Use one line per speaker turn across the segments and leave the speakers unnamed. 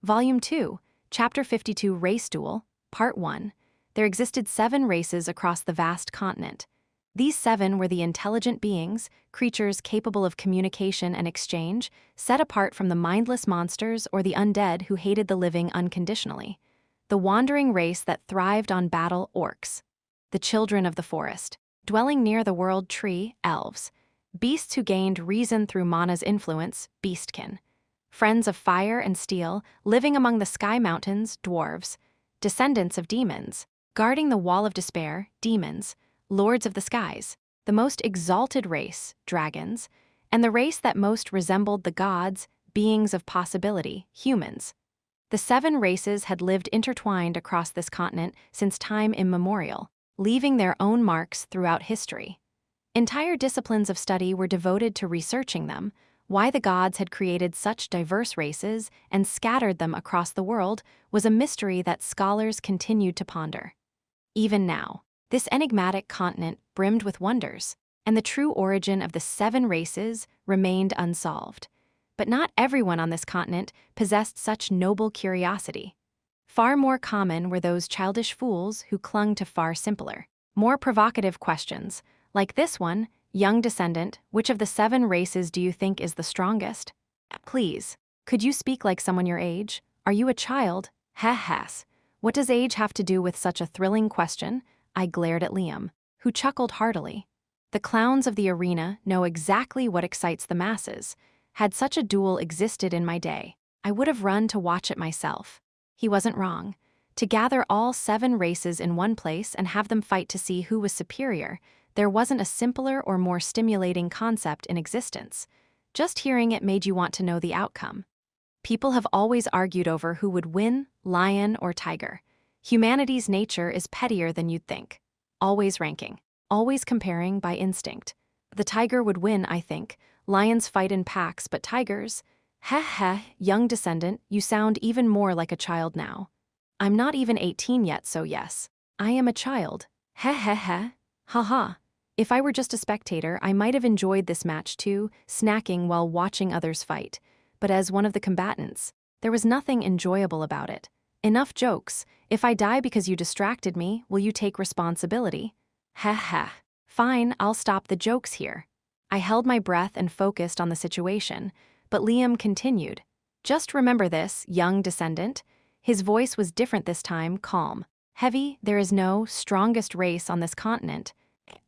Volume 2, Chapter 52 Race Duel, Part 1. There existed 7 races across the vast continent. These 7 were the intelligent beings, creatures capable of communication and exchange, set apart from the mindless monsters or the undead who hated the living unconditionally. The wandering race that thrived on battle, orcs. The children of the forest, dwelling near the world tree, elves. Beasts who gained reason through Mana's influence, beastkin. Friends of fire and steel, living among the sky mountains, dwarves. Descendants of demons, guarding the wall of despair, demons. Lords of the skies, the most exalted race, dragons. And the race that most resembled the gods, beings of possibility, humans. The 7 races had lived intertwined across this continent since time immemorial, leaving their own marks throughout history. Entire disciplines of study were devoted to researching them. Why the gods had created such diverse races and scattered them across the world was a mystery that scholars continued to ponder. Even now, this enigmatic continent brimmed with wonders, and the true origin of the 7 races remained unsolved. But not everyone on this continent possessed such noble curiosity. Far more common were those childish fools who clung to far simpler, more provocative questions, like this one: young descendant, which of the 7 races do you think is the strongest? Please, could you speak like someone your age? Are you a child? Heh. What does age have to do with such a thrilling question? I glared at Liam, who chuckled heartily. The clowns of the arena know exactly what excites the masses. Had such a duel existed in my day, I would have run to watch it myself. He wasn't wrong. To gather all 7 races in one place and have them fight to see who was superior, there wasn't a simpler or more stimulating concept in existence. Just hearing it made you want to know the outcome. People have always argued over who would win, lion or tiger. Humanity's nature is pettier than you'd think. Always ranking, always comparing by instinct. The tiger would win, I think. Lions fight in packs, but tigers? Heh, young descendant, you sound even more like a child now. I'm not even 18 yet, so yes, I am a child. Heh. Haha. If I were just a spectator, I might have enjoyed this match too, snacking while watching others fight. But as one of the combatants, there was nothing enjoyable about it. Enough jokes. If I die because you distracted me, will you take responsibility? Heh. Fine, I'll stop the jokes here. I held my breath and focused on the situation, but Liam continued. Just remember this, young descendant. His voice was different this time, calm. Heavy, there is no strongest race on this continent.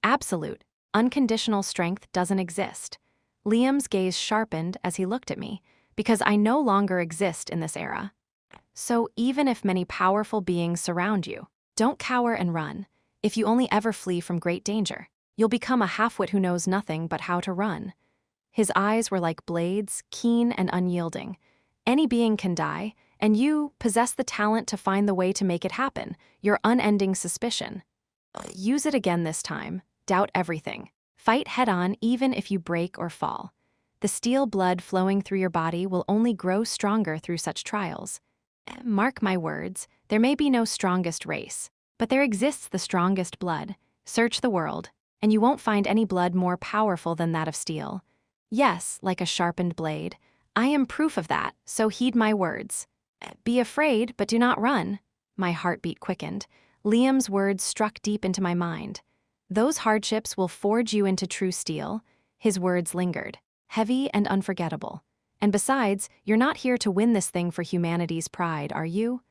Absolute, unconditional strength doesn't exist. Liam's gaze sharpened as he looked at me, because I no longer exist in this era. So even if many powerful beings surround you, don't cower and run. If you only ever flee from great danger, you'll become a halfwit who knows nothing but how to run. His eyes were like blades, keen and unyielding. Any being can die, and you possess the talent to find the way to make it happen, your unending suspicion. Use it again this time, doubt everything. Fight head-on even if you break or fall. The steel blood flowing through your body will only grow stronger through such trials. Mark my words, there may be no strongest race, but there exists the strongest blood. Search the world, and you won't find any blood more powerful than that of steel. Yes, like a sharpened blade. I am proof of that, so heed my words. Be afraid, but do not run. My heartbeat quickened. Liam's words struck deep into my mind. Those hardships will forge you into true steel. His words lingered, heavy and unforgettable. And besides, you're not here to win this thing for humanity's pride, are you?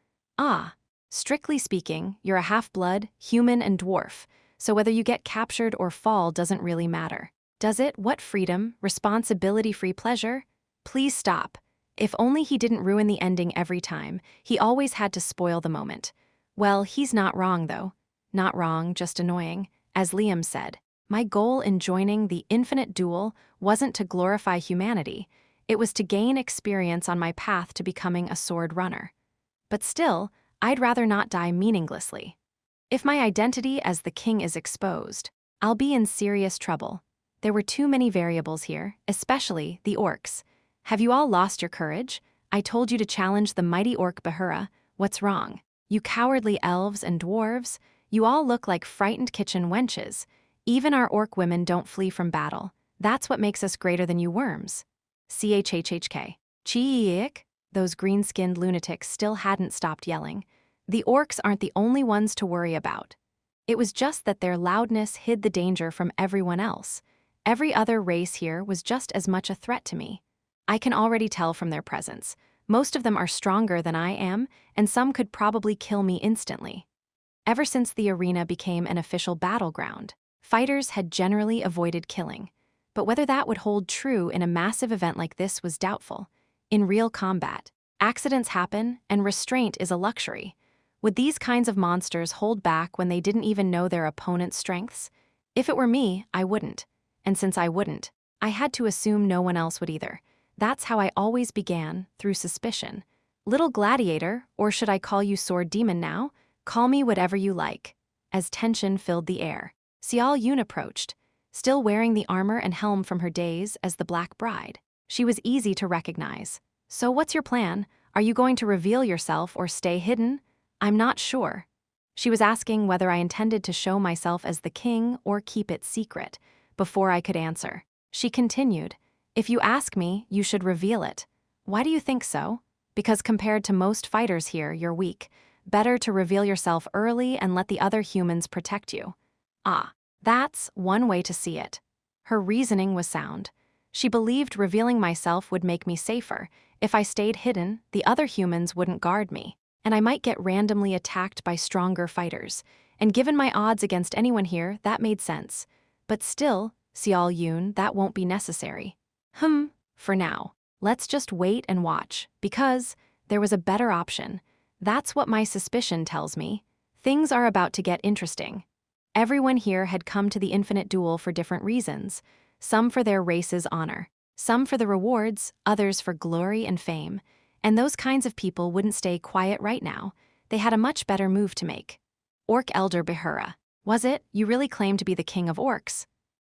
Strictly speaking, you're a half-blood, human and dwarf, so whether you get captured or fall doesn't really matter. Does it? What freedom, responsibility-free pleasure? Please stop. If only he didn't ruin the ending every time. He always had to spoil the moment. Well, he's not wrong, though. Not wrong, just annoying. As Liam said, my goal in joining the infinite duel wasn't to glorify humanity. It was to gain experience on my path to becoming a sword runner. But still, I'd rather not die meaninglessly. If my identity as the king is exposed, I'll be in serious trouble. There were too many variables here, especially the orcs. Have you all lost your courage? I told you to challenge the mighty orc Bahura. What's wrong? You cowardly elves and dwarves? You all look like frightened kitchen wenches. Even our orc women don't flee from battle. That's what makes us greater than you worms. Chhhk. Cheek. Those green-skinned lunatics still hadn't stopped yelling. The orcs aren't the only ones to worry about. It was just that their loudness hid the danger from everyone else. Every other race here was just as much a threat to me. I can already tell from their presence. Most of them are stronger than I am, and some could probably kill me instantly. Ever since the arena became an official battleground, fighters had generally avoided killing. But whether that would hold true in a massive event like this was doubtful. In real combat, accidents happen, and restraint is a luxury. Would these kinds of monsters hold back when they didn't even know their opponent's strengths? If it were me, I wouldn't. And since I wouldn't, I had to assume no one else would either. That's how I always began, through suspicion. Little gladiator, or should I call you sword demon now? Call me whatever you like. As tension filled the air, Xiao Yun approached, still wearing the armor and helm from her days as the Black Bride. She was easy to recognize. So what's your plan? Are you going to reveal yourself or stay hidden? I'm not sure. She was asking whether I intended to show myself as the king or keep it secret. Before I could answer, she continued, if you ask me, you should reveal it. Why do you think so? Because compared to most fighters here, you're weak. Better to reveal yourself early and let the other humans protect you. Ah, that's one way to see it. Her reasoning was sound. She believed revealing myself would make me safer. If I stayed hidden, the other humans wouldn't guard me, and I might get randomly attacked by stronger fighters. And given my odds against anyone here, that made sense. But still, Xiao Yun, that won't be necessary. For now. Let's just wait and watch, because there was a better option. That's what my suspicion tells me. Things are about to get interesting. Everyone here had come to the infinite duel for different reasons. Some for their race's honor, some for the rewards, others for glory and fame. And those kinds of people wouldn't stay quiet right now. They had a much better move to make. Orc Elder Bahura. Was it? You really claim to be the king of orcs?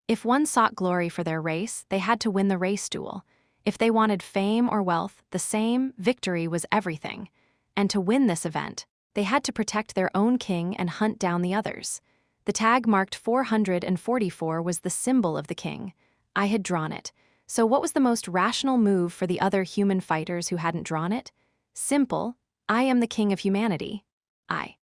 If one sought glory for their race, they had to win the race duel. If they wanted fame or wealth, the same, victory was everything. And to win this event, they had to protect their own king and hunt down the others. The tag marked 444 was the symbol of the king. I had drawn it. So what was the most rational move for the other human fighters who hadn't drawn it? Simple. I am the king of humanity.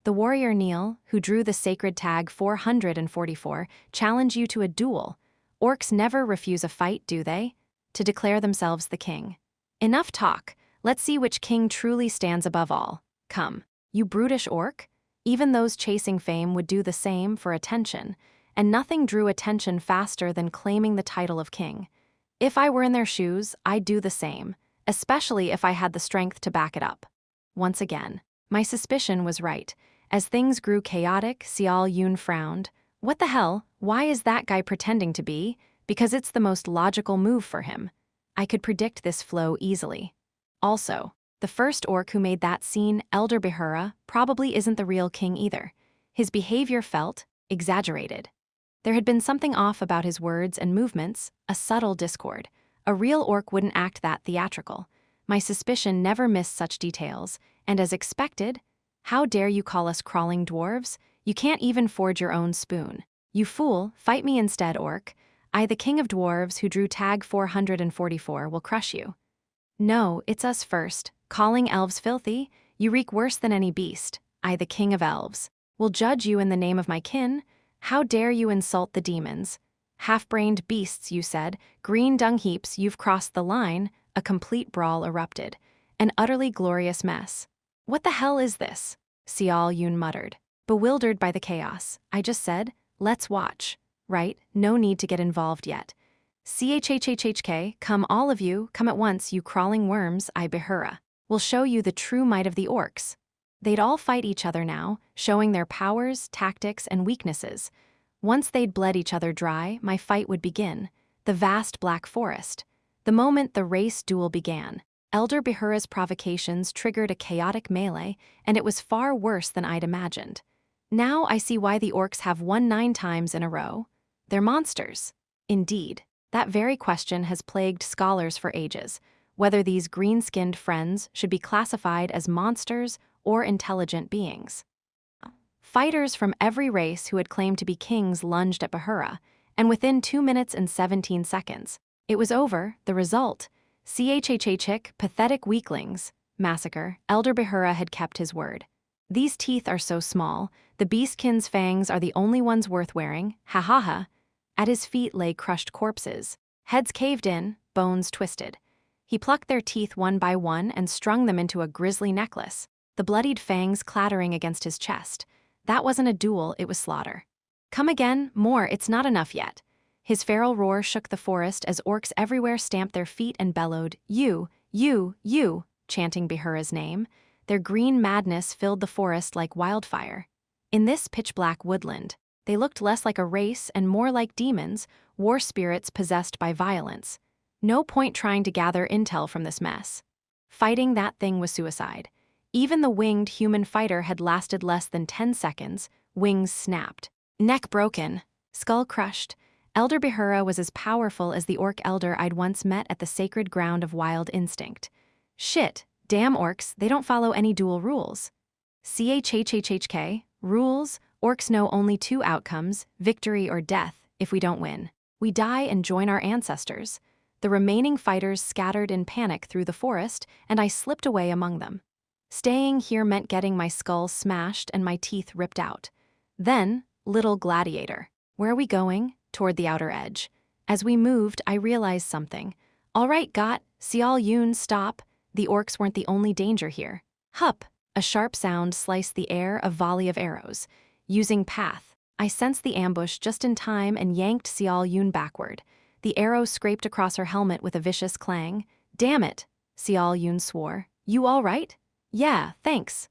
The warrior Neil, who drew the sacred tag 444, challenge you to a duel. Orcs never refuse a fight, do they? To declare themselves the king. Enough talk. Let's see which king truly stands above all. Come, you brutish orc. Even those chasing fame would do the same for attention, and nothing drew attention faster than claiming the title of king. If I were in their shoes, I'd do the same, especially if I had the strength to back it up. Once again, my suspicion was right. As things grew chaotic, Xiao Yun frowned. What the hell? Why is that guy pretending to be? Because it's the most logical move for him. I could predict this flow easily. Also, the first orc who made that scene, Elder Bahura, probably isn't the real king either. His behavior felt exaggerated. There had been something off about his words and movements, a subtle discord. A real orc wouldn't act that theatrical. My suspicion never missed such details, and as expected, how dare you call us crawling dwarves? You can't even forge your own spoon. You fool, fight me instead, orc. I, the king of dwarves who drew tag 444, will crush you. No, it's us first. Calling elves filthy? You reek worse than any beast. I, the king of elves, will judge you in the name of my kin. How dare you insult the demons? Half-brained beasts, you said. Green dung heaps, you've crossed the line. A complete brawl erupted. An utterly glorious mess. What the hell is this? Xiao Yun muttered, bewildered by the chaos. I just said, let's watch. Right? No need to get involved yet. Chhhhk, come all of you, come at once, you crawling worms, I Bahura. We'll show you the true might of the orcs. They'd all fight each other now, showing their powers, tactics, and weaknesses. Once they'd bled each other dry, my fight would begin. The vast black forest. The moment the race duel began, Elder Bahura's provocations triggered a chaotic melee, and it was far worse than I'd imagined. Now I see why the orcs have won 9 times in a row. They're monsters. Indeed, that very question has plagued scholars for ages, whether these green-skinned friends should be classified as monsters or intelligent beings. Fighters from every race who had claimed to be kings lunged at Bahura, and within 2 minutes and 17 seconds, it was over. The result, Chhick, pathetic weaklings. Massacre. Elder Bahura had kept his word. These teeth are so small, the beastkin's fangs are the only ones worth wearing, ha ha ha. At his feet lay crushed corpses. Heads caved in, bones twisted. He plucked their teeth one by one and strung them into a grisly necklace, the bloodied fangs clattering against his chest. That wasn't a duel, it was slaughter. Come again, more, it's not enough yet. His feral roar shook the forest as orcs everywhere stamped their feet and bellowed, you, chanting Bahura's name. Their green madness filled the forest like wildfire. In this pitch-black woodland, they looked less like a race and more like demons, war spirits possessed by violence. No point trying to gather intel from this mess. Fighting that thing was suicide. Even the winged human fighter had lasted less than 10 seconds, wings snapped. Neck broken, skull crushed. Elder Bahura was as powerful as the orc elder I'd once met at the sacred ground of wild instinct. Shit, damn orcs, they don't follow any duel rules. Chhk, rules, orcs know only 2 outcomes, victory or death, if we don't win. We die and join our ancestors. The remaining fighters scattered in panic through the forest, and I slipped away among them. Staying here meant getting my skull smashed and my teeth ripped out. Then, little gladiator. Where are we going? Toward the outer edge. As we moved, I realized something. All right, Sial Yun, stop. The orcs weren't the only danger here. Hup! A sharp sound sliced the air, a volley of arrows. Using path, I sensed the ambush just in time and yanked Sial Yun backward. The arrow scraped across her helmet with a vicious clang. Damn it, Sial Yun swore. You all right? Yeah, thanks.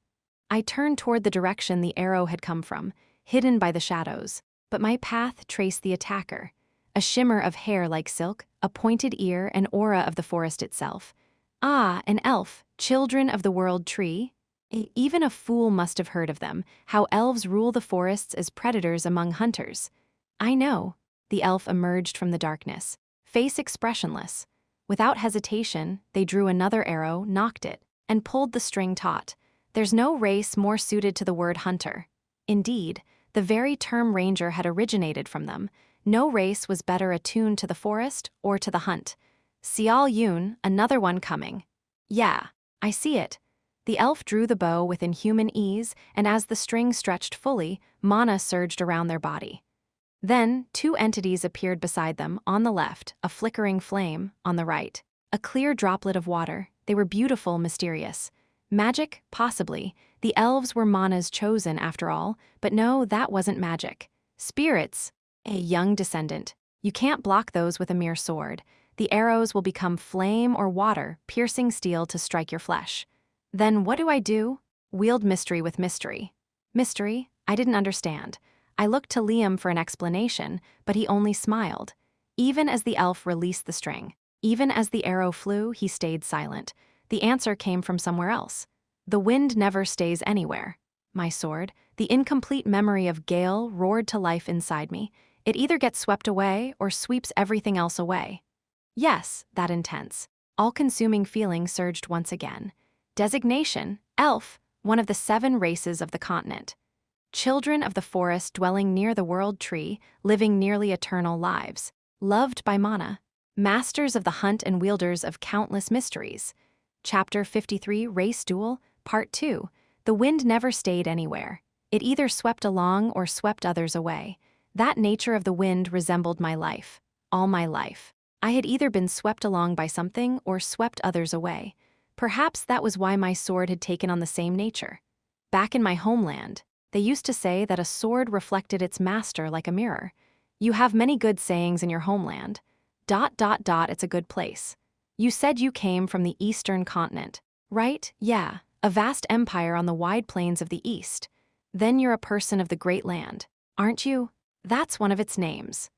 I turned toward the direction the arrow had come from, hidden by the shadows. But my path traced the attacker. A shimmer of hair like silk, a pointed ear, an aura of the forest itself. Ah, an elf, children of the world tree. Even a fool must have heard of them, how elves rule the forests as predators among hunters. I know. The elf emerged from the darkness, face expressionless. Without hesitation, they drew another arrow, nocked it, and pulled the string taut. There's no race more suited to the word hunter. Indeed, the very term ranger had originated from them. No race was better attuned to the forest or to the hunt. Sial Yun, another one coming. Yeah, I see it. The elf drew the bow with inhuman ease, and as the string stretched fully, mana surged around their body. Then, 2 entities appeared beside them, on the left, a flickering flame, on the right. A clear droplet of water. They were beautiful, mysterious. Magic? Possibly. The elves were Mana's chosen, after all, but no, that wasn't magic. Spirits. A young descendant. You can't block those with a mere sword. The arrows will become flame or water, piercing steel to strike your flesh. Then what do? Wield mystery with mystery. Mystery? I didn't understand. I looked to Liam for an explanation, but he only smiled. Even as the elf released the string, even as the arrow flew, he stayed silent. The answer came from somewhere else. The wind never stays anywhere. My sword, the incomplete memory of Gale, roared to life inside me. It either gets swept away or sweeps everything else away. Yes, that intense, all-consuming feeling surged once again. Designation, elf, one of the 7 races of the continent. Children of the forest dwelling near the world tree, living nearly eternal lives. Loved by Mana. Masters of the hunt and wielders of countless mysteries. Chapter 53, Race Duel, Part 2. The wind never stayed anywhere. It either swept along or swept others away. That nature of the wind resembled my life. All my life. I had either been swept along by something or swept others away. Perhaps that was why my sword had taken on the same nature. Back in my homeland, they used to say that a sword reflected its master like a mirror. You have many good sayings in your homeland. ... It's a good place. You said you came from the eastern continent, right? Yeah, a vast empire on the wide plains of the east. Then you're a person of the great land, aren't you? That's one of its names.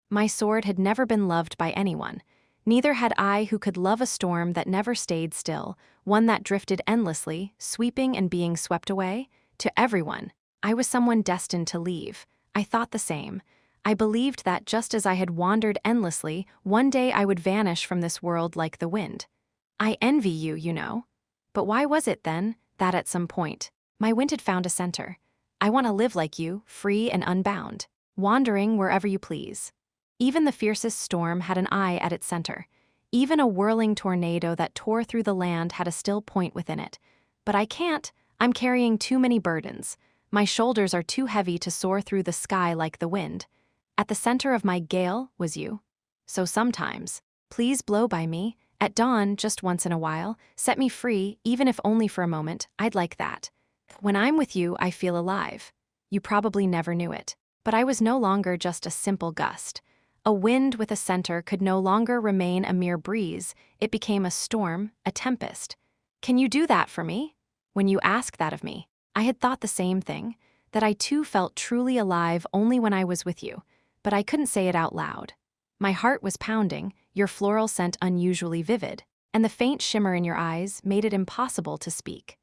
My sword had never been loved by anyone. Neither had I who could love a storm that never stayed still, one that drifted endlessly, sweeping and being swept away. To everyone, I was someone destined to leave. I thought the same. I believed that just as I had wandered endlessly, one day I would vanish from this world like the wind. I envy you, you know. But why was it, then, that at some point, my wind had found a center? I want to live like you, free and unbound, wandering wherever you please. Even the fiercest storm had an eye at its center. Even a whirling tornado that tore through the land had a still point within it. But I can't. I'm carrying too many burdens. My shoulders are too heavy to soar through the sky like the wind. At the center of my gale was you. So sometimes, please blow by me, at dawn just once in a while, set me free, even if only for a moment, I'd like that. When I'm with you, I feel alive. You probably never knew it, but I was no longer just a simple gust. A wind with a center could no longer remain a mere breeze, it became a storm, a tempest. Can you do that for me? When you asked that of me, I had thought the same thing, that I too felt truly alive only when I was with you, but I couldn't say it out loud. My heart was pounding, your floral scent unusually vivid, and the faint shimmer in your eyes made it impossible to speak.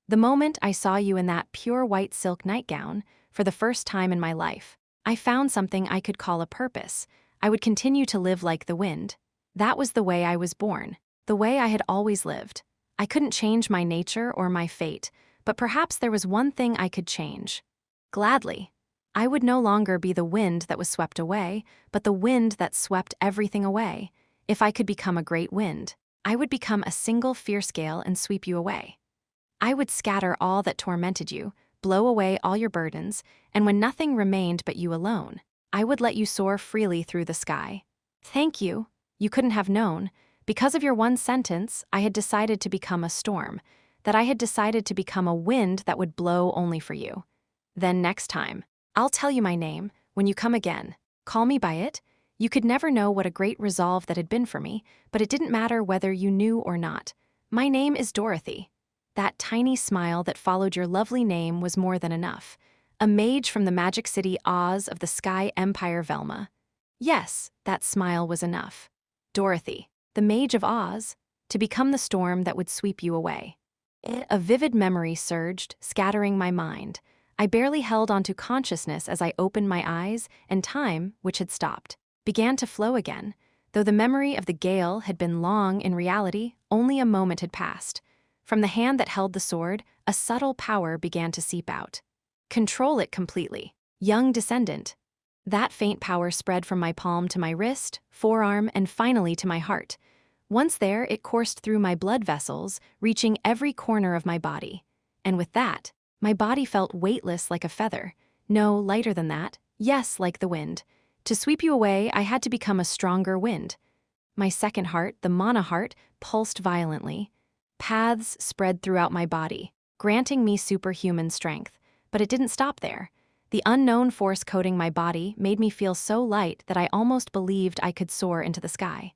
The moment I saw you in that pure white silk nightgown, for the first time in my life, I found something I could call a purpose. I would continue to live like the wind. That was the way I was born, the way I had always lived. I couldn't change my nature or my fate, but perhaps there was one thing I could change. Gladly. I would no longer be the wind that was swept away, but the wind that swept everything away. If I could become a great wind, I would become a single fierce gale and sweep you away. I would scatter all that tormented you, blow away all your burdens, and when nothing remained but you alone, I would let you soar freely through the sky. Thank you. You couldn't have known. Because of your one sentence, I had decided to become a storm, that I had decided to become a wind that would blow only for you. Then next time, I'll tell you my name, when you come again. Call me by it. You could never know what a great resolve that had been for me, but it didn't matter whether you knew or not. My name is Dorothy. That tiny smile that followed your lovely name was more than enough. A mage from the magic city Oz of the Sky Empire Velma. Yes, that smile was enough. Dorothy, the mage of Oz, to become the storm that would sweep you away. A vivid memory surged, scattering my mind. I barely held onto consciousness as I opened my eyes, and time, which had stopped, began to flow again. Though the memory of the gale had been long, in reality, only a moment had passed. From the hand that held the sword, a subtle power began to seep out. Control it completely. Young descendant. That faint power spread from my palm to my wrist, forearm, and finally to my heart. Once there, it coursed through my blood vessels, reaching every corner of my body. And with that, my body felt weightless like a feather. No, lighter than that. Yes, like the wind. To sweep you away, I had to become a stronger wind. My second heart, the mana heart, pulsed violently. Paths spread throughout my body, granting me superhuman strength. But it didn't stop there. The unknown force coating my body made me feel so light that I almost believed I could soar into the sky.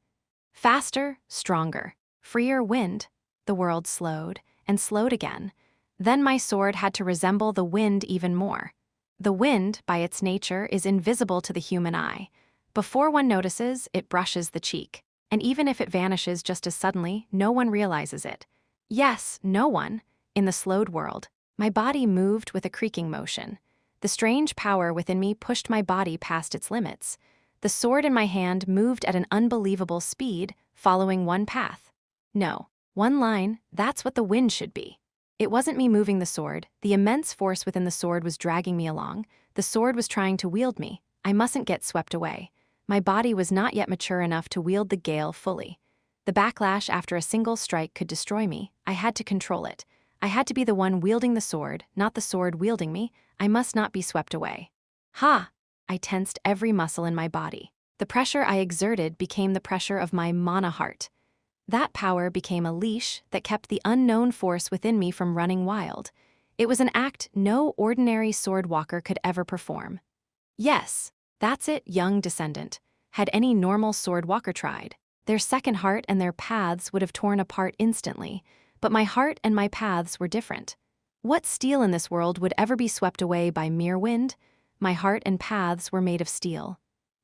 Faster, stronger, freer wind. The world slowed, and slowed again. Then my sword had to resemble the wind even more. The wind, by its nature, is invisible to the human eye. Before one notices, it brushes the cheek. And even if it vanishes just as suddenly, no one realizes it. Yes, no one. In the slowed world, my body moved with a creaking motion. The strange power within me pushed my body past its limits. The sword in my hand moved at an unbelievable speed, following one path. No, one line, that's what the wind should be. It wasn't me moving the sword. The immense force within the sword was dragging me along. The sword was trying to wield me. I mustn't get swept away. My body was not yet mature enough to wield the gale fully. The backlash after a single strike could destroy me. I had to control it. I had to be the one wielding the sword, not the sword wielding me. I must not be swept away. Ha! I tensed every muscle in my body. The pressure I exerted became the pressure of my mana heart. That power became a leash that kept the unknown force within me from running wild. It was an act no ordinary sword walker could ever perform. Yes, that's it, young descendant. Had any normal sword walker tried, their second heart and their paths would have torn apart instantly. But my heart and my paths were different. What steel in this world would ever be swept away by mere wind? My heart and paths were made of steel.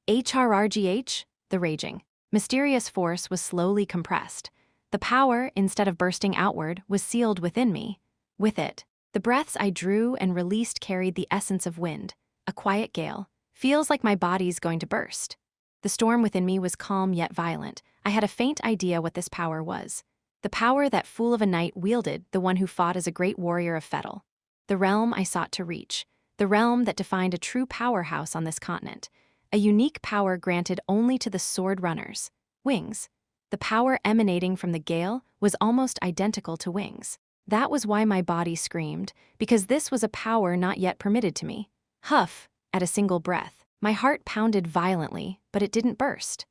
HRRGH, the raging, mysterious force was slowly compressed. The power, instead of bursting outward, was sealed within me. With it, the breaths I drew and released carried the essence of wind. A quiet gale. Feels like my body's going to burst. The storm within me was calm yet violent. I had a faint idea what this power was. The power that fool of a knight wielded, the one who fought as a great warrior of Fettle. The realm I sought to reach. The realm that defined a true powerhouse on this continent. A unique power granted only to the sword runners. Wings. The power emanating from the gale was almost identical to wings. That was why my body screamed, because this was a power not yet permitted to me. Huff, at a single breath. My heart pounded violently, but it didn't burst.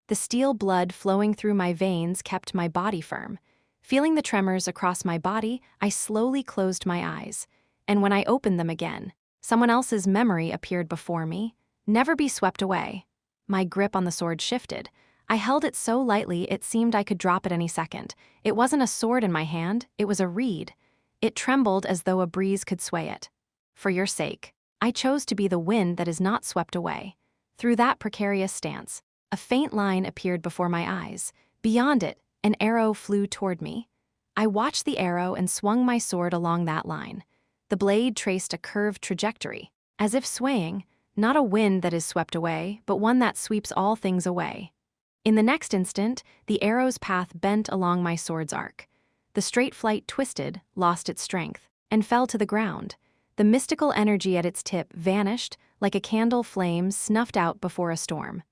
The steel blood flowing through my veins kept my body firm. Feeling the tremors across my body, I slowly closed my eyes. And when I opened them again, someone else's memory appeared before me. Never be swept away. My grip on the sword shifted. I held it so lightly it seemed I could drop at any second. It wasn't a sword in my hand, it was a reed. It trembled as though a breeze could sway it. For your sake, I chose to be the wind that is not swept away. Through that precarious stance, a faint line appeared before my eyes. Beyond it, an arrow flew toward me. I watched the arrow and swung my sword along that line. The blade traced a curved trajectory, as if swaying, not a wind that is swept away, but one that sweeps all things away. In the next instant, the arrow's path bent along my sword's arc. The straight flight twisted, lost its strength, and fell to the ground. The mystical energy at its tip vanished like a candle flame snuffed out before a storm.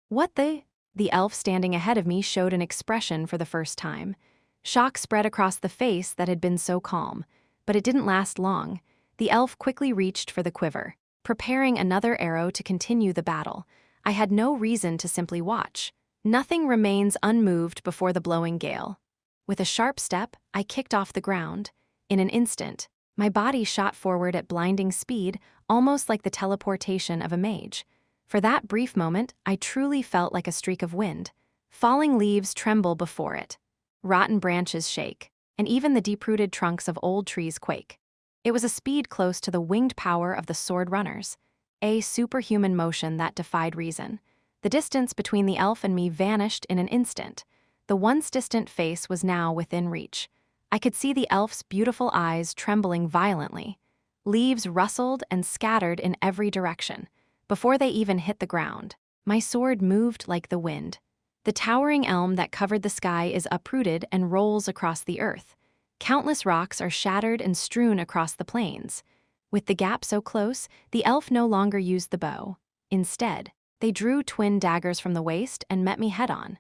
What the? The elf standing ahead of me showed an expression for the first time. Shock spread across the face that had been so calm, but it didn't last long. The elf quickly reached for the quiver, preparing another arrow to continue the battle. I had no reason to simply watch. Nothing remains unmoved before the blowing gale. With a sharp step, I kicked off the ground. In an instant, my body shot forward at blinding speed, almost like the teleportation of a mage. For that brief moment, I truly felt like a streak of wind. Falling leaves tremble before it. Rotten branches shake, and even the deep-rooted trunks of old trees quake. It was a speed close to the winged power of the sword runners, a superhuman motion that defied reason. The distance between the elf and me vanished in an instant. The once distant face was now within reach. I could see the elf's beautiful eyes trembling violently. Leaves rustled and scattered in every direction. Before they even hit the ground, my sword moved like the wind. The towering elm that covered the sky is uprooted and rolls across the earth. Countless rocks are shattered and strewn across the plains. With the gap so close, the elf no longer used the bow. Instead, they drew twin daggers from the waist and met me head-on.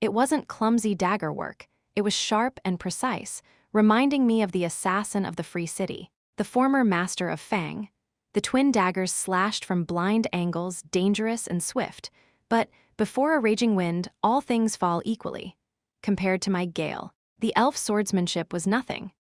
It wasn't clumsy dagger work. It was sharp and precise, reminding me of the assassin of the Free City, the former master of Fang. The twin daggers slashed from blind angles, dangerous and swift. But before a raging wind, all things fall equally. Compared to my gale, the elf's swordsmanship was nothing.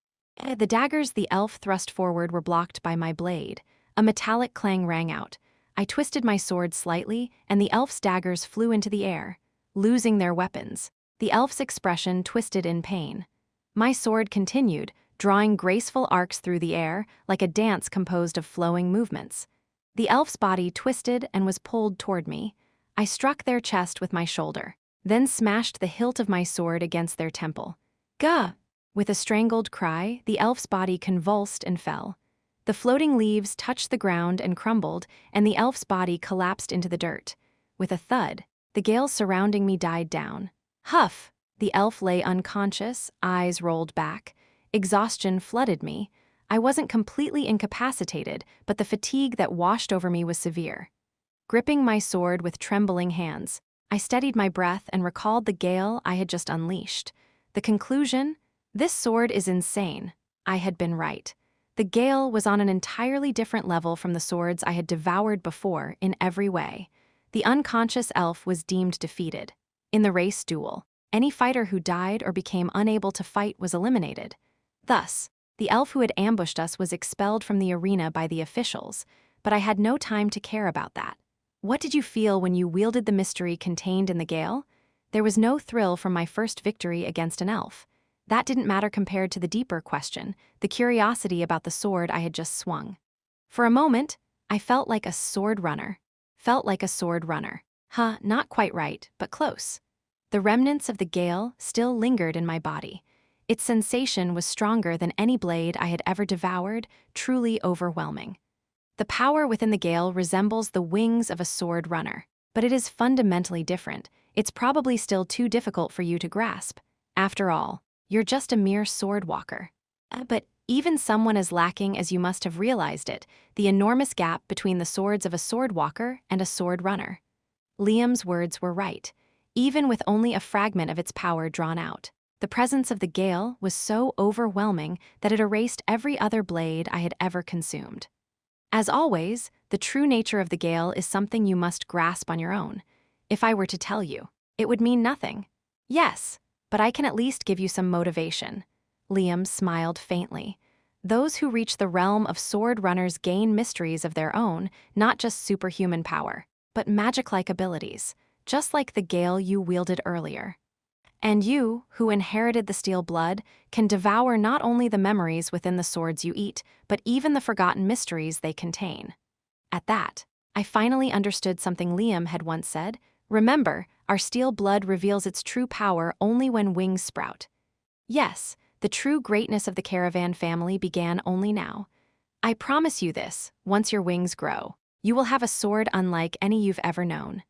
The daggers the elf thrust forward were blocked by my blade. A metallic clang rang out. I twisted my sword slightly, and the elf's daggers flew into the air, losing their weapons. The elf's expression twisted in pain. My sword continued, drawing graceful arcs through the air, like a dance composed of flowing movements. The elf's body twisted and was pulled toward me. I struck their chest with my shoulder, then smashed the hilt of my sword against their temple. Gah! With a strangled cry, the elf's body convulsed and fell. The floating leaves touched the ground and crumbled, and the elf's body collapsed into the dirt. With a thud, the gale surrounding me died down. Huff! The elf lay unconscious, eyes rolled back. Exhaustion flooded me. I wasn't completely incapacitated, but the fatigue that washed over me was severe. Gripping my sword with trembling hands, I steadied my breath and recalled the gale I had just unleashed. The conclusion? This sword is insane. I had been right. The gale was on an entirely different level from the swords I had devoured before in every way. The unconscious elf was deemed defeated. In the race duel, any fighter who died or became unable to fight was eliminated. Thus, the elf who had ambushed us was expelled from the arena by the officials, but I had no time to care about that. What did you feel when you wielded the mystery contained in the gale? There was no thrill from my first victory against an elf. That didn't matter compared to the deeper question, the curiosity about the sword I had just swung. For a moment, I felt like a sword runner. Not quite right, but close. The remnants of the gale still lingered in my body. Its sensation was stronger than any blade I had ever devoured, truly overwhelming. The power within the gale resembles the wings of a sword runner, but it is fundamentally different. It's probably still too difficult for you to grasp. After all, you're just a mere sword walker. But even someone as lacking as you must have realized it, the enormous gap between the swords of a sword walker and a sword runner. Liam's words were right. even with only a fragment of its power drawn out. The presence of the gale was so overwhelming that it erased every other blade I had ever consumed. As always, the true nature of the gale is something you must grasp on your own. If I were to tell you, it would mean nothing. Yes, but I can at least give you some motivation. Liam smiled faintly. Those who reach the realm of sword runners gain mysteries of their own, not just superhuman power, but magic-like abilities, just like the gale you wielded earlier. And you, who inherited the steel blood, can devour not only the memories within the swords you eat, but even the forgotten mysteries they contain. At that, I finally understood something Liam had once said. Remember, our steel blood reveals its true power only when wings sprout. Yes, the true greatness of the caravan family began only now. I promise you this, once your wings grow, you will have a sword unlike any you've ever known.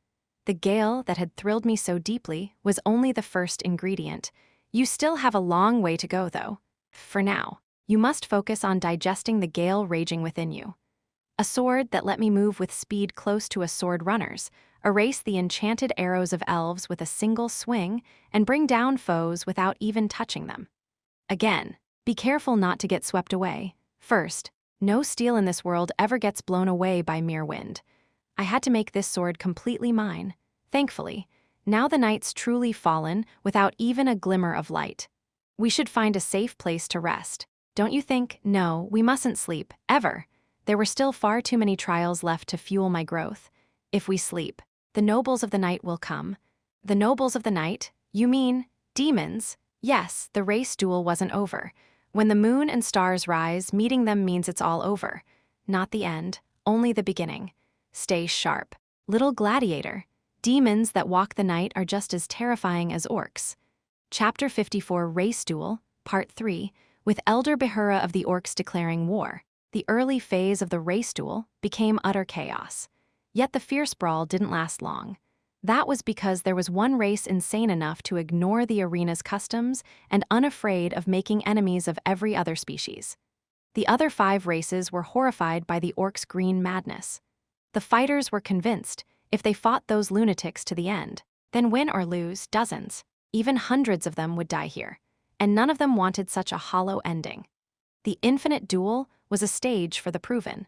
The gale that had thrilled me so deeply was only the first ingredient. You still have a long way to go, though. For now, you must focus on digesting the gale raging within you. A sword that let me move with speed close to a sword runner's, erase the enchanted arrows of elves with a single swing, and bring down foes without even touching them. Again, be careful not to get swept away. First, no steel in this world ever gets blown away by mere wind. I had to make this sword completely mine. Thankfully, now the night's truly fallen without even a glimmer of light. We should find a safe place to rest. Don't you think? No, we mustn't sleep, ever. There were still far too many trials left to fuel my growth. If we sleep, the nobles of the night will come. The nobles of the night? You mean demons? Yes, the race duel wasn't over. When the moon and stars rise, meeting them means it's all over. Not the end, only the beginning. Stay sharp. Little gladiator. Demons that walk the night are just as terrifying as orcs. Chapter 54 Race Duel, Part 3, with Elder Bahura of the Orcs declaring war. The early phase of the race duel became utter chaos. Yet the fierce brawl didn't last long. That was because there was one race insane enough to ignore the arena's customs and unafraid of making enemies of every other species. The other 5 races were horrified by the orcs' green madness. The fighters were convinced, if they fought those lunatics to the end, then win or lose, dozens, even hundreds of them would die here, and none of them wanted such a hollow ending. The infinite duel was a stage for the proven.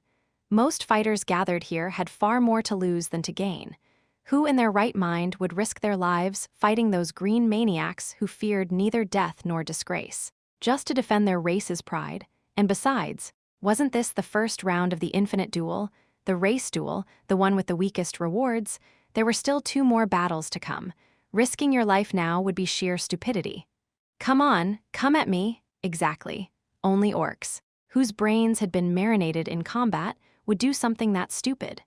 Most fighters gathered here had far more to lose than to gain. Who in their right mind would risk their lives fighting those green maniacs who feared neither death nor disgrace, just to defend their race's pride? And besides, wasn't this the first round of the infinite duel? The race duel, the one with the weakest rewards? There were still 2 more battles to come. Risking your life now would be sheer stupidity. Come on, come at me. Exactly. Only orcs, whose brains had been marinated in combat, would do something that stupid.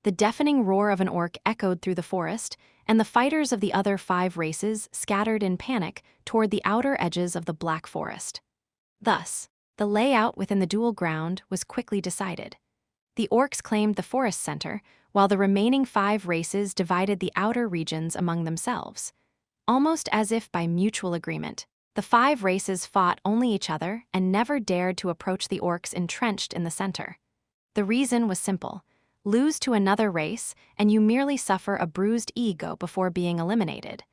The deafening roar of an orc echoed through the forest, and the fighters of the other 5 races scattered in panic toward the outer edges of the Black Forest. Thus, the layout within the duel ground was quickly decided. The orcs claimed the forest center, while the remaining 5 races divided the outer regions among themselves. Almost as if by mutual agreement, the 5 races fought only each other and never dared to approach the orcs entrenched in the center. The reason was simple. Lose to another race, and you merely suffer a bruised ego before being eliminated.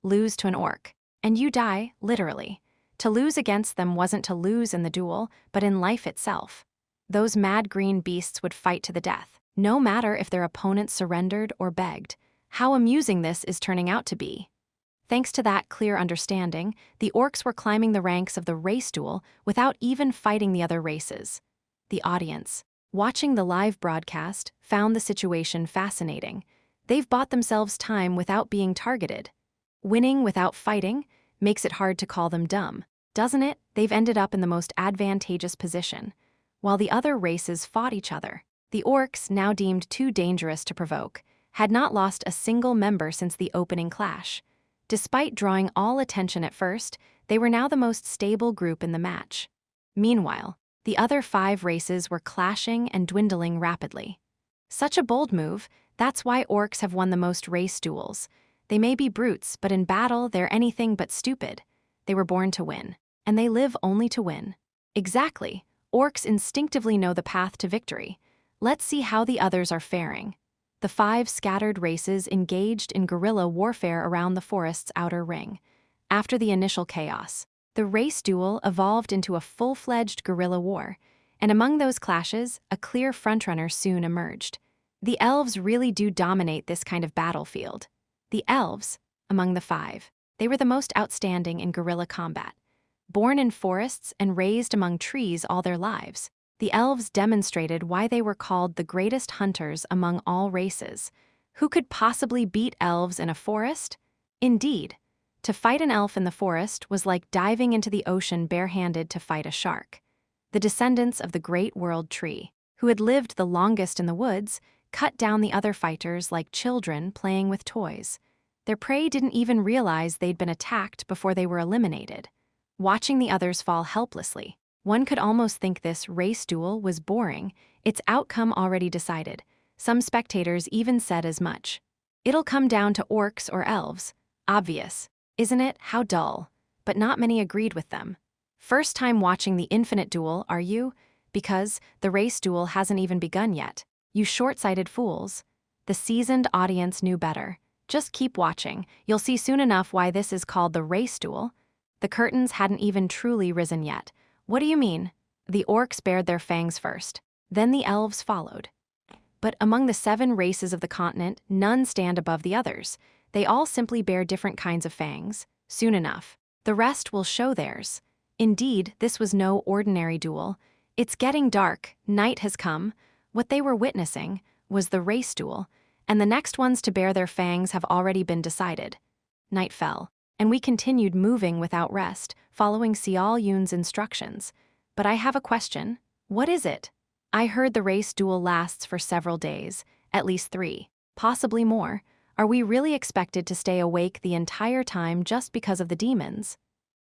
Lose to an orc, and you die, literally. To lose against them wasn't to lose in the duel, but in life itself. Those mad green beasts would fight to the death, no matter if their opponents surrendered or begged. How amusing this is turning out to be. Thanks to that clear understanding, the orcs were climbing the ranks of the race duel without even fighting the other races. The audience, watching the live broadcast, found the situation fascinating. They've bought themselves time without being targeted. Winning without fighting makes it hard to call them dumb, doesn't it? They've ended up in the most advantageous position. While the other races fought each other, the orcs, now deemed too dangerous to provoke, had not lost a single member since the opening clash. Despite drawing all attention at first, they were now the most stable group in the match. Meanwhile, the other 5 races were clashing and dwindling rapidly. Such a bold move, that's why orcs have won the most race duels. They may be brutes, but in battle they're anything but stupid. They were born to win, and they live only to win. Exactly. Orcs instinctively know the path to victory. Let's see how the others are faring. The 5 scattered races engaged in guerrilla warfare around the forest's outer ring. After the initial chaos, the race duel evolved into a full-fledged guerrilla war, and among those clashes, a clear frontrunner soon emerged. The elves really do dominate this kind of battlefield. The elves, among the 5, they were the most outstanding in guerrilla combat. Born in forests and raised among trees all their lives, the elves demonstrated why they were called the greatest hunters among all races. Who could possibly beat elves in a forest? Indeed, to fight an elf in the forest was like diving into the ocean barehanded to fight a shark. The descendants of the great world tree, who had lived the longest in the woods, cut down the other fighters like children playing with toys. Their prey didn't even realize they'd been attacked before they were eliminated. Watching the others fall helplessly, one could almost think this race duel was boring, its outcome already decided. Some spectators even said as much. It'll come down to orcs or elves. Obvious, isn't it? How dull. But not many agreed with them. First time watching the infinite duel, are you? Because the race duel hasn't even begun yet. You short-sighted fools. The seasoned audience knew better. Just keep watching. You'll see soon enough why this is called the race duel. The curtains hadn't even truly risen yet. What do you mean? The orcs bared their fangs first. Then the elves followed. But among the 7 races of the continent, none stand above the others. They all simply bear different kinds of fangs. Soon enough, the rest will show theirs. Indeed, this was no ordinary duel. It's getting dark, night has come. What they were witnessing was the race duel, and the next ones to bear their fangs have already been decided. Night fell, and we continued moving without rest, following Xiao Yun's instructions. But I have a question. What is it? I heard the race duel lasts for several days, at least 3, possibly more. Are we really expected to stay awake the entire time just because of the demons?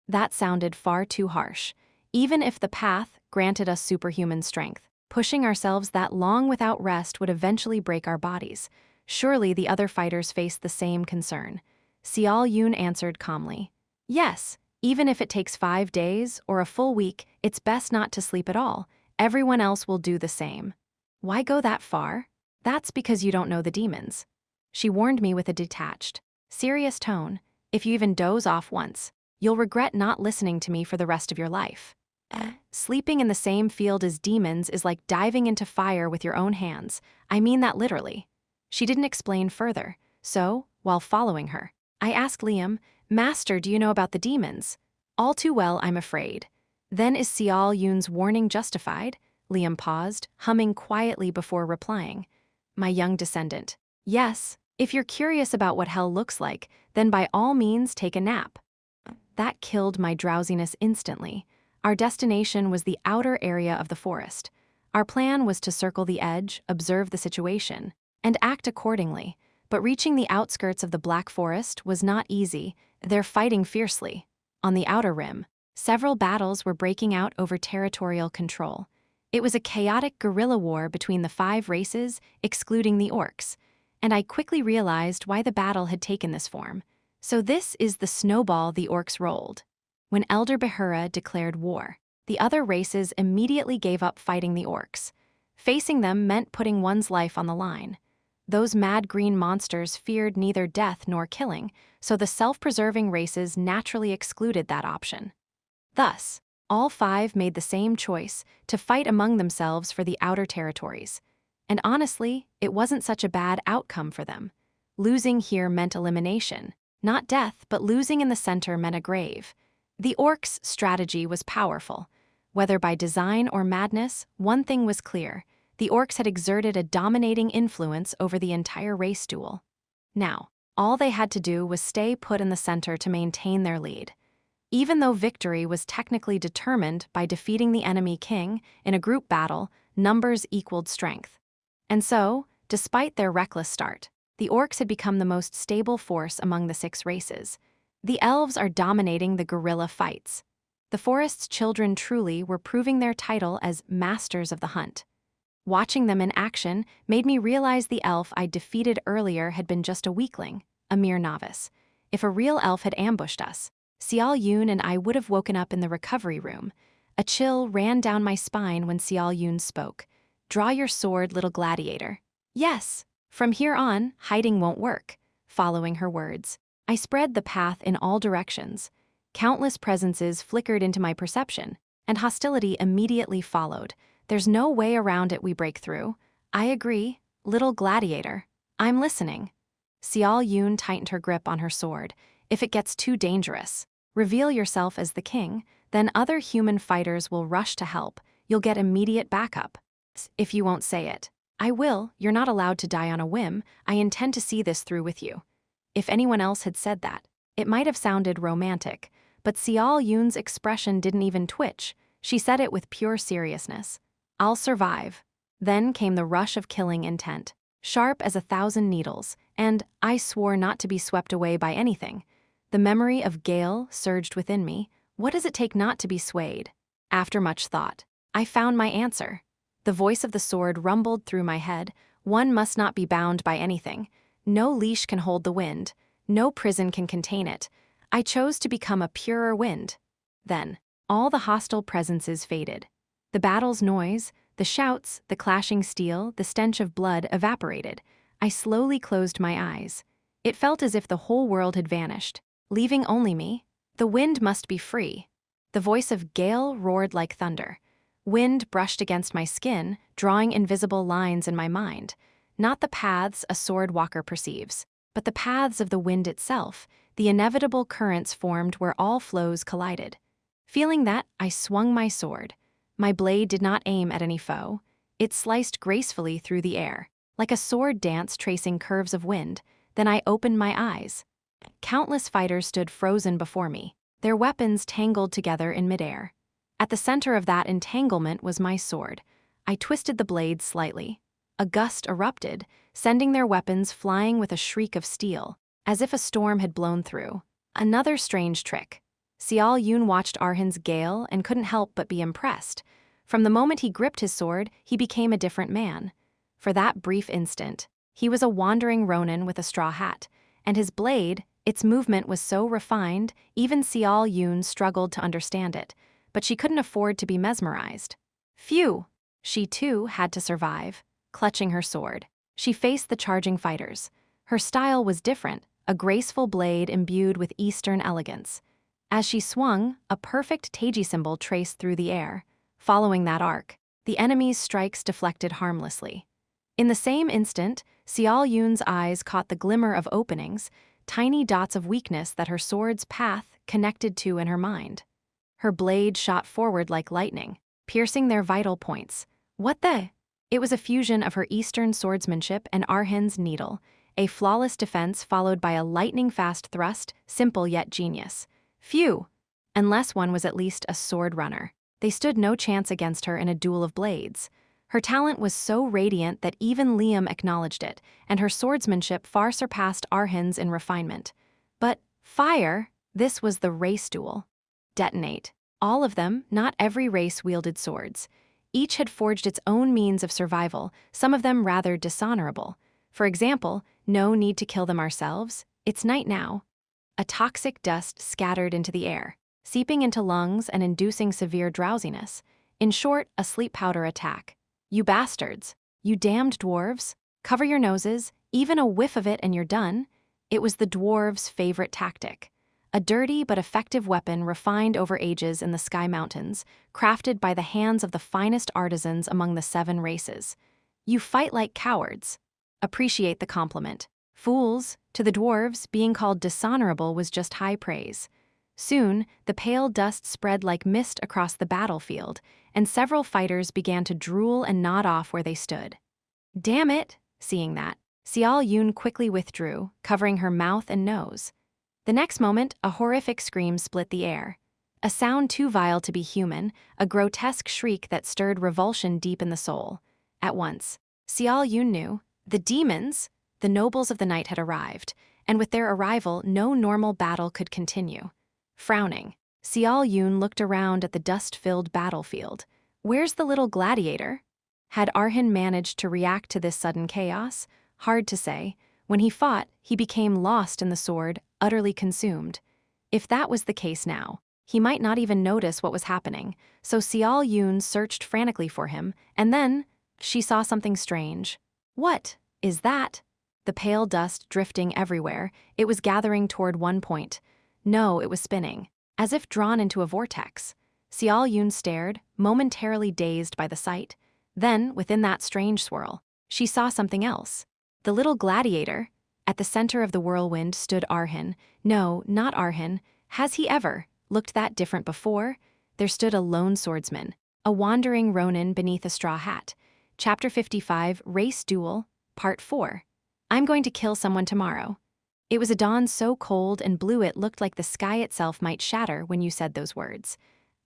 That sounded far too harsh. Even if the path granted us superhuman strength, pushing ourselves that long without rest would eventually break our bodies. Surely the other fighters faced the same concern. Xiao Yun answered calmly. Yes, even if it takes 5 days or a full week, it's best not to sleep at all. Everyone else will do the same. Why go that far? That's because you don't know the demons. She warned me with a detached, serious tone. If you even doze off once, you'll regret not listening to me for the rest of your life. Sleeping in the same field as demons is like diving into fire with your own hands. I mean that literally. She didn't explain further, so, while following her, I asked Liam, Master, do you know about the demons? All too well, I'm afraid. Then is Xiao Yun's warning justified? Liam paused, humming quietly before replying. My young descendant. Yes, if you're curious about what hell looks like, then by all means take a nap. That killed my drowsiness instantly. Our destination was the outer area of the forest. Our plan was to circle the edge, observe the situation, and act accordingly. But reaching the outskirts of the Black Forest was not easy. They're fighting fiercely. On the outer rim, several battles were breaking out over territorial control. It was a chaotic guerrilla war between the 5 races, excluding the orcs. And I quickly realized why the battle had taken this form. So this is the snowball the orcs rolled. When Elder Bahura declared war, the other races immediately gave up fighting the orcs. Facing them meant putting one's life on the line. Those mad green monsters feared neither death nor killing, so the self-preserving races naturally excluded that option. Thus, all 5 made the same choice to fight among themselves for the outer territories. And honestly, it wasn't such a bad outcome for them. Losing here meant elimination. Not death, but losing in the center meant a grave. The orcs' strategy was powerful. Whether by design or madness, one thing was clear. The orcs had exerted a dominating influence over the entire race duel. Now, all they had to do was stay put in the center to maintain their lead. Even though victory was technically determined by defeating the enemy king in a group battle, numbers equaled strength. And so, despite their reckless start, the orcs had become the most stable force among the 6 races. The elves are dominating the guerrilla fights. The forest's children truly were proving their title as masters of the hunt. Watching them in action made me realize the elf I'd defeated earlier had been just a weakling, a mere novice. If a real elf had ambushed us, Xiao Yun and I would have woken up in the recovery room. A chill ran down my spine when Xiao Yun spoke. Draw your sword, little gladiator. Yes, From here on, hiding won't work. Following her words, I spread the path in all directions. Countless presences flickered into my perception, and hostility immediately followed. There's no way around it, we break through. I agree, little gladiator. I'm listening. Xiao Yun tightened her grip on her sword. If it gets too dangerous, reveal yourself as the king, then other human fighters will rush to help. You'll get immediate backup. If you won't say it, I will. You're not allowed to die on a whim. I intend to see this through with you. If anyone else had said that, it might have sounded romantic, but Xiao Yun's expression didn't even twitch. She said it with pure seriousness. I'll survive. Then came the rush of killing intent, sharp as 1,000 needles, and I swore not to be swept away by anything. The memory of Gale surged within me. What does it take not to be swayed? After much thought, I found my answer. The voice of the sword rumbled through my head. One must not be bound by anything. No leash can hold the wind. No prison can contain it. I chose to become a purer wind. Then, all the hostile presences faded. The battle's noise, the shouts, the clashing steel, the stench of blood evaporated. I slowly closed my eyes. It felt as if the whole world had vanished, leaving only me. The wind must be free. The voice of Gale roared like thunder. Wind brushed against my skin, drawing invisible lines in my mind. Not the paths a sword walker perceives, but the paths of the wind itself, the inevitable currents formed where all flows collided. Feeling that, I swung my sword. My blade did not aim at any foe. It sliced gracefully through the air, like a sword dance tracing curves of wind. Then I opened my eyes. Countless fighters stood frozen before me, their weapons tangled together in midair. At the center of that entanglement was my sword. I twisted the blade slightly. A gust erupted, sending their weapons flying with a shriek of steel, as if a storm had blown through. Another strange trick. Xiao Yun watched Arhan's Gale and couldn't help but be impressed. From the moment he gripped his sword, he became a different man. For that brief instant, he was a wandering Ronin with a straw hat, and his blade, its movement was so refined, even Xiao Yun struggled to understand it, but she couldn't afford to be mesmerized. Phew! She too had to survive. Clutching her sword, she faced the charging fighters. Her style was different, a graceful blade imbued with Eastern elegance. As she swung, a perfect Teiji symbol traced through the air. Following that arc, the enemy's strikes deflected harmlessly. In the same instant, Xiao Yun's eyes caught the glimmer of openings, tiny dots of weakness that her sword's path connected to in her mind. Her blade shot forward like lightning, piercing their vital points. What the? It was a fusion of her Eastern swordsmanship and Arhan's needle, a flawless defense followed by a lightning-fast thrust, simple yet genius. Phew! Unless one was at least a sword runner, they stood no chance against her in a duel of blades. Her talent was so radiant that even Liam acknowledged it, and her swordsmanship far surpassed Arhan's in refinement. But fire, this was the race duel. Detonate. All of them, not every race wielded swords. Each had forged its own means of survival, some of them rather dishonorable. For example, no need to kill them ourselves. It's night now. A toxic dust scattered into the air, seeping into lungs and inducing severe drowsiness. In short, a sleep powder attack. You bastards! You damned dwarves! Cover your noses, even a whiff of it and you're done. It was the dwarves' favorite tactic. A dirty but effective weapon refined over ages in the Sky Mountains, crafted by the hands of the finest artisans among the 7 races. You fight like cowards. Appreciate the compliment. Fools, to the dwarves, being called dishonorable was just high praise. Soon, the pale dust spread like mist across the battlefield, and several fighters began to drool and nod off where they stood. Damn it! Seeing that, Xiao Yun quickly withdrew, covering her mouth and nose. The next moment, a horrific scream split the air. A sound too vile to be human, a grotesque shriek that stirred revulsion deep in the soul. At once, Xiao Yun knew, the demons, the nobles of the night had arrived, and with their arrival, no normal battle could continue. Frowning, Xiao Yun looked around at the dust-filled battlefield. Where's the little gladiator? Had Arhan managed to react to this sudden chaos? Hard to say. When he fought, he became lost in the sword, utterly consumed. If that was the case now, he might not even notice what was happening, so Xiao Yun searched frantically for him, and then she saw something strange. What? Is that? The pale dust drifting everywhere, it was gathering toward one point. No, it was spinning, as if drawn into a vortex. Xiao Yun stared, momentarily dazed by the sight. Then, within that strange swirl, she saw something else. The little gladiator. At the center of the whirlwind stood Arhin. No, not Arhin. Has he ever looked that different before? There stood a lone swordsman, a wandering Ronin beneath a straw hat. Chapter 55, Race Duel, Part 4. I'm going to kill someone tomorrow. It was a dawn so cold and blue it looked like the sky itself might shatter when you said those words.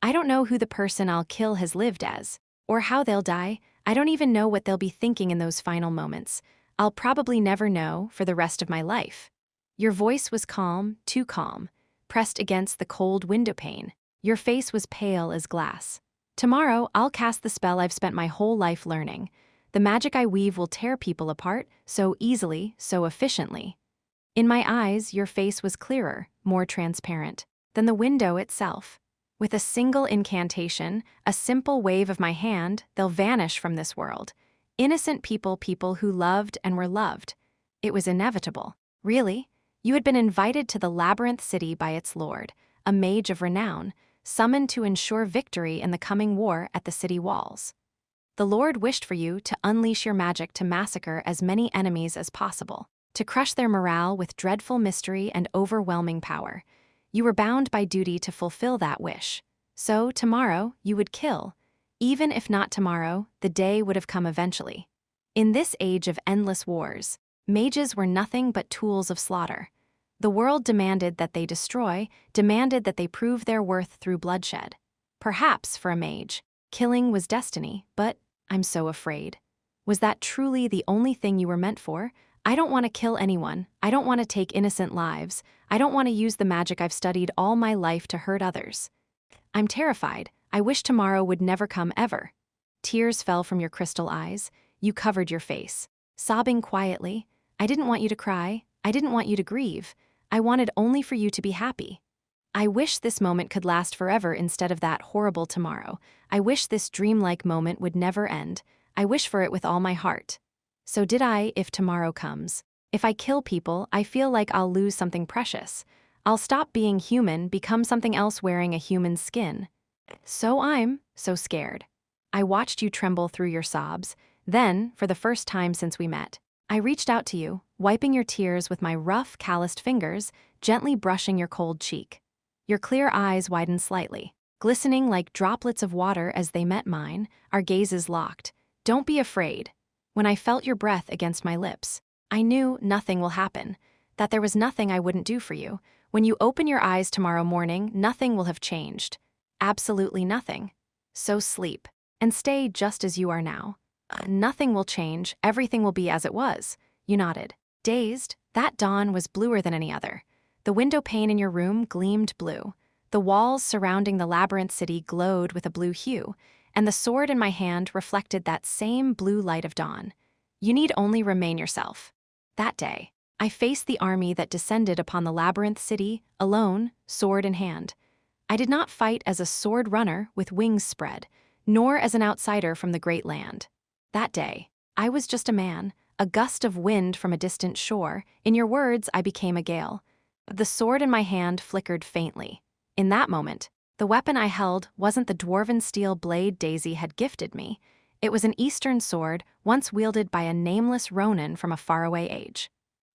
I don't know who the person I'll kill has lived as, or how they'll die. I don't even know what they'll be thinking in those final moments. I'll probably never know for the rest of my life. Your voice was calm, too calm, pressed against the cold window pane. Your face was pale as glass. Tomorrow, I'll cast the spell I've spent my whole life learning. The magic I weave will tear people apart so easily, so efficiently. In my eyes, your face was clearer, more transparent than the window itself. With a single incantation, a simple wave of my hand, they'll vanish from this world. Innocent people who loved and were loved. It was inevitable. Really? You had been invited to the labyrinth city by its lord, a mage of renown, summoned to ensure victory in the coming war at the city walls. The lord wished for you to unleash your magic to massacre as many enemies as possible, to crush their morale with dreadful mystery and overwhelming power. You were bound by duty to fulfill that wish. So, tomorrow, you would kill. Even if not tomorrow, the day would have come eventually. In this age of endless wars, mages were nothing but tools of slaughter. The world demanded that they destroy, demanded that they prove their worth through bloodshed. Perhaps, for a mage, killing was destiny, but I'm so afraid. Was that truly the only thing you were meant for? I don't want to kill anyone. I don't want to take innocent lives. I don't want to use the magic I've studied all my life to hurt others. I'm terrified. I wish tomorrow would never come ever. Tears fell from your crystal eyes. You covered your face, sobbing quietly. I didn't want you to cry. I didn't want you to grieve. I wanted only for you to be happy. I wish this moment could last forever instead of that horrible tomorrow. I wish this dreamlike moment would never end. I wish for it with all my heart. So did I, if tomorrow comes. If I kill people, I feel like I'll lose something precious. I'll stop being human, become something else wearing a human skin. So I'm so scared. I watched you tremble through your sobs. Then, for the first time since we met, I reached out to you, wiping your tears with my rough, calloused fingers, gently brushing your cold cheek. Your clear eyes widened slightly, glistening like droplets of water as they met mine, our gazes locked. Don't be afraid. When I felt your breath against my lips, I knew nothing will happen, that there was nothing I wouldn't do for you. When you open your eyes tomorrow morning, nothing will have changed. Absolutely nothing. So sleep, and stay just as you are now. Nothing will change, everything will be as it was. You nodded. Dazed, that dawn was bluer than any other. The window pane in your room gleamed blue. The walls surrounding the labyrinth city glowed with a blue hue, and the sword in my hand reflected that same blue light of dawn. You need only remain yourself. That day, I faced the army that descended upon the labyrinth city, alone, sword in hand. I did not fight as a sword runner with wings spread, nor as an outsider from the great land. That day, I was just a man, a gust of wind from a distant shore. In your words, I became a gale. The sword in my hand flickered faintly. In that moment, the weapon I held wasn't the dwarven steel blade Daisy had gifted me. It was an Eastern sword, once wielded by a nameless Ronin from a faraway age.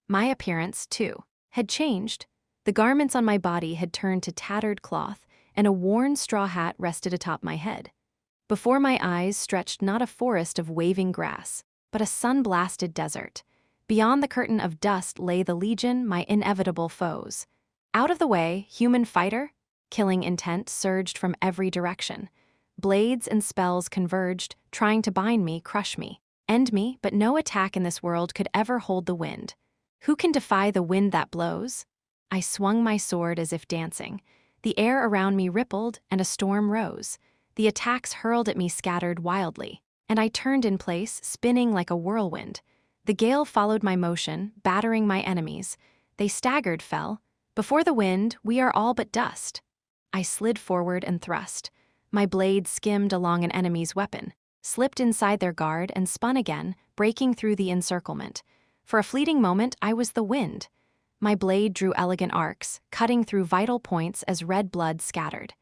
My appearance, too, had changed. The garments on my body had turned to tattered cloth, and a worn straw hat rested atop my head. Before my eyes stretched not a forest of waving grass, but a sun-blasted desert. Beyond the curtain of dust lay the Legion, my inevitable foes. Out of the way, human fighter, killing intent surged from every direction. Blades and spells converged, trying to bind me, crush me, end me, but no attack in this world could ever hold the wind. Who can defy the wind that blows? I swung my sword as if dancing. The air around me rippled, and a storm rose. The attacks hurled at me scattered wildly, and I turned in place, spinning like a whirlwind. The gale followed my motion, battering my enemies. They staggered, fell. Before the wind, we are all but dust. I slid forward and thrust. My blade skimmed along an enemy's weapon, slipped inside their guard and spun again, breaking through the encirclement. For a fleeting moment, I was the wind. My blade drew elegant arcs, cutting through vital points as red blood scattered.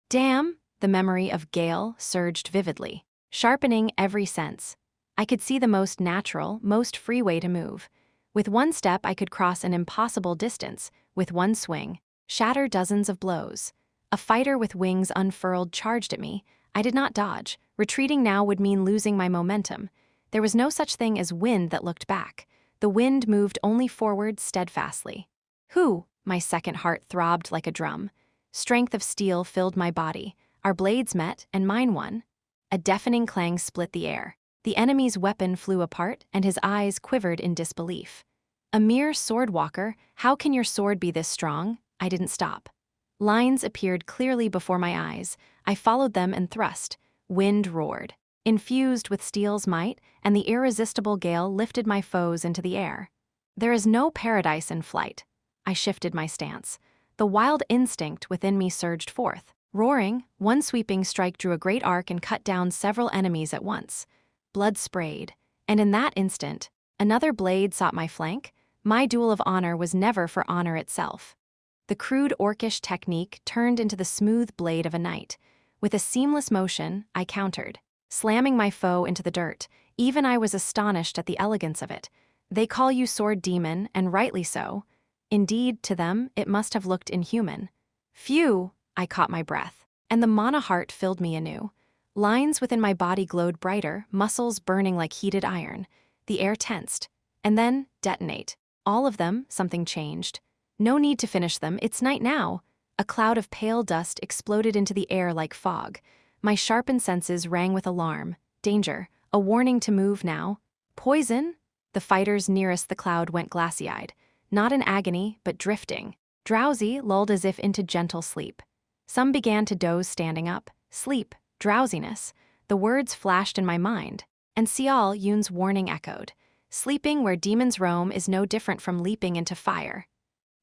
Damn! The memory of Gale surged vividly, sharpening every sense. I could see the most natural, most free way to move. With one step, I could cross an impossible distance. With one swing, shatter dozens of blows. A fighter with wings unfurled charged at me. I did not dodge. Retreating now would mean losing my momentum. There was no such thing as wind that looked back. The wind moved only forward steadfastly. Who? My second heart throbbed like a drum. Strength of steel filled my body. Our blades met, and mine won. A deafening clang split the air. The enemy's weapon flew apart, and his eyes quivered in disbelief. A mere sword walker, how can your sword be this strong? I didn't stop. Lines appeared clearly before my eyes. I followed them and thrust. Wind roared, infused with steel's might, and the irresistible gale lifted my foes into the air. There is no paradise in flight. I shifted my stance. The wild instinct within me surged forth. Roaring, one sweeping strike drew a great arc and cut down several enemies at once. Blood sprayed, and in that instant, another blade sought my flank. My duel of honor was never for honor itself. The crude orcish technique turned into the smooth blade of a knight. With a seamless motion, I countered, slamming my foe into the dirt. Even I was astonished at the elegance of it. They call you sword demon, and rightly so. Indeed, to them, it must have looked inhuman. Phew! I caught my breath, and the mana heart filled me anew. Lines within my body glowed brighter, muscles burning like heated iron. The air tensed, and then detonate. All of them, something changed. No need to finish them, it's night now. A cloud of pale dust exploded into the air like fog. My sharpened senses rang with alarm. Danger, a warning to move now. Poison? The fighters nearest the cloud went glassy-eyed. Not in agony, but drifting. Drowsy, lulled as if into gentle sleep. Some began to doze standing up. Sleep, drowsiness. The words flashed in my mind, and Sial Yun's warning echoed. Sleeping where demons roam is no different from leaping into fire.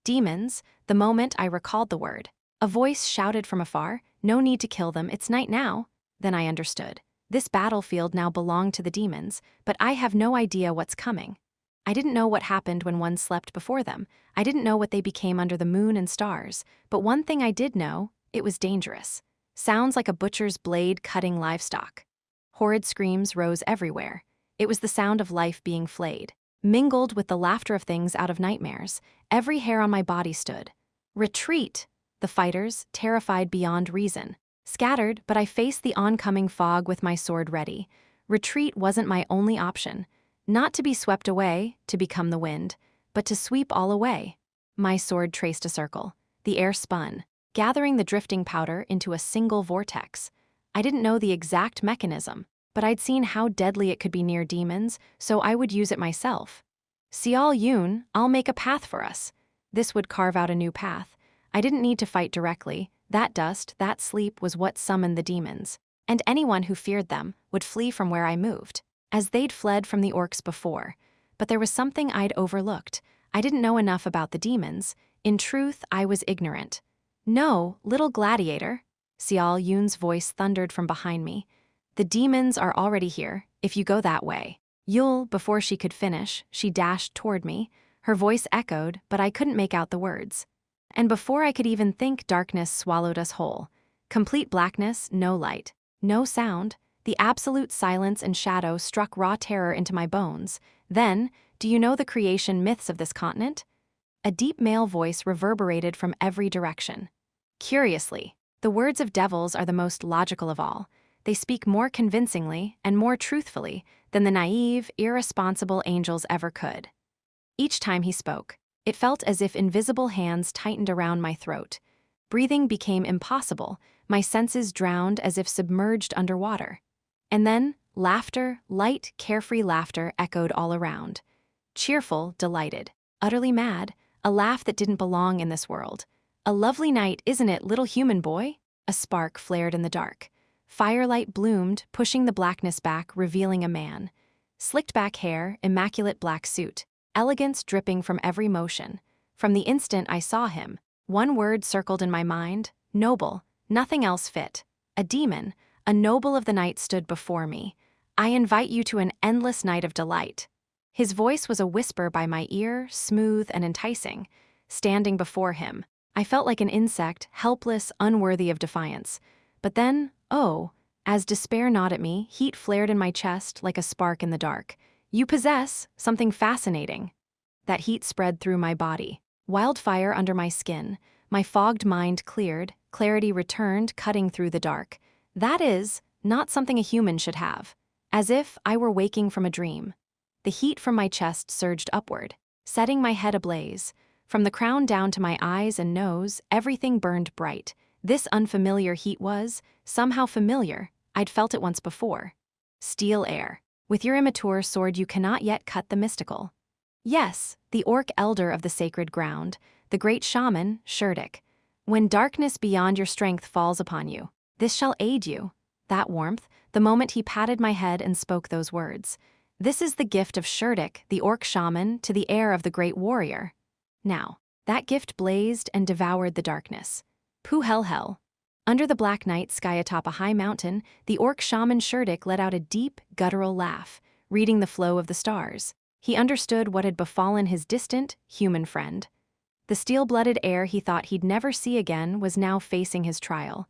Demons, the moment I recalled the word. A voice shouted from afar, no need to kill them, it's night now. Then I understood. This battlefield now belonged to the demons, but I have no idea what's coming. I didn't know what happened when one slept before them. I didn't know what they became under the moon and stars. But one thing I did know, it was dangerous. Sounds like a butcher's blade cutting livestock. Horrid screams rose everywhere. It was the sound of life being flayed, mingled with the laughter of things out of nightmares. Every hair on my body stood. Retreat! The fighters, terrified beyond reason, scattered, but I faced the oncoming fog with my sword ready. Retreat wasn't my only option. Not to be swept away, to become the wind, but to sweep all away. My sword traced a circle. The air spun, gathering the drifting powder into a single vortex. I didn't know the exact mechanism, but I'd seen how deadly it could be near demons, so I would use it myself. Sial Yun, I'll make a path for us. This would carve out a new path. I didn't need to fight directly. That dust, that sleep was what summoned the demons. And anyone who feared them would flee from where I moved, as they'd fled from the orcs before. But there was something I'd overlooked. I didn't know enough about the demons. In truth, I was ignorant. No, little gladiator. Sial Yun's voice thundered from behind me. The demons are already here, if you go that way. Yul, before she could finish, she dashed toward me. Her voice echoed, but I couldn't make out the words. And before I could even think, darkness swallowed us whole. Complete blackness, no light, no sound. The absolute silence and shadow struck raw terror into my bones. Then, do you know the creation myths of this continent? A deep male voice reverberated from every direction. Curiously, the words of devils are the most logical of all. They speak more convincingly and more truthfully than the naive, irresponsible angels ever could. Each time he spoke, it felt as if invisible hands tightened around my throat. Breathing became impossible, my senses drowned as if submerged underwater. And then, laughter, light, carefree laughter echoed all around. Cheerful, delighted, utterly mad, a laugh that didn't belong in this world. A lovely night, isn't it, little human boy? A spark flared in the dark. Firelight bloomed, pushing the blackness back, revealing a man. Slicked back hair, immaculate black suit, elegance dripping from every motion. From the instant I saw him, one word circled in my mind: noble. Nothing else fit. A demon, a noble of the night stood before me. I invite you to an endless night of delight." His voice was a whisper by my ear, smooth and enticing. Standing before him, I felt like an insect, helpless, unworthy of defiance. But then, oh, as despair gnawed at me, heat flared in my chest like a spark in the dark. "You possess something fascinating." That heat spread through my body. Wildfire under my skin. My fogged mind cleared, clarity returned, cutting through the dark. "That is not something a human should have." As if I were waking from a dream. The heat from my chest surged upward, setting my head ablaze. From the crown down to my eyes and nose, everything burned bright. This unfamiliar heat was, somehow familiar. I'd felt it once before. Steel air. "With your immature sword you cannot yet cut the mystical." Yes, the orc elder of the sacred ground, the great shaman, Shurdik. "When darkness beyond your strength falls upon you, this shall aid you." That warmth, the moment he patted my head and spoke those words. This is the gift of Shurdik, the orc shaman, to the heir of the great warrior. Now, that gift blazed and devoured the darkness. Pooh hell. Under the black night sky atop a high mountain, the orc shaman Shurdik let out a deep, guttural laugh, reading the flow of the stars. He understood what had befallen his distant, human friend. The steel-blooded heir he thought he'd never see again was now facing his trial.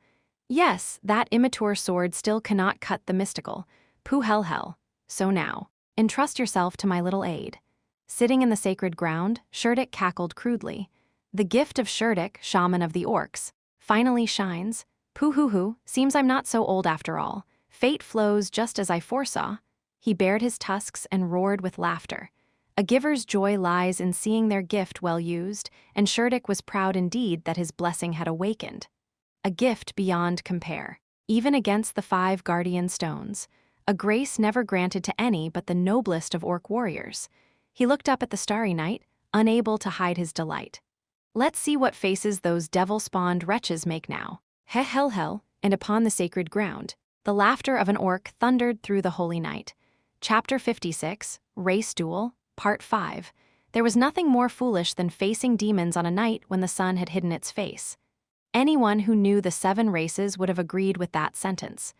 Yes, that immature sword still cannot cut the mystical. Pooh hell. So now, entrust yourself to my little aid. Sitting in the sacred ground, Shurdik cackled crudely. The gift of Shurdik, shaman of the orcs, finally shines. Pooh, seems I'm not so old after all. Fate flows just as I foresaw. He bared his tusks and roared with laughter. A giver's joy lies in seeing their gift well used, and Shurdik was proud indeed that his blessing had awakened. A gift beyond compare, even against the 5 guardian stones. A grace never granted to any but the noblest of orc warriors. He looked up at the starry night, unable to hide his delight. Let's see what faces those devil-spawned wretches make now. Hell, and upon the sacred ground, the laughter of an orc thundered through the holy night. Chapter 56, Race Duel, Part 5. There was nothing more foolish than facing demons on a night when the sun had hidden its face. Anyone who knew the 7 races would have agreed with that sentence.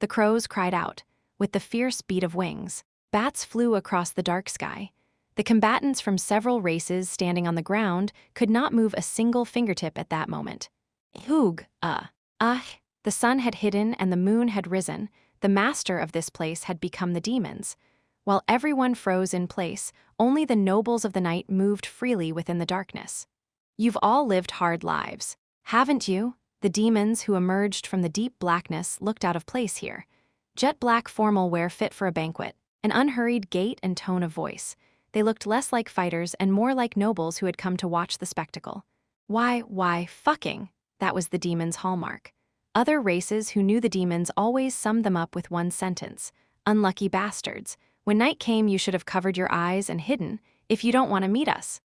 The crows cried out, with the fierce beat of wings. Bats flew across the dark sky. The combatants from several races standing on the ground could not move a single fingertip at that moment. The sun had hidden and the moon had risen. The master of this place had become the demons. While everyone froze in place, only the nobles of the night moved freely within the darkness. You've all lived hard lives, haven't you? The demons who emerged from the deep blackness looked out of place here. Jet black formal wear fit for a banquet, an unhurried gait and tone of voice. They looked less like fighters and more like nobles who had come to watch the spectacle. Why, fucking, that was the demons' hallmark. Other races who knew the demons always summed them up with one sentence: unlucky bastards. When night came, you should have covered your eyes and hidden, if you don't want to meet us.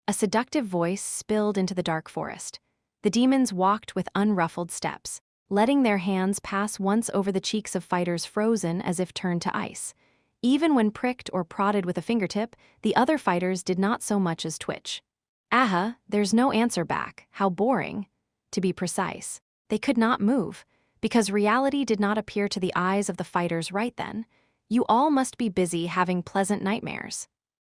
A seductive voice spilled into the dark forest. The demons walked with unruffled steps, letting their hands pass once over the cheeks of fighters frozen as if turned to ice. Even when pricked or prodded with a fingertip, the other fighters did not so much as twitch. There's no answer back. How boring. To be precise, they could not move, because reality did not appear to the eyes of the fighters right then. You all must be busy having pleasant nightmares.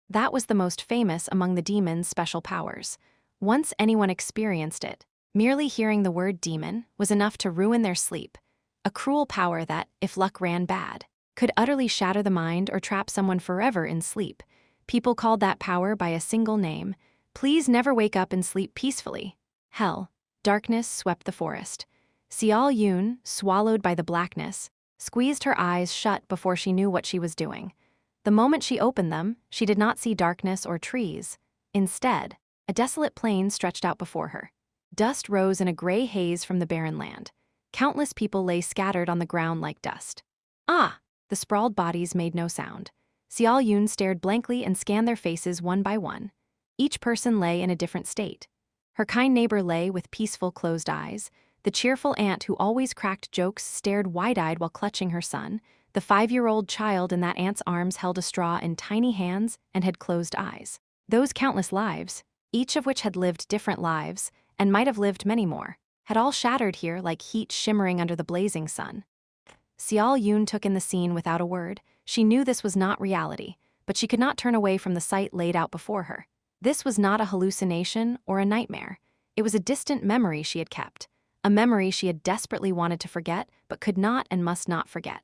That was the most famous among the demons' special powers. Once anyone experienced it, merely hearing the word demon was enough to ruin their sleep. A cruel power that, if luck ran bad, could utterly shatter the mind or trap someone forever in sleep. People called that power by a single name. Please never wake up and sleep peacefully. Hell. Darkness swept the forest. Xiao Yun, swallowed by the blackness, squeezed her eyes shut before she knew what she was doing. The moment she opened them, she did not see darkness or trees. Instead, a desolate plain stretched out before her. Dust rose in a gray haze from the barren land. Countless people lay scattered on the ground like dust. The sprawled bodies made no sound. Xiao Yun stared blankly and scanned their faces one by one. Each person lay in a different state. Her kind neighbor lay with peaceful, closed eyes. The cheerful aunt who always cracked jokes stared wide-eyed while clutching her son. The 5-year-old child in that aunt's arms held a straw in tiny hands and had closed eyes. Those countless lives, each of which had lived different lives, and might have lived many more, had all shattered here like heat shimmering under the blazing sun. Xiao Yun took in the scene without a word. She knew this was not reality, but she could not turn away from the sight laid out before her. This was not a hallucination or a nightmare. It was a distant memory she had kept, a memory she had desperately wanted to forget but could not and must not forget.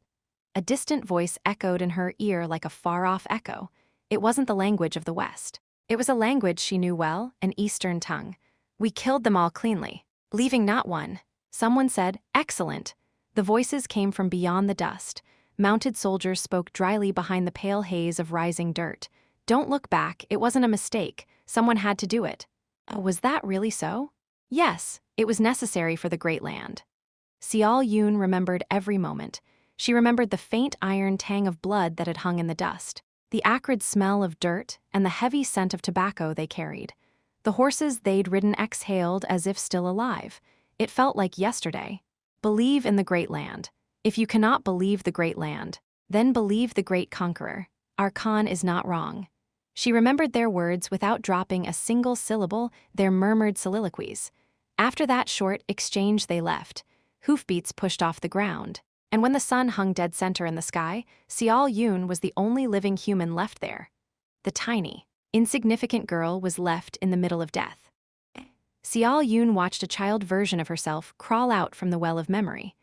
A distant voice echoed in her ear like a far-off echo. It wasn't the language of the West. It was a language she knew well, an Eastern tongue. "We killed them all cleanly, leaving not one." Someone said, "Excellent." The voices came from beyond the dust. Mounted soldiers spoke dryly behind the pale haze of rising dirt. "Don't look back, it wasn't a mistake. Someone had to do it." Oh, was that really so? Yes, it was necessary for the Great Land. Xiao Yun remembered every moment. She remembered the faint iron tang of blood that had hung in the dust, the acrid smell of dirt, and the heavy scent of tobacco they carried. The horses they'd ridden exhaled as if still alive. It felt like yesterday. Believe in the Great Land. If you cannot believe the Great Land, then believe the Great Conqueror. Our Khan is not wrong. She remembered their words without dropping a single syllable, their murmured soliloquies. After that short exchange they left. Hoofbeats pushed off the ground. And when the sun hung dead center in the sky, Xiao Yun was the only living human left there. The tiny, insignificant girl was left in the middle of death. Xiao Yun watched a child version of herself crawl out from the well of memory.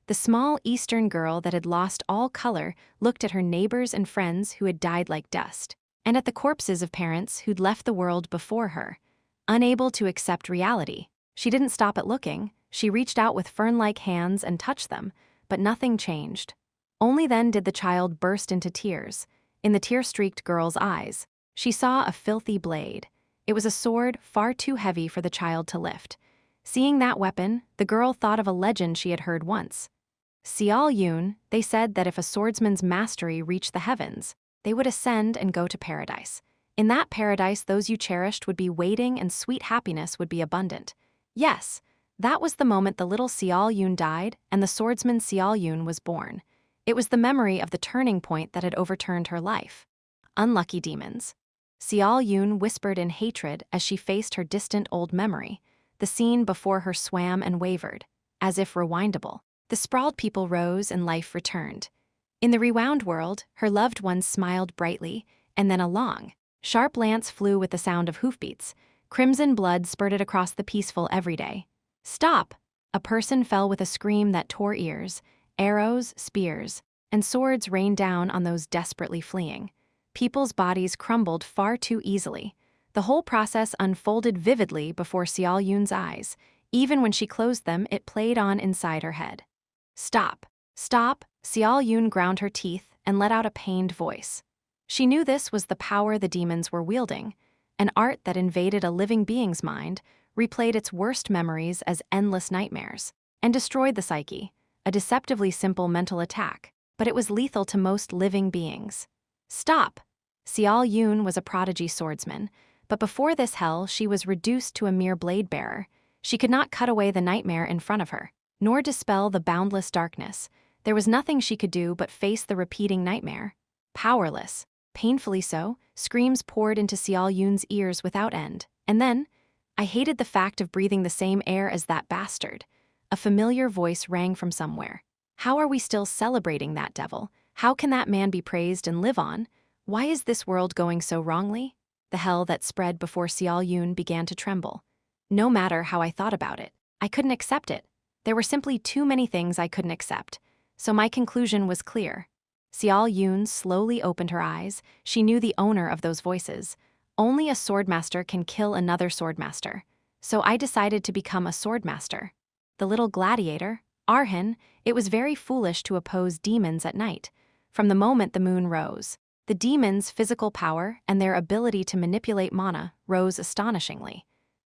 The small Eastern girl that had lost all color looked at her neighbors and friends who had died like dust, and at the corpses of parents who'd left the world before her. Unable to accept reality, she didn't stop at looking. She reached out with fern-like hands and touched them, but nothing changed. Only then did the child burst into tears. In the tear-streaked girl's eyes, she saw a filthy blade. It was a sword far too heavy for the child to lift. Seeing that weapon, the girl thought of a legend she had heard once. Xiao Yun, they said that if a swordsman's mastery reached the heavens, they would ascend and go to paradise. In that paradise, those you cherished would be waiting and sweet happiness would be abundant. Yes, that was the moment the little Xiao Yun died and the swordsman Xiao Yun was born. It was the memory of the turning point that had overturned her life. Unlucky demons. Xiao Yun whispered in hatred as she faced her distant old memory. The scene before her swam and wavered, as if rewindable. The sprawled people rose and life returned. In the rewound world, her loved ones smiled brightly, and then a long, sharp lance flew with the sound of hoofbeats. Crimson blood spurted across the peaceful everyday. Stop! A person fell with a scream that tore ears. Arrows, spears, and swords rained down on those desperately fleeing. People's bodies crumbled far too easily. The whole process unfolded vividly before Xiao Yun's eyes. Even when she closed them, it played on inside her head. Stop! Stop! Xiao Yun ground her teeth and let out a pained voice. She knew this was the power the demons were wielding. An art that invaded a living being's mind, replayed its worst memories as endless nightmares, and destroyed the psyche. A deceptively simple mental attack, but it was lethal to most living beings. Stop! Xiao Yun was a prodigy swordsman, but before this hell she was reduced to a mere blade-bearer. She could not cut away the nightmare in front of her, nor dispel the boundless darkness. There was nothing she could do but face the repeating nightmare. Powerless, painfully so, screams poured into Xiao Yun's ears without end. And then, I hated the fact of breathing the same air as that bastard. A familiar voice rang from somewhere. How are we still celebrating that devil? How can that man be praised and live on? Why is this world going so wrongly? The hell that spread before Xiao Yun began to tremble. No matter how I thought about it, I couldn't accept it. There were simply too many things I couldn't accept. So my conclusion was clear. Xiao Yun slowly opened her eyes. She knew the owner of those voices. Only a swordmaster can kill another swordmaster. So I decided to become a swordmaster. The little gladiator, Arhin, it was very foolish to oppose demons at night. From the moment the moon rose, the demons' physical power and their ability to manipulate mana rose astonishingly.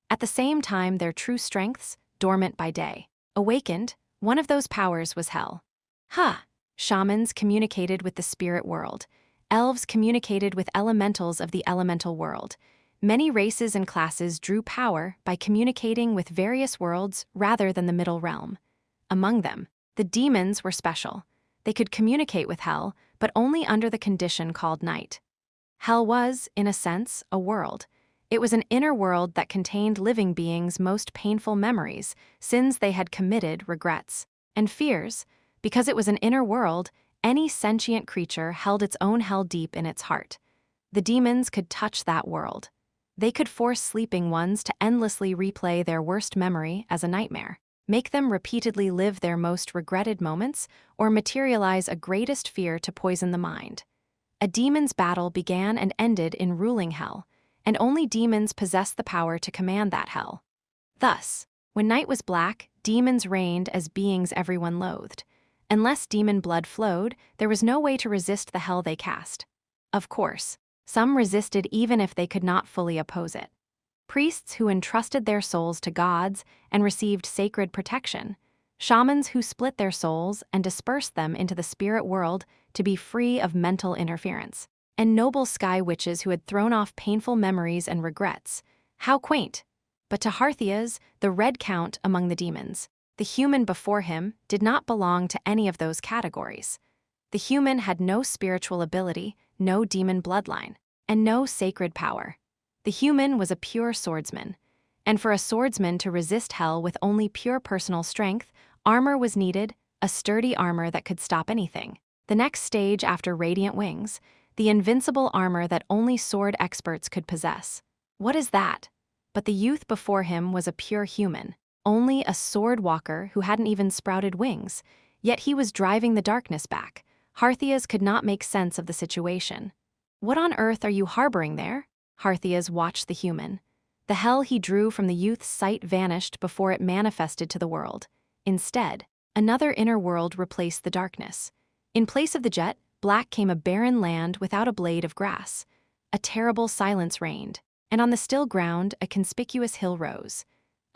At the same time, their true strengths, dormant by day, awakened. One of those powers was hell. Shamans communicated with the spirit world. Elves communicated with elementals of the elemental world. Many races and classes drew power by communicating with various worlds rather than the middle realm. Among them, the demons were special. They could communicate with hell, but only under the condition called night. Hell was, in a sense, a world. It was an inner world that contained living beings' most painful memories, sins they had committed, regrets, and fears. Because it was an inner world, Any sentient creature held its own hell deep in its heart. The demons could touch that world. They could force sleeping ones to endlessly replay their worst memory as a nightmare, make them repeatedly live their most regretted moments, or materialize a greatest fear to poison the mind. A demon's battle began and ended in ruling hell, and only demons possessed the power to command that hell. Thus, when night was black, demons reigned as beings everyone loathed. Unless demon blood flowed, there was no way to resist the hell they cast. Of course, some resisted even if they could not fully oppose it. Priests who entrusted their souls to gods and received sacred protection, shamans who split their souls and dispersed them into the spirit world to be free of mental interference, and noble sky witches who had thrown off painful memories and regrets. How quaint! But to Harthias, the red count among the demons, the human before him did not belong to any of those categories. The human had no spiritual ability, no demon bloodline, and no sacred power. The human was a pure swordsman, and for a swordsman to resist hell with only pure personal strength, armor was needed, a sturdy armor that could stop anything. The next stage after radiant wings, the invincible armor that only sword experts could possess. What is that? But the youth before him was a pure human, only a sword walker who hadn't even sprouted wings, yet he was driving the darkness back. Harthias could not make sense of the situation. What on earth are you harboring there? Harthias watched the human. The hell he drew from the youth's sight vanished before it manifested to the world. Instead, another inner world replaced the darkness. In place of the jet, black came a barren land without a blade of grass. A terrible silence reigned, and on the still ground a conspicuous hill rose.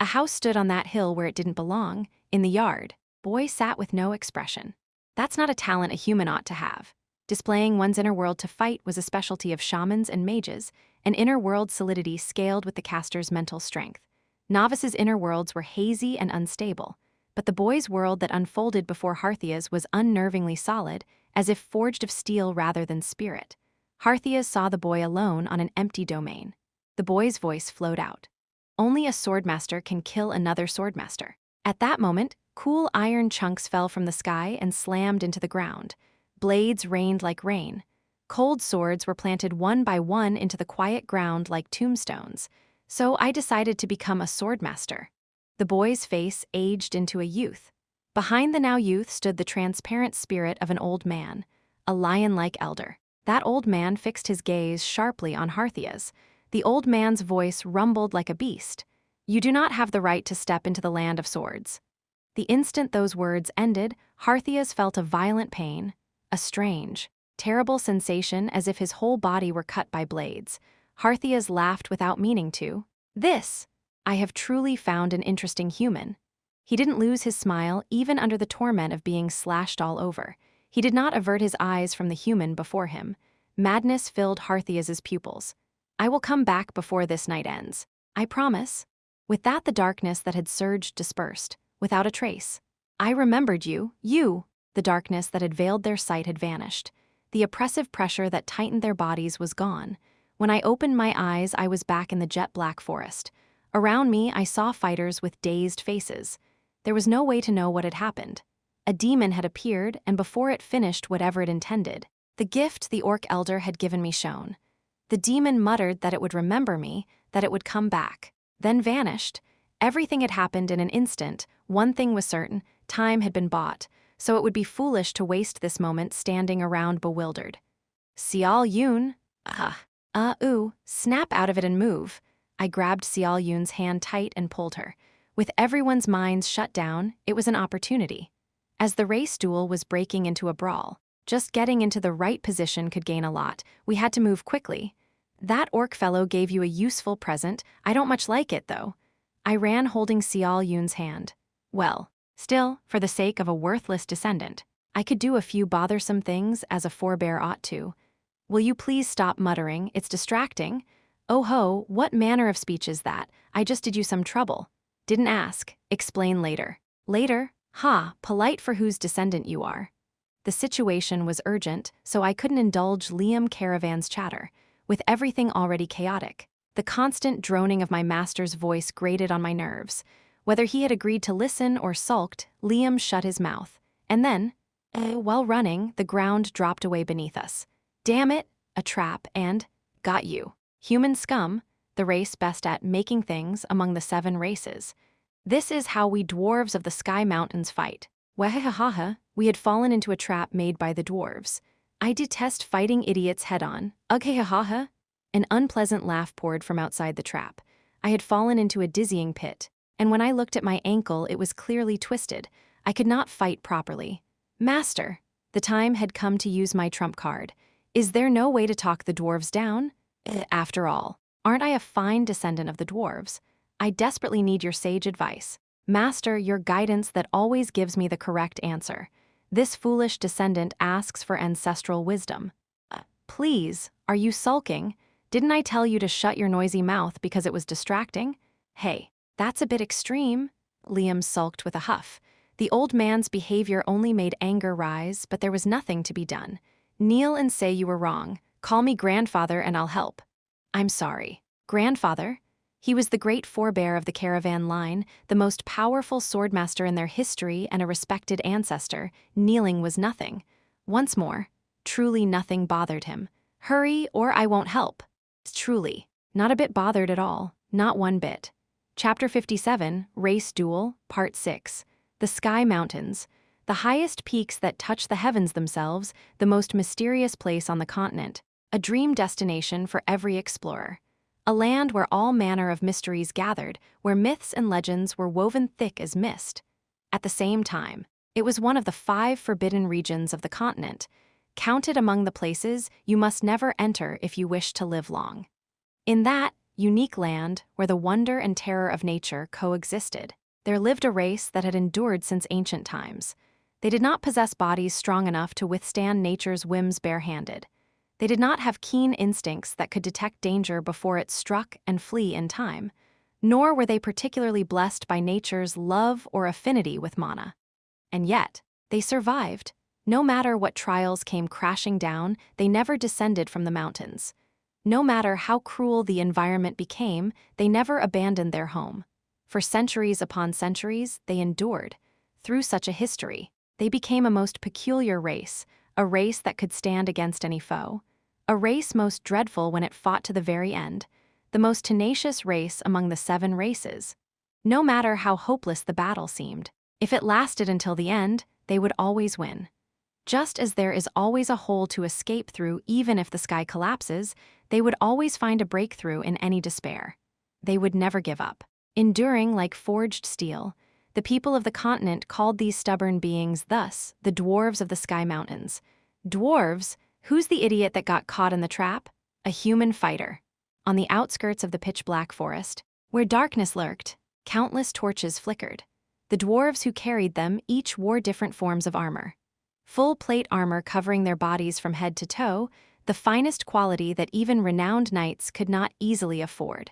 A house stood on that hill where it didn't belong, in the yard. Boy sat with no expression. That's not a talent a human ought to have. Displaying one's inner world to fight was a specialty of shamans and mages, an inner world solidity scaled with the caster's mental strength. Novices' inner worlds were hazy and unstable, but the boy's world that unfolded before Harthias was unnervingly solid, as if forged of steel rather than spirit. Harthias saw the boy alone on an empty domain. The boy's voice flowed out. Only a swordmaster can kill another swordmaster. At that moment, cool iron chunks fell from the sky and slammed into the ground. Blades rained like rain. Cold swords were planted one by one into the quiet ground like tombstones. So I decided to become a swordmaster. The boy's face aged into a youth. Behind the now youth stood the transparent spirit of an old man, a lion-like elder. That old man fixed his gaze sharply on Harthias. The old man's voice rumbled like a beast. You do not have the right to step into the land of swords. The instant those words ended, Harthias felt a violent pain, a strange, terrible sensation as if his whole body were cut by blades. Harthias laughed without meaning to. I have truly found an interesting human. He didn't lose his smile even under the torment of being slashed all over. He did not avert his eyes from the human before him. Madness filled Harthias's pupils. I will come back before this night ends. I promise. With that, the darkness that had surged dispersed, without a trace. I remembered you. The darkness that had veiled their sight had vanished. The oppressive pressure that tightened their bodies was gone. When I opened my eyes, I was back in the jet-black forest. Around me, I saw fighters with dazed faces. There was no way to know what had happened. A demon had appeared, and before it finished whatever it intended, the gift the orc elder had given me shone. The demon muttered that it would remember me, that it would come back, then vanished. Everything had happened in an instant. One thing was certain, time had been bought, so it would be foolish to waste this moment standing around bewildered. Sial Yoon? Snap out of it and move. I grabbed Sial Yoon's hand tight and pulled her. With everyone's minds shut down, it was an opportunity. As the race duel was breaking into a brawl, just getting into the right position could gain a lot. We had to move quickly. That orc fellow gave you a useful present. I don't much like it, though. I ran holding Sial Yoon's hand. Well, still, for the sake of a worthless descendant, I could do a few bothersome things as a forebear ought to. Will you please stop muttering? It's distracting. Oh ho, what manner of speech is that? I just did you some trouble. Didn't ask. Explain later. Later? Ha, polite for whose descendant you are. The situation was urgent, so I couldn't indulge Liam Caravan's chatter. With everything already chaotic, the constant droning of my master's voice grated on my nerves. Whether he had agreed to listen or sulked, Liam shut his mouth. And then, While running, the ground dropped away beneath us. Damn it, a trap, and got you. Human scum, the race best at making things among the 7 races. This is how we dwarves of the Sky Mountains fight. Wahahaha, we had fallen into a trap made by the dwarves. I detest fighting idiots head-on. Ughahaha. An unpleasant laugh poured from outside the trap. I had fallen into a dizzying pit, and when I looked at my ankle, it was clearly twisted. I could not fight properly. Master, the time had come to use my trump card. Is there no way to talk the dwarves down? After all, aren't I a fine descendant of the dwarves? I desperately need your sage advice. Master, your guidance that always gives me the correct answer. This foolish descendant asks for ancestral wisdom. Please, are you sulking? Didn't I tell you to shut your noisy mouth because it was distracting? Hey, that's a bit extreme. Liam sulked with a huff. The old man's behavior only made anger rise, but there was nothing to be done. Kneel and say you were wrong. Call me grandfather and I'll help. I'm sorry. Grandfather? He was the great forebear of the caravan line, the most powerful swordmaster in their history and a respected ancestor. Kneeling was nothing. Once more, truly nothing bothered him. Hurry or I won't help. Truly, not a bit bothered at all, not one bit. Chapter 57, Race Duel, Part 6. The Sky Mountains. The highest peaks that touch the heavens themselves, the most mysterious place on the continent. A dream destination for every explorer. A land where all manner of mysteries gathered, where myths and legends were woven thick as mist. At the same time, it was one of the 5 forbidden regions of the continent, counted among the places you must never enter if you wish to live long. In that unique land, where the wonder and terror of nature coexisted, there lived a race that had endured since ancient times. They did not possess bodies strong enough to withstand nature's whims barehanded. They did not have keen instincts that could detect danger before it struck and flee in time, nor were they particularly blessed by nature's love or affinity with mana. And yet, they survived. No matter what trials came crashing down, they never descended from the mountains. No matter how cruel the environment became, they never abandoned their home. For centuries upon centuries, they endured. Through such a history, they became a most peculiar race, a race that could stand against any foe. A race most dreadful when it fought to the very end, the most tenacious race among the 7 races. No matter how hopeless the battle seemed, if it lasted until the end, they would always win. Just as there is always a hole to escape through even if the sky collapses, they would always find a breakthrough in any despair. They would never give up. Enduring like forged steel, the people of the continent called these stubborn beings thus the dwarves of the Sky Mountains. Dwarves? Who's the idiot that got caught in the trap? A human fighter. On the outskirts of the pitch-black forest, where darkness lurked, countless torches flickered. The dwarves who carried them each wore different forms of armor. Full plate armor covering their bodies from head to toe, the finest quality that even renowned knights could not easily afford.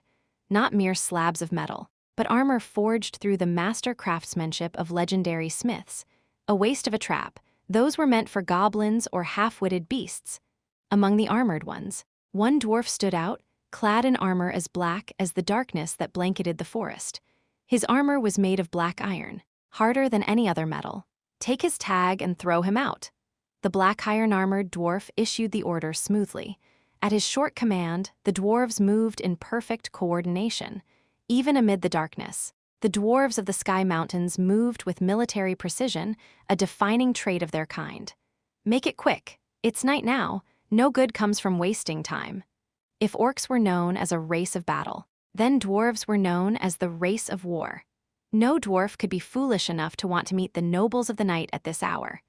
Not mere slabs of metal, but armor forged through the master craftsmanship of legendary smiths. A waste of a trap. Those were meant for goblins or half-witted beasts. Among the armored ones, one dwarf stood out, clad in armor as black as the darkness that blanketed the forest. His armor was made of black iron, harder than any other metal. Take his tag and throw him out. The black iron-armored dwarf issued the order smoothly. At his short command, the dwarves moved in perfect coordination. Even amid the darkness, the dwarves of the Sky Mountains moved with military precision, a defining trait of their kind. Make it quick. It's night now. No good comes from wasting time. If orcs were known as a race of battle, then dwarves were known as the race of war. No dwarf could be foolish enough to want to meet the nobles of the night at this hour.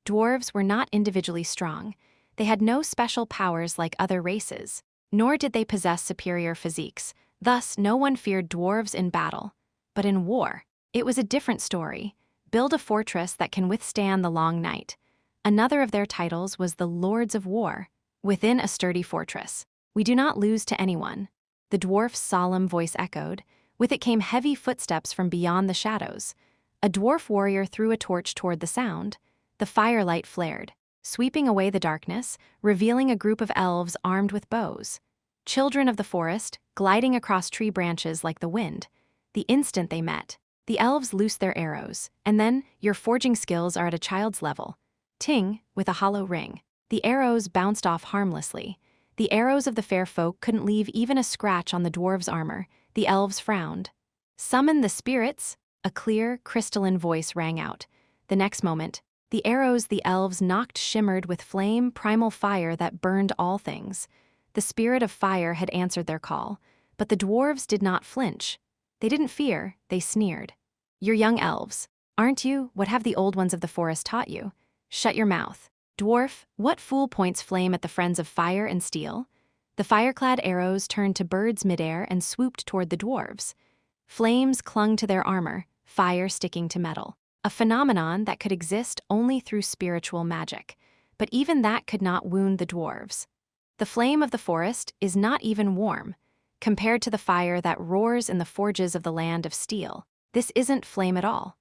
Dwarves were not individually strong. They had no special powers like other races, nor did they possess superior physiques. Thus, no one feared dwarves in battle. But in war, it was a different story. Build a fortress that can withstand the long night. Another of their titles was the Lords of War. Within a sturdy fortress, we do not lose to anyone. The dwarf's solemn voice echoed. With it came heavy footsteps from beyond the shadows. A dwarf warrior threw a torch toward the sound. The firelight flared, sweeping away the darkness, revealing a group of elves armed with bows. Children of the forest, gliding across tree branches like the wind. The instant they met, the elves loosed their arrows, and then your forging skills are at a child's level. ting, with a hollow ring. The arrows bounced off harmlessly. The arrows of the fair folk couldn't leave even a scratch on the dwarves' armor. The elves frowned. "Summon the spirits," a clear, crystalline voice rang out. The next moment, the arrows the elves knocked shimmered with flame, primal fire that burned all things. The spirit of fire had answered their call, but the dwarves did not flinch. They didn't fear, they sneered. "You're young elves, aren't you? What have the old ones of the forest taught you? Shut your mouth. Dwarf, what fool points flame at the friends of fire and steel?" The fire-clad arrows turned to birds midair and swooped toward the dwarves. Flames clung to their armor, fire sticking to metal, a phenomenon that could exist only through spiritual magic. But even that could not wound the dwarves. The flame of the forest is not even warm. Compared to the fire that roars in the forges of the land of steel, this isn't flame at all.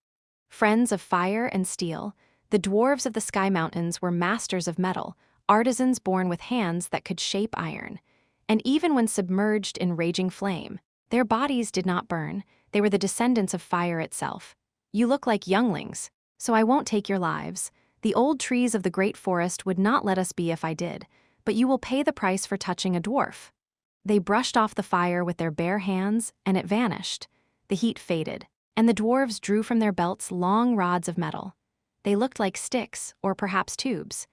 Friends of fire and steel, the dwarves of the Sky Mountains were masters of metal, artisans born with hands that could shape iron. And even when submerged in raging flame, their bodies did not burn. They were the descendants of fire itself. "You look like younglings, so I won't take your lives. The old trees of the great forest would not let us be if I did, but you will pay the price for touching a dwarf." They brushed off the fire with their bare hands, and it vanished. The heat faded, and the dwarves drew from their belts long rods of metal. They looked like sticks, or perhaps tubes.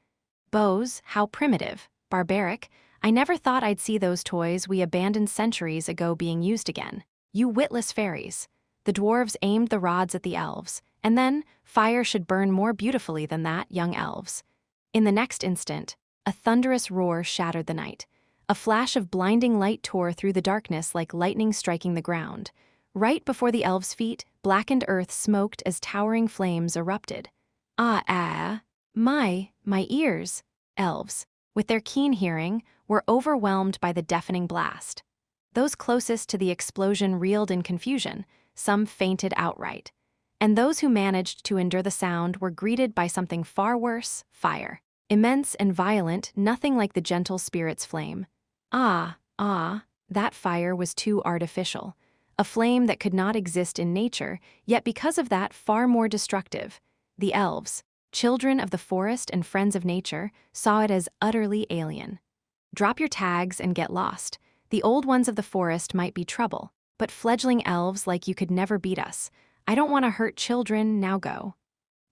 Bows, how primitive, barbaric. I never thought I'd see those toys we abandoned centuries ago being used again. "You witless fairies." The dwarves aimed the rods at the elves, and then, "Fire should burn more beautifully than that, young elves." In the next instant, a thunderous roar shattered the night. A flash of blinding light tore through the darkness like lightning striking the ground. Right before the elves' feet, blackened earth smoked as towering flames erupted. My ears. Elves, with their keen hearing, were overwhelmed by the deafening blast. Those closest to the explosion reeled in confusion, some fainted outright. And those who managed to endure the sound were greeted by something far worse, fire. Immense and violent, nothing like the gentle spirit's flame. That fire was too artificial. A flame that could not exist in nature, yet because of that far more destructive. The elves, children of the forest and friends of nature, saw it as utterly alien. "Drop your tags and get lost. The old ones of the forest might be trouble, but fledgling elves like you could never beat us. I don't want to hurt children, now go."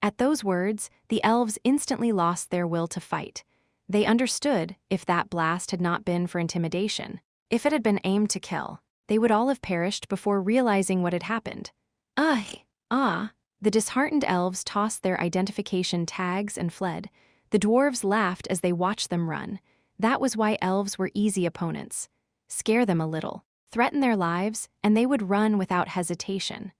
At those words, the elves instantly lost their will to fight. They understood, if that blast had not been for intimidation, if it had been aimed to kill, they would all have perished before realizing what had happened. The disheartened elves tossed their identification tags and fled. The dwarves laughed as they watched them run. That was why elves were easy opponents. Scare them a little, threaten their lives, and they would run without hesitation.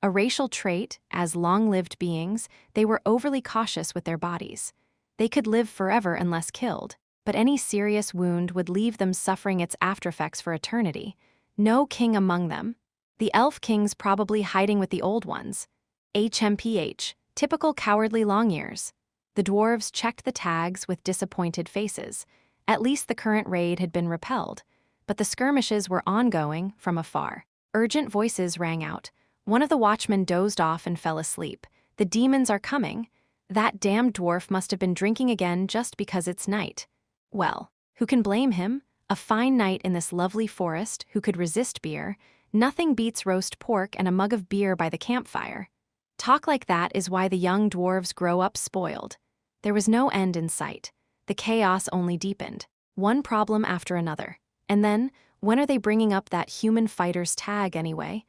A racial trait, as long-lived beings, they were overly cautious with their bodies. They could live forever unless killed, but any serious wound would leave them suffering its aftereffects for eternity. No king among them. The elf kings probably hiding with the old ones. Typical cowardly long ears. The dwarves checked the tags with disappointed faces. At least the current raid had been repelled, but the skirmishes were ongoing from afar. Urgent voices rang out. One of the watchmen dozed off and fell asleep. "The demons are coming." That damned dwarf must have been drinking again just because it's night. Well, who can blame him? A fine night in this lovely forest, who could resist beer? Nothing beats roast pork and a mug of beer by the campfire. Talk like that is why the young dwarves grow up spoiled. There was no end in sight. The chaos only deepened, one problem after another. And then, when are they bringing up that human fighter's tag anyway?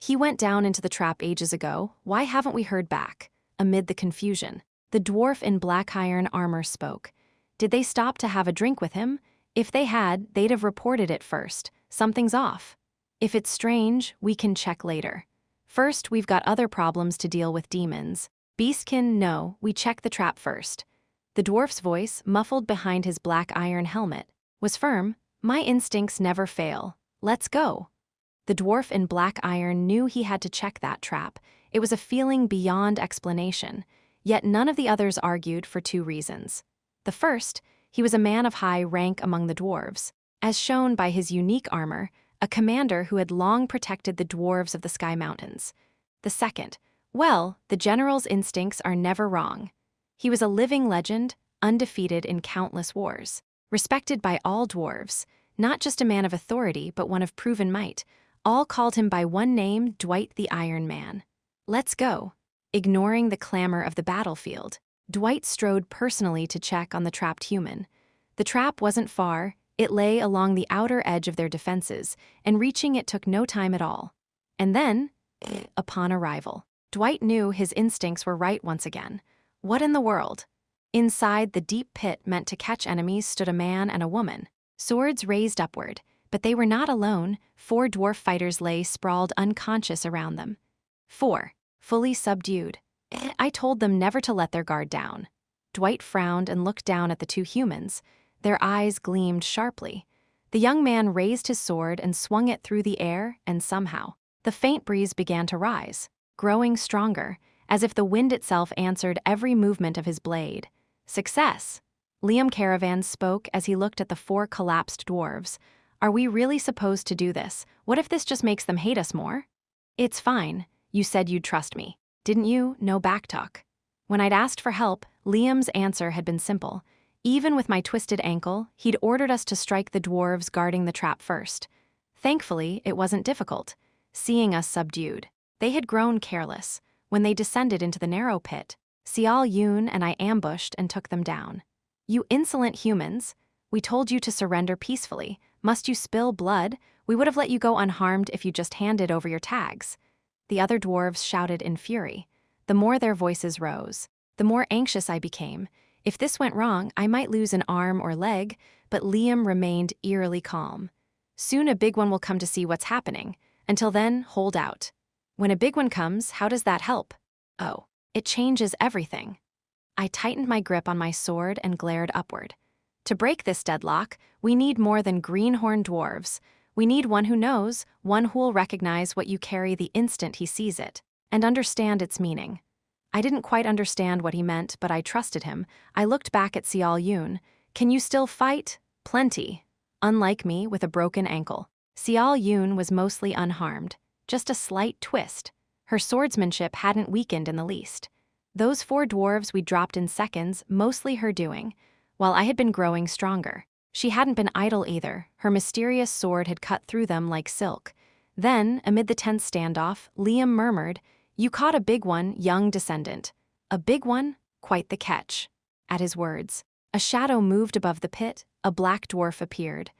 He went down into the trap ages ago. Why haven't we heard back? Amid the confusion, the dwarf in black iron armor spoke. Did they stop to have a drink with him? If they had, they'd have reported it first. Something's off. If it's strange, we can check later. First, we've got other problems to deal with, demons. Beastkin, no, we check the trap first. The dwarf's voice, muffled behind his black iron helmet, was firm. My instincts never fail. Let's go. The dwarf in black iron knew he had to check that trap. It was a feeling beyond explanation. Yet none of the others argued for two reasons. The first, he was a man of high rank among the dwarves, as shown by his unique armor, a commander who had long protected the dwarves of the Sky Mountains. The second, well, the general's instincts are never wrong. He was a living legend, undefeated in countless wars. Respected by all dwarves, not just a man of authority but one of proven might. All called him by one name, Dwight the Iron Man. "Let's go." Ignoring the clamor of the battlefield, Dwight strode personally to check on the trapped human. The trap wasn't far, it lay along the outer edge of their defenses, and reaching it took no time at all. And then, upon arrival, Dwight knew his instincts were right once again. What in the world? Inside the deep pit meant to catch enemies stood a man and a woman, swords raised upward, but they were not alone. 4 dwarf fighters lay sprawled unconscious around them. 4. Fully subdued. I told them never to let their guard down. Dwight frowned and looked down at the 2 humans. Their eyes gleamed sharply. The young man raised his sword and swung it through the air, and somehow, the faint breeze began to rise, growing stronger, as if the wind itself answered every movement of his blade. "Success!" Liam Caravan spoke as he looked at the 4 collapsed dwarves. "Are we really supposed to do this? What if this just makes them hate us more?" "It's fine. You said you'd trust me. Didn't you? No backtalk." When I'd asked for help, Liam's answer had been simple. Even with my twisted ankle, he'd ordered us to strike the dwarves guarding the trap first. Thankfully, it wasn't difficult. Seeing us subdued, they had grown careless. When they descended into the narrow pit, Sial Yoon and I ambushed and took them down. "You insolent humans! We told you to surrender peacefully. Must you spill blood? We would have let you go unharmed if you just handed over your tags." The other dwarves shouted in fury. The more their voices rose, the more anxious I became. If this went wrong, I might lose an arm or leg, but Liam remained eerily calm. "Soon a big one will come to see what's happening. Until then, hold out. When a big one comes, how does that help? Oh, it changes everything." I tightened my grip on my sword and glared upward. To break this deadlock, we need more than greenhorn dwarves. We need one who knows, one who'll recognize what you carry the instant he sees it, and understand its meaning. I didn't quite understand what he meant, but I trusted him. I looked back at Sial Yoon. "Can you still fight?" "Plenty." Unlike me, with a broken ankle, Sial Yoon was mostly unharmed, just a slight twist. Her swordsmanship hadn't weakened in the least. Those 4 dwarves we dropped in seconds, mostly her doing, while I had been growing stronger. She hadn't been idle either. Her mysterious sword had cut through them like silk. Then, amid the tense standoff, Liam murmured, "You caught a big one, young descendant." "A big one? Quite the catch." At his words, a shadow moved above the pit, a black dwarf appeared.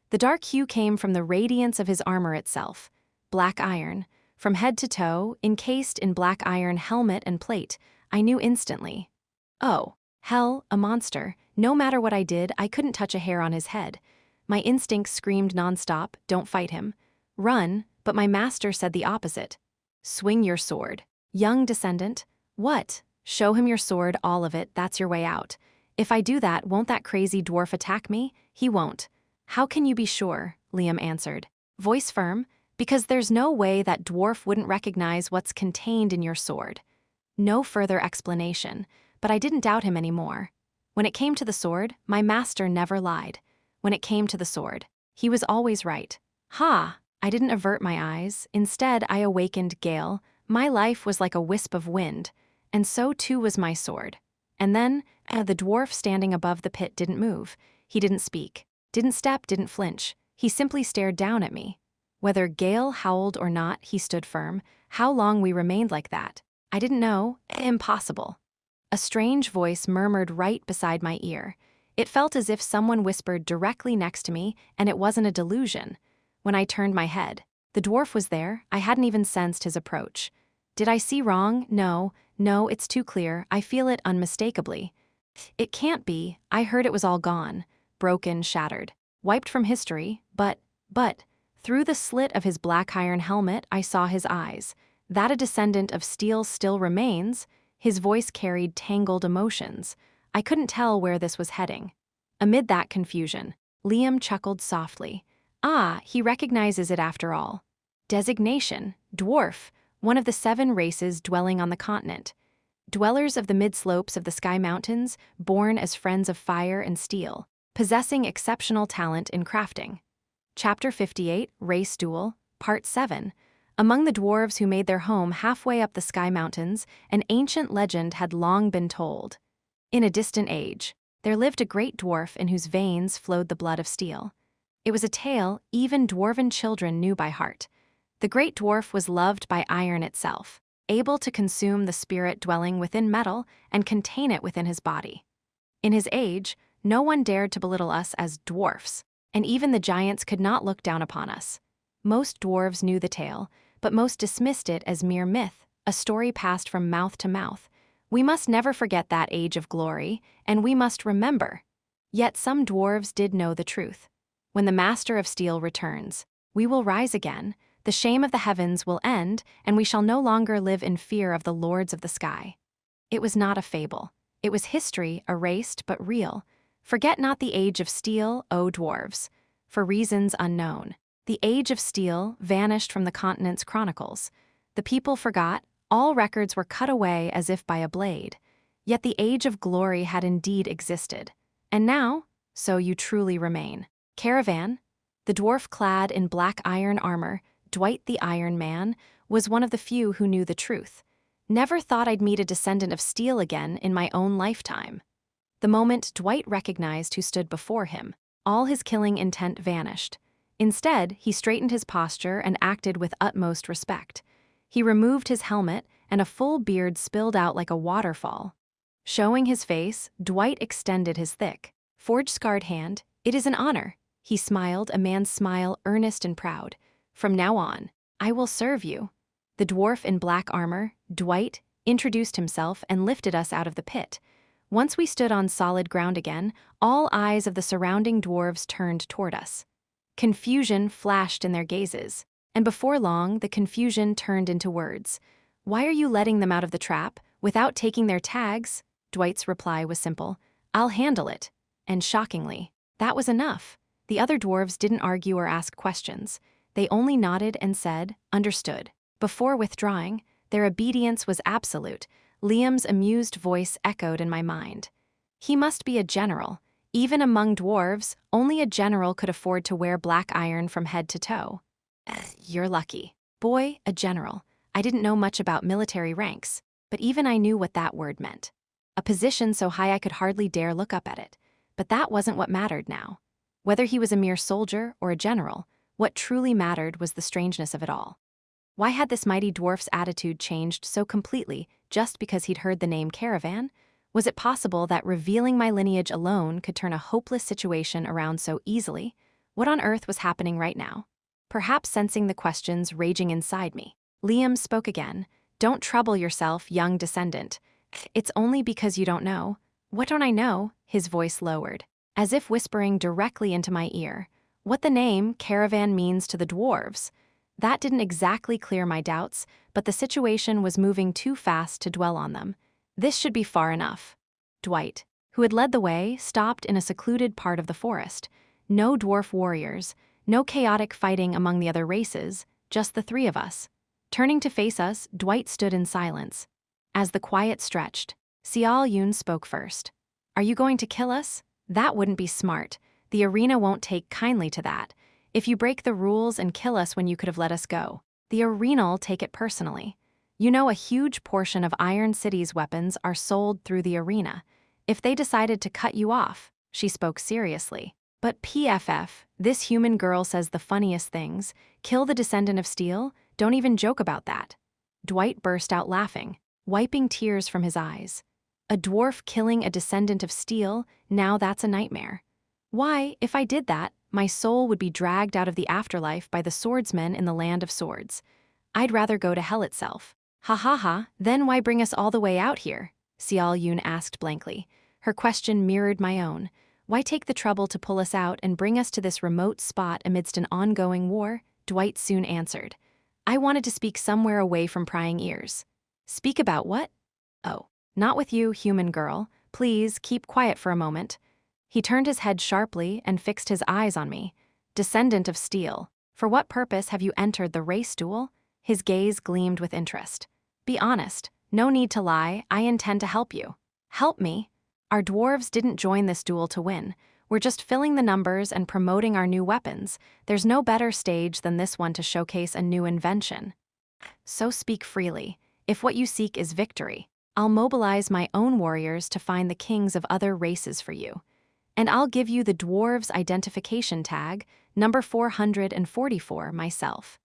The dark hue came from the radiance of his armor itself. Black iron, from head to toe, encased in black iron helmet and plate. I knew instantly. Oh, hell, a monster. No matter what I did, I couldn't touch a hair on his head. My instincts screamed nonstop, "Don't fight him. Run," but my master said the opposite. "Swing your sword. Young descendant." "What?" "Show him your sword, all of it, that's your way out." "If I do that, won't that crazy dwarf attack me?" "He won't." "How can you be sure?" Liam answered, voice firm. "Because there's no way that dwarf wouldn't recognize what's contained in your sword." No further explanation, but I didn't doubt him anymore. When it came to the sword, my master never lied. When it came to the sword, he was always right. Ha! I didn't avert my eyes. Instead, I awakened Gale. My life was like a wisp of wind, and so too was my sword. And then, the dwarf standing above the pit didn't move. He didn't speak, didn't step, didn't flinch. He simply stared down at me. Whether Gale howled or not, he stood firm. How long we remained like that, I didn't know. Impossible. A strange voice murmured right beside my ear. It felt as if someone whispered directly next to me, and it wasn't a delusion. When I turned my head, the dwarf was there. I hadn't even sensed his approach. Did I see wrong? No, it's too clear. I feel it unmistakably. It can't be. I heard it was all gone. Broken, shattered, wiped from history, but, through the slit of his black iron helmet, I saw his eyes. That a descendant of steel still remains. His voice carried tangled emotions. I couldn't tell where this was heading. Amid that confusion, Liam chuckled softly. Ah, he recognizes it after all. Designation, dwarf, one of the 7 races dwelling on the continent. Dwellers of the mid-slopes of the Sky Mountains, born as friends of fire and steel, possessing exceptional talent in crafting. Chapter 58, Race Duel, Part 7. Among the dwarves who made their home halfway up the Sky Mountains, an ancient legend had long been told. In a distant age, there lived a great dwarf in whose veins flowed the blood of steel. It was a tale even dwarven children knew by heart. The great dwarf was loved by iron itself, able to consume the spirit dwelling within metal and contain it within his body. In his age, no one dared to belittle us as dwarfs, and even the giants could not look down upon us. Most dwarves knew the tale, but most dismissed it as mere myth, a story passed from mouth to mouth. We must never forget that age of glory, and we must remember. Yet some dwarves did know the truth. When the Master of Steel returns, we will rise again, the shame of the heavens will end, and we shall no longer live in fear of the lords of the sky. It was not a fable. It was history, erased but real. Forget not the age of steel, O dwarves. For reasons unknown, the age of steel vanished from the continent's chronicles. The people forgot, all records were cut away as if by a blade. Yet the age of glory had indeed existed. And now, so you truly remain. Caravan, the dwarf clad in black iron armor, Dwight the Iron Man, was one of the few who knew the truth. Never thought I'd meet a descendant of steel again in my own lifetime. The moment Dwight recognized who stood before him, all his killing intent vanished. Instead, he straightened his posture and acted with utmost respect. He removed his helmet, and a full beard spilled out like a waterfall. Showing his face, Dwight extended his thick, forge-scarred hand. "It is an honor." He smiled, a man's smile earnest and proud. "From now on, I will serve you." The dwarf in black armor, Dwight, introduced himself and lifted us out of the pit. Once we stood on solid ground again, all eyes of the surrounding dwarves turned toward us. Confusion flashed in their gazes, and before long the confusion turned into words. "Why are you letting them out of the trap, without taking their tags?" Dwight's reply was simple. "I'll handle it." And shockingly, that was enough. The other dwarves didn't argue or ask questions. They only nodded and said, "Understood." Before withdrawing, their obedience was absolute. Liam's amused voice echoed in my mind. He must be a general. Even among dwarves, only a general could afford to wear black iron from head to toe. You're lucky. Boy, a general. I didn't know much about military ranks, but even I knew what that word meant. A position so high I could hardly dare look up at it. But that wasn't what mattered now. Whether he was a mere soldier or a general, what truly mattered was the strangeness of it all. Why had this mighty dwarf's attitude changed so completely just because he'd heard the name Caravan? Was it possible that revealing my lineage alone could turn a hopeless situation around so easily? What on earth was happening right now? Perhaps sensing the questions raging inside me, Liam spoke again. "Don't trouble yourself, young descendant. It's only because you don't know." "What don't I know?" His voice lowered, as if whispering directly into my ear. "What the name Caravan means to the dwarves." That didn't exactly clear my doubts, but the situation was moving too fast to dwell on them. This should be far enough. Dwight, who had led the way, stopped in a secluded part of the forest. No dwarf warriors, no chaotic fighting among the other races, just the three of us. Turning to face us, Dwight stood in silence. As the quiet stretched, Xiao Yun spoke first. "Are you going to kill us? That wouldn't be smart. The arena won't take kindly to that. If you break the rules and kill us when you could have let us go, the arena'll take it personally. You know, a huge portion of Iron City's weapons are sold through the arena. If they decided to cut you off," she spoke seriously. "But PFF, this human girl says the funniest things. Kill the descendant of steel? Don't even joke about that." Dwight burst out laughing, wiping tears from his eyes. A dwarf killing a descendant of steel, now that's a nightmare. Why, if I did that, my soul would be dragged out of the afterlife by the swordsmen in the land of swords. I'd rather go to hell itself. "Ha ha ha, then why bring us all the way out here?" Xiao Yun asked blankly. Her question mirrored my own. "Why take the trouble to pull us out and bring us to this remote spot amidst an ongoing war?" Dwight soon answered. "I wanted to speak somewhere away from prying ears." "Speak about what?" "Oh, not with you, human girl. Please, keep quiet for a moment." He turned his head sharply and fixed his eyes on me. "Descendant of steel, for what purpose have you entered the race duel?" His gaze gleamed with interest. "Be honest. No need to lie. I intend to help you." "Help me?" "Our dwarves didn't join this duel to win. We're just filling the numbers and promoting our new weapons. There's no better stage than this one to showcase a new invention." "So speak freely. If what you seek is victory, I'll mobilize my own warriors to find the kings of other races for you. And I'll give you the dwarves' identification tag, number 444, myself.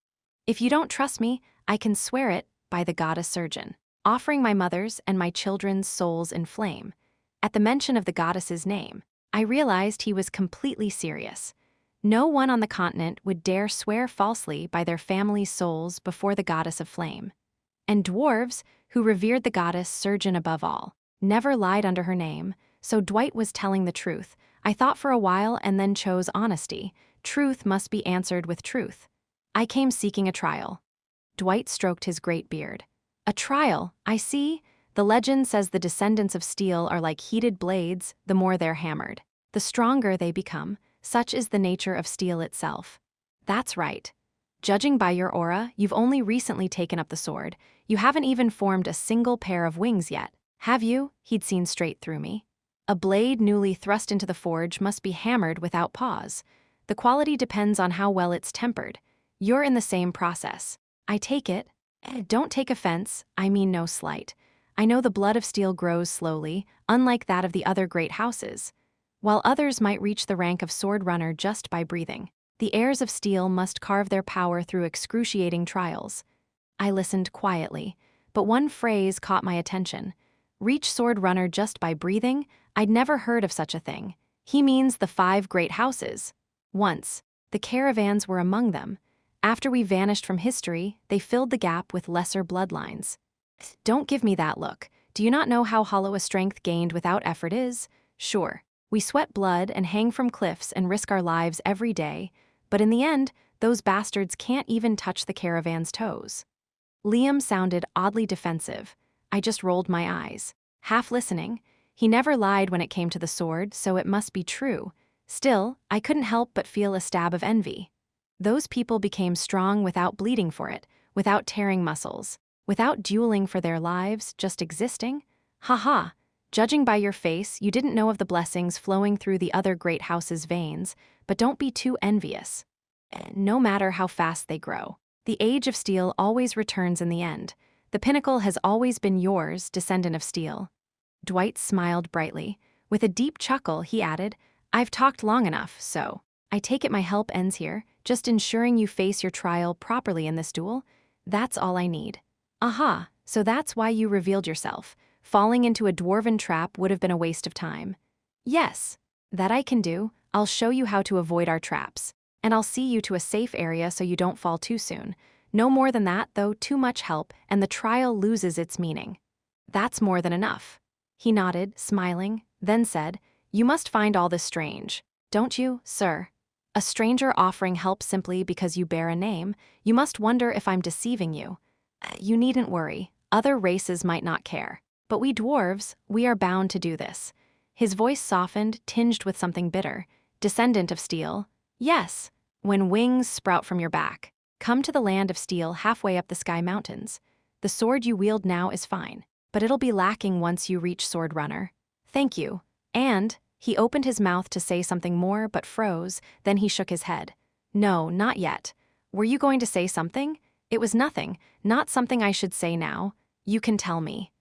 If you don't trust me, I can swear it by the goddess surgeon, offering my mother's and my children's souls in flame. At the mention of the goddess's name, I realized he was completely serious. No one on the continent would dare swear falsely by their family's souls before the goddess of flame. And dwarves, who revered the goddess surgeon above all, never lied under her name, so Dwight was telling the truth. I thought for a while and then chose honesty. Truth must be answered with truth. I came seeking a trial. Dwight stroked his great beard. A trial, I see. The legend says the descendants of steel are like heated blades, the more they're hammered. The stronger they become, such is the nature of steel itself. That's right. Judging by your aura, you've only recently taken up the sword. You haven't even formed a single pair of wings yet, have you? He'd seen straight through me. A blade newly thrust into the forge must be hammered without pause. The quality depends on how well it's tempered. You're in the same process. I take it. Don't take offense, I mean no slight. I know the blood of steel grows slowly, unlike that of the other great houses. While others might reach the rank of sword runner just by breathing, the heirs of steel must carve their power through excruciating trials. I listened quietly, but one phrase caught my attention. Reach sword runner just by breathing? I'd never heard of such a thing. He means the 5 great houses. Once, the caravans were among them. After we vanished from history, they filled the gap with lesser bloodlines. Don't give me that look. Do you not know how hollow a strength gained without effort is? Sure, we sweat blood and hang from cliffs and risk our lives every day, but in the end, those bastards can't even touch the caravan's toes. Liam sounded oddly defensive. I just rolled my eyes, half listening. He never lied when it came to the sword, so it must be true. Still, I couldn't help but feel a stab of envy. Those people became strong without bleeding for it, without tearing muscles, without dueling for their lives, just existing. Ha. Judging by your face, you didn't know of the blessings flowing through the other great house's veins, but don't be too envious. No matter how fast they grow, the age of steel always returns in the end. The pinnacle has always been yours, descendant of steel. Dwight smiled brightly. With a deep chuckle, he added, I've talked long enough, so I take it my help ends here, just ensuring you face your trial properly in this duel. That's all I need. Aha, so that's why you revealed yourself. Falling into a dwarven trap would have been a waste of time. Yes, that I can do. I'll show you how to avoid our traps. And I'll see you to a safe area so you don't fall too soon. No more than that, though, too much help, and the trial loses its meaning. That's more than enough. He nodded, smiling, then said, You must find all this strange, don't you, sir? A stranger offering help simply because you bear a name, you must wonder if I'm deceiving you. You needn't worry, other races might not care. But we dwarves, we are bound to do this. His voice softened, tinged with something bitter. Descendant of steel. Yes, when wings sprout from your back. Come to the land of steel halfway up the sky mountains. The sword you wield now is fine, but it'll be lacking once you reach sword runner. Thank you. And, he opened his mouth to say something more but froze, then he shook his head. No, not yet. Were you going to say something? It was nothing, not something I should say now. You can tell me.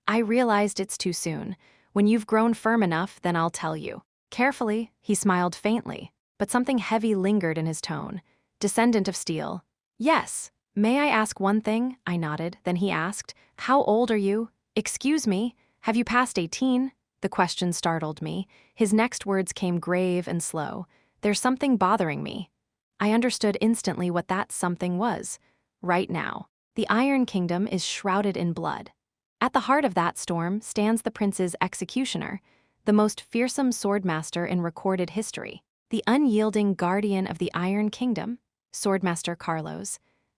I realized it's too soon. When you've grown firm enough, then I'll tell you. Carefully, he smiled faintly, but something heavy lingered in his tone. Descendant of steel. Yes. May I ask one thing? I nodded. Then he asked, How old are you? Excuse me, have you passed 18? The question startled me. His next words came grave and slow. There's something bothering me. I understood instantly what that something was. Right now, the Iron Kingdom is shrouded in blood. At the heart of that storm stands the prince's executioner, the most fearsome swordmaster in recorded history, the unyielding guardian of the Iron Kingdom, Swordmaster Carlos.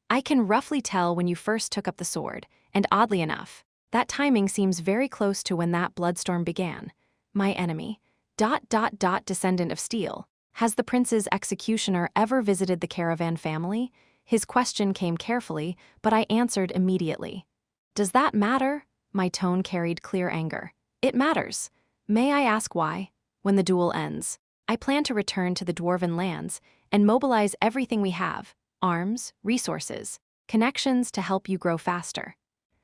I can roughly tell when you first took up the sword, and oddly enough, that timing seems very close to when that bloodstorm began. My enemy, ... descendant of steel. Has the prince's executioner ever visited the caravan family? His question came carefully, but I answered immediately. Does that matter? My tone carried clear anger. It matters. May I ask why? When the duel ends, I plan to return to the dwarven lands and mobilize everything we have, arms, resources, connections to help you grow faster.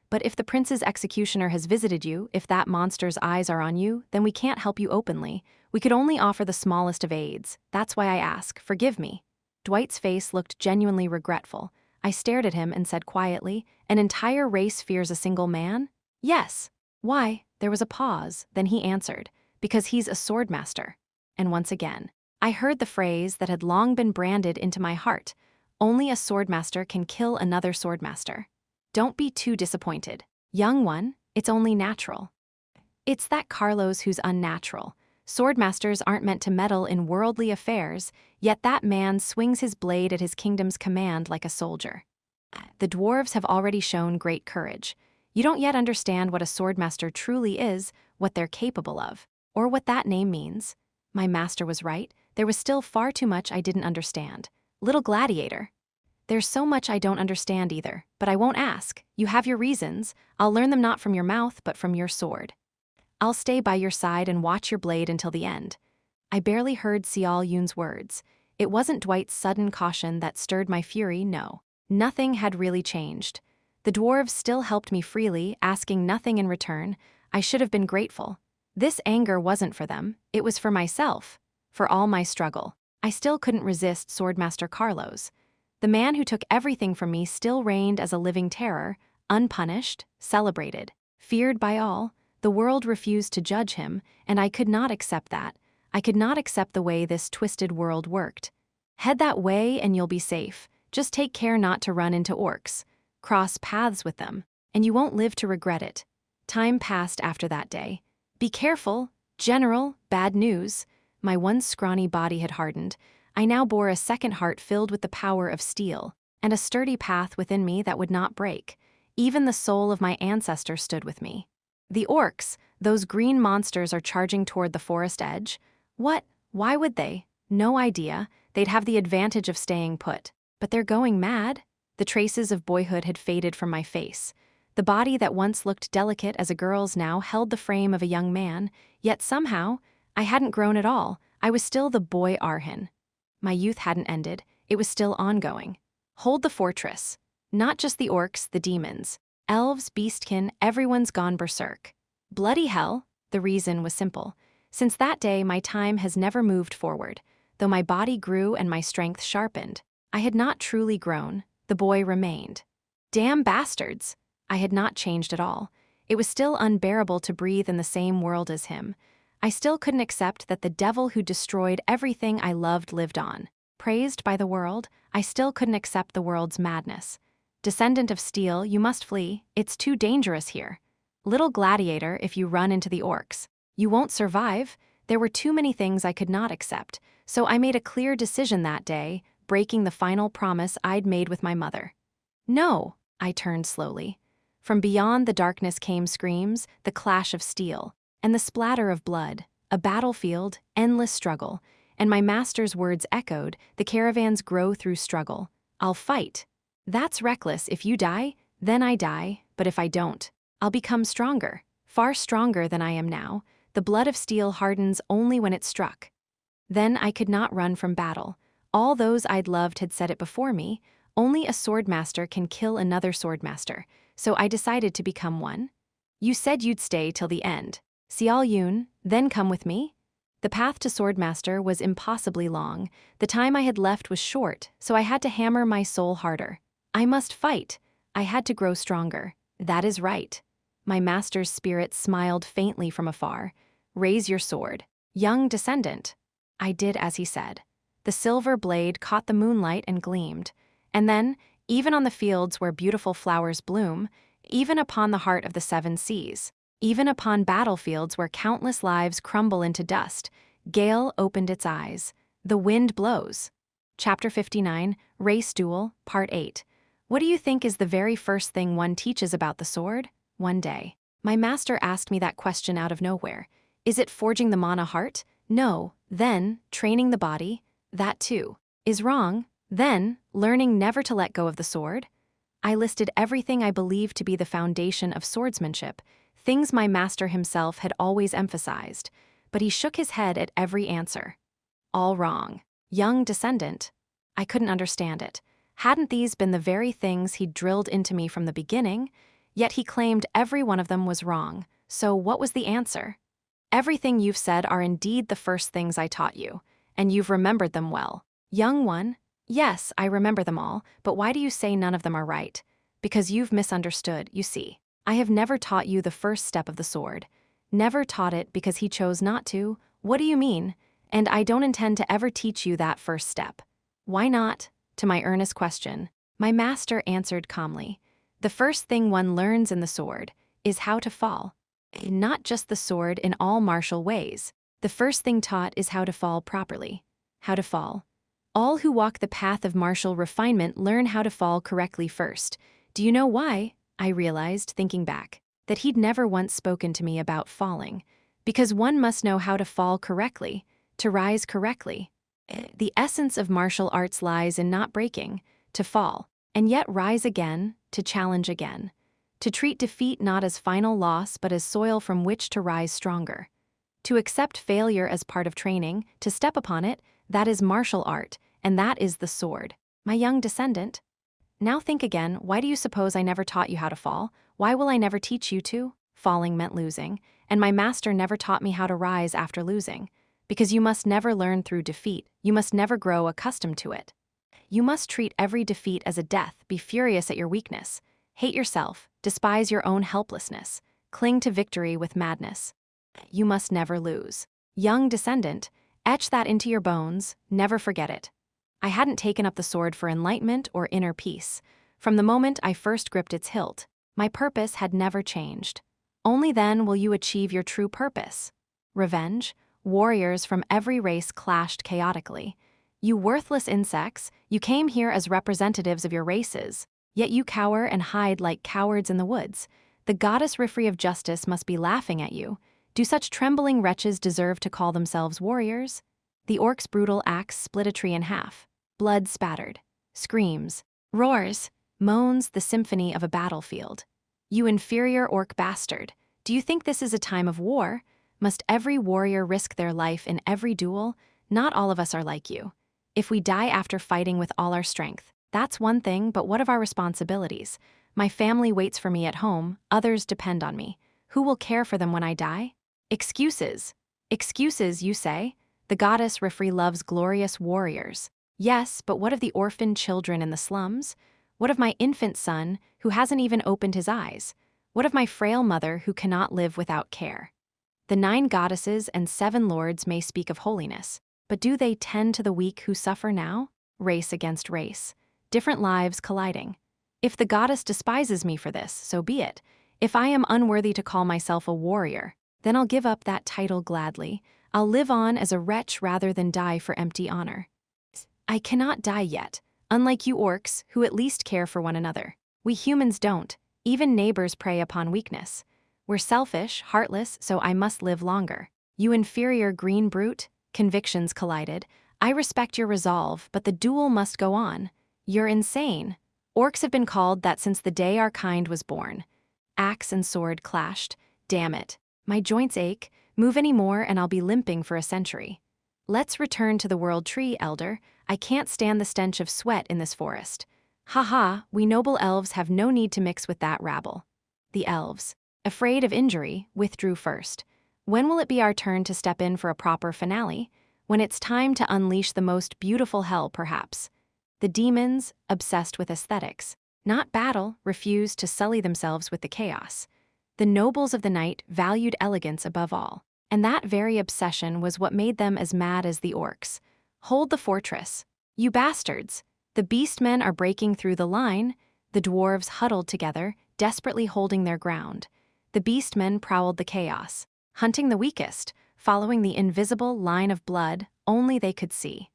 But if the prince's executioner has visited you, if that monster's eyes are on you, then we can't help you openly. We could only offer the smallest of aids. That's why I ask, forgive me." Dwight's face looked genuinely regretful. I stared at him and said quietly, "An entire race fears a single man?" "Yes." "Why?" There was a pause, then he answered, "Because he's a swordmaster." And once again, I heard the phrase that had long been branded into my heart: only a swordmaster can kill another swordmaster. Don't be too disappointed. Young one, it's only natural. It's that Carlos who's unnatural. Swordmasters aren't meant to meddle in worldly affairs, yet that man swings his blade at his kingdom's command like a soldier. The dwarves have already shown great courage. You don't yet understand what a swordmaster truly is, what they're capable of, or what that name means. My master was right. There was still far too much I didn't understand. Little gladiator. There's so much I don't understand either, but I won't ask. You have your reasons. I'll learn them not from your mouth, but from your sword. I'll stay by your side and watch your blade until the end. I barely heard Xiao Yun's words. It wasn't Dwight's sudden caution that stirred my fury, no. Nothing had really changed. The dwarves still helped me freely, asking nothing in return. I should have been grateful. This anger wasn't for them, it was for myself. For all my struggle, I still couldn't resist Swordmaster Carlos. The man who took everything from me still reigned as a living terror, unpunished, celebrated, feared by all. The world refused to judge him, and I could not accept that. I could not accept the way this twisted world worked. Head that way and you'll be safe. Just take care not to run into orcs. Cross paths with them, and you won't live to regret it. Time passed after that day. Be careful, General, bad news. My once scrawny body had hardened. I now bore a second heart filled with the power of steel, and a sturdy path within me that would not break. Even the soul of my ancestor stood with me. The orcs, those green monsters, are charging toward the forest edge. What? Why would they? No idea. They'd have the advantage of staying put. But they're going mad? The traces of boyhood had faded from my face. The body that once looked delicate as a girl's now held the frame of a young man, yet somehow, I hadn't grown at all. I was still the boy Arhin. My youth hadn't ended. It was still ongoing. Hold the fortress. Not just the orcs, the demons. Elves, beastkin, everyone's gone berserk. Bloody hell, the reason was simple. Since that day, my time has never moved forward. Though my body grew and my strength sharpened, I had not truly grown. The boy remained. Damn bastards! I had not changed at all. It was still unbearable to breathe in the same world as him. I still couldn't accept that the devil who destroyed everything I loved lived on. Praised by the world, I still couldn't accept the world's madness. Descendant of steel, you must flee. It's too dangerous here. Little gladiator, if you run into the orcs, you won't survive. There were too many things I could not accept, so I made a clear decision that day, breaking the final promise I'd made with my mother. No, I turned slowly. From beyond the darkness came screams, the clash of steel, and the splatter of blood, a battlefield, endless struggle, and my master's words echoed, the caravans grow through struggle. I'll fight. That's reckless. If you die, then I die, but if I don't, I'll become stronger, far stronger than I am now. The blood of steel hardens only when it's struck. Then I could not run from battle. All those I'd loved had said it before me. Only a swordmaster can kill another swordmaster, so I decided to become one. You said you'd stay till the end. Xiao Yun, then come with me? The path to swordmaster was impossibly long. The time I had left was short, so I had to hammer my soul harder. I must fight. I had to grow stronger. That is right. My master's spirit smiled faintly from afar. Raise your sword, young descendant. I did as he said. The silver blade caught the moonlight and gleamed. And then, even on the fields where beautiful flowers bloom, even upon the heart of the seven seas, even upon battlefields where countless lives crumble into dust, Gale opened its eyes. The wind blows. Chapter 59, Race Duel, Part 8. What do you think is the very first thing one teaches about the sword? One day, my master asked me that question out of nowhere. Is it forging the mana heart? No. Then, training the body? That too. Is wrong? Then, learning never to let go of the sword? I listed everything I believed to be the foundation of swordsmanship, things my master himself had always emphasized, but he shook his head at every answer. All wrong. Young descendant. I couldn't understand it. Hadn't these been the very things he'd drilled into me from the beginning? Yet he claimed every one of them was wrong. So what was the answer? Everything you've said are indeed the first things I taught you, and you've remembered them well. Young one, yes, I remember them all, but why do you say none of them are right? Because you've misunderstood, you see. I have never taught you the first step of the sword. Never taught it because he chose not to. What do you mean? And I don't intend to ever teach you that first step. Why not? To my earnest question, my master answered calmly. The first thing one learns in the sword is how to fall. Not just the sword in all martial ways. The first thing taught is how to fall properly. How to fall. All who walk the path of martial refinement learn how to fall correctly first. Do you know why? I realized, thinking back, that he'd never once spoken to me about falling. Because one must know how to fall correctly, to rise correctly. The essence of martial arts lies in not breaking, to fall, and yet rise again, to challenge again. To treat defeat not as final loss but as soil from which to rise stronger. To accept failure as part of training, to step upon it, that is martial art, and that is the sword. My young descendant. Now think again, why do you suppose I never taught you how to fall? Why will I never teach you to? Falling meant losing, and my master never taught me how to rise after losing. Because you must never learn through defeat, you must never grow accustomed to it. You must treat every defeat as a death, be furious at your weakness. Hate yourself, despise your own helplessness, cling to victory with madness. You must never lose. Young descendant, etch that into your bones, never forget it. I hadn't taken up the sword for enlightenment or inner peace. From the moment I first gripped its hilt, my purpose had never changed. Only then will you achieve your true purpose. Revenge, warriors from every race clashed chaotically. You worthless insects, you came here as representatives of your races. Yet you cower and hide like cowards in the woods. The goddess Rifri of justice must be laughing at you. Do such trembling wretches deserve to call themselves warriors? The orc's brutal axe split a tree in half. Blood spattered. Screams. Roars. Moans the symphony of a battlefield. You inferior orc bastard. Do you think this is a time of war? Must every warrior risk their life in every duel? Not all of us are like you. If we die after fighting with all our strength, that's one thing, but what of our responsibilities? My family waits for me at home, others depend on me. Who will care for them when I die? Excuses. Excuses, you say? The goddess Rifri loves glorious warriors. Yes, but what of the orphaned children in the slums? What of my infant son, who hasn't even opened his eyes? What of my frail mother, who cannot live without care? The 9 goddesses and 7 lords may speak of holiness, but do they tend to the weak who suffer now? Race against race. Different lives colliding. If the goddess despises me for this, so be it. If I am unworthy to call myself a warrior, then I'll give up that title gladly. I'll live on as a wretch rather than die for empty honor. I cannot die yet, unlike you orcs, who at least care for one another. We humans don't. Even neighbors prey upon weakness. We're selfish, heartless, so I must live longer. You inferior green brute, convictions collided. I respect your resolve, but the duel must go on. You're insane. Orcs have been called that since the day our kind was born. Axe and sword clashed. Damn it. My joints ache. Move any more and I'll be limping for a century. Let's return to the world tree, elder. I can't stand the stench of sweat in this forest. Ha, we noble elves have no need to mix with that rabble. The elves, afraid of injury, withdrew first. When will it be our turn to step in for a proper finale? When it's time to unleash the most beautiful hell, perhaps. The demons, obsessed with aesthetics, not battle, refused to sully themselves with the chaos. The nobles of the night valued elegance above all, and that very obsession was what made them as mad as the orcs. Hold the fortress. You bastards! The beastmen are breaking through the line. The dwarves huddled together, desperately holding their ground. The beastmen prowled the chaos, hunting the weakest, following the invisible line of blood only they could see.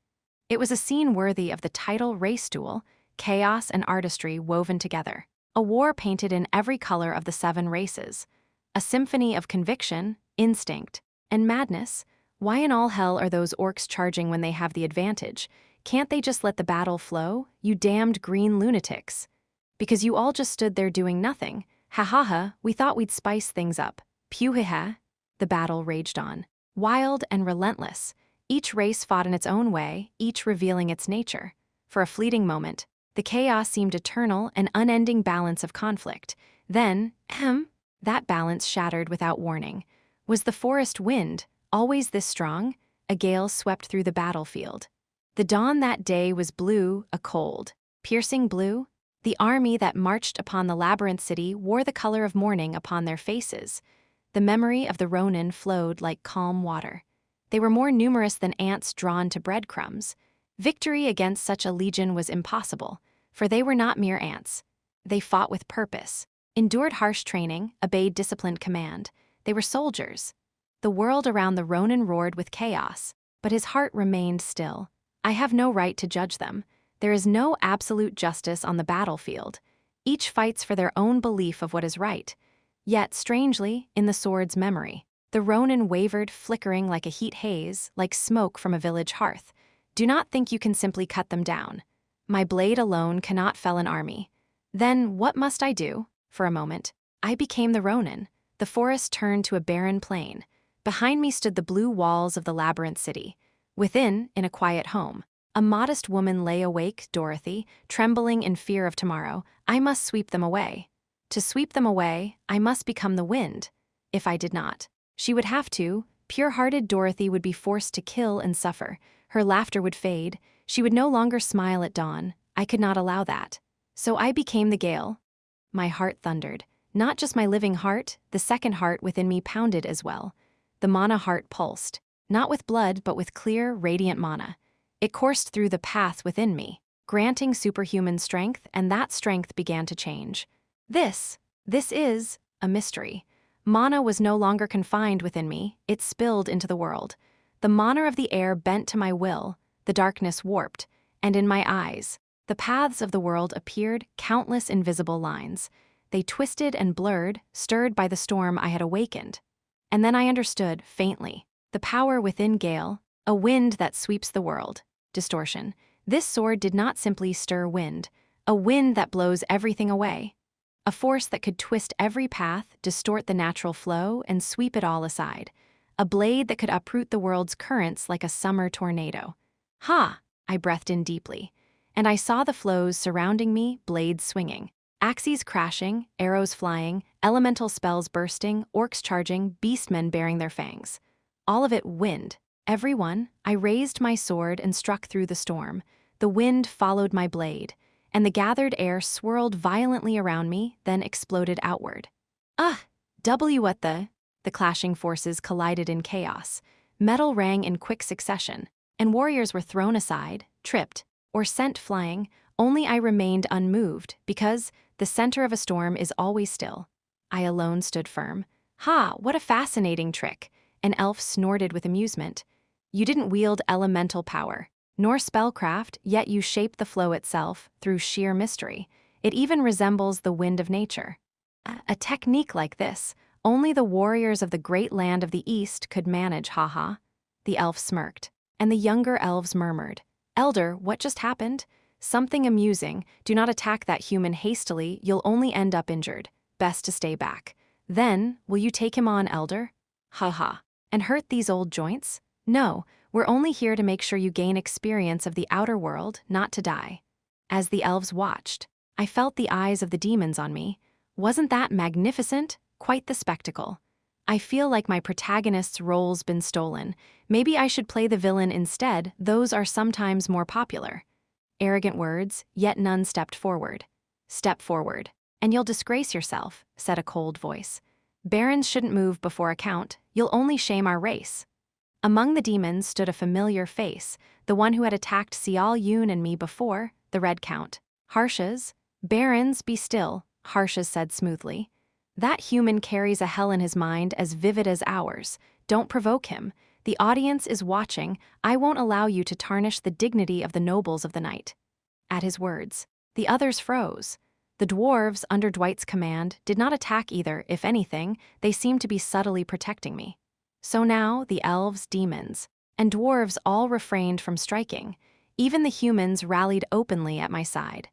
It was a scene worthy of the title race duel, chaos and artistry woven together. A war painted in every color of the 7 races. A symphony of conviction, instinct, and madness. Why in all hell are those orcs charging when they have the advantage? Can't they just let the battle flow, you damned green lunatics? Because you all just stood there doing nothing. Ha, we thought we'd spice things up. Pew-ha-ha. The battle raged on. Wild and relentless. Each race fought in its own way, each revealing its nature. For a fleeting moment, the chaos seemed eternal, an unending balance of conflict. Then, that balance shattered without warning. Was the forest wind, always this strong? A gale swept through the battlefield. The dawn that day was blue, a cold, piercing blue. The army that marched upon the labyrinth city wore the color of mourning upon their faces. The memory of the Ronin flowed like calm water. They were more numerous than ants drawn to breadcrumbs. Victory against such a legion was impossible, for they were not mere ants. They fought with purpose, endured harsh training, obeyed disciplined command. They were soldiers. The world around the Ronin roared with chaos, but his heart remained still. I have no right to judge them. There is no absolute justice on the battlefield. Each fights for their own belief of what is right. Yet, strangely, in the sword's memory, the Ronin wavered, flickering like a heat haze, like smoke from a village hearth. Do not think you can simply cut them down. My blade alone cannot fell an army. Then what must I do? For a moment, I became the Ronin. The forest turned to a barren plain. Behind me stood the blue walls of the labyrinth city. Within, in a quiet home, a modest woman lay awake, Dorothy, trembling in fear of tomorrow. I must sweep them away. To sweep them away, I must become the wind. If I did not, she would have to. Pure-hearted Dorothy would be forced to kill and suffer. Her laughter would fade. She would no longer smile at dawn. I could not allow that. So I became the gale. My heart thundered. Not just my living heart, the second heart within me pounded as well. The mana heart pulsed, not with blood but with clear, radiant mana. It coursed through the path within me, granting superhuman strength, and that strength began to change. This is a mystery. Mana was no longer confined within me, it spilled into the world. The mana of the air bent to my will, the darkness warped, and in my eyes, the paths of the world appeared, countless invisible lines. They twisted and blurred, stirred by the storm I had awakened. And then I understood, faintly, the power within Gale, a wind that sweeps the world. Distortion. This sword did not simply stir wind, a wind that blows everything away. A force that could twist every path, distort the natural flow, and sweep it all aside. A blade that could uproot the world's currents like a summer tornado. Ha! I breathed in deeply, and I saw the flows surrounding me, blades swinging. Axes crashing, arrows flying, elemental spells bursting, orcs charging, beastmen bearing their fangs. All of it wind. Every one. I raised my sword and struck through the storm. The wind followed my blade, and the gathered air swirled violently around me, then exploded outward. What the clashing forces collided in chaos. Metal rang in quick succession, and warriors were thrown aside, tripped, or sent flying. Only I remained unmoved, because the center of a storm is always still. I alone stood firm. Ha, what a fascinating trick! An elf snorted with amusement. You didn't wield elemental power, nor spellcraft, yet you shaped the flow itself through sheer mystery. It even resembles the wind of nature. A technique like this, only the warriors of the great land of the East could manage, haha. The elf smirked, and the younger elves murmured. Elder, what just happened? Something amusing. Do not attack that human hastily, you'll only end up injured. Best to stay back. Then, will you take him on, Elder? Haha. And hurt these old joints? No, we're only here to make sure you gain experience of the outer world, not to die. As the elves watched, I felt the eyes of the demons on me. Wasn't that magnificent? Quite the spectacle. I feel like my protagonist's role's been stolen. Maybe I should play the villain instead, those are sometimes more popular. Arrogant words, yet none stepped forward. Step forward, and you'll disgrace yourself, said a cold voice. Barons shouldn't move before a count, you'll only shame our race. Among the demons stood a familiar face, the one who had attacked Sial Yoon and me before, the Red Count. Harshes? Barons, be still, Harshes said smoothly. That human carries a hell in his mind as vivid as ours. Don't provoke him. The audience is watching. I won't allow you to tarnish the dignity of the nobles of the night. At his words, the others froze. The dwarves, under Dwight's command, did not attack either. If anything, they seemed to be subtly protecting me. So now, the elves, demons, and dwarves all refrained from striking. Even the humans rallied openly at my side.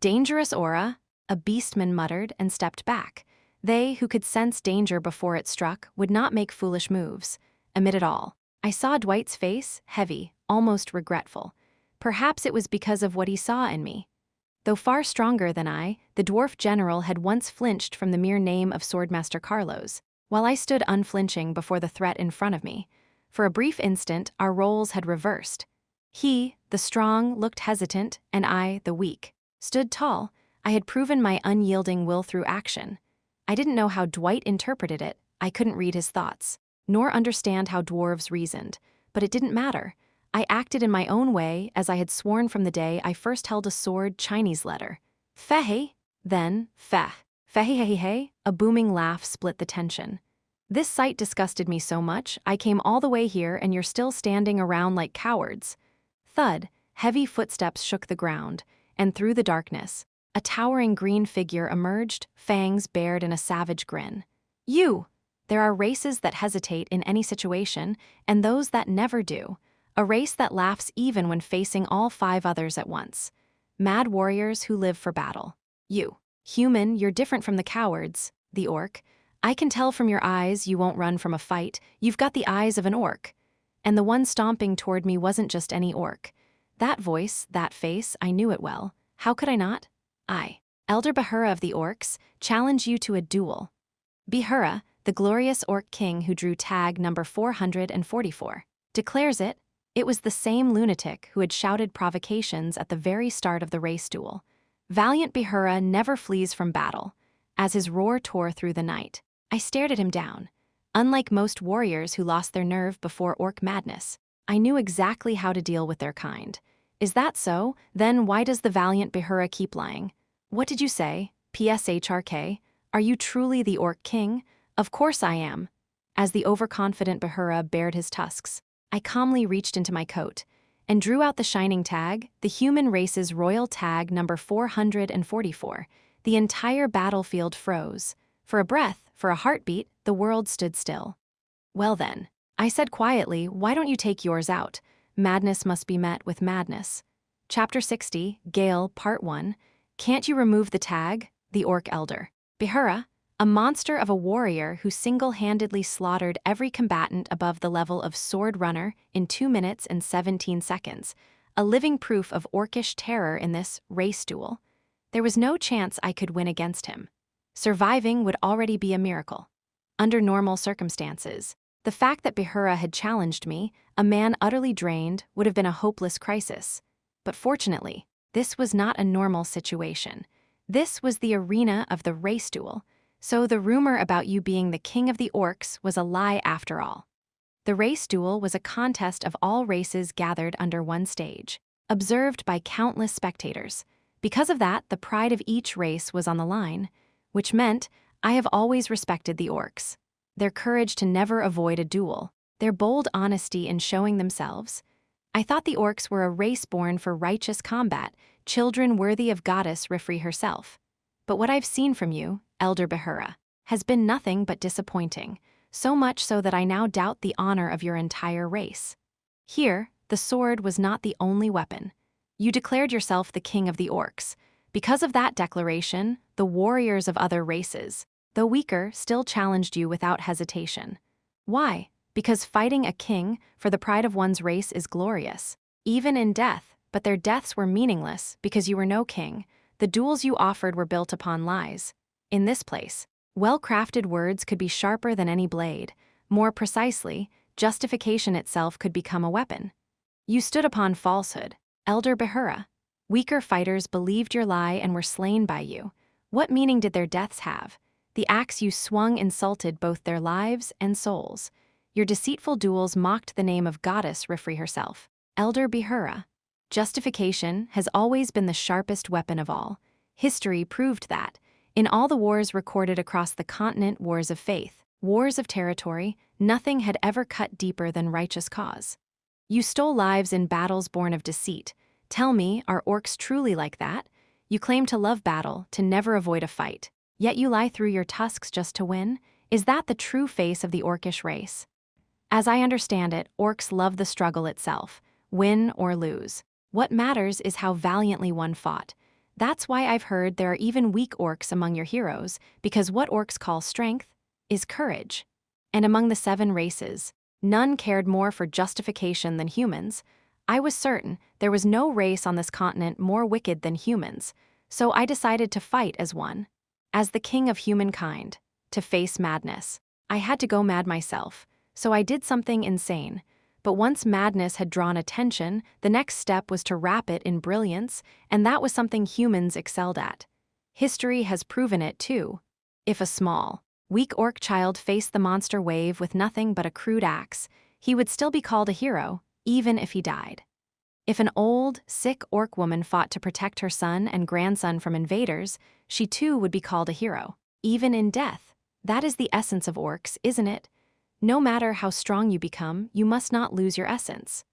Dangerous aura, a beastman muttered and stepped back. They, who could sense danger before it struck, would not make foolish moves. Amid it all, I saw Dwight's face, heavy, almost regretful. Perhaps it was because of what he saw in me. Though far stronger than I, the dwarf general had once flinched from the mere name of Swordmaster Carlos, while I stood unflinching before the threat in front of me. For a brief instant, our roles had reversed. He, the strong, looked hesitant, and I, the weak, stood tall. I had proven my unyielding will through action. I didn't know how Dwight interpreted it, I couldn't read his thoughts, nor understand how dwarves reasoned, but it didn't matter. I acted in my own way, as I had sworn from the day I first held a sword Chinese letter. Fehe, then, feh. Fehehehe, a booming laugh split the tension. This sight disgusted me so much, I came all the way here and you're still standing around like cowards. Thud, heavy footsteps shook the ground, and through the darkness, a towering green figure emerged, fangs bared in a savage grin. You! There are races that hesitate in any situation, and those that never do. A race that laughs even when facing all 5 others at once. Mad warriors who live for battle. You. Human, you're different from the cowards, the orc. I can tell from your eyes you won't run from a fight, you've got the eyes of an orc. And the one stomping toward me wasn't just any orc. That voice, that face, I knew it well. How could I not? I, Elder Bahura of the Orcs, challenge you to a duel. Bahura, the glorious orc king who drew tag number 444, declares it. It was the same lunatic who had shouted provocations at the very start of the race duel. Valiant Bahura never flees from battle. As his roar tore through the night, I stared at him down. Unlike most warriors who lost their nerve before orc madness, I knew exactly how to deal with their kind. Is that so? Then why does the valiant Bahura keep lying? What did you say? PSHRK? Are you truly the orc king? Of course I am. As the overconfident Bahura bared his tusks, I calmly reached into my coat and drew out the shining tag, the human race's royal tag number 444. The entire battlefield froze. For a breath, for a heartbeat, the world stood still. Well then, I said quietly, why don't you take yours out? Madness must be met with madness. Chapter 60, Gale, Part 1. Can't you remove the tag? The Orc Elder. Bahura, a monster of a warrior who single-handedly slaughtered every combatant above the level of Sword Runner in 2 minutes and 17 seconds, a living proof of orcish terror in this race duel. There was no chance I could win against him. Surviving would already be a miracle. Under normal circumstances, the fact that Bahura had challenged me, a man utterly drained, would have been a hopeless crisis. But fortunately, this was not a normal situation. This was the arena of the race duel, so the rumor about you being the king of the orcs was a lie after all. The race duel was a contest of all races gathered under one stage, observed by countless spectators. Because of that, the pride of each race was on the line, which meant I have always respected the orcs. Their courage to never avoid a duel, their bold honesty in showing themselves. I thought the orcs were a race born for righteous combat, children worthy of goddess Rifri herself. But what I've seen from you, Elder Bahura, has been nothing but disappointing, so much so that I now doubt the honor of your entire race. Here, the sword was not the only weapon. You declared yourself the king of the orcs. Because of that declaration, the warriors of other races, though weaker, still challenged you without hesitation. Why? Because fighting a king for the pride of one's race is glorious, even in death, but their deaths were meaningless because you were no king. The duels you offered were built upon lies. In this place, well-crafted words could be sharper than any blade. More precisely, justification itself could become a weapon. You stood upon falsehood, Elder Bahura. Weaker fighters believed your lie and were slain by you. What meaning did their deaths have? The axe you swung insulted both their lives and souls. Your deceitful duels mocked the name of goddess Rifri herself, Elder Bahura. Justification has always been the sharpest weapon of all. History proved that. In all the wars recorded across the continent, wars of faith, wars of territory, nothing had ever cut deeper than righteous cause. You stole lives in battles born of deceit. Tell me, are orcs truly like that? You claim to love battle, to never avoid a fight, yet you lie through your tusks just to win? Is that the true face of the orcish race? As I understand it, orcs love the struggle itself, win or lose. What matters is how valiantly one fought. That's why I've heard there are even weak orcs among your heroes, because what orcs call strength is courage. And among the 7 races, none cared more for justification than humans. I was certain there was no race on this continent more wicked than humans. so I decided to fight as one. As the king of humankind, to face madness. I had to go mad myself, so I did something insane. But once madness had drawn attention, the next step was to wrap it in brilliance, and that was something humans excelled at. History has proven it too. If a small, weak orc child faced the monster wave with nothing but a crude axe, he would still be called a hero, even if he died. If an old, sick orc woman fought to protect her son and grandson from invaders, she too would be called a hero, even in death. That is the essence of orcs, isn't it? No matter how strong you become, you must not lose your essence.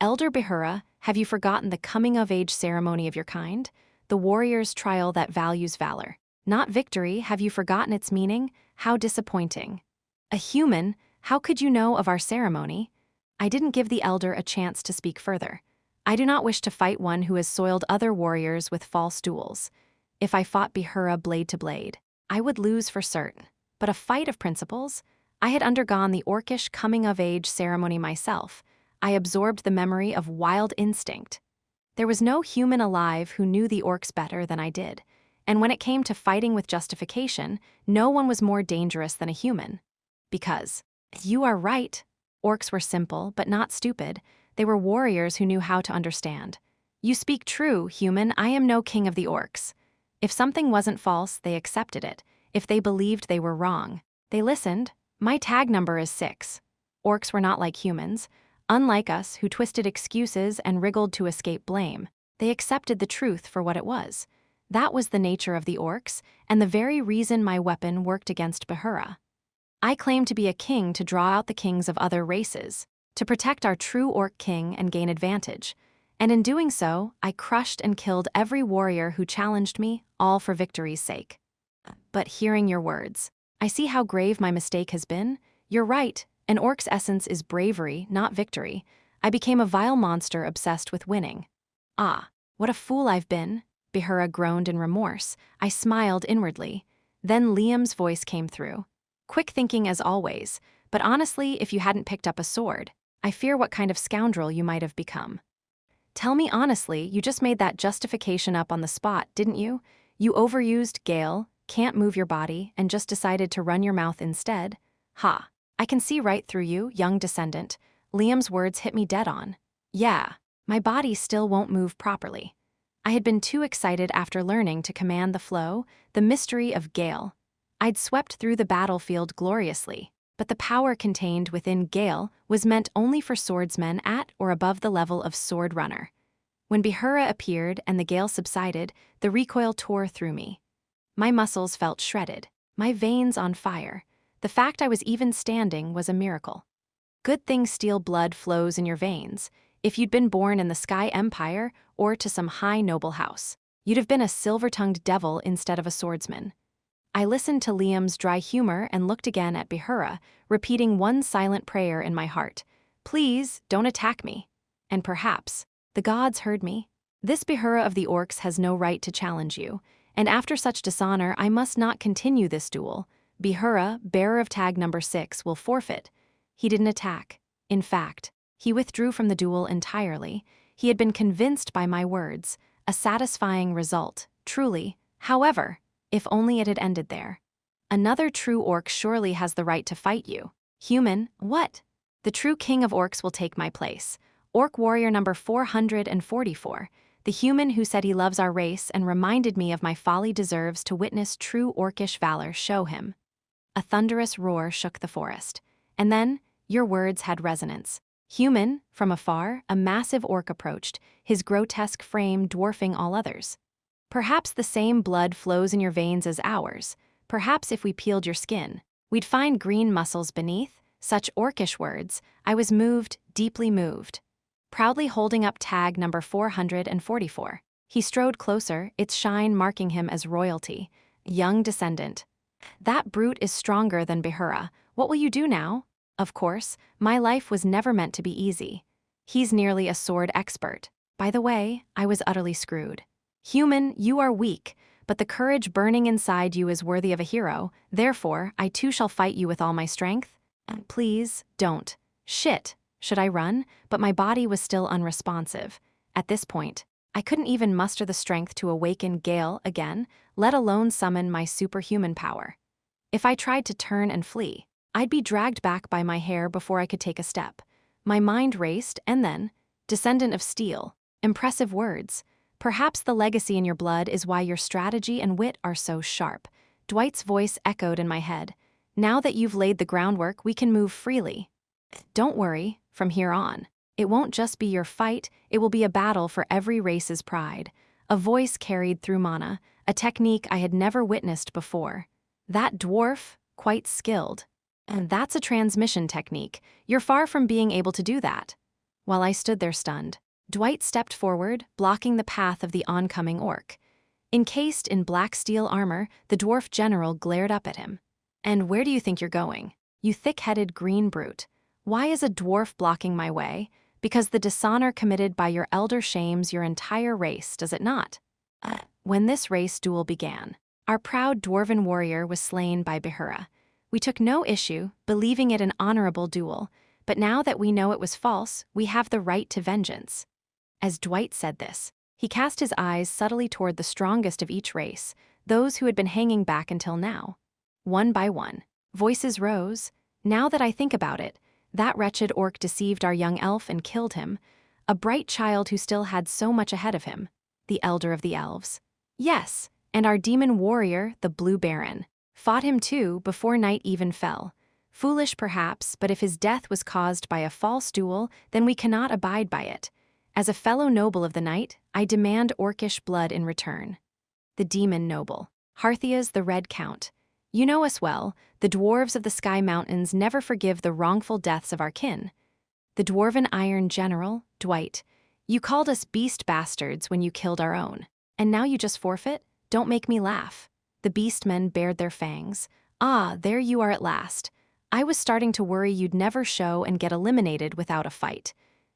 Elder Behura, have you forgotten the coming-of-age ceremony of your kind? The warrior's trial that values valor. Not victory, have you forgotten its meaning? How disappointing. A human, how could you know of our ceremony? I didn't give the elder a chance to speak further. I do not wish to fight one who has soiled other warriors with false duels. If I fought Behura blade to blade, I would lose for certain. But a fight of principles? I had undergone the orcish coming-of-age ceremony myself. I absorbed the memory of wild instinct. There was no human alive who knew the orcs better than I did, and when it came to fighting with justification, no one was more dangerous than a human. Because, you are right, orcs were simple but not stupid. They were warriors who knew how to understand. You speak true, human, I am no king of the orcs. If something wasn't false, they accepted it. If they believed they were wrong, they listened. My tag number is 6. Orcs were not like humans. Unlike us, who twisted excuses and wriggled to escape blame, they accepted the truth for what it was. That was the nature of the orcs, and the very reason my weapon worked against Behura. I claim to be a king to draw out the kings of other races, to protect our true orc king and gain advantage. And in doing so, I crushed and killed every warrior who challenged me, all for victory's sake. But hearing your words, I see how grave my mistake has been. You're right, an orc's essence is bravery, not victory. I became a vile monster obsessed with winning. Ah, what a fool I've been, Behura groaned in remorse. I smiled inwardly. Then Liam's voice came through. Quick thinking as always, but honestly, if you hadn't picked up a sword, I fear what kind of scoundrel you might have become. Tell me honestly, you just made that justification up on the spot, didn't you? You overused Gale, can't move your body, and just decided to run your mouth instead? Ha, I can see right through you, young descendant. Liam's words hit me dead on. Yeah, my body still won't move properly. I had been too excited after learning to command the flow, the mystery of Gale. I'd swept through the battlefield gloriously, but the power contained within Gale was meant only for swordsmen at or above the level of sword runner. When Behura appeared and the gale subsided, the recoil tore through me. My muscles felt shredded, my veins on fire. The fact I was even standing was a miracle. Good thing steel blood flows in your veins. If you'd been born in the Sky Empire or to some high noble house, you'd have been a silver-tongued devil instead of a swordsman. I listened to Liam's dry humor and looked again at Behura, repeating one silent prayer in my heart. Please, don't attack me. And perhaps the gods heard me. This Behura of the orcs has no right to challenge you, and after such dishonor, I must not continue this duel. Behura, bearer of tag number 6, will forfeit. He didn't attack. In fact, he withdrew from the duel entirely. He had been convinced by my words, a satisfying result, truly. However, if only it had ended there. Another true orc surely has the right to fight you. Human, what? The true king of orcs will take my place. Orc warrior number 444. The human who said he loves our race and reminded me of my folly deserves to witness true orcish valor. Show him. A thunderous roar shook the forest. And then, your words had resonance. Human, from afar, a massive orc approached, his grotesque frame dwarfing all others. Perhaps the same blood flows in your veins as ours. Perhaps if we peeled your skin, we'd find green muscles beneath. Such orcish words, I was moved, deeply moved. Proudly holding up tag number 444, he strode closer, its shine marking him as royalty. Young descendant. That brute is stronger than Behura. What will you do now? Of course, my life was never meant to be easy. He's nearly a sword expert. By the way, I was utterly screwed. Human, you are weak, but the courage burning inside you is worthy of a hero. Therefore, I too shall fight you with all my strength. Please, don't. Shit. Should I run? But my body was still unresponsive. At this point, I couldn't even muster the strength to awaken Gale again, let alone summon my superhuman power. If I tried to turn and flee, I'd be dragged back by my hair before I could take a step. My mind raced, and then, descendant of steel, impressive words. Perhaps the legacy in your blood is why your strategy and wit are so sharp. Dwight's voice echoed in my head. Now that you've laid the groundwork, we can move freely. Don't worry, from here on. It won't just be your fight, it will be a battle for every race's pride. A voice carried through mana, a technique I had never witnessed before. That dwarf, quite skilled. And that's a transmission technique. You're far from being able to do that. While I stood there stunned, Dwight stepped forward, blocking the path of the oncoming orc. Encased in black steel armor, the dwarf general glared up at him. And where do you think you're going? You thick-headed green brute. Why is a dwarf blocking my way? Because the dishonor committed by your elder shames your entire race, does it not? When this race duel began, our proud dwarven warrior was slain by Bahura. We took no issue, believing it an honorable duel, but now that we know it was false, we have the right to vengeance. As Dwight said this, he cast his eyes subtly toward the strongest of each race, those who had been hanging back until now. One by one, voices rose. Now that I think about it, that wretched orc deceived our young elf and killed him, a bright child who still had so much ahead of him, the elder of the elves. Yes, and our demon warrior, the Blue Baron, fought him too before night even fell. Foolish perhaps, but if his death was caused by a false duel, then we cannot abide by it. As a fellow noble of the night, I demand orcish blood in return. The demon noble, Harthias the Red Count. You know us well, the dwarves of the Sky Mountains never forgive the wrongful deaths of our kin. The dwarven Iron General, Dwight. You called us beast bastards when you killed our own. And now you just forfeit? Don't make me laugh. The beastmen bared their fangs. Ah, there you are at last. I was starting to worry you'd never show and get eliminated without a fight.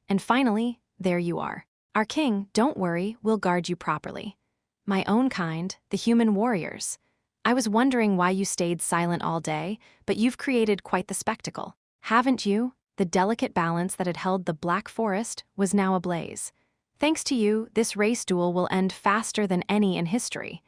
And finally, there you are. Our king, don't worry, we'll guard you properly. My own kind, the human warriors. I was wondering why you stayed silent all day, but you've created quite the spectacle. Haven't you? The delicate balance that had held the Black Forest was now ablaze. Thanks to you, this race duel will end faster than any in history.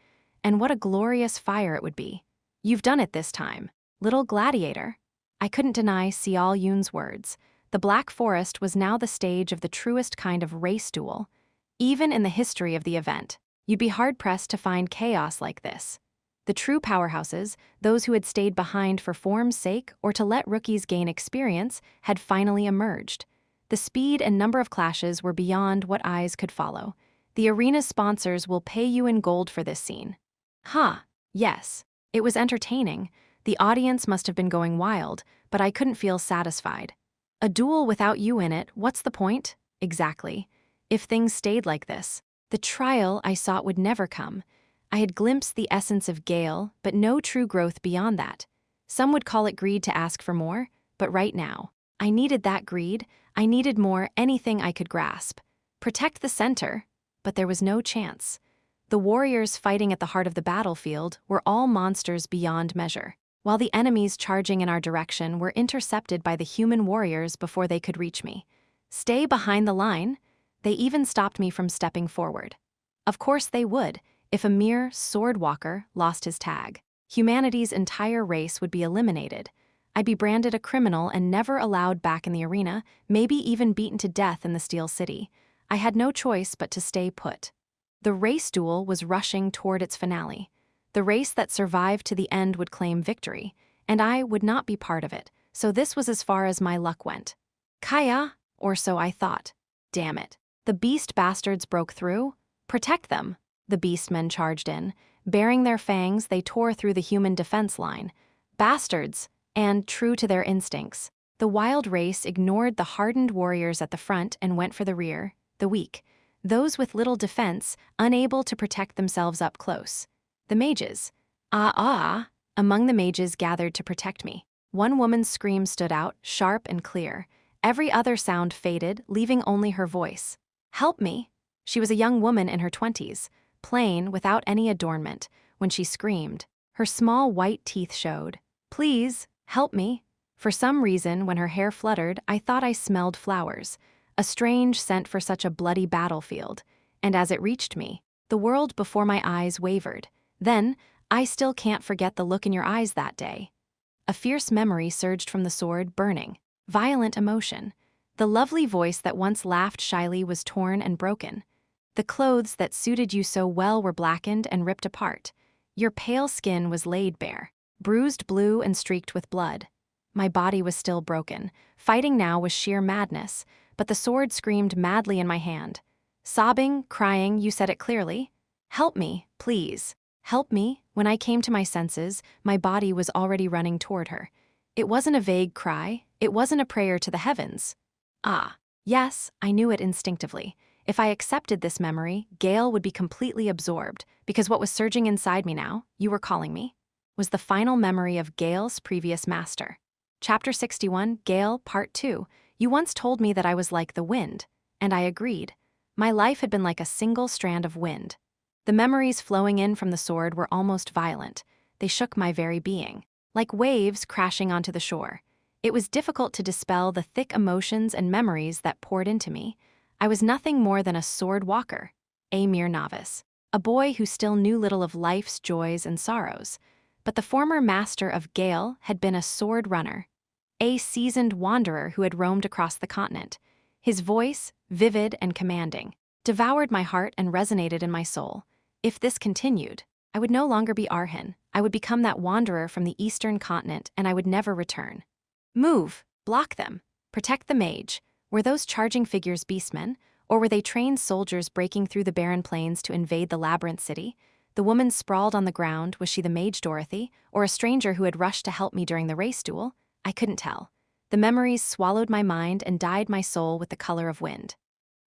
And what a glorious fire it would be. You've done it this time, little gladiator. I couldn't deny Sial Yun's words. The Black Forest was now the stage of the truest kind of race duel. Even in the history of the event, you'd be hard-pressed to find chaos like this. The true powerhouses, those who had stayed behind for form's sake or to let rookies gain experience, had finally emerged. The speed and number of clashes were beyond what eyes could follow. The arena's sponsors will pay you in gold for this scene. Yes, it was entertaining. The audience must have been going wild, but I couldn't feel satisfied. A duel without you in it, what's the point? Exactly. If things stayed like this, the trial I sought would never come. I had glimpsed the essence of Gale, but no true growth beyond that. Some would call it greed to ask for more, but right now, I needed that greed. I needed more, anything I could grasp. Protect the center, but there was no chance. The warriors fighting at the heart of the battlefield were all monsters beyond measure, while the enemies charging in our direction were intercepted by the human warriors before they could reach me. Stay behind the line? They even stopped me from stepping forward. Of course they would, if a mere swordwalker lost his tag. Humanity's entire race would be eliminated. I'd be branded a criminal and never allowed back in the arena, maybe even beaten to death in the Steel City. I had no choice but to stay put. The race duel was rushing toward its finale. The race that survived to the end would claim victory, and I would not be part of it, so this was as far as my luck went. Kaya, or so I thought. Damn it. The beast bastards broke through? Protect them. The beastmen charged in. Bearing their fangs, they tore through the human defense line. Bastards! And, true to their instincts, the wild race ignored the hardened warriors at the front and went for the rear, the weak. Those with little defense, unable to protect themselves up close. The mages. Among the mages gathered to protect me. One woman's scream stood out, sharp and clear. Every other sound faded, leaving only her voice. Help me! She was a young woman in her 20s, plain, without any adornment. When she screamed, her small white teeth showed. Please, help me. For some reason, when her hair fluttered, I thought I smelled flowers. A strange scent for such a bloody battlefield. and as it reached me, the world before my eyes wavered. Then, I still can't forget the look in your eyes that day. A fierce memory surged from the sword, burning. Violent emotion. The lovely voice that once laughed shyly was torn and broken. The clothes that suited you so well were blackened and ripped apart. Your pale skin was laid bare, bruised blue and streaked with blood. My body was still broken. Fighting now was sheer madness, but the sword screamed madly in my hand. Sobbing, crying, you said it clearly. Help me, please. Help me. When I came to my senses, my body was already running toward her. It wasn't a vague cry. It wasn't a prayer to the heavens. Ah, yes, I knew it instinctively. If I accepted this memory, Gale would be completely absorbed, because what was surging inside me now, you were calling me, was the final memory of Gale's previous master. Chapter 61, Gale, Part 2. You once told me that I was like the wind, and I agreed. My life had been like a single strand of wind. The memories flowing in from the sword were almost violent. They shook my very being, like waves crashing onto the shore. It was difficult to dispel the thick emotions and memories that poured into me. I was nothing more than a sword walker, a mere novice, a boy who still knew little of life's joys and sorrows. But the former master of Gale had been a sword runner, a seasoned wanderer who had roamed across the continent. His voice, vivid and commanding, devoured my heart and resonated in my soul. If this continued, I would no longer be Arhin. I would become that wanderer from the eastern continent, and I would never return. Move, block them, protect the mage. Were those charging figures beastmen, or were they trained soldiers breaking through the barren plains to invade the labyrinth city? The woman sprawled on the ground, was she the mage Dorothy, or a stranger who had rushed to help me during the race duel? I couldn't tell. The memories swallowed my mind and dyed my soul with the color of wind.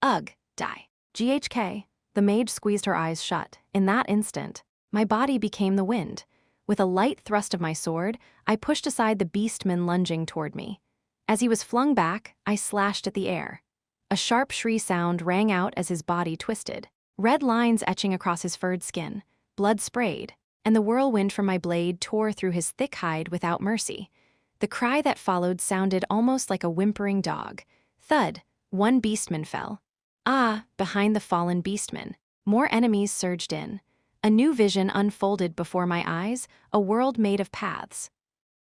Ugh, die. GHK. The mage squeezed her eyes shut. In that instant, my body became the wind. With a light thrust of my sword, I pushed aside the beastman lunging toward me. As he was flung back, I slashed at the air. A sharp shriek sound rang out as his body twisted, red lines etching across his furred skin. Blood sprayed, and the whirlwind from my blade tore through his thick hide without mercy. The cry that followed sounded almost like a whimpering dog. Thud, one beastman fell. Ah, behind the fallen beastman, more enemies surged in. A new vision unfolded before my eyes, a world made of paths.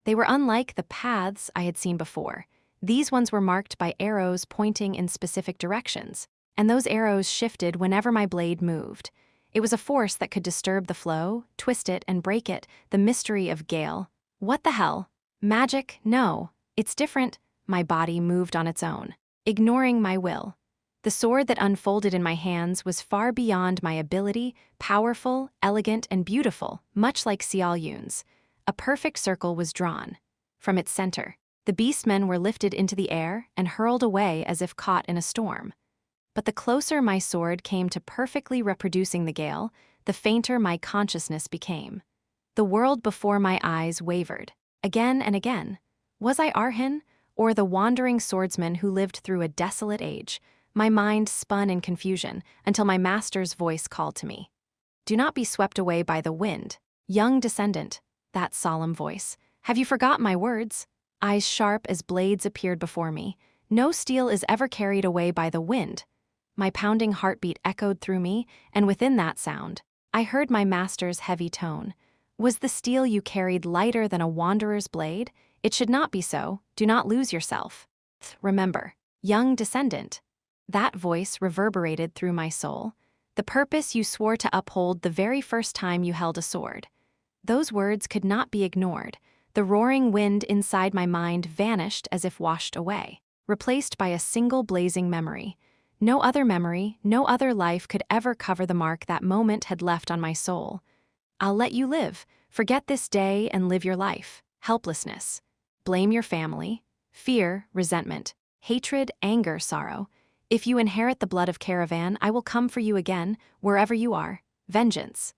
They were unlike the paths I had seen before. These ones were marked by arrows pointing in specific directions, and those arrows shifted whenever my blade moved. It was a force that could disturb the flow, twist it, and break it, the mystery of Gale. What the hell? Magic? No. It's different. My body moved on its own, ignoring my will. The sword that unfolded in my hands was far beyond my ability, powerful, elegant, and beautiful, much like Xiaoyun's. A perfect circle was drawn. From its center, the beastmen were lifted into the air and hurled away as if caught in a storm. But the closer my sword came to perfectly reproducing the Gale, the fainter my consciousness became. The world before my eyes wavered, again and again. Was I Arhin, or the wandering swordsman who lived through a desolate age? My mind spun in confusion until my master's voice called to me. Do not be swept away by the wind, young descendant. That solemn voice. Have you forgotten my words? Eyes sharp as blades appeared before me. No steel is ever carried away by the wind. My pounding heartbeat echoed through me, and within that sound, I heard my master's heavy tone. Was the steel you carried lighter than a wanderer's blade? It should not be so. Do not lose yourself. Remember, young descendant. That voice reverberated through my soul. The purpose you swore to uphold the very first time you held a sword. Those words could not be ignored. The roaring wind inside my mind vanished as if washed away, replaced by a single blazing memory. No other memory, no other life could ever cover the mark that moment had left on my soul. I'll let you live. Forget this day and live your life. Helplessness. Blame your family. Fear, resentment, hatred, anger, sorrow. If you inherit the blood of Caravan, I will come for you again, wherever you are. Vengeance.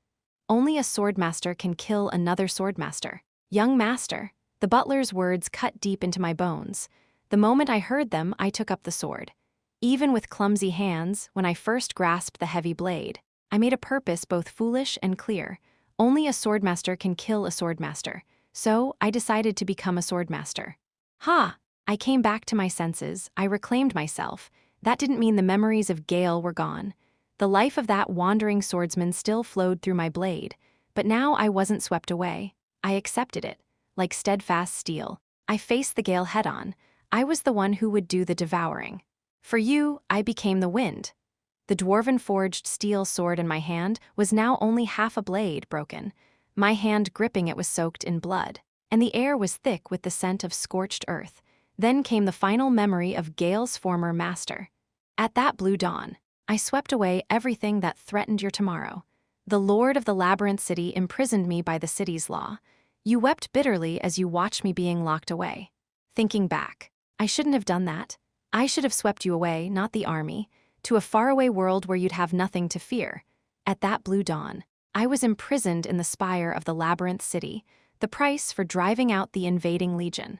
Only a swordmaster can kill another swordmaster. Young master. The butler's words cut deep into my bones. The moment I heard them, I took up the sword. Even with clumsy hands, when I first grasped the heavy blade, I made a purpose both foolish and clear. Only a swordmaster can kill a swordmaster. So, I decided to become a swordmaster. Ha! I came back to my senses. I reclaimed myself. That didn't mean the memories of Gale were gone. The life of that wandering swordsman still flowed through my blade, but now I wasn't swept away. I accepted it, like steadfast steel. I faced the gale head-on. I was the one who would do the devouring. For you, I became the wind. The dwarven forged steel sword in my hand was now only half a blade broken. My hand gripping it was soaked in blood, and the air was thick with the scent of scorched earth. Then came the final memory of Gale's former master. At that blue dawn, I swept away everything that threatened your tomorrow. The lord of the labyrinth city imprisoned me by the city's law. You wept bitterly as you watched me being locked away. Thinking back, I shouldn't have done that. I should have swept you away, not the army, to a faraway world where you'd have nothing to fear. At that blue dawn, I was imprisoned in the spire of the labyrinth city, the price for driving out the invading legion.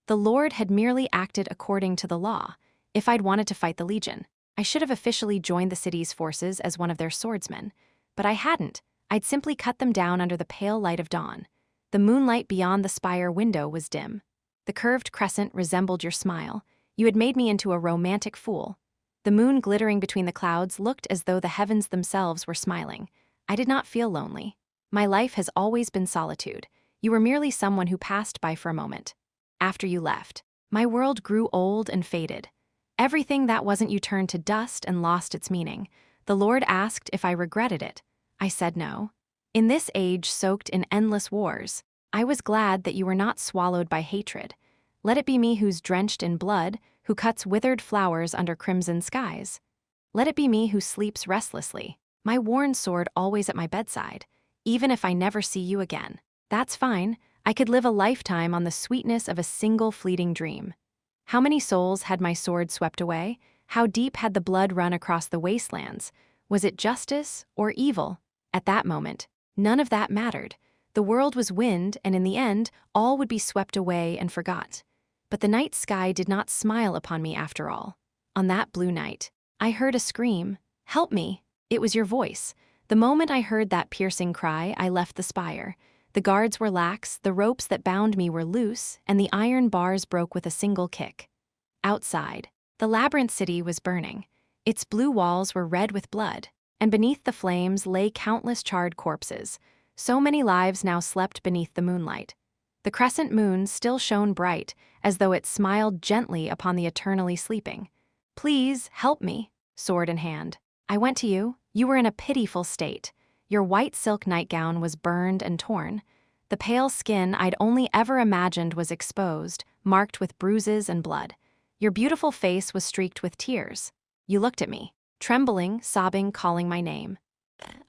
The Lord had merely acted according to the law. If I'd wanted to fight the legion, I should have officially joined the city's forces as one of their swordsmen. But I hadn't. I'd simply cut them down under the pale light of dawn. The moonlight beyond the spire window was dim. The curved crescent resembled your smile. You had made me into a romantic fool. The moon glittering between the clouds looked as though the heavens themselves were smiling. I did not feel lonely. My life has always been solitude. You were merely someone who passed by for a moment. After you left, my world grew old and faded. Everything that wasn't you turned to dust and lost its meaning. The Lord asked if I regretted it. I said no. In this age soaked in endless wars, I was glad that you were not swallowed by hatred. Let it be me who's drenched in blood, who cuts withered flowers under crimson skies. Let it be me who sleeps restlessly, my worn sword always at my bedside, even if I never see you again. That's fine. I could live a lifetime on the sweetness of a single fleeting dream. How many souls had my sword swept away? How deep had the blood run across the wastelands? Was it justice or evil? At that moment, none of that mattered. The world was wind, and in the end, all would be swept away and forgot. But the night sky did not smile upon me after all. On that blue night, I heard a scream. Help me! It was your voice. The moment I heard that piercing cry, I left the spire. The guards were lax, the ropes that bound me were loose, and the iron bars broke with a single kick. Outside, the labyrinth city was burning. Its blue walls were red with blood, and beneath the flames lay countless charred corpses. So many lives now slept beneath the moonlight. The crescent moon still shone bright, as though it smiled gently upon the eternally sleeping. Please, help me, sword in hand. I went to you. You were in a pitiful state. Your white silk nightgown was burned and torn. The pale skin I'd only ever imagined was exposed, marked with bruises and blood. Your beautiful face was streaked with tears. You looked at me, trembling, sobbing, calling my name.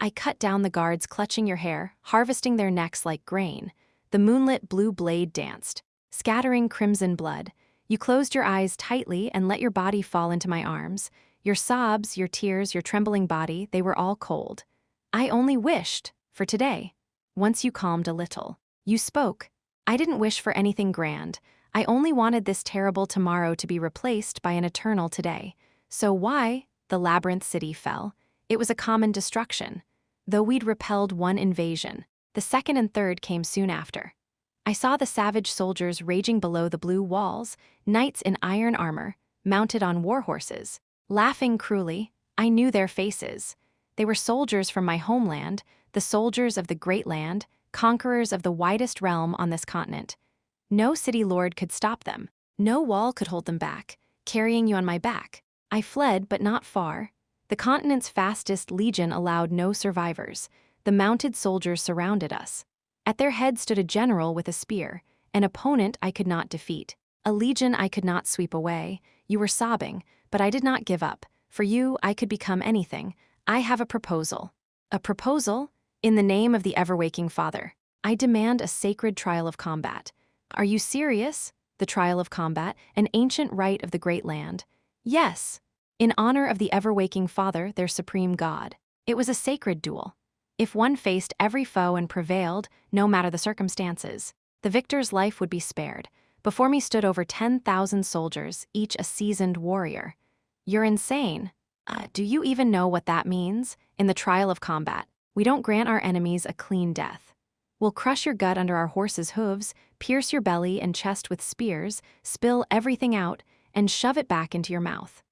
I cut down the guards clutching your hair, harvesting their necks like grain. The moonlit blue blade danced, scattering crimson blood. You closed your eyes tightly and let your body fall into my arms. Your sobs, your tears, your trembling body, they were all cold. I only wished for today. Once you calmed a little, you spoke. I didn't wish for anything grand. I only wanted this terrible tomorrow to be replaced by an eternal today. So why? The labyrinth city fell. It was a common destruction. Though we'd repelled one invasion, the second and third came soon after. I saw the savage soldiers raging below the blue walls, knights in iron armor, mounted on war horses. Laughing cruelly, I knew their faces. They were soldiers from my homeland, the soldiers of the great land, conquerors of the widest realm on this continent. No city lord could stop them. No wall could hold them back, carrying you on my back. I fled, but not far. The continent's fastest legion allowed no survivors. The mounted soldiers surrounded us. At their head stood a general with a spear, an opponent I could not defeat, a legion I could not sweep away. You were sobbing, but I did not give up. For you, I could become anything. I have a proposal. A proposal? In the name of the ever-waking Father, I demand a sacred trial of combat. Are you serious? The trial of combat, an ancient rite of the great land. Yes, in honor of the ever-waking Father, their supreme God. It was a sacred duel. If one faced every foe and prevailed, no matter the circumstances, the victor's life would be spared. Before me stood over 10,000 soldiers, each a seasoned warrior. You're insane. Do you even know what that means? In the trial of combat, we don't grant our enemies a clean death. We'll crush your gut under our horses' hooves, pierce your belly and chest with spears, spill everything out, and shove it back into your mouth.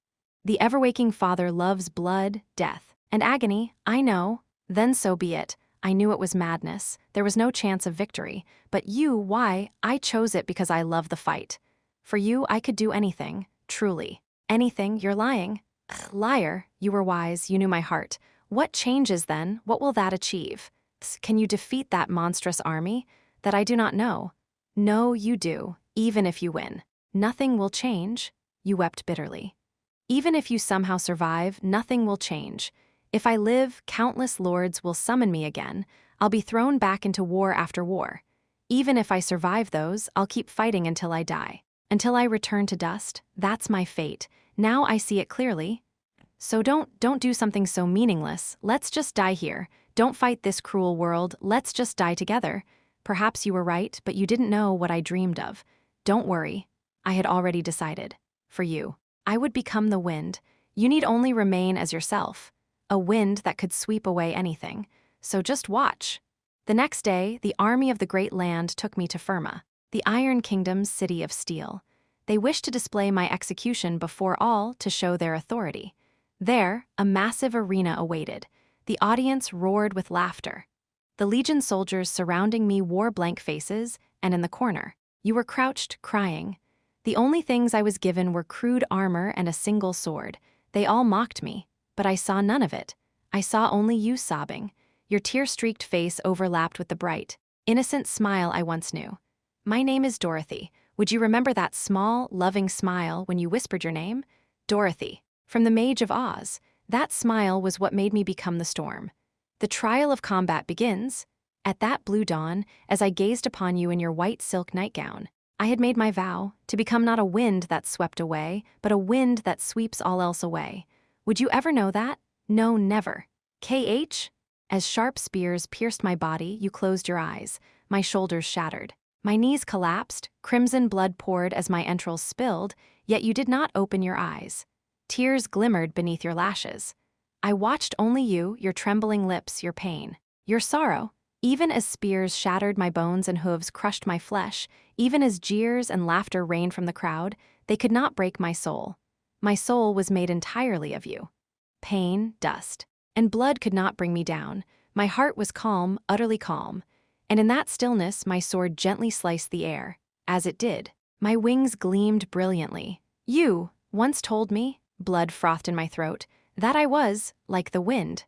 The ever-waking Father loves blood, death, And agony, I know. Then so be it. I knew it was madness. There was no chance of victory. But you, why? I chose it because I love the fight. For you, I could do anything. Truly. Anything, you're lying. Ugh, liar, you were wise, you knew my heart. What changes then? What will that achieve? Can you defeat that monstrous army? That I do not know. No, you do, even if you win. Nothing will change. You wept bitterly. Even if you somehow survive, nothing will change. If I live, countless lords will summon me again. I'll be thrown back into war after war. Even if I survive those, I'll keep fighting until I die. Until I return to dust, that's my fate. Now I see it clearly. So don't do something so meaningless. Let's just die here. Don't fight this cruel world. Let's just die together. Perhaps you were right, but you didn't know what I dreamed of. Don't worry. I had already decided. For you. I would become the wind. You need only remain as yourself. A wind that could sweep away anything. So just watch. The next day, the army of the great land took me to Firma, the Iron Kingdom's city of steel. They wished to display my execution before all to show their authority. There, a massive arena awaited. The audience roared with laughter. The Legion soldiers surrounding me wore blank faces, and in the corner, you were crouched, crying. The only things I was given were crude armor and a single sword. They all mocked me, but I saw none of it. I saw only you sobbing. Your tear-streaked face overlapped with the bright, innocent smile I once knew. My name is Dorothy. Would you remember that small, loving smile when you whispered your name? Dorothy, from the Mage of Oz. That smile was what made me become the storm. The trial of combat begins. At that blue dawn, as I gazed upon you in your white silk nightgown, I had made my vow to become not a wind that swept away, but a wind that sweeps all else away. Would you ever know that? No, never. KH? As sharp spears pierced my body, you closed your eyes. My shoulders shattered. My knees collapsed, crimson blood poured as my entrails spilled, yet you did not open your eyes. Tears glimmered beneath your lashes. I watched only you, your trembling lips, your pain, your sorrow. Even as spears shattered my bones and hooves crushed my flesh, even as jeers and laughter rained from the crowd, they could not break my soul. My soul was made entirely of you. Pain, dust, and blood could not bring me down. My heart was calm, utterly calm. And in that stillness, my sword gently sliced the air. As it did, my wings gleamed brilliantly. You once told me, blood frothed in my throat, that I was like the wind.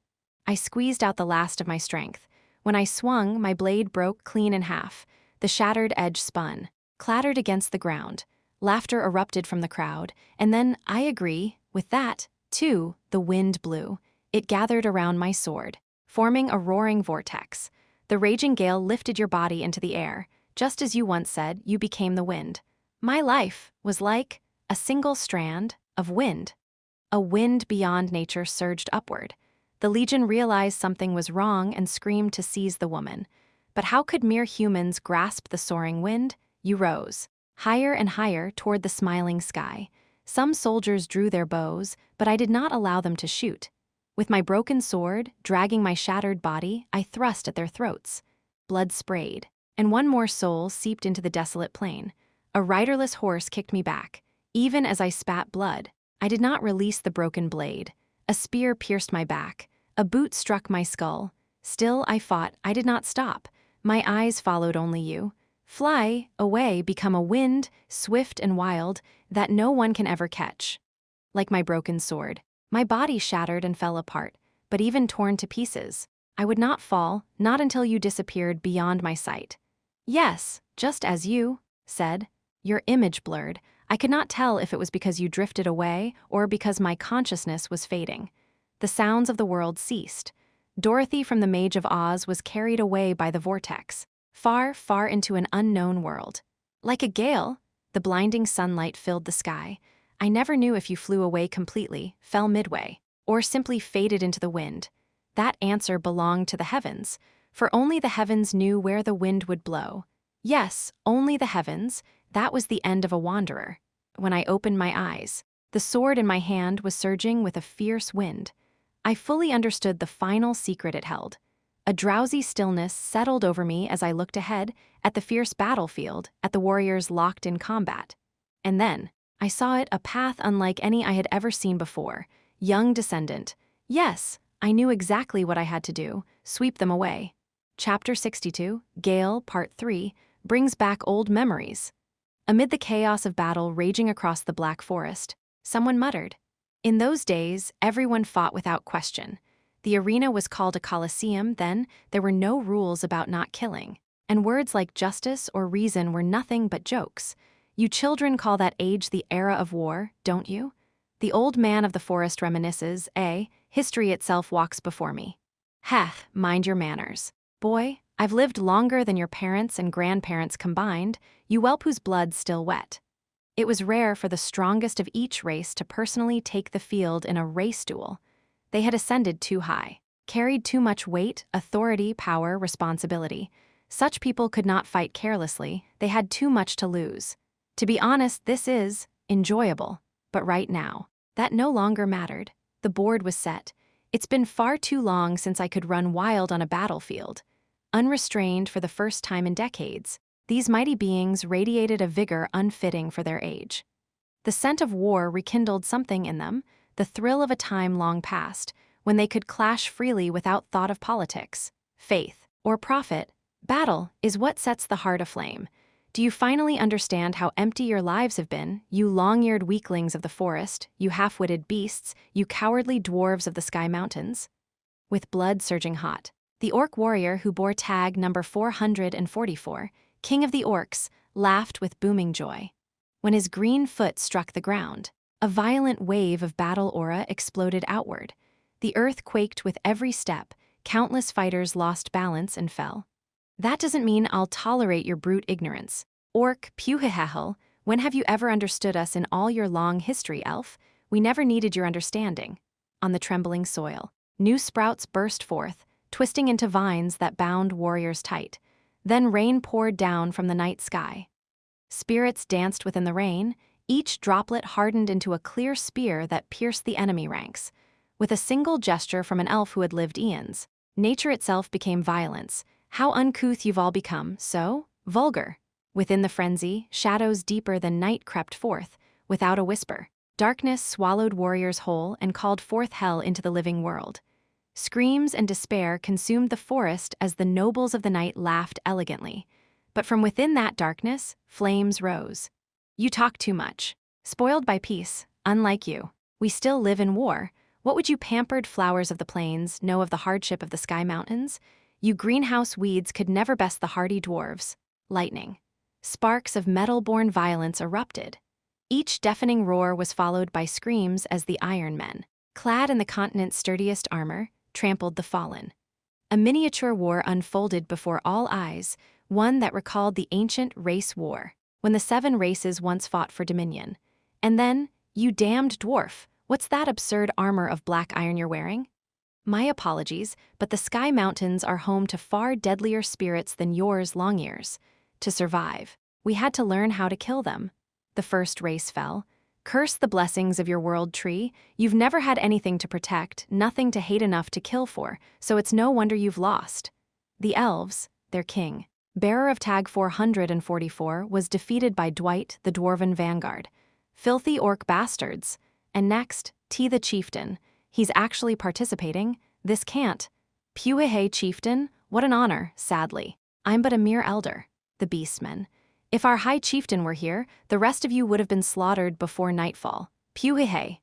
I squeezed out the last of my strength. When I swung, my blade broke clean in half. The shattered edge spun, clattered against the ground. Laughter erupted from the crowd, and then, I agree, with that, too, the wind blew. It gathered around my sword, forming a roaring vortex. The raging gale lifted your body into the air. Just as you once said, you became the wind. My life was like a single strand of wind. A wind beyond nature surged upward. The Legion realized something was wrong and screamed to seize the woman. But how could mere humans grasp the soaring wind? You rose, higher and higher toward the smiling sky. Some soldiers drew their bows, but I did not allow them to shoot. With my broken sword, dragging my shattered body, I thrust at their throats. Blood sprayed, and one more soul seeped into the desolate plain. A riderless horse kicked me back. Even as I spat blood, I did not release the broken blade. A spear pierced my back. A boot struck my skull. Still I fought. I did not stop. My eyes followed only you. Fly, away, become a wind, swift and wild, that no one can ever catch. Like my broken sword, my body shattered and fell apart, but even torn to pieces, I would not fall, not until you disappeared beyond my sight. Yes, just as you said, your image blurred. I could not tell if it was because you drifted away or because my consciousness was fading. The sounds of the world ceased. Dorothy from the Mage of Oz was carried away by the vortex, far, far into an unknown world. Like a gale, the blinding sunlight filled the sky. I never knew if you flew away completely, fell midway, or simply faded into the wind. That answer belonged to the heavens, for only the heavens knew where the wind would blow. Yes, only the heavens. That was the end of a wanderer. When I opened my eyes, the sword in my hand was surging with a fierce wind. I fully understood the final secret it held. A drowsy stillness settled over me as I looked ahead, at the fierce battlefield, at the warriors locked in combat. And then, I saw it, a path unlike any I had ever seen before. Young descendant. Yes, I knew exactly what I had to do: sweep them away. Chapter 62, Gale, Part 3, brings back old memories. Amid the chaos of battle raging across the Black Forest, someone muttered. In those days, everyone fought without question. The arena was called a coliseum then, there were no rules about not killing. And words like justice or reason were nothing but jokes. You children call that age the era of war, don't you? The old man of the forest reminisces, history itself walks before me. Heh, mind your manners. Boy, I've lived longer than your parents and grandparents combined, you whelp whose blood's still wet. It was rare for the strongest of each race to personally take the field in a race duel. They had ascended too high, carried too much weight, authority, power, responsibility. Such people could not fight carelessly, they had too much to lose. To be honest, this is enjoyable, but right now, that no longer mattered. The board was set. It's been far too long since I could run wild on a battlefield. Unrestrained for the first time in decades, these mighty beings radiated a vigor unfitting for their age. The scent of war rekindled something in them, the thrill of a time long past, when they could clash freely without thought of politics, faith, or profit. Battle is what sets the heart aflame. Do you finally understand how empty your lives have been, you long-eared weaklings of the forest, you half-witted beasts, you cowardly dwarves of the sky mountains? With blood surging hot, the orc warrior who bore tag number 444, king of the orcs, laughed with booming joy. When his green foot struck the ground, a violent wave of battle aura exploded outward. The earth quaked with every step, countless fighters lost balance and fell. That doesn't mean I'll tolerate your brute ignorance. Orc, Puhihahel, when have you ever understood us in all your long history, elf? We never needed your understanding. On the trembling soil, new sprouts burst forth, twisting into vines that bound warriors tight. Then rain poured down from the night sky. Spirits danced within the rain, each droplet hardened into a clear spear that pierced the enemy ranks. With a single gesture from an elf who had lived eons, nature itself became violence. How uncouth you've all become, so vulgar. Within the frenzy, shadows deeper than night crept forth, without a whisper. Darkness swallowed warriors whole and called forth hell into the living world. Screams and despair consumed the forest as the nobles of the night laughed elegantly. But from within that darkness, flames rose. You talk too much. Spoiled by peace, unlike you. We still live in war. What would you pampered flowers of the plains know of the hardship of the sky mountains? You greenhouse weeds could never best the hardy dwarves. Lightning. Sparks of metal-born violence erupted. Each deafening roar was followed by screams as the Iron Men, clad in the continent's sturdiest armor, trampled the fallen. A miniature war unfolded before all eyes, one that recalled the ancient race war, when the 7 races once fought for dominion. And then, you damned dwarf, what's that absurd armor of black iron you're wearing? My apologies, but the Sky Mountains are home to far deadlier spirits than yours, Longears. To survive, we had to learn how to kill them. The first race fell. Curse the blessings of your world tree. You've never had anything to protect, nothing to hate enough to kill for, so it's no wonder you've lost. The elves, their king, bearer of tag 444, was defeated by Dwight, the dwarven vanguard. Filthy orc bastards. And next, T the chieftain. He's actually participating. This can't. Puhehe chieftain, what an honor, sadly. I'm but a mere elder. The beastmen. If our high chieftain were here, the rest of you would have been slaughtered before nightfall. Puhehe.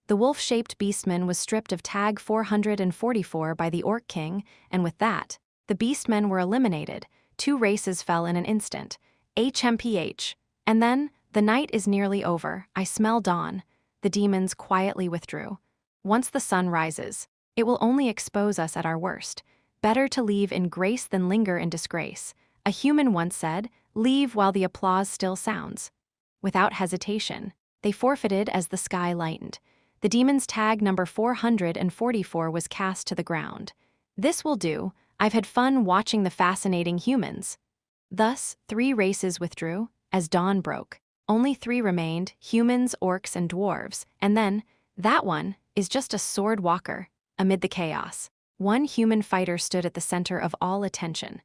The wolf-shaped beastman was stripped of tag 444 by the orc king, and with that, the beastmen were eliminated. 2 races fell in an instant. HMPH. And then, the night is nearly over. I smell dawn. The demons quietly withdrew. Once the sun rises, it will only expose us at our worst. Better to leave in grace than linger in disgrace. A human once said, leave while the applause still sounds. Without hesitation, they forfeited as the sky lightened. The demon's tag number 444 was cast to the ground. This will do. I've had fun watching the fascinating humans. Thus, 3 races withdrew. As dawn broke, only 3 remained, humans, orcs, and dwarves, and then, that one is just a sword walker. Amid the chaos, 1 human fighter stood at the center of all attention.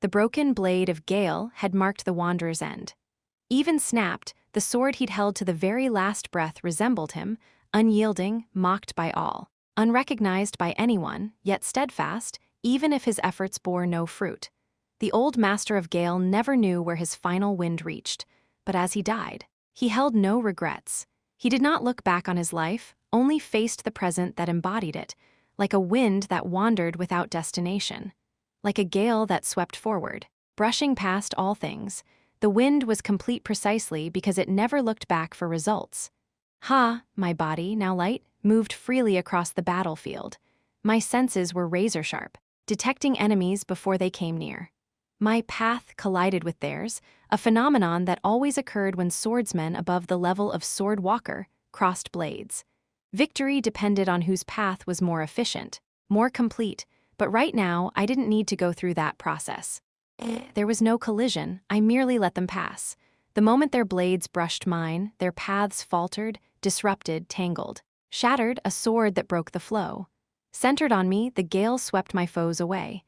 The broken blade of Gale had marked the wanderer's end. Even snapped, the sword he'd held to the very last breath resembled him, unyielding, mocked by all. unrecognized by anyone, yet steadfast, even if his efforts bore no fruit. The old master of Gale never knew where his final wind reached, but as he died, he held no regrets. He did not look back on his life, only faced the present that embodied it, like a wind that wandered without destination. Like a gale that swept forward, brushing past all things, the wind was complete precisely because it never looked back for results. My body, now light, moved freely across the battlefield. My senses were razor-sharp, detecting enemies before they came near. My path collided with theirs, a phenomenon that always occurred when swordsmen above the level of sword walker crossed blades. Victory depended on whose path was more efficient, more complete, but right now I didn't need to go through that process. There was no collision, I merely let them pass. The moment their blades brushed mine, their paths faltered, disrupted, tangled. Shattered, a sword that broke the flow. Centered on me, the gale swept my foes away.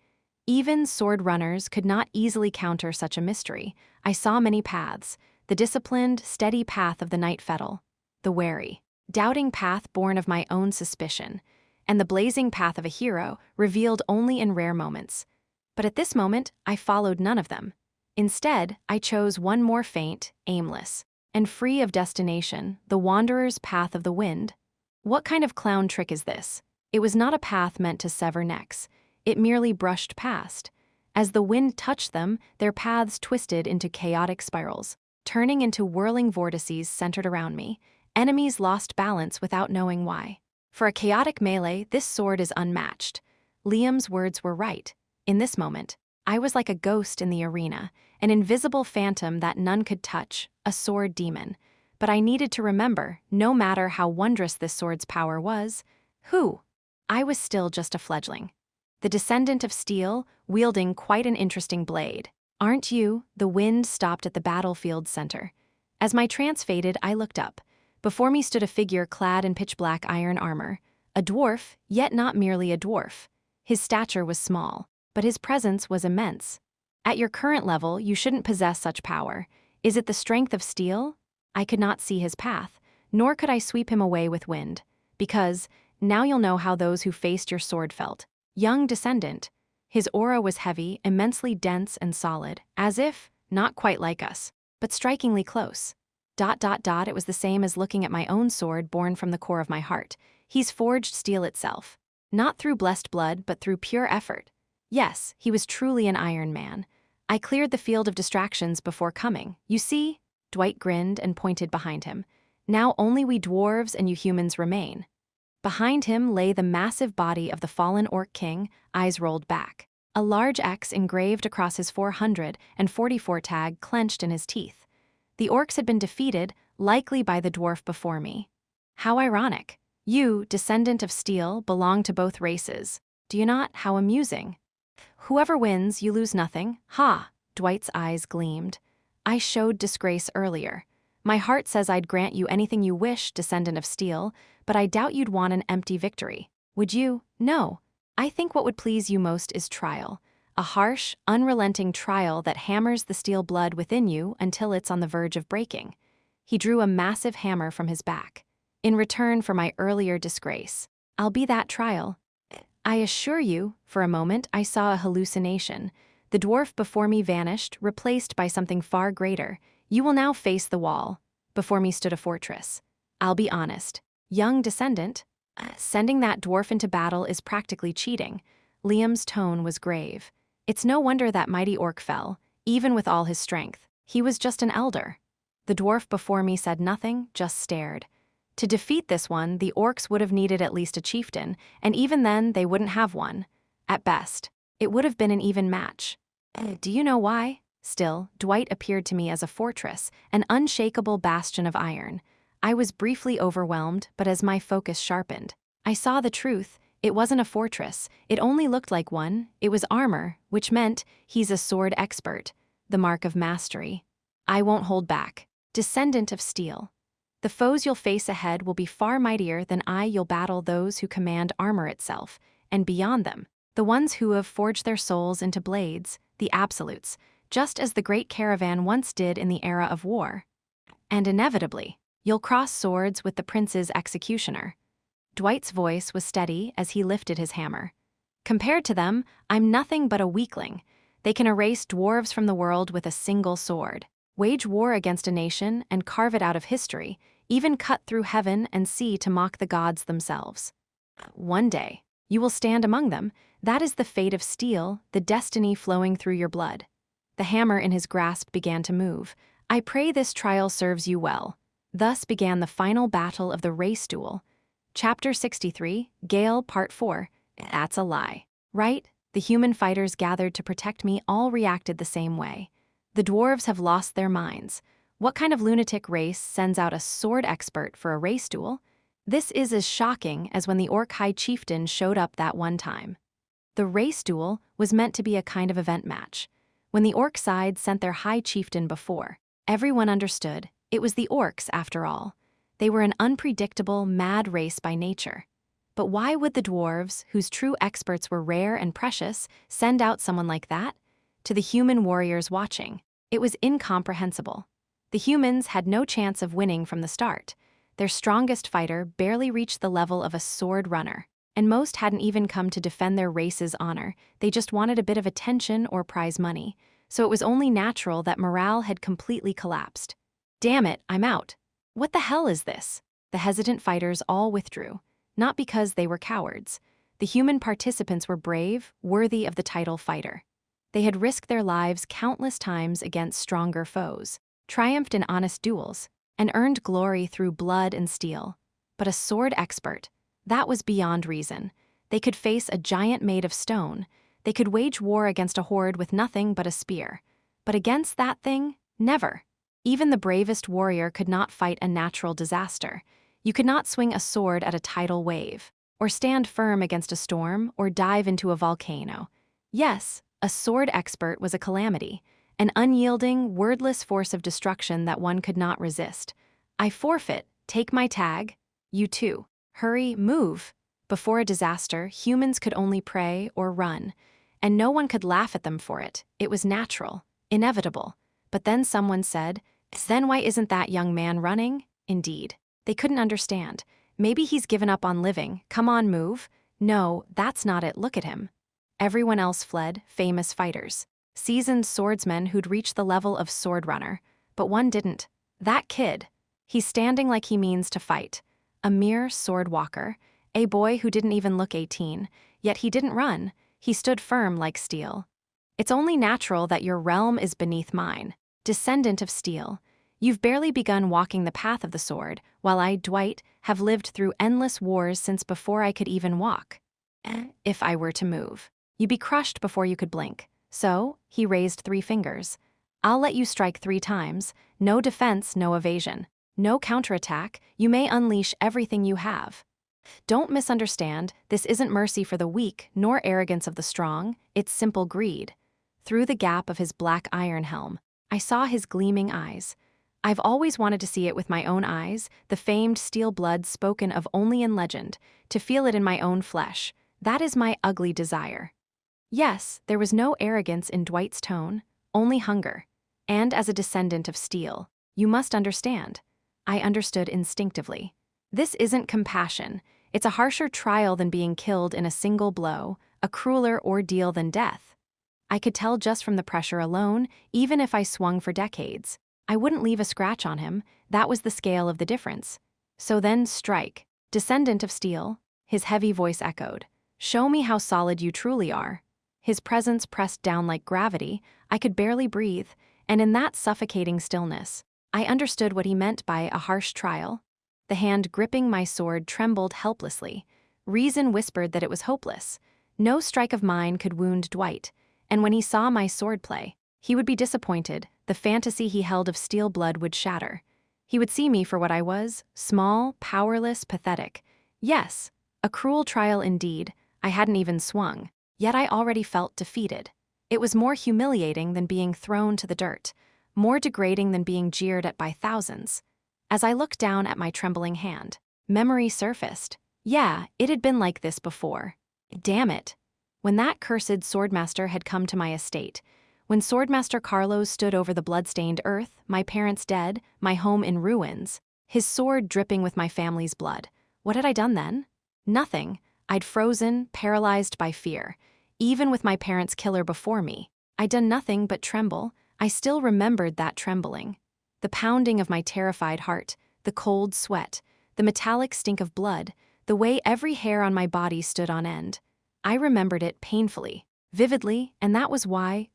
Even sword runners could not easily counter such a mystery. I saw many paths, the disciplined, steady path of the night fettle, the wary, doubting path born of my own suspicion, and the blazing path of a hero revealed only in rare moments. But at this moment, I followed none of them. Instead, I chose one more faint, aimless, and free of destination, the wanderer's path of the wind. What kind of clown trick is this? It was not a path meant to sever necks. It merely brushed past. As the wind touched them, their paths twisted into chaotic spirals, turning into whirling vortices centered around me. Enemies lost balance without knowing why. For a chaotic melee, this sword is unmatched. Liam's words were right. In this moment, I was like a ghost in the arena, an invisible phantom that none could touch, a sword demon. But I needed to remember, no matter how wondrous this sword's power was, I was still just a fledgling. The descendant of steel, wielding quite an interesting blade. Aren't you? The wind stopped at the battlefield's center. As my trance faded, I looked up. Before me stood a figure clad in pitch-black iron armor. A dwarf, yet not merely a dwarf. His stature was small, but his presence was immense. At your current level, you shouldn't possess such power. Is it the strength of steel? I could not see his path, nor could I sweep him away with wind. Because, now you'll know how those who faced your sword felt. Young descendant. His aura was heavy, immensely dense and solid, as if, not quite like us, but strikingly close. It was the same as looking at my own sword born from the core of my heart. He's forged steel itself. Not through blessed blood, but through pure effort. Yes, he was truly an Iron Man. I cleared the field of distractions before coming. You see? Dwight grinned and pointed behind him. Now only we dwarves and you humans remain. Behind him lay the massive body of the fallen Orc King, eyes rolled back. A large X engraved across his 444 tag clenched in his teeth. The Orcs had been defeated, likely by the dwarf before me. How ironic. You, descendant of steel, belong to both races. Do you not? How amusing. Whoever wins, you lose nothing. Dwight's eyes gleamed. I showed disgrace earlier. My heart says I'd grant you anything you wish, descendant of steel, but I doubt you'd want an empty victory. Would you? No. I think what would please you most is trial. A harsh, unrelenting trial that hammers the steel blood within you until it's on the verge of breaking. He drew a massive hammer from his back. In return for my earlier disgrace, I'll be that trial. I assure you, for a moment, I saw a hallucination. The dwarf before me vanished, replaced by something far greater. You will now face the wall. Before me stood a fortress. I'll be honest. Young descendant, sending that dwarf into battle is practically cheating. Liam's tone was grave. It's no wonder that mighty orc fell, even with all his strength. He was just an elder. The dwarf before me said nothing, just stared. To defeat this one, the orcs would have needed at least a chieftain, and even then they wouldn't have one. At best, it would have been an even match. Do you know why? Still, Dwight appeared to me as a fortress, an unshakable bastion of iron. I was briefly overwhelmed, but as my focus sharpened, I saw the truth. It wasn't a fortress, it only looked like one. It was armor, which meant he's a sword expert, the mark of mastery. I won't hold back. Descendant of steel. The foes you'll face ahead will be far mightier than you'll battle those who command armor itself, and beyond them, the ones who have forged their souls into blades, the absolutes, just as the great caravan once did in the era of war. And inevitably, you'll cross swords with the prince's executioner. Dwight's voice was steady as he lifted his hammer. Compared to them, I'm nothing but a weakling. They can erase dwarves from the world with a single sword, wage war against a nation and carve it out of history, even cut through heaven and sea to mock the gods themselves. One day, you will stand among them. That is the fate of steel, the destiny flowing through your blood. The hammer in his grasp began to move. I pray this trial serves you well. Thus began the final battle of the race duel. Chapter 63, Gale, Part 4. That's a lie. Right? The human fighters gathered to protect me all reacted the same way. The dwarves have lost their minds. What kind of lunatic race sends out a sword expert for a race duel? This is as shocking as when the orc high chieftain showed up that one time. The race duel was meant to be a kind of event match. When the orc side sent their high chieftain before, everyone understood it was the orcs after all. They were an unpredictable, mad race by nature. But why would the dwarves, whose true experts were rare and precious, send out someone like that? To the human warriors watching, it was incomprehensible. The humans had no chance of winning from the start. Their strongest fighter barely reached the level of a sword runner, and most hadn't even come to defend their race's honor. They just wanted a bit of attention or prize money, so it was only natural that morale had completely collapsed. Damn it, I'm out. What the hell is this? The hesitant fighters all withdrew, not because they were cowards. The human participants were brave, worthy of the title fighter. They had risked their lives countless times against stronger foes, triumphed in honest duels, and earned glory through blood and steel. But a sword expert, that was beyond reason. They could face a giant made of stone. They could wage war against a horde with nothing but a spear. But against that thing, never. Even the bravest warrior could not fight a natural disaster. You could not swing a sword at a tidal wave, or stand firm against a storm, or dive into a volcano. Yes, a sword expert was a calamity, an unyielding, wordless force of destruction that one could not resist. I forfeit, take my tag. You too. Hurry, move. Before a disaster, humans could only pray or run, and no one could laugh at them for it. It was natural, inevitable. But then someone said, then why isn't that young man running? Indeed. They couldn't understand. Maybe he's given up on living. Come on, move. No, that's not it. Look at him. Everyone else fled, famous fighters. Seasoned swordsmen who'd reached the level of sword runner. But one didn't. That kid. He's standing like he means to fight. A mere sword walker. A boy who didn't even look 18. Yet he didn't run. He stood firm like steel. It's only natural that your realm is beneath mine. Descendant of steel. You've barely begun walking the path of the sword, while I, Dwight, have lived through endless wars since before I could even walk. If I were to move, you'd be crushed before you could blink. So, he raised 3 fingers. I'll let you strike 3 times. No defense, no evasion. No counterattack. You may unleash everything you have. Don't misunderstand, this isn't mercy for the weak, nor arrogance of the strong. It's simple greed. Through the gap of his black iron helm, I saw his gleaming eyes. I've always wanted to see it with my own eyes, the famed steel blood spoken of only in legend, to feel it in my own flesh. That is my ugly desire. Yes, there was no arrogance in Dwight's tone, only hunger. And as a descendant of steel, you must understand. I understood instinctively. This isn't compassion. It's a harsher trial than being killed in a single blow, a crueler ordeal than death. I could tell just from the pressure alone, even if I swung for decades. I wouldn't leave a scratch on him. That was the scale of the difference. So then strike. Descendant of steel, his heavy voice echoed. Show me how solid you truly are. His presence pressed down like gravity. I could barely breathe, and in that suffocating stillness, I understood what he meant by a harsh trial. The hand gripping my sword trembled helplessly. Reason whispered that it was hopeless. No strike of mine could wound Dwight, and when he saw my swordplay, he would be disappointed. The fantasy he held of steel blood would shatter. He would see me for what I was, small, powerless, pathetic. Yes, a cruel trial indeed. I hadn't even swung, yet I already felt defeated. It was more humiliating than being thrown to the dirt, more degrading than being jeered at by thousands. As I looked down at my trembling hand, memory surfaced. Yeah, it had been like this before. Damn it. When that cursed swordmaster had come to my estate, when Swordmaster Carlos stood over the blood-stained earth, my parents dead, my home in ruins, his sword dripping with my family's blood, what had I done then? Nothing. I'd frozen, paralyzed by fear. Even with my parents' killer before me, I'd done nothing but tremble. I still remembered that trembling. The pounding of my terrified heart, the cold sweat, the metallic stink of blood, the way every hair on my body stood on end. I remembered it painfully, vividly, and that was why,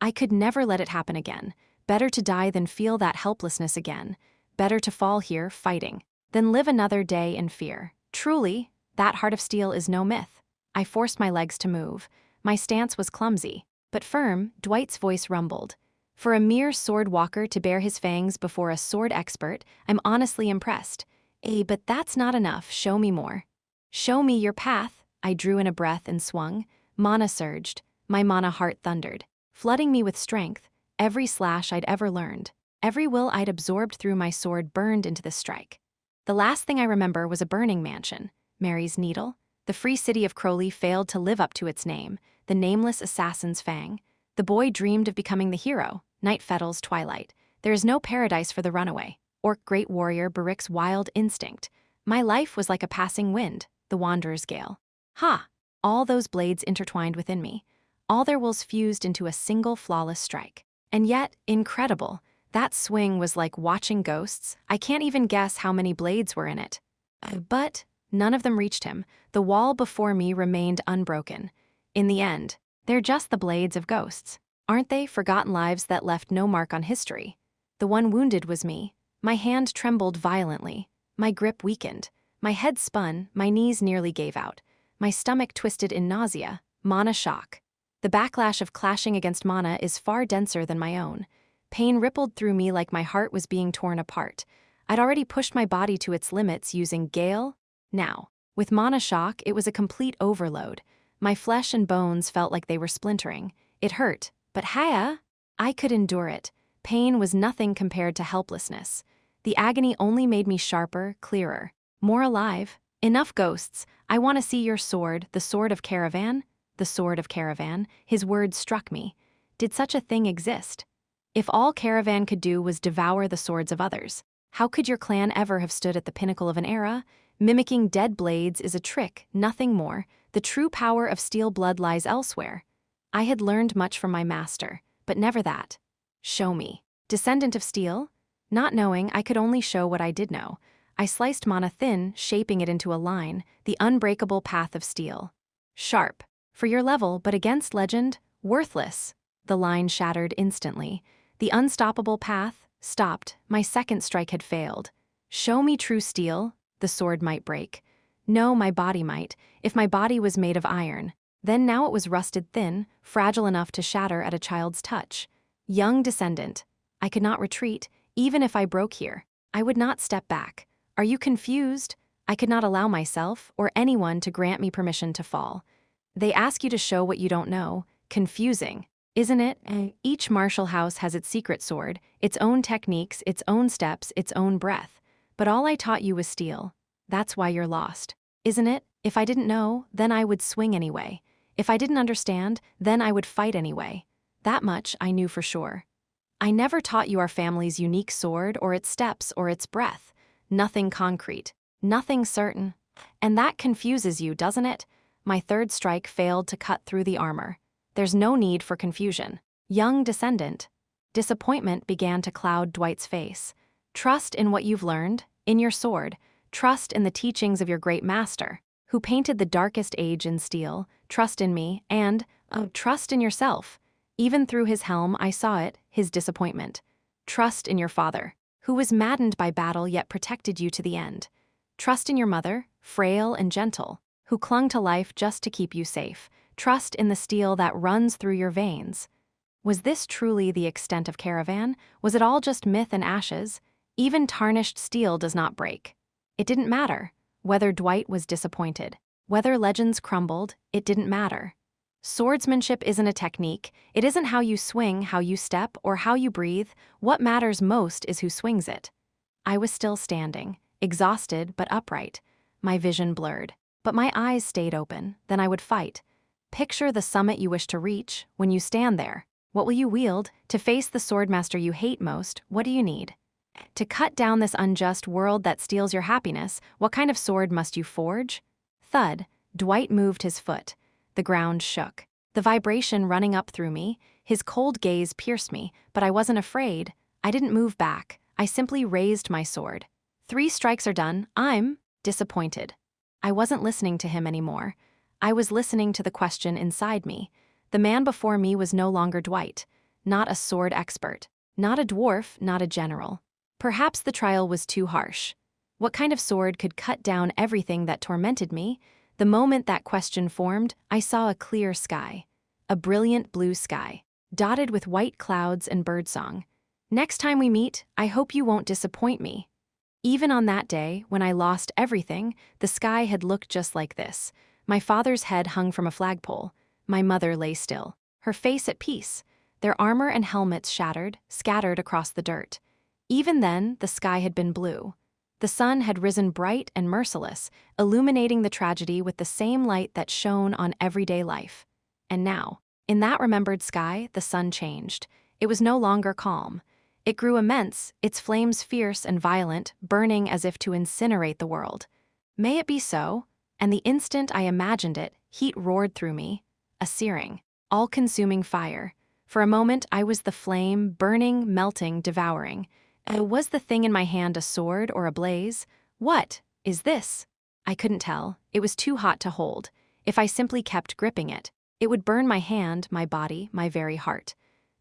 I could never let it happen again. Better to die than feel that helplessness again. Better to fall here, fighting, than live another day in fear. Truly, that heart of steel is no myth. I forced my legs to move. My stance was clumsy, but firm. Dwight's voice rumbled. For a mere sword walker to bare his fangs before a sword expert, I'm honestly impressed. But that's not enough. Show me more. Show me your path. I drew in a breath and swung. Mana surged. My mana heart thundered, flooding me with strength. Every slash I'd ever learned, every will I'd absorbed through my sword burned into the strike. The last thing I remember was a burning mansion. Mary's Needle. The free city of Crowley failed to live up to its name, the nameless assassin's fang. The boy dreamed of becoming the hero, Night Fettle's twilight. There is no paradise for the runaway. Orc great warrior Barrick's wild instinct. My life was like a passing wind, the wanderer's gale. All those blades intertwined within me. All their wills fused into a single flawless strike. And yet, incredible, that swing was like watching ghosts. I can't even guess how many blades were in it. But none of them reached him. The wall before me remained unbroken. In the end, they're just the blades of ghosts. Aren't they? Forgotten lives that left no mark on history. The one wounded was me. My hand trembled violently. My grip weakened. My head spun. My knees nearly gave out. My stomach twisted in nausea. Mana shock. The backlash of clashing against mana is far denser than my own. Pain rippled through me like my heart was being torn apart. I'd already pushed my body to its limits using Gale. Now, with mana shock, it was a complete overload. My flesh and bones felt like they were splintering. It hurt, but I could endure it. Pain was nothing compared to helplessness. The agony only made me sharper, clearer, more alive. Enough ghosts. I want to see your sword, the sword of Caravan. The sword of Caravan. His words struck me. Did such a thing exist? If all Caravan could do was devour the swords of others, how could your clan ever have stood at the pinnacle of an era? Mimicking dead blades is a trick, nothing more. The true power of steel blood lies elsewhere. I had learned much from my master, but never that. Show me. Descendant of steel? Not knowing, I could only show what I did know. I sliced mana thin, shaping it into a line, the unbreakable path of steel. Sharp. For your level, but against legend, worthless. The line shattered instantly. The unstoppable path stopped. My second strike had failed. Show me true steel. The sword might break. No, my body might, if my body was made of iron. Then now it was rusted thin, fragile enough to shatter at a child's touch. Young descendant. I could not retreat, even if I broke here. I would not step back. Are you confused? I could not allow myself, or anyone, to grant me permission to fall. They ask you to show what you don't know. Confusing, isn't it? Each martial house has its secret sword, its own techniques, its own steps, its own breath. But all I taught you was steel. That's why you're lost, isn't it? If I didn't know, then I would swing anyway. If I didn't understand, then I would fight anyway. That much I knew for sure. I never taught you our family's unique sword or its steps or its breath. Nothing concrete, nothing certain. And that confuses you, doesn't it? My third strike failed to cut through the armor. There's no need for confusion. Young descendant. Disappointment began to cloud Dwight's face. Trust in what you've learned, in your sword. Trust in the teachings of your great master, who painted the darkest age in steel. Trust in me, and, trust in yourself. Even through his helm, I saw it, his disappointment. Trust in your father, who was maddened by battle yet protected you to the end. Trust in your mother, frail and gentle, who clung to life just to keep you safe. Trust in the steel that runs through your veins. Was this truly the extent of Caravan? Was it all just myth and ashes? Even tarnished steel does not break. It didn't matter. Whether Dwight was disappointed, whether legends crumbled, it didn't matter. Swordsmanship isn't a technique. It isn't how you swing, how you step, or how you breathe. What matters most is who swings it. I was still standing, exhausted but upright. My vision blurred, but my eyes stayed open. Then I would fight. Picture the summit you wish to reach. When you stand there, what will you wield? To face the swordmaster you hate most, what do you need? To cut down this unjust world that steals your happiness, what kind of sword must you forge? thud, Dwight moved his foot. The ground shook. The vibration running up through me, his cold gaze pierced me, but I wasn't afraid. I didn't move back. I simply raised my sword. 3 strikes are done. I'm disappointed. I wasn't listening to him anymore. I was listening to the question inside me. The man before me was no longer Dwight, not a sword expert, not a dwarf, not a general. Perhaps the trial was too harsh. What kind of sword could cut down everything that tormented me? The moment that question formed, I saw a clear sky. A brilliant blue sky, dotted with white clouds and birdsong. Next time we meet, I hope you won't disappoint me. Even on that day, when I lost everything, the sky had looked just like this. My father's head hung from a flagpole. My mother lay still, her face at peace, their armor and helmets shattered, scattered across the dirt. Even then, the sky had been blue. The sun had risen bright and merciless, illuminating the tragedy with the same light that shone on everyday life. And now, in that remembered sky, the sun changed. It was no longer calm. It grew immense, its flames fierce and violent, burning as if to incinerate the world. May it be so? And the instant I imagined it, heat roared through me, a searing, all-consuming fire. For a moment, I was the flame, burning, melting, devouring. Was the thing in my hand a sword or a blaze? What is this? I couldn't tell. It was too hot to hold. If I simply kept gripping it, it would burn my hand, my body, my very heart.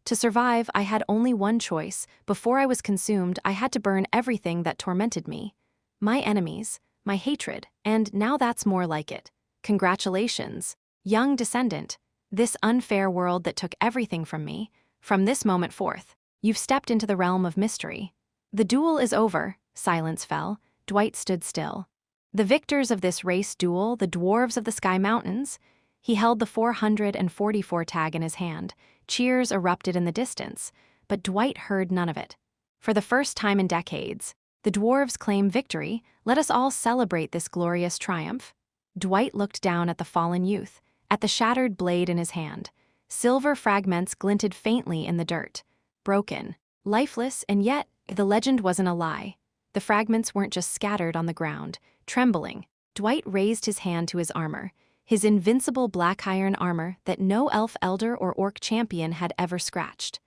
To survive, I had only one choice. Before I was consumed, I had to burn everything that tormented me. My enemies, my hatred, and now that's more like it. Congratulations, young descendant. This unfair world that took everything from me, from this moment forth, you've stepped into the realm of mystery. The duel is over. Silence fell. Dwight stood still. The victors of this race duel, the dwarves of the Sky Mountains. He held the 444 tag in his hand. Cheers erupted in the distance, but Dwight heard none of it. For the first time in decades, the dwarves claim victory. Let us all celebrate this glorious triumph. Dwight looked down at the fallen youth, at the shattered blade in his hand. Silver fragments glinted faintly in the dirt. Broken, lifeless, and yet the legend wasn't a lie. The fragments weren't just scattered on the ground. Trembling, Dwight raised his hand to his armor, his invincible black iron armor that no elf elder or orc champion had ever scratched.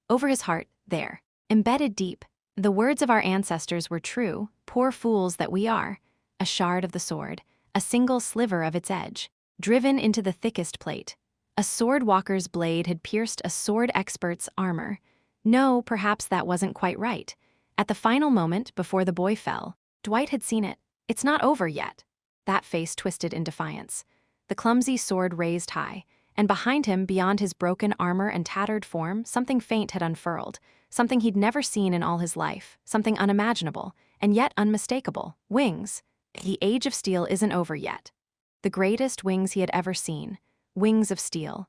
Over his heart, there, embedded deep, the words of our ancestors were true, poor fools that we are. A shard of the sword, a single sliver of its edge, driven into the thickest plate. A sword walker's blade had pierced a sword expert's armor. No, perhaps that wasn't quite right. At the final moment, before the boy fell, Dwight had seen it. It's not over yet. That face twisted in defiance. The clumsy sword raised high, and behind him, beyond his broken armor and tattered form, something faint had unfurled, something he'd never seen in all his life, something unimaginable, and yet unmistakable. Wings. The age of steel isn't over yet. The greatest wings he had ever seen. Wings of steel.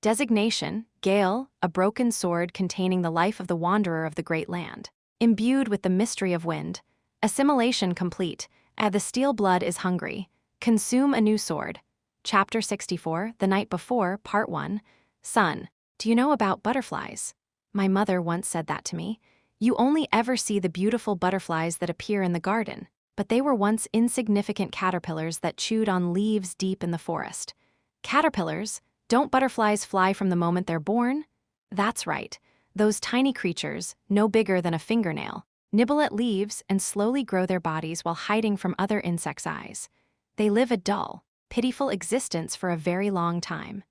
Designation, Gale, a broken sword containing the life of the wanderer of the great land. Imbued with the mystery of wind. Assimilation complete. The steel blood is hungry. Consume a new sword. Chapter 64, The Night Before, Part 1. Son, do you know about butterflies? My mother once said that to me. You only ever see the beautiful butterflies that appear in the garden, but they were once insignificant caterpillars that chewed on leaves deep in the forest. Caterpillars? Don't butterflies fly from the moment they're born? That's right. Those tiny creatures, no bigger than a fingernail, nibble at leaves and slowly grow their bodies while hiding from other insects' eyes. They live a dull, pitiful existence for a very long time.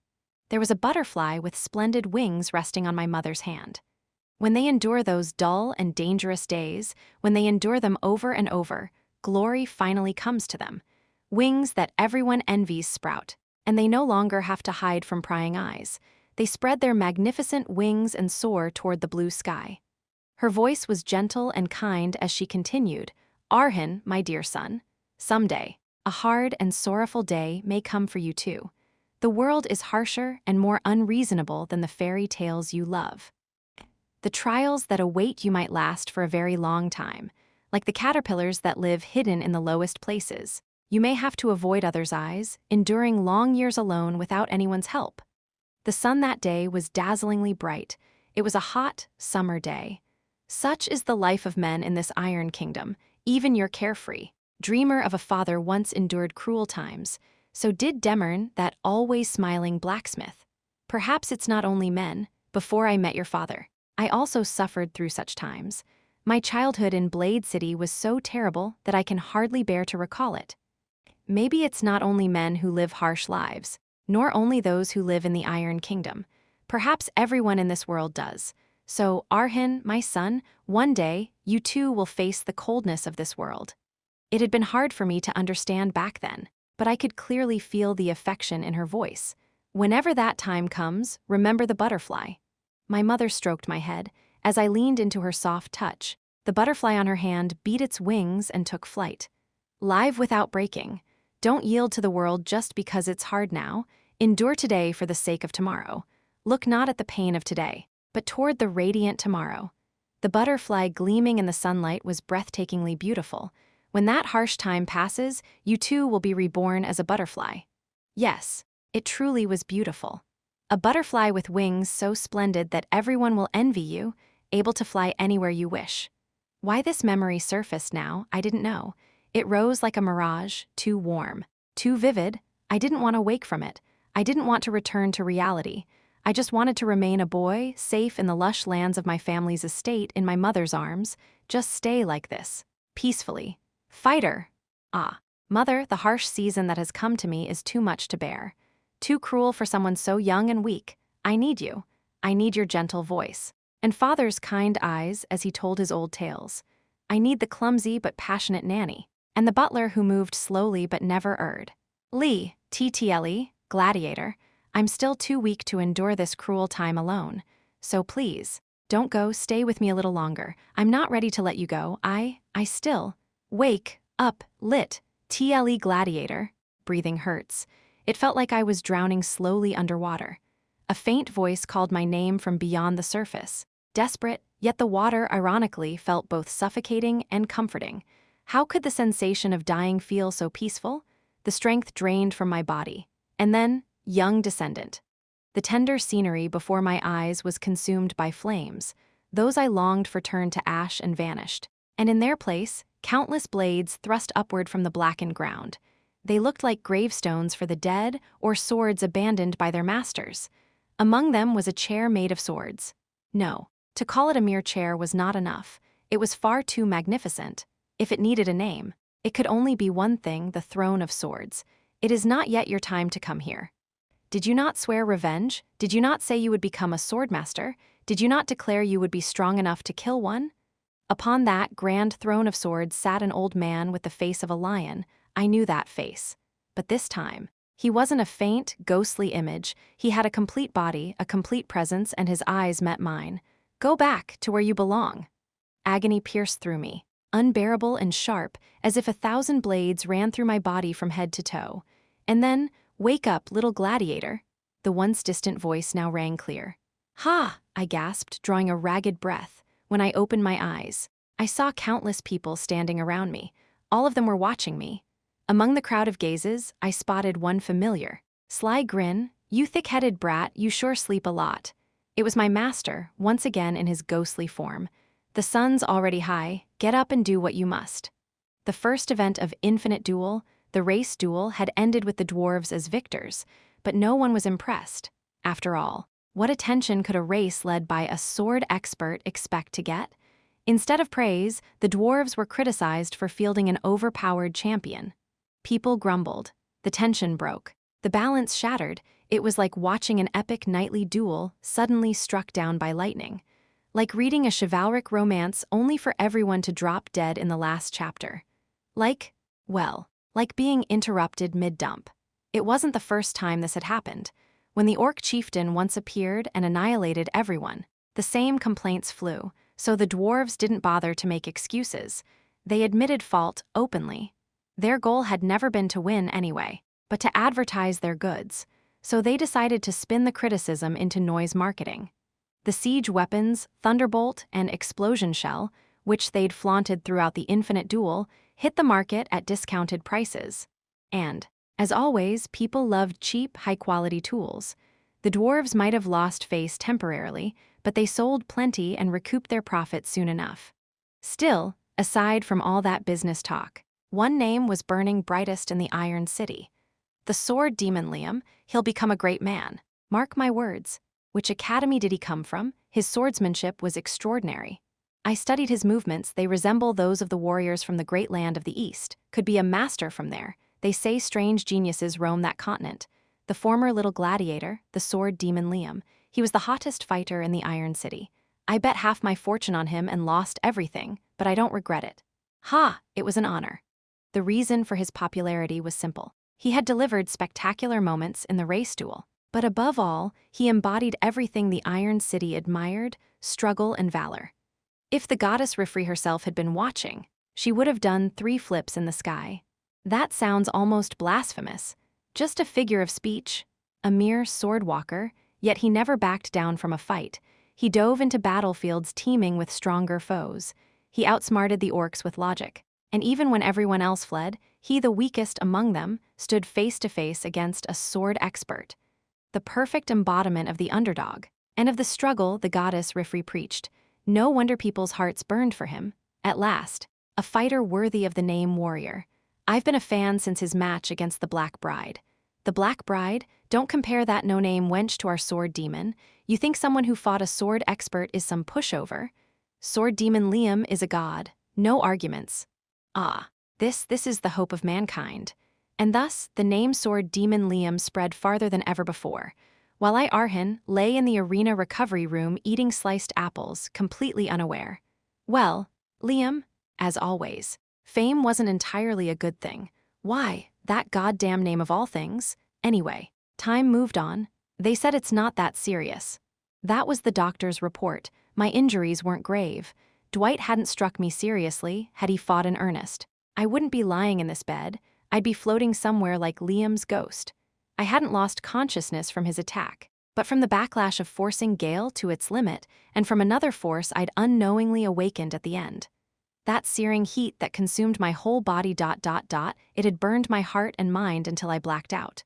There was a butterfly with splendid wings resting on my mother's hand. When they endure those dull and dangerous days, when they endure them over and over, glory finally comes to them. Wings that everyone envies sprout, and they no longer have to hide from prying eyes. They spread their magnificent wings and soar toward the blue sky. Her voice was gentle and kind as she continued, Arhin, my dear son, someday, a hard and sorrowful day may come for you too. The world is harsher and more unreasonable than the fairy tales you love. The trials that await you might last for a very long time, like the caterpillars that live hidden in the lowest places. You may have to avoid others' eyes, enduring long years alone without anyone's help. The sun that day was dazzlingly bright. It was a hot, summer day. Such is the life of men in this iron kingdom, even your carefree dreamer of a father once endured cruel times. So did Demern, that always smiling blacksmith. Perhaps it's not only men. Before I met your father, I also suffered through such times. My childhood in Blade City was so terrible that I can hardly bear to recall it. Maybe it's not only men who live harsh lives, nor only those who live in the Iron Kingdom. Perhaps everyone in this world does. So, Arhin, my son, one day, you too will face the coldness of this world. It had been hard for me to understand back then, but I could clearly feel the affection in her voice. Whenever that time comes, remember the butterfly. My mother stroked my head. As I leaned into her soft touch, the butterfly on her hand beat its wings and took flight. Live without breaking. Don't yield to the world just because it's hard now. Endure today for the sake of tomorrow. Look not at the pain of today, but toward the radiant tomorrow. The butterfly gleaming in the sunlight was breathtakingly beautiful. When that harsh time passes, you too will be reborn as a butterfly. Yes, it truly was beautiful. A butterfly with wings so splendid that everyone will envy you, able to fly anywhere you wish. Why this memory surfaced now, I didn't know. It rose like a mirage, too warm, too vivid. I didn't want to wake from it. I didn't want to return to reality. I just wanted to remain a boy, safe in the lush lands of my family's estate in my mother's arms. Just stay like this, peacefully. Fighter! Ah, mother, the harsh season that has come to me is too much to bear. Too cruel for someone so young and weak. I need you. I need your gentle voice. And father's kind eyes as he told his old tales. I need the clumsy but passionate nanny. And the butler who moved slowly but never erred. Lee, TTLE, gladiator, I'm still too weak to endure this cruel time alone. So please, don't go, stay with me a little longer. I'm not ready to let you go. I still. Wake, up, lit, TLE gladiator. Breathing hurts. It felt like I was drowning slowly underwater. A faint voice called my name from beyond the surface. Desperate, yet the water, ironically, felt both suffocating and comforting. How could the sensation of dying feel so peaceful? The strength drained from my body. And then, young descendant. The tender scenery before my eyes was consumed by flames. Those I longed for turned to ash and vanished. And in their place, countless blades thrust upward from the blackened ground. They looked like gravestones for the dead or swords abandoned by their masters. Among them was a chair made of swords. No, to call it a mere chair was not enough. It was far too magnificent. If it needed a name, it could only be one thing: the throne of swords. It is not yet your time to come here. Did you not swear revenge? Did you not say you would become a swordmaster? Did you not declare you would be strong enough to kill one? Upon that grand throne of swords sat an old man with the face of a lion. I knew that face. But this time, he wasn't a faint, ghostly image. He had a complete body, a complete presence, and his eyes met mine. Go back to where you belong. Agony pierced through me, unbearable and sharp, as if 1,000 blades ran through my body from head to toe. And then, wake up, little gladiator. The once distant voice now rang clear. Ha! I gasped, drawing a ragged breath. When I opened my eyes, I saw countless people standing around me. All of them were watching me. Among the crowd of gazes, I spotted one familiar. Sly grin. You thick-headed brat, you sure sleep a lot. It was my master, once again in his ghostly form. The sun's already high. Get up and do what you must. The first event of Infinite Duel, the race duel, had ended with the dwarves as victors, but no one was impressed. After all, what attention could a race led by a sword expert expect to get? Instead of praise, the dwarves were criticized for fielding an overpowered champion. People grumbled. The tension broke. The balance shattered. It was like watching an epic knightly duel suddenly struck down by lightning. Like reading a chivalric romance only for everyone to drop dead in the last chapter. Like being interrupted mid-dump. It wasn't the first time this had happened. When the orc chieftain once appeared and annihilated everyone, the same complaints flew, so the dwarves didn't bother to make excuses. They admitted fault openly. Their goal had never been to win anyway, but to advertise their goods, so they decided to spin the criticism into noise marketing. The siege weapons, Thunderbolt and Explosion Shell, which they'd flaunted throughout the Infinite Duel, hit the market at discounted prices. And, as always, people loved cheap, high-quality tools. The dwarves might have lost face temporarily, but they sold plenty and recouped their profits soon enough. Still, aside from all that business talk, one name was burning brightest in the Iron City. The sword demon Liam, he'll become a great man. Mark my words. Which academy did he come from? His swordsmanship was extraordinary. I studied his movements, they resemble those of the warriors from the great land of the East. Could be a master from there. They say strange geniuses roam that continent. The former little gladiator, the sword demon Liam, he was the hottest fighter in the Iron City. I bet half my fortune on him and lost everything, but I don't regret it. Ha! It was an honor. The reason for his popularity was simple. He had delivered spectacular moments in the race duel. But above all, he embodied everything the Iron City admired: struggle and valor. If the goddess Rifri herself had been watching, she would have done 3 flips in the sky. That sounds almost blasphemous. Just a figure of speech, a mere sword walker, yet he never backed down from a fight. He dove into battlefields teeming with stronger foes. He outsmarted the orcs with logic. And even when everyone else fled, he, the weakest among them, stood face to face against a sword expert. The perfect embodiment of the underdog, and of the struggle the goddess Rifri preached. No wonder people's hearts burned for him. At last, a fighter worthy of the name warrior. I've been a fan since his match against the Black Bride. The Black Bride? Don't compare that no-name wench to our sword demon. You think someone who fought a sword expert is some pushover? Sword demon Liam is a god. No arguments. Ah, this is the hope of mankind. And thus, the name sword demon Liam spread farther than ever before. While I, Arhin, lay in the arena recovery room eating sliced apples, completely unaware. Well, Liam, as always, fame wasn't entirely a good thing. Why, that goddamn name of all things? Anyway, time moved on. They said it's not that serious. That was the doctor's report. My injuries weren't grave. Dwight hadn't struck me seriously had he fought in earnest. I wouldn't be lying in this bed. I'd be floating somewhere like Liam's ghost. I hadn't lost consciousness from his attack, but from the backlash of forcing Gale to its limit, and from another force I'd unknowingly awakened at the end. That searing heat that consumed my whole body ... it had burned my heart and mind until I blacked out.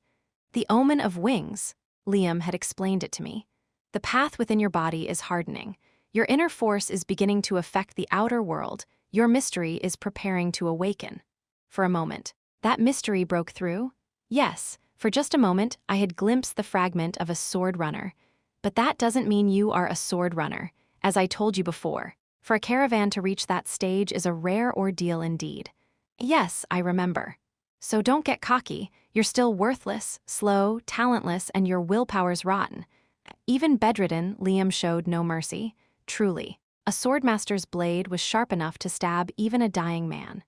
The omen of wings, Liam had explained it to me. The path within your body is hardening. Your inner force is beginning to affect the outer world. Your mystery is preparing to awaken. For a moment, that mystery broke through? Yes. For just a moment, I had glimpsed the fragment of a sword runner. But that doesn't mean you are a sword runner, as I told you before. For a caravan to reach that stage is a rare ordeal indeed. Yes, I remember. So don't get cocky. You're still worthless, slow, talentless, and your willpower's rotten. Even bedridden, Liam showed no mercy. Truly, a swordmaster's blade was sharp enough to stab even a dying man.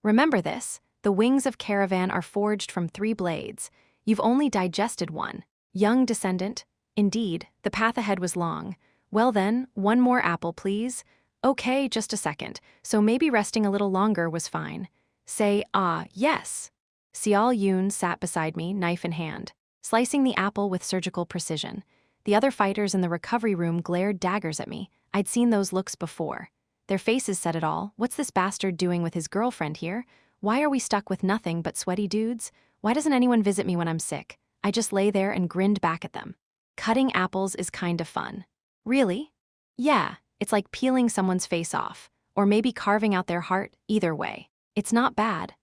Remember this, the wings of caravan are forged from 3 blades. You've only digested one. Young descendant. Indeed, the path ahead was long. Well then, one more apple, please. Okay, just a second, so maybe resting a little longer was fine. Say, ah, yes. Sial Yoon sat beside me, knife in hand, slicing the apple with surgical precision. The other fighters in the recovery room glared daggers at me. I'd seen those looks before. Their faces said it all. What's this bastard doing with his girlfriend here? Why are we stuck with nothing but sweaty dudes? Why doesn't anyone visit me when I'm sick? I just lay there and grinned back at them. Cutting apples is kind of fun. Really? Yeah, it's like peeling someone's face off, or maybe carving out their heart. Either way, it's not bad.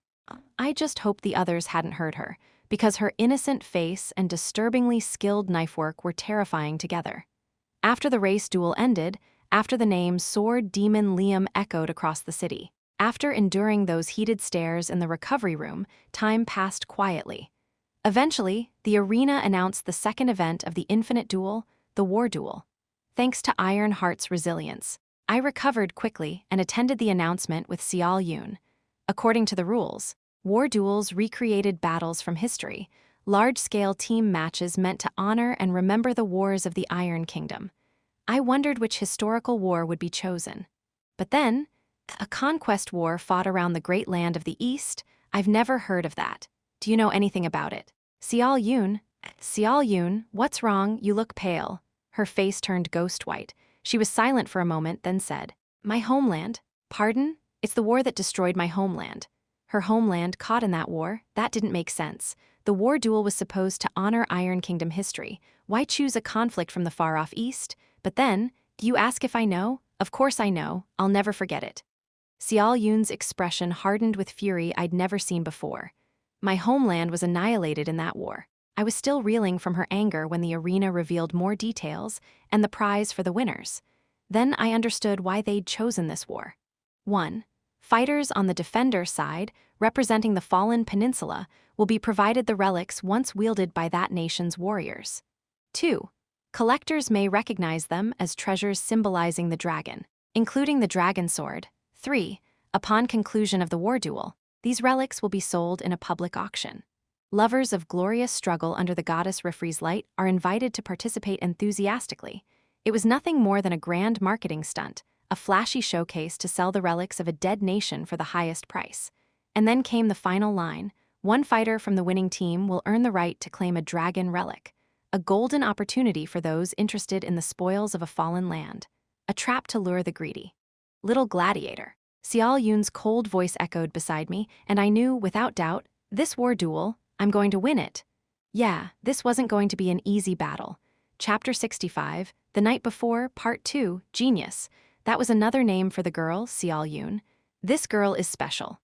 I just hoped the others hadn't heard her, because her innocent face and disturbingly skilled knife work were terrifying together. After the race duel ended, after the name Sword Demon Liam echoed across the city, after enduring those heated stares in the recovery room, time passed quietly. Eventually, the arena announced the second event of the infinite duel, the war duel. Thanks to Iron Heart's resilience, I recovered quickly and attended the announcement with Sial Yoon. According to the rules, war duels recreated battles from history, large-scale team matches meant to honor and remember the wars of the Iron Kingdom. I wondered which historical war would be chosen. But then, a conquest war fought around the great land of the East? I've never heard of that. Do you know anything about it? Sial Yoon, what's wrong? You look pale. Her face turned ghost white. She was silent for a moment, then said, My homeland? Pardon? It's the war that destroyed my homeland. Her homeland caught in that war? That didn't make sense. The war duel was supposed to honor Iron Kingdom history. Why choose a conflict from the far-off East? But then, you ask if I know? Of course I know. I'll never forget it. Sial Yoon's expression hardened with fury I'd never seen before. My homeland was annihilated in that war. I was still reeling from her anger when the arena revealed more details and the prize for the winners. Then I understood why they'd chosen this war. 1. Fighters on the defender side, representing the fallen peninsula, will be provided the relics once wielded by that nation's warriors. 2. Collectors may recognize them as treasures symbolizing the dragon, including the dragon sword. 3. Upon conclusion of the war duel, these relics will be sold in a public auction. Lovers of glorious struggle under the goddess Rifri's light are invited to participate enthusiastically. It was nothing more than a grand marketing stunt, a flashy showcase to sell the relics of a dead nation for the highest price. And then came the final line: one fighter from the winning team will earn the right to claim a dragon relic, a golden opportunity for those interested in the spoils of a fallen land, a trap to lure the greedy. Little gladiator. Xiao Yun's cold voice echoed beside me, and I knew, without doubt, this war duel, I'm going to win it. Yeah, this wasn't going to be an easy battle. Chapter 65, The Night Before, Part 2, Genius. That was another name for the girl, Xiao Yun. This girl is special.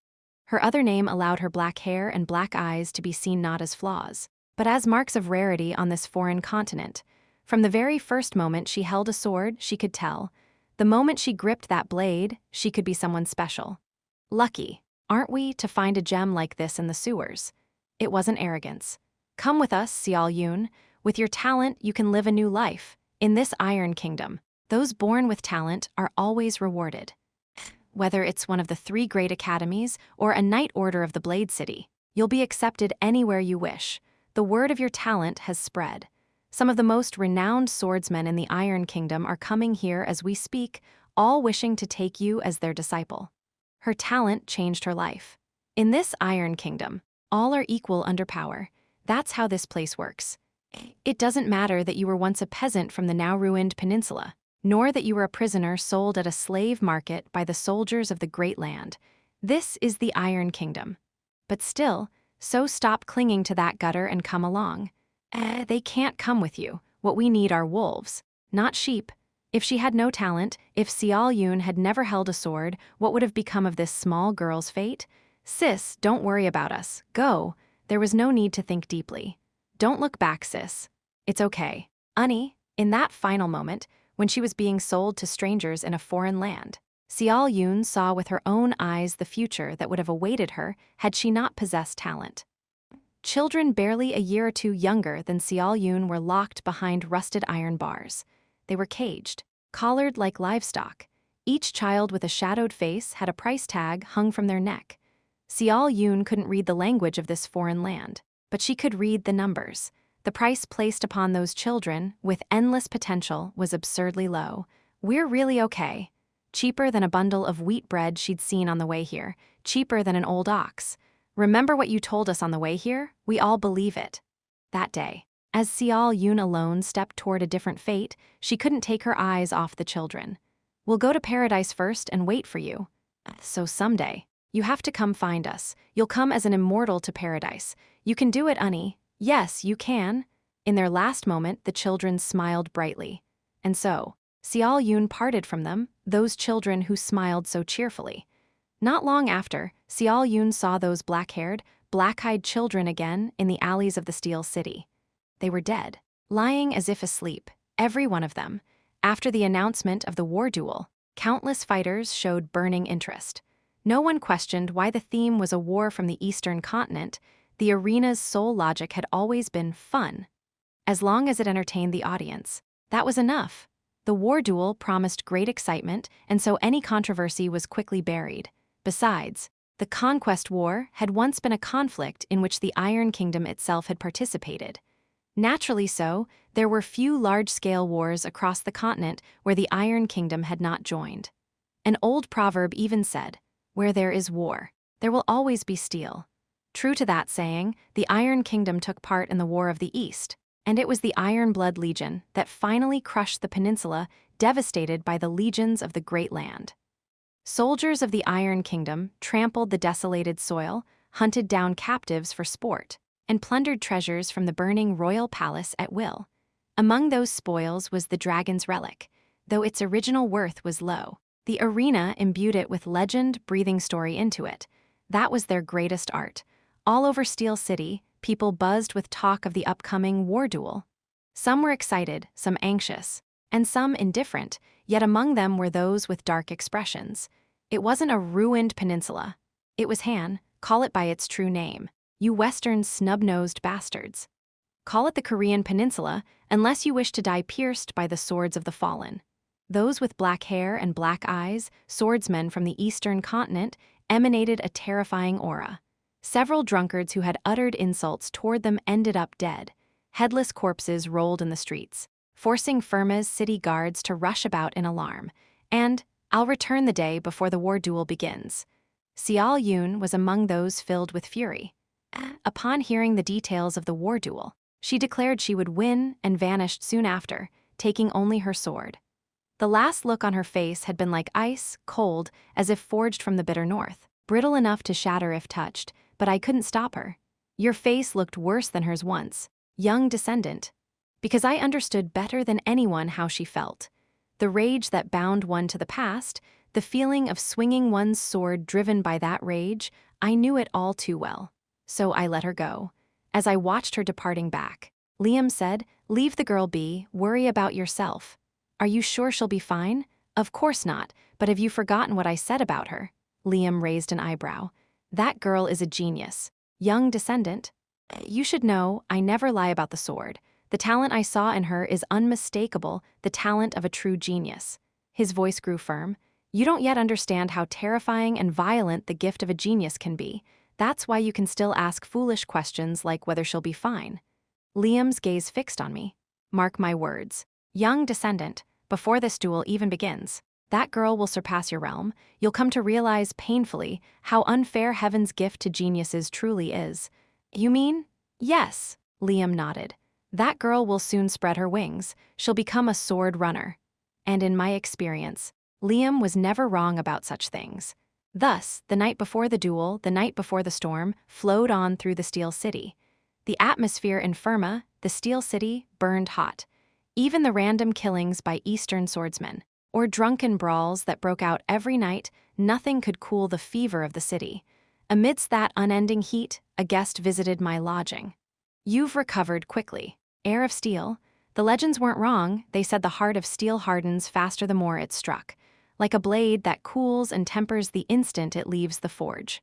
Her other name allowed her black hair and black eyes to be seen not as flaws, but as marks of rarity on this foreign continent. From the very first moment she held a sword, she could tell. The moment she gripped that blade, she could be someone special. Lucky, aren't we, to find a gem like this in the sewers? It wasn't arrogance. Come with us, Xiao Yun. With your talent, you can live a new life. In this Iron Kingdom, those born with talent are always rewarded. Whether it's one of the 3 great academies or a knight order of the Blade City, you'll be accepted anywhere you wish. The word of your talent has spread. Some of the most renowned swordsmen in the Iron Kingdom are coming here as we speak, all wishing to take you as their disciple. Her talent changed her life. In this Iron Kingdom, all are equal under power. That's how this place works. It doesn't matter that you were once a peasant from the now-ruined peninsula, nor that you were a prisoner sold at a slave market by the soldiers of the Great Land. This is the Iron Kingdom. But still, so stop clinging to that gutter and come along. They can't come with you. What we need are wolves, not sheep. If she had no talent, if Xiao Yun had never held a sword, what would have become of this small girl's fate? Sis, don't worry about us. Go. There was no need to think deeply. Don't look back, sis. It's okay. Unnie, in that final moment, when she was being sold to strangers in a foreign land, Xiao Yun saw with her own eyes the future that would have awaited her had she not possessed talent. Children barely a year or two younger than Xiao Yun were locked behind rusted iron bars. They were caged, collared like livestock. Each child with a shadowed face had a price tag hung from their neck. Xiao Yun couldn't read the language of this foreign land, but she could read the numbers. The price placed upon those children, with endless potential, was absurdly low. We're really okay. Cheaper than a bundle of wheat bread she'd seen on the way here, cheaper than an old ox. Remember what you told us on the way here? We all believe it. That day, as Xiao Yun alone stepped toward a different fate, she couldn't take her eyes off the children. We'll go to paradise first and wait for you. So someday, you have to come find us. You'll come as an immortal to paradise. You can do it, Unnie. Yes, you can. In their last moment, the children smiled brightly. And so, Xiao Yun parted from them, those children who smiled so cheerfully. Not long after, Xiao Yun saw those black-haired, black-eyed children again in the alleys of the Steel City. They were dead, lying as if asleep, every one of them. After the announcement of the war duel, countless fighters showed burning interest. No one questioned why the theme was a war from the eastern continent. The arena's sole logic had always been fun. As long as it entertained the audience, that was enough. The war duel promised great excitement, and so any controversy was quickly buried. Besides, the Conquest War had once been a conflict in which the Iron Kingdom itself had participated. Naturally so, there were few large-scale wars across the continent where the Iron Kingdom had not joined. An old proverb even said, "Where there is war, there will always be steel." True to that saying, the Iron Kingdom took part in the War of the East, and it was the Iron Blood Legion that finally crushed the peninsula, devastated by the legions of the Great Land. Soldiers of the Iron Kingdom trampled the desolated soil, hunted down captives for sport, and plundered treasures from the burning royal palace at will. Among those spoils was the dragon's relic. Though its original worth was low, the arena imbued it with legend, breathing story into it. That was their greatest art. All over Steel City, people buzzed with talk of the upcoming war duel. Some were excited, some anxious, and some indifferent, yet among them were those with dark expressions. It wasn't a ruined peninsula. It was Han, call it by its true name. You Western snub-nosed bastards. Call it the Korean Peninsula, unless you wish to die pierced by the swords of the fallen. Those with black hair and black eyes, swordsmen from the eastern continent, emanated a terrifying aura. Several drunkards who had uttered insults toward them ended up dead. Headless corpses rolled in the streets, forcing Firma's city guards to rush about in alarm. And I'll return the day before the war duel begins. Seol Yoon was among those filled with fury. Upon hearing the details of the war duel, she declared she would win and vanished soon after, taking only her sword. The last look on her face had been like ice, cold, as if forged from the bitter north, brittle enough to shatter if touched, but I couldn't stop her. Your face looked worse than hers once, young descendant. Because I understood better than anyone how she felt. The rage that bound one to the past, the feeling of swinging one's sword driven by that rage, I knew it all too well. So I let her go. As I watched her departing back, Liam said, "Leave the girl be, worry about yourself." "Are you sure she'll be fine?" "Of course not, but have you forgotten what I said about her?" Liam raised an eyebrow. "That girl is a genius. Young descendant. You should know, I never lie about the sword. The talent I saw in her is unmistakable, the talent of a true genius." His voice grew firm. "You don't yet understand how terrifying and violent the gift of a genius can be. That's why you can still ask foolish questions like whether she'll be fine." Liam's gaze fixed on me. "Mark my words. Young descendant, before this duel even begins, that girl will surpass your realm. You'll come to realize painfully how unfair heaven's gift to geniuses truly is." "You mean?" "Yes," Liam nodded. "That girl will soon spread her wings. She'll become a sword runner." And in my experience, Liam was never wrong about such things. Thus, the night before the duel, the night before the storm, flowed on through the Steel City. The atmosphere in Firma, the Steel City, burned hot. Even the random killings by Eastern swordsmen, or drunken brawls that broke out every night, nothing could cool the fever of the city. Amidst that unending heat, a guest visited my lodging. "You've recovered quickly. Heir of steel." The legends weren't wrong, they said the heart of steel hardens faster the more it's struck, like a blade that cools and tempers the instant it leaves the forge.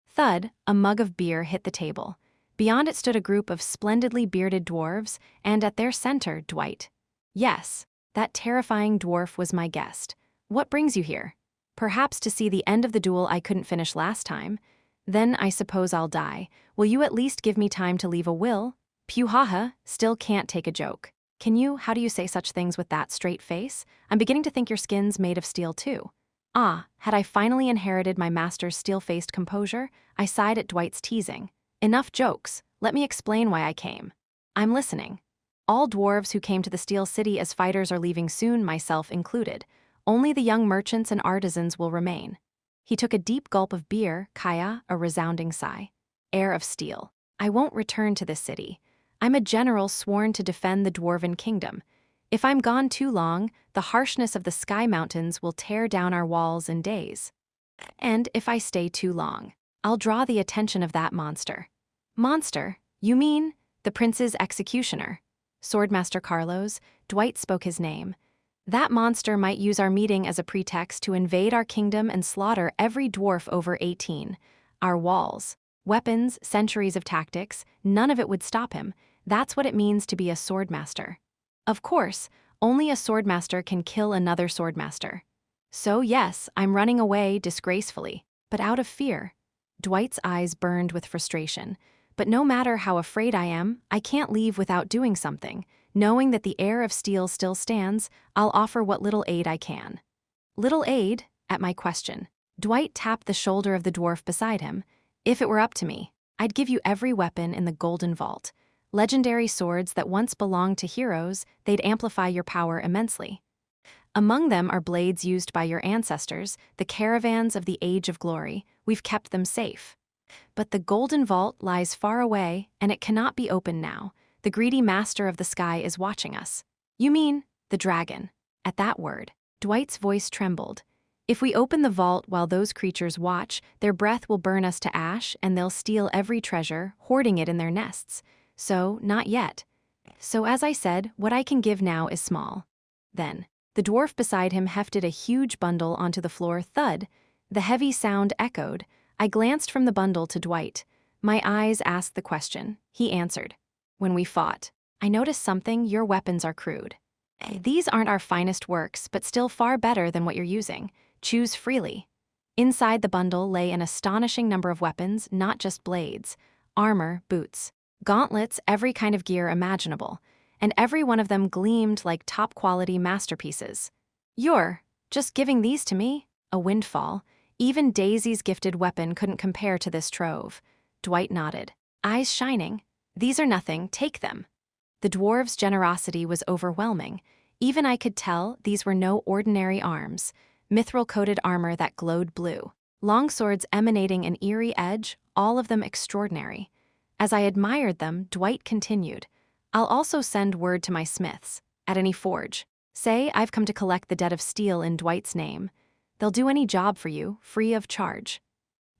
Thud, a mug of beer hit the table. Beyond it stood a group of splendidly bearded dwarves, and at their center, Dwight. Yes, that terrifying dwarf was my guest. "What brings you here?" "Perhaps to see the end of the duel I couldn't finish last time." "Then I suppose I'll die. Will you at least give me time to leave a will?" Puhaha, still can't take a joke. How do you say such things with that straight face? I'm beginning to think your skin's made of steel too." Ah, had I finally inherited my master's steel-faced composure? I sighed at Dwight's teasing. "Enough jokes. Let me explain why I came." "I'm listening." "All dwarves who came to the Steel City as fighters are leaving soon, myself included. Only the young merchants and artisans will remain." He took a deep gulp of beer, Kaya, a resounding sigh. "Heir of steel. I won't return to this city. I'm a general sworn to defend the Dwarven Kingdom. If I'm gone too long, the harshness of the Sky Mountains will tear down our walls in days. And if I stay too long, I'll draw the attention of that monster." "Monster? You mean?" "The prince's executioner." Swordmaster Carlos, Dwight spoke his name. "That monster might use our meeting as a pretext to invade our kingdom and slaughter every dwarf over 18. Our walls, weapons, centuries of tactics, none of it would stop him. That's what it means to be a swordmaster. Of course, only a swordmaster can kill another swordmaster. So yes, I'm running away disgracefully, but out of fear." Dwight's eyes burned with frustration. "But no matter how afraid I am, I can't leave without doing something. Knowing that the heir of steel still stands, I'll offer what little aid I can." "Little aid?" At my question, Dwight tapped the shoulder of the dwarf beside him. "If it were up to me, I'd give you every weapon in the Golden Vault. Legendary swords that once belonged to heroes, they'd amplify your power immensely. Among them are blades used by your ancestors, the caravans of the Age of Glory. We've kept them safe. But the Golden Vault lies far away, and it cannot be opened now. The greedy master of the sky is watching us." "You mean, the dragon?" At that word, Dwight's voice trembled. If we open the vault while those creatures watch, their breath will burn us to ash and they'll steal every treasure, hoarding it in their nests. So, not yet. So as I said, what I can give now is small. Then, the dwarf beside him hefted a huge bundle onto the floor. Thud. The heavy sound echoed. I glanced from the bundle to Dwight. My eyes asked the question. He answered. When we fought, I noticed something. Your weapons are crude. These aren't our finest works, but still far better than what you're using. Choose freely. Inside the bundle lay an astonishing number of weapons, not just blades, armor, boots, gauntlets, every kind of gear imaginable, and every one of them gleamed like top-quality masterpieces. You're just giving these to me? A windfall. Even Daisy's gifted weapon couldn't compare to this trove. Dwight nodded, eyes shining. These are nothing, take them. The dwarf's generosity was overwhelming. Even I could tell these were no ordinary arms. Mithril-coated armor that glowed blue. Long swords emanating an eerie edge, all of them extraordinary. As I admired them, Dwight continued, I'll also send word to my smiths, at any forge. Say I've come to collect the debt of steel in Dwight's name. They'll do any job for you, free of charge.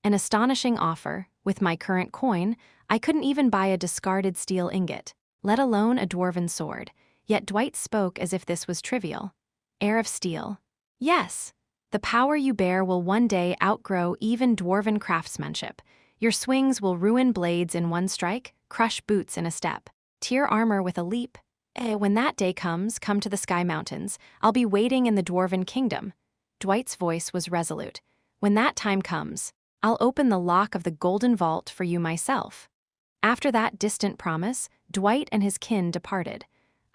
An astonishing offer. With my current coin, I couldn't even buy a discarded steel ingot, let alone a dwarven sword. Yet Dwight spoke as if this was trivial. Heir of steel. Yes. The power you bear will one day outgrow even dwarven craftsmanship. Your swings will ruin blades in one strike, crush boots in a step, tear armor with a leap. When that day comes, come to the Sky Mountains. I'll be waiting in the Dwarven Kingdom. Dwight's voice was resolute. When that time comes, I'll open the lock of the Golden Vault for you myself. After that distant promise, Dwight and his kin departed.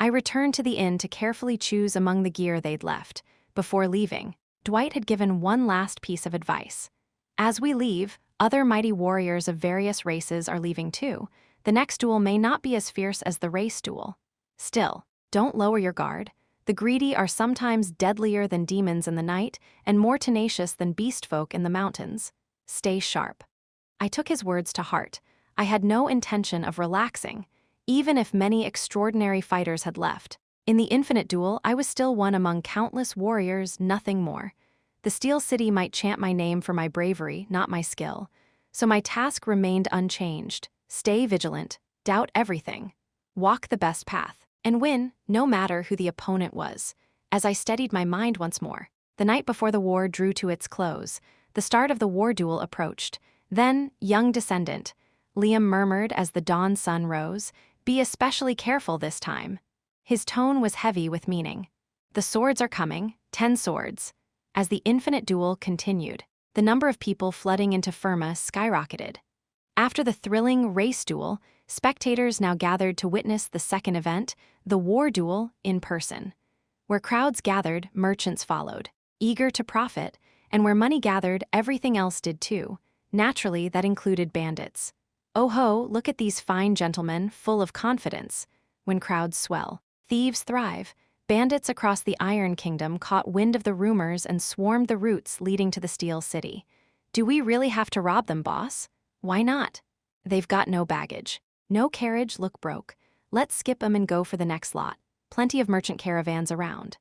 I returned to the inn to carefully choose among the gear they'd left. Before leaving, Dwight had given one last piece of advice. As we leave, other mighty warriors of various races are leaving too. The next duel may not be as fierce as the race duel. Still, don't lower your guard. The greedy are sometimes deadlier than demons in the night and more tenacious than beast folk in the mountains. Stay sharp. I took his words to heart. I had no intention of relaxing, even if many extraordinary fighters had left. In the infinite duel, I was still one among countless warriors, nothing more. The Steel City might chant my name for my bravery, not my skill. So my task remained unchanged. Stay vigilant, doubt everything, walk the best path, and win, no matter who the opponent was. As I steadied my mind once more, the night before the war drew to its close. The start of the war duel approached. Then, young descendant, Liam murmured as the dawn sun rose, be especially careful this time. His tone was heavy with meaning. The swords are coming, 10 swords. As the infinite duel continued, the number of people flooding into Firma skyrocketed. After the thrilling race duel, spectators now gathered to witness the second event, the war duel, in person. Where crowds gathered, merchants followed, eager to profit, and where money gathered, everything else did too. Naturally, that included bandits. Oh ho, look at these fine gentlemen, full of confidence. When crowds swell, thieves thrive. Bandits across the Iron Kingdom caught wind of the rumors and swarmed the routes leading to the Steel City. Do we really have to rob them, boss? Why not? They've got no baggage. No carriage, look broke. Let's skip 'em and go for the next lot. Plenty of merchant caravans around.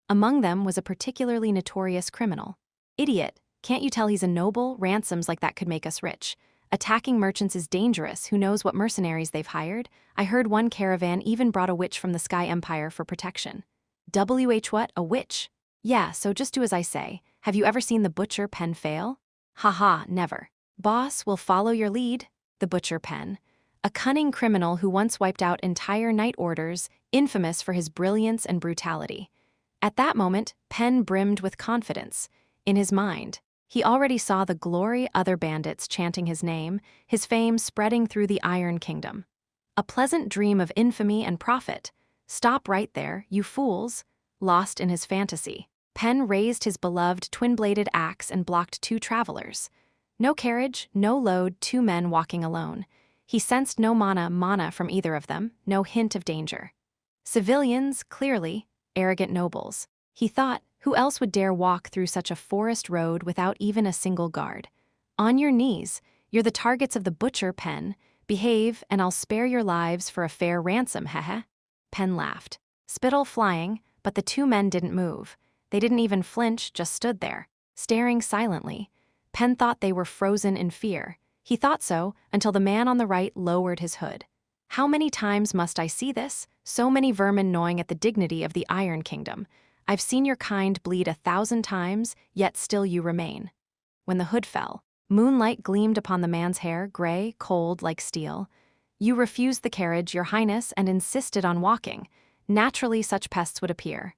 Among them was a particularly notorious criminal. Idiot, can't you tell he's a noble? Ransoms like that could make us rich. Attacking merchants is dangerous. Who knows what mercenaries they've hired? I heard one caravan even brought a witch from the Sky Empire for protection. What? A witch? Yeah, so just do as I say. Have you ever seen the butcher pen fail? Haha, never. Boss, we'll follow your lead. The butcher pen. A cunning criminal who once wiped out entire night orders, infamous for his brilliance and brutality. At that moment, Penn brimmed with confidence. In his mind, he already saw the glory other bandits chanting his name, his fame spreading through the Iron Kingdom. A pleasant dream of infamy and profit. Stop right there, you fools. Lost in his fantasy, Penn raised his beloved twin-bladed axe and blocked 2 travelers. No carriage, no load, 2 men walking alone. He sensed no mana from either of them, no hint of danger. Civilians, clearly, arrogant nobles. He thought, who else would dare walk through such a forest road without even a single guard? On your knees, you're the targets of the butcher, Penn. Behave, and I'll spare your lives for a fair ransom, heh. Penn laughed. Spittle flying, but the 2 men didn't move. They didn't even flinch, just stood there. staring silently. Pen thought they were frozen in fear. He thought so until the man on the right lowered his hood. How many times must I see this? So many vermin gnawing at the dignity of the Iron Kingdom. I've seen your kind bleed 1,000 times, yet still you remain. When the hood fell, moonlight gleamed upon the man's hair, gray, cold like steel. You refused the carriage, your highness, and insisted on walking. Naturally, such pests would appear.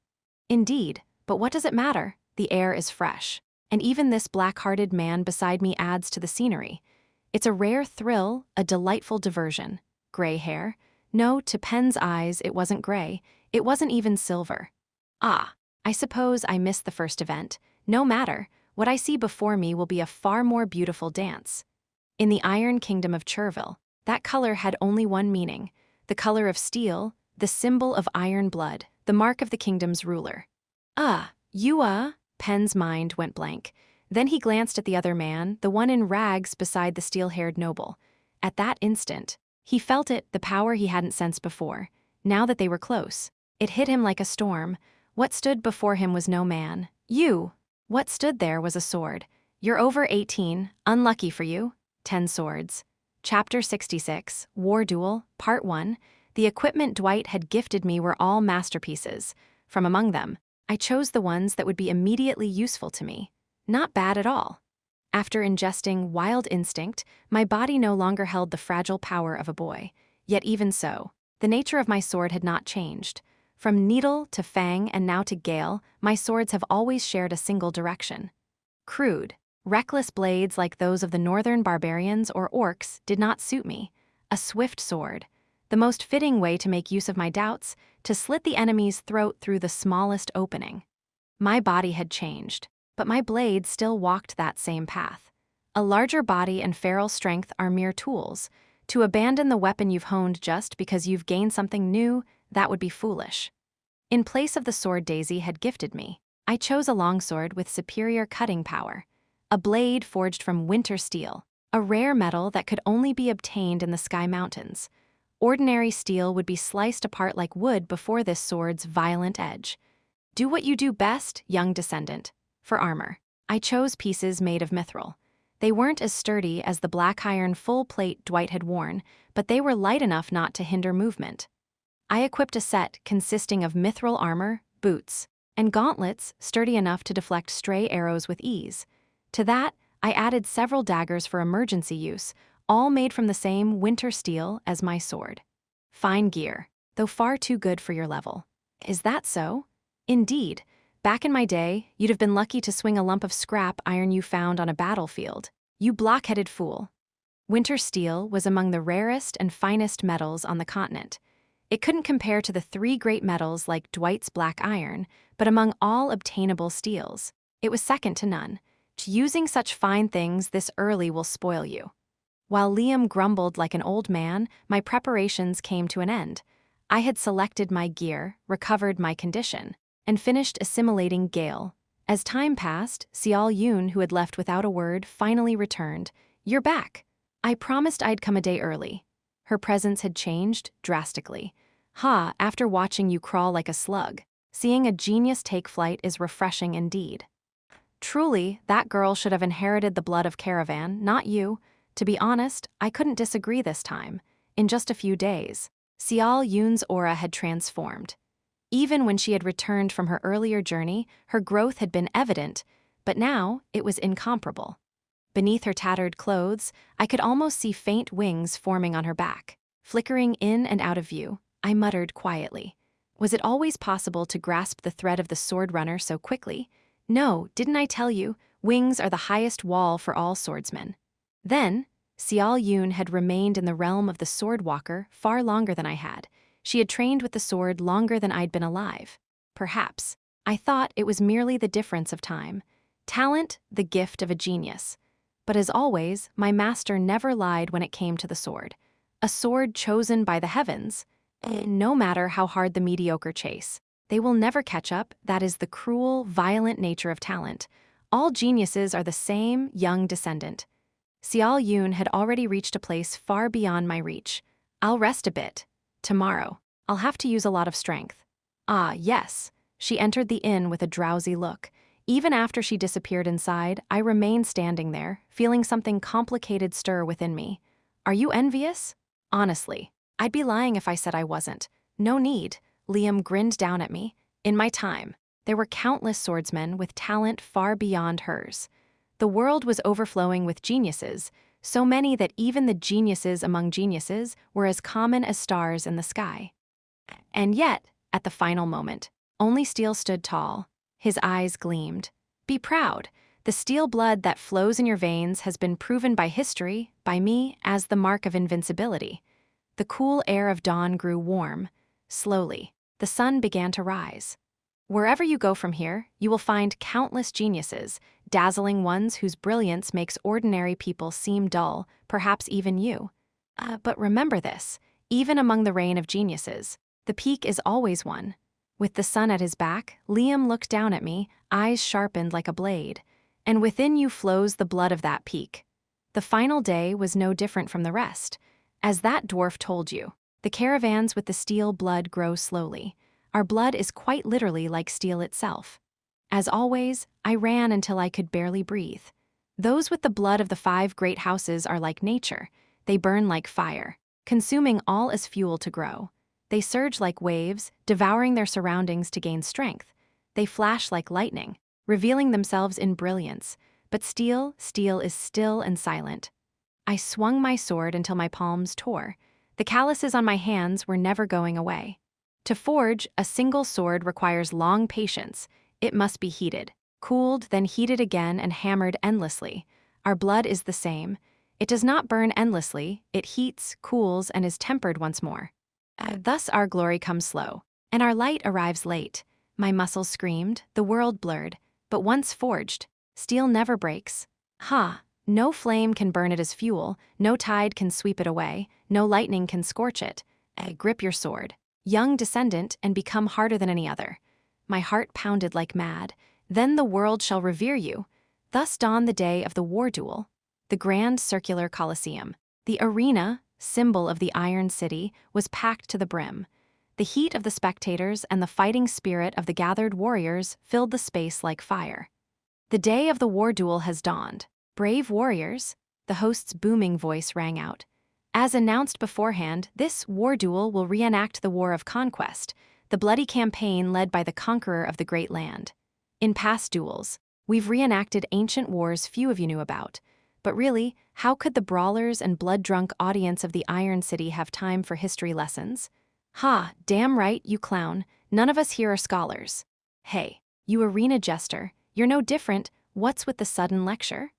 Indeed, but what does it matter? The air is fresh. And even this black-hearted man beside me adds to the scenery. It's a rare thrill, a delightful diversion. Gray hair? No, to Pen's eyes, it wasn't gray. It wasn't even silver. Ah, I suppose I missed the first event. No matter, what I see before me will be a far more beautiful dance. In the Iron Kingdom of Cherville, that color had only one meaning, the color of steel, the symbol of iron blood, the mark of the kingdom's ruler. Pen's mind went blank. Then he glanced at the other man, the one in rags beside the steel-haired noble. At that instant, he felt it, the power he hadn't sensed before. Now that they were close, it hit him like a storm. What stood before him was no man. What stood there was a sword. You're over 18, unlucky for you. 10 swords. Chapter 66, War Duel, Part 1. The equipment Dwight had gifted me were all masterpieces. From among them, I chose the ones that would be immediately useful to me. Not bad at all. After ingesting Wild Instinct, my body no longer held the fragile power of a boy. Yet even so, the nature of my sword had not changed. From needle to fang and now to gale, my swords have always shared a single direction. Crude, reckless blades like those of the northern barbarians or orcs did not suit me. A swift sword, the most fitting way to make use of my doubts, to slit the enemy's throat through the smallest opening. My body had changed, but my blade still walked that same path. A larger body and feral strength are mere tools. To abandon the weapon you've honed just because you've gained something new, that would be foolish. In place of the sword Daisy had gifted me, I chose a longsword with superior cutting power. A blade forged from winter steel, a rare metal that could only be obtained in the Sky Mountains. Ordinary steel would be sliced apart like wood before this sword's violent edge. Do what you do best, young descendant. For armor, I chose pieces made of mithril. They weren't as sturdy as the black iron full plate Dwight had worn, but they were light enough not to hinder movement. I equipped a set consisting of mithril armor, boots, and gauntlets sturdy enough to deflect stray arrows with ease. To that, I added several daggers for emergency use, all made from the same winter steel as my sword. Fine gear, though far too good for your level. Is that so? Indeed. Back in my day, you'd have been lucky to swing a lump of scrap iron you found on a battlefield. You block-headed fool. Winter steel was among the rarest and finest metals on the continent. It couldn't compare to the 3 great metals like Dwight's black iron, but among all obtainable steels, it was second to none. Using such fine things this early will spoil you. While Liam grumbled like an old man, my preparations came to an end. I had selected my gear, recovered my condition, and finished assimilating Gale. As time passed, Xiao Yun, who had left without a word, finally returned. You're back. I promised I'd come a day early. Her presence had changed drastically. After watching you crawl like a slug, seeing a genius take flight is refreshing indeed. Truly, that girl should have inherited the blood of Caravan, not you. To be honest, I couldn't disagree this time. In just a few days, Xiao Yun's aura had transformed. Even when she had returned from her earlier journey, her growth had been evident, but now it was incomparable. Beneath her tattered clothes, I could almost see faint wings forming on her back. Flickering in and out of view, I muttered quietly. Was it always possible to grasp the thread of the sword runner so quickly? No, didn't I tell you, wings are the highest wall for all swordsmen. Then, Xiao Yun had remained in the realm of the sword walker far longer than I had. She had trained with the sword longer than I'd been alive. Perhaps, I thought it was merely the difference of time. Talent, the gift of a genius. But as always, my master never lied when it came to the sword. A sword chosen by the heavens. No matter how hard the mediocre chase, they will never catch up. That is the cruel, violent nature of talent. All geniuses are the same, young descendant. Xiao Yun had already reached a place far beyond my reach. I'll rest a bit. Tomorrow, I'll have to use a lot of strength. Yes. She entered the inn with a drowsy look. Even after she disappeared inside, I remained standing there, feeling something complicated stir within me. Are you envious? Honestly, I'd be lying if I said I wasn't. No need, Liam grinned down at me. In my time, there were countless swordsmen with talent far beyond hers. The world was overflowing with geniuses, so many that even the geniuses among geniuses were as common as stars in the sky. And yet, at the final moment, only Steel stood tall. His eyes gleamed. Be proud. The steel blood that flows in your veins has been proven by history, by me, as the mark of invincibility. The cool air of dawn grew warm. Slowly, the sun began to rise. Wherever you go from here, you will find countless geniuses, dazzling ones whose brilliance makes ordinary people seem dull, perhaps even you. But remember this, even among the reign of geniuses, the peak is always one. With the sun at his back, Liam looked down at me, eyes sharpened like a blade. And within you flows the blood of that peak. The final day was no different from the rest. As that dwarf told you, the caravans with the steel blood grow slowly. Our blood is quite literally like steel itself. As always, I ran until I could barely breathe. Those with the blood of the 5 great houses are like nature. They burn like fire, consuming all as fuel to grow. They surge like waves, devouring their surroundings to gain strength. They flash like lightning, revealing themselves in brilliance. But steel is still and silent. I swung my sword until my palms tore. The calluses on my hands were never going away. To forge, a single sword requires long patience. It must be heated, cooled, then heated again and hammered endlessly. Our blood is the same. It does not burn endlessly, it heats, cools, and is tempered once more. Thus our glory comes slow, and our light arrives late. My muscles screamed, the world blurred, but once forged, steel never breaks. No flame can burn it as fuel, no tide can sweep it away, no lightning can scorch it. Grip your sword, young descendant, and become harder than any other. My heart pounded like mad. Then the world shall revere you. Thus dawned the day of the war duel. The grand circular Colosseum, the arena, symbol of the Iron City, was packed to the brim. The heat of the spectators and the fighting spirit of the gathered warriors filled the space like fire. The day of the war duel has dawned. Brave warriors, the host's booming voice rang out. As announced beforehand, this war duel will reenact the War of Conquest, the bloody campaign led by the conqueror of the great land. In past duels, we've reenacted ancient wars few of you knew about. But really, how could the brawlers and blood-drunk audience of the Iron City have time for history lessons? Damn right, you clown. None of us here are scholars. Hey, you arena jester, you're no different. What's with the sudden lecture?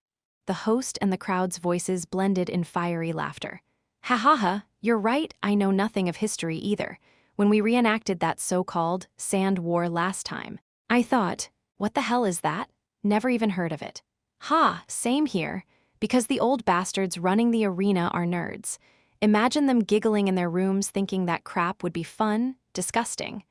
The host and the crowd's voices blended in fiery laughter. You're right, I know nothing of history either. When we reenacted that so-called sand war last time, I thought, what the hell is that? Never even heard of it. Same here. Because the old bastards running the arena are nerds. Imagine them giggling in their rooms thinking that crap would be fun, disgusting.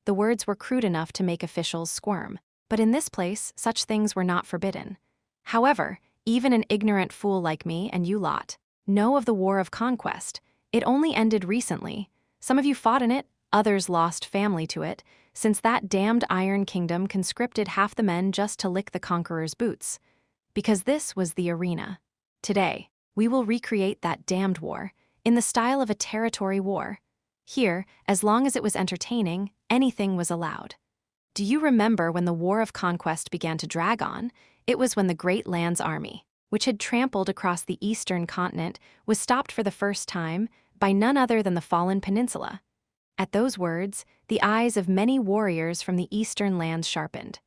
The words were crude enough to make officials squirm, but in this place, such things were not forbidden. However, even an ignorant fool like me and you lot know of the War of Conquest. It only ended recently. Some of you fought in it, others lost family to it, since that damned Iron Kingdom conscripted half the men just to lick the conqueror's boots. Because this was the arena. Today, we will recreate that damned war, in the style of a territory war. Here, as long as it was entertaining, anything was allowed. Do you remember when the War of Conquest began to drag on? It was when the Great Land's army, which had trampled across the eastern continent, was stopped for the first time by none other than the fallen peninsula. At those words, the eyes of many warriors from the eastern lands sharpened.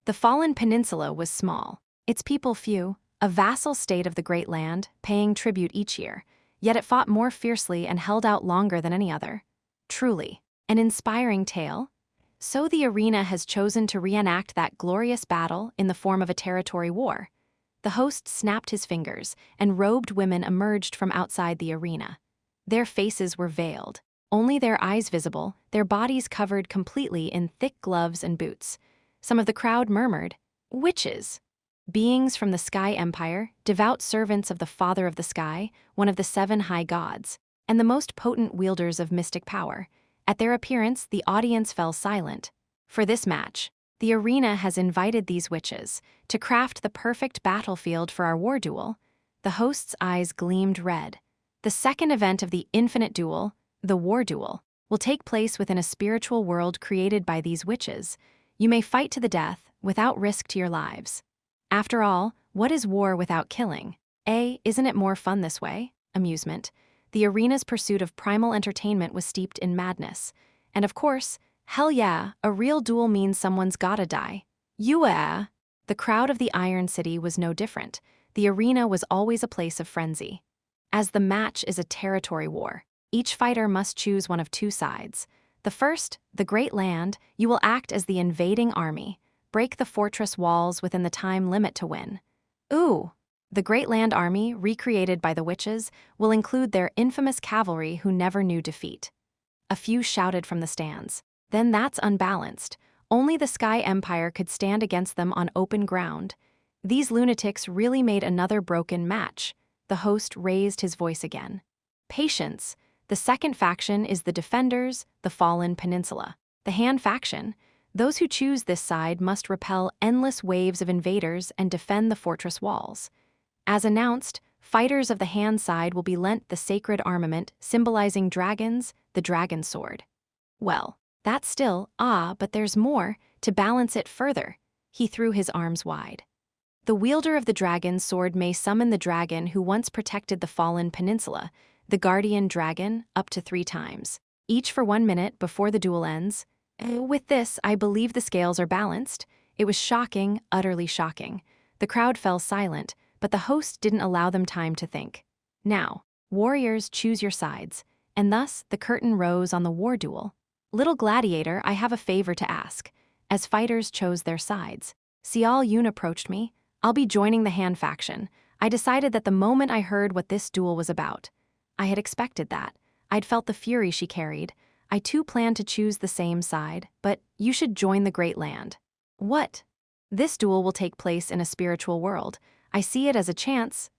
The fallen peninsula was small, its people few, a vassal state of the Great Land, paying tribute each year, yet it fought more fiercely and held out longer than any other. Truly, an inspiring tale. So the arena has chosen to reenact that glorious battle in the form of a territory war. The host snapped his fingers, and robed women emerged from outside the arena. Their faces were veiled, only their eyes visible, their bodies covered completely in thick gloves and boots. Some of the crowd murmured, "Witches." Beings from the Sky Empire, devout servants of the Father of the Sky, one of the 7 high gods, and the most potent wielders of mystic power. At their appearance, the audience fell silent. For this match, The arena has invited these witches to craft the perfect battlefield for our war duel. The host's eyes gleamed red. The second event of the infinite duel, the war duel, will take place within a spiritual world created by these witches. You may fight to the death without risk to your lives. After all, what is war without killing? Isn't it more fun this way? Amusement. The arena's pursuit of primal entertainment was steeped in madness. And of course, hell yeah, a real duel means someone's gotta die. The crowd of the Iron City was no different. The arena was always a place of frenzy. As the match is a territory war, each fighter must choose one of two sides. The first, the Great Land, you will act as the invading army. Break the fortress walls within the time limit to win. The Great Land Army, recreated by the witches, will include their infamous cavalry who never knew defeat. A few shouted from the stands. Then that's unbalanced. Only the Sky Empire could stand against them on open ground. These lunatics really made another broken match. The host raised his voice again. Patience. The second faction is the Defenders, the Fallen Peninsula. The Han faction. Those who choose this side must repel endless waves of invaders and defend the fortress walls. As announced, fighters of the Han side will be lent the sacred armament symbolizing dragons, the dragon sword. Well, that's still, but there's more. To balance it further, he threw his arms wide. The wielder of the dragon's sword may summon the dragon who once protected the Fallen Peninsula, the guardian dragon, up to 3 times, each for 1 minute before the duel ends. With this, I believe the scales are balanced. It was shocking, utterly shocking. The crowd fell silent, but the host didn't allow them time to think. Now, warriors, choose your sides, and thus the curtain rose on the war duel. Little gladiator, I have a favor to ask. As fighters chose their sides, Xiao Yun approached me. I'll be joining the Han faction. I decided that the moment I heard what this duel was about. I had expected that. I'd felt the fury she carried. I too planned to choose the same side, but you should join the Great Land. What? This duel will take place in a spiritual world. I see it as a chance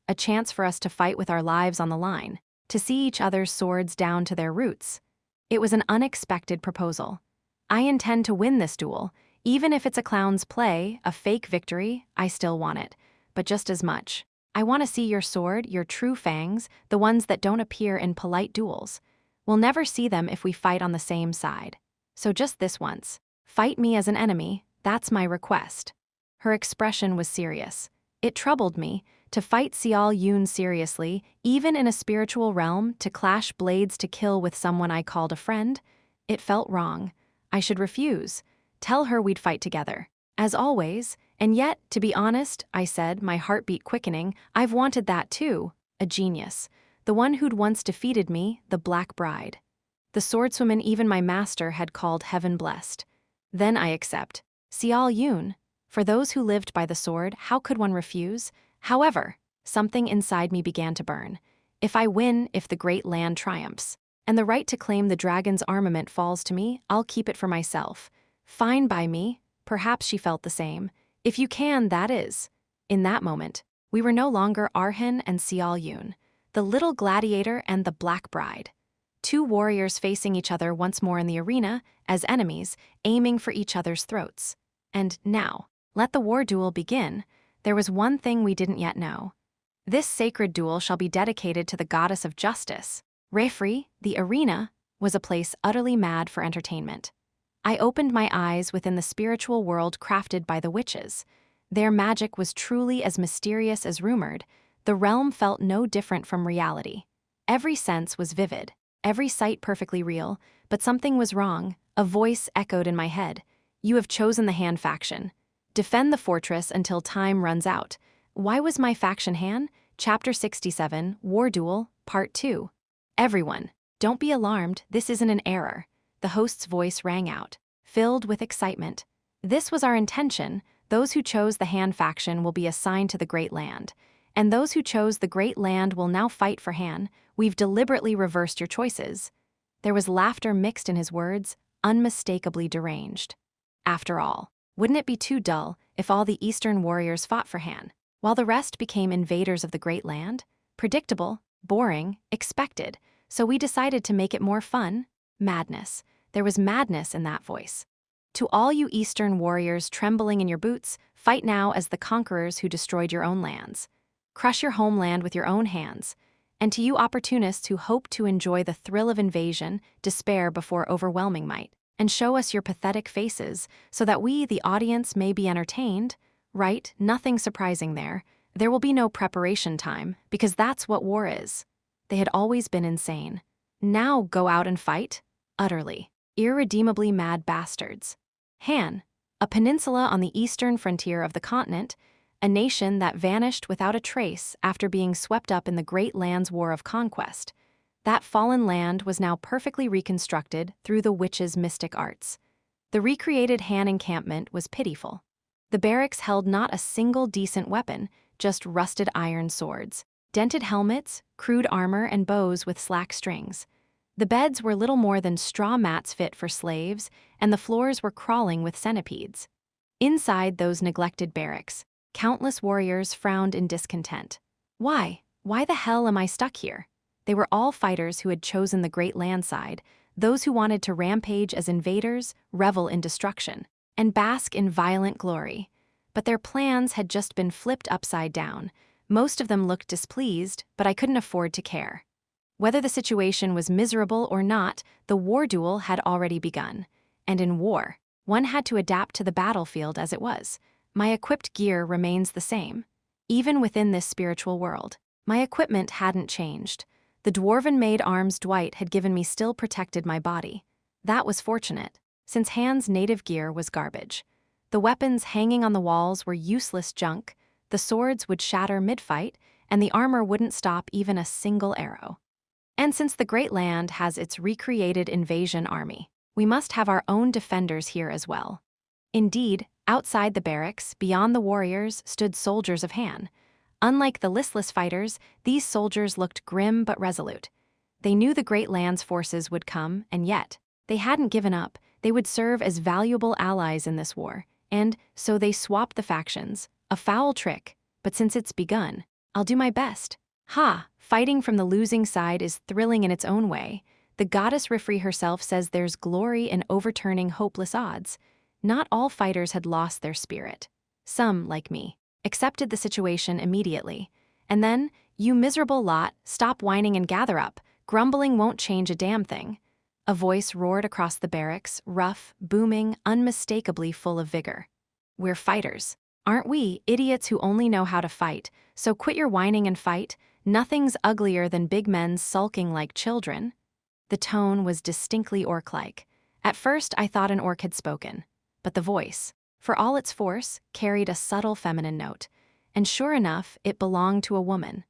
for us to fight with our lives on the line, to see each other's swords down to their roots. It was an unexpected proposal. I intend to win this duel. Even if it's a clown's play, a fake victory, I still want it. But just as much, I want to see your sword, your true fangs, the ones that don't appear in polite duels. We'll never see them if we fight on the same side. So just this once, fight me as an enemy, that's my request. Her expression was serious. It troubled me, to fight Xiao Yun seriously, even in a spiritual realm, to clash blades to kill with someone I called a friend. It felt wrong. I should refuse. Tell her we'd fight together. As always, and yet, to be honest, I said, my heartbeat quickening, I've wanted that too. A genius. The one who'd once defeated me, the Black Bride. The swordswoman even my master had called heaven blessed. Then I accept. Xiao Yun. For those who lived by the sword, how could one refuse? However, something inside me began to burn. If I win, if the Great Land triumphs, and the right to claim the dragon's armament falls to me, I'll keep it for myself. Fine by me. Perhaps she felt the same. If you can, that is. In that moment, we were no longer Arhan and Xiao Yun, the little gladiator and the Black Bride. 2 warriors facing each other once more in the arena, as enemies, aiming for each other's throats. And now, let the war duel begin. There was one thing we didn't yet know. This sacred duel shall be dedicated to the goddess of justice. Refri, the arena, was a place utterly mad for entertainment. I opened my eyes within the spiritual world crafted by the witches. Their magic was truly as mysterious as rumored. The realm felt no different from reality. Every sense was vivid, every sight perfectly real, but something was wrong. A voice echoed in my head. You have chosen the Han faction. Defend the fortress until time runs out. Why was my faction Han? Chapter 67, War Duel, Part 2. Everyone, don't be alarmed, this isn't an error. The host's voice rang out, filled with excitement. This was our intention. Those who chose the Han faction will be assigned to the Great Land. And those who chose the Great Land will now fight for Han. We've deliberately reversed your choices. There was laughter mixed in his words, unmistakably deranged. After all, wouldn't it be too dull if all the Eastern warriors fought for Han, while the rest became invaders of the Great Land? Predictable, boring, expected. So we decided to make it more fun. Madness. There was madness in that voice. To all you Eastern warriors trembling in your boots, fight now as the conquerors who destroyed your own lands. Crush your homeland with your own hands. And to you opportunists who hope to enjoy the thrill of invasion, despair before overwhelming might, and show us your pathetic faces so that we, the audience, may be entertained, right? Nothing surprising there. There will be no preparation time, because that's what war is. They had always been insane. Now go out and fight? Utterly, irredeemably mad bastards. Han, a peninsula on the eastern frontier of the continent, a nation that vanished without a trace after being swept up in the Great Lands War of Conquest. That fallen land was now perfectly reconstructed through the witches' mystic arts. The recreated Han encampment was pitiful. The barracks held not a single decent weapon, just rusted iron swords, dented helmets, crude armor, and bows with slack strings. The beds were little more than straw mats fit for slaves, and the floors were crawling with centipedes. Inside those neglected barracks, countless warriors frowned in discontent. Why? Why the hell am I stuck here? They were all fighters who had chosen the great landside, those who wanted to rampage as invaders, revel in destruction, and bask in violent glory. But their plans had just been flipped upside down. Most of them looked displeased, but I couldn't afford to care. Whether the situation was miserable or not, the war duel had already begun. And in war, one had to adapt to the battlefield as it was. My equipped gear remains the same. Even within this spiritual world, my equipment hadn't changed. The dwarven-made arms Dwight had given me still protected my body. That was fortunate, since Han's native gear was garbage. The weapons hanging on the walls were useless junk, the swords would shatter mid-fight, and the armor wouldn't stop even a single arrow. And since the Great Land has its recreated invasion army, we must have our own defenders here as well. Indeed, outside the barracks, beyond the warriors, stood soldiers of Han. Unlike the listless fighters, these soldiers looked grim but resolute. They knew the Great Land's forces would come, and yet, they hadn't given up. They would serve as valuable allies in this war, and so they swapped the factions. A foul trick, but since it's begun, I'll do my best. Ha! Fighting from the losing side is thrilling in its own way. The goddess Rifri herself says there's glory in overturning hopeless odds. Not all fighters had lost their spirit. Some, like me, accepted the situation immediately. And then, you miserable lot, stop whining and gather up. Grumbling won't change a damn thing. A voice roared across the barracks, rough, booming, unmistakably full of vigor. We're fighters. Aren't we, idiots who only know how to fight? So quit your whining and fight. Nothing's uglier than big men sulking like children. The tone was distinctly orc-like. At first, I thought an orc had spoken. But the voice, for all its force, carried a subtle feminine note. And sure enough, it belonged to a woman.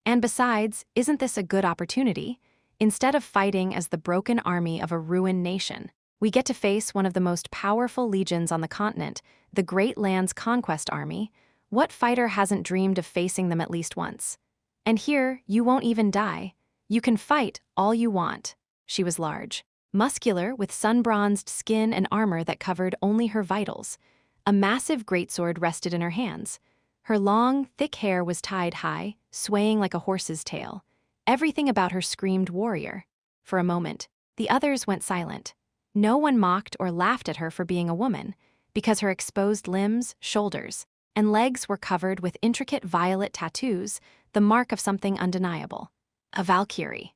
And besides, isn't this a good opportunity? Instead of fighting as the broken army of a ruined nation, we get to face one of the most powerful legions on the continent, the Great Lands Conquest Army. What fighter hasn't dreamed of facing them at least once? And here, you won't even die. You can fight all you want. She was large, muscular, with sun-bronzed skin and armor that covered only her vitals. A massive greatsword rested in her hands. Her long, thick hair was tied high, swaying like a horse's tail. Everything about her screamed warrior. For a moment, the others went silent. No one mocked or laughed at her for being a woman, because her exposed limbs, shoulders, and legs were covered with intricate violet tattoos, the mark of something undeniable. A Valkyrie.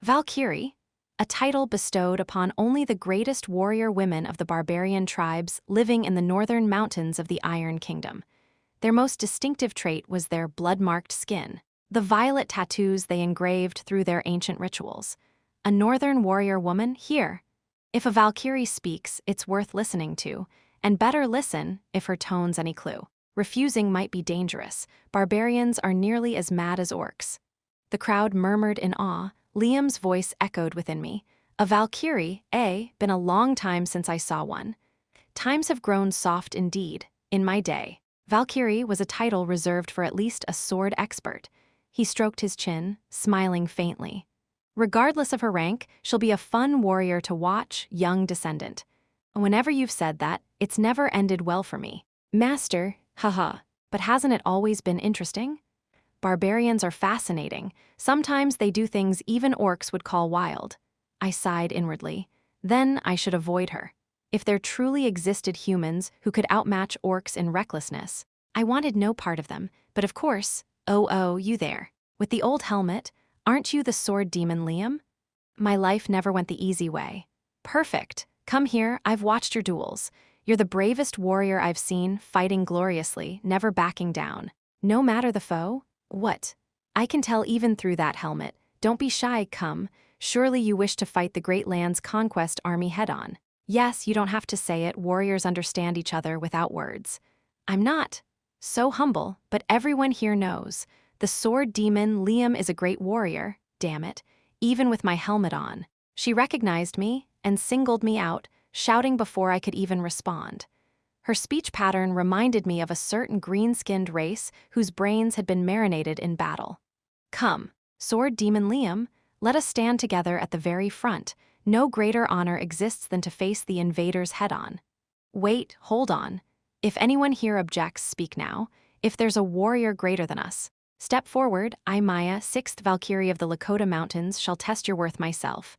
Valkyrie? A title bestowed upon only the greatest warrior women of the barbarian tribes living in the northern mountains of the Iron Kingdom. Their most distinctive trait was their blood-marked skin, the violet tattoos they engraved through their ancient rituals. A northern warrior woman? Here. If a Valkyrie speaks, it's worth listening to, and better listen if her tone's any clue. Refusing might be dangerous. Barbarians are nearly as mad as orcs. The crowd murmured in awe. Liam's voice echoed within me. A Valkyrie, eh? Been a long time since I saw one. Times have grown soft indeed. In my day, Valkyrie was a title reserved for at least a sword expert. He stroked his chin, smiling faintly. Regardless of her rank, she'll be a fun warrior to watch, young descendant. Whenever you've said that, it's never ended well for me. Master, haha, but hasn't it always been interesting? Barbarians are fascinating. Sometimes they do things even orcs would call wild. I sighed inwardly. Then I should avoid her. If there truly existed humans who could outmatch orcs in recklessness, I wanted no part of them, but of course, oh, you there. With the old helmet, aren't you the sword demon Liam? My life never went the easy way. Perfect. Come here, I've watched your duels. You're the bravest warrior I've seen, fighting gloriously, never backing down. No matter the foe? What? I can tell even through that helmet. Don't be shy, come. Surely you wish to fight the great land's conquest army head-on. Yes, you don't have to say it, warriors understand each other without words. I'm not so humble, but everyone here knows. The sword demon Liam is a great warrior, damn it, even with my helmet on. She recognized me and singled me out, shouting before I could even respond. Her speech pattern reminded me of a certain green-skinned race whose brains had been marinated in battle. Come, sword demon Liam, let us stand together at the very front. No greater honor exists than to face the invaders head-on. Wait, hold on. If anyone here objects, speak now. If there's a warrior greater than us, step forward. I, Maya, 6th Valkyrie of the Lakota Mountains, shall test your worth myself.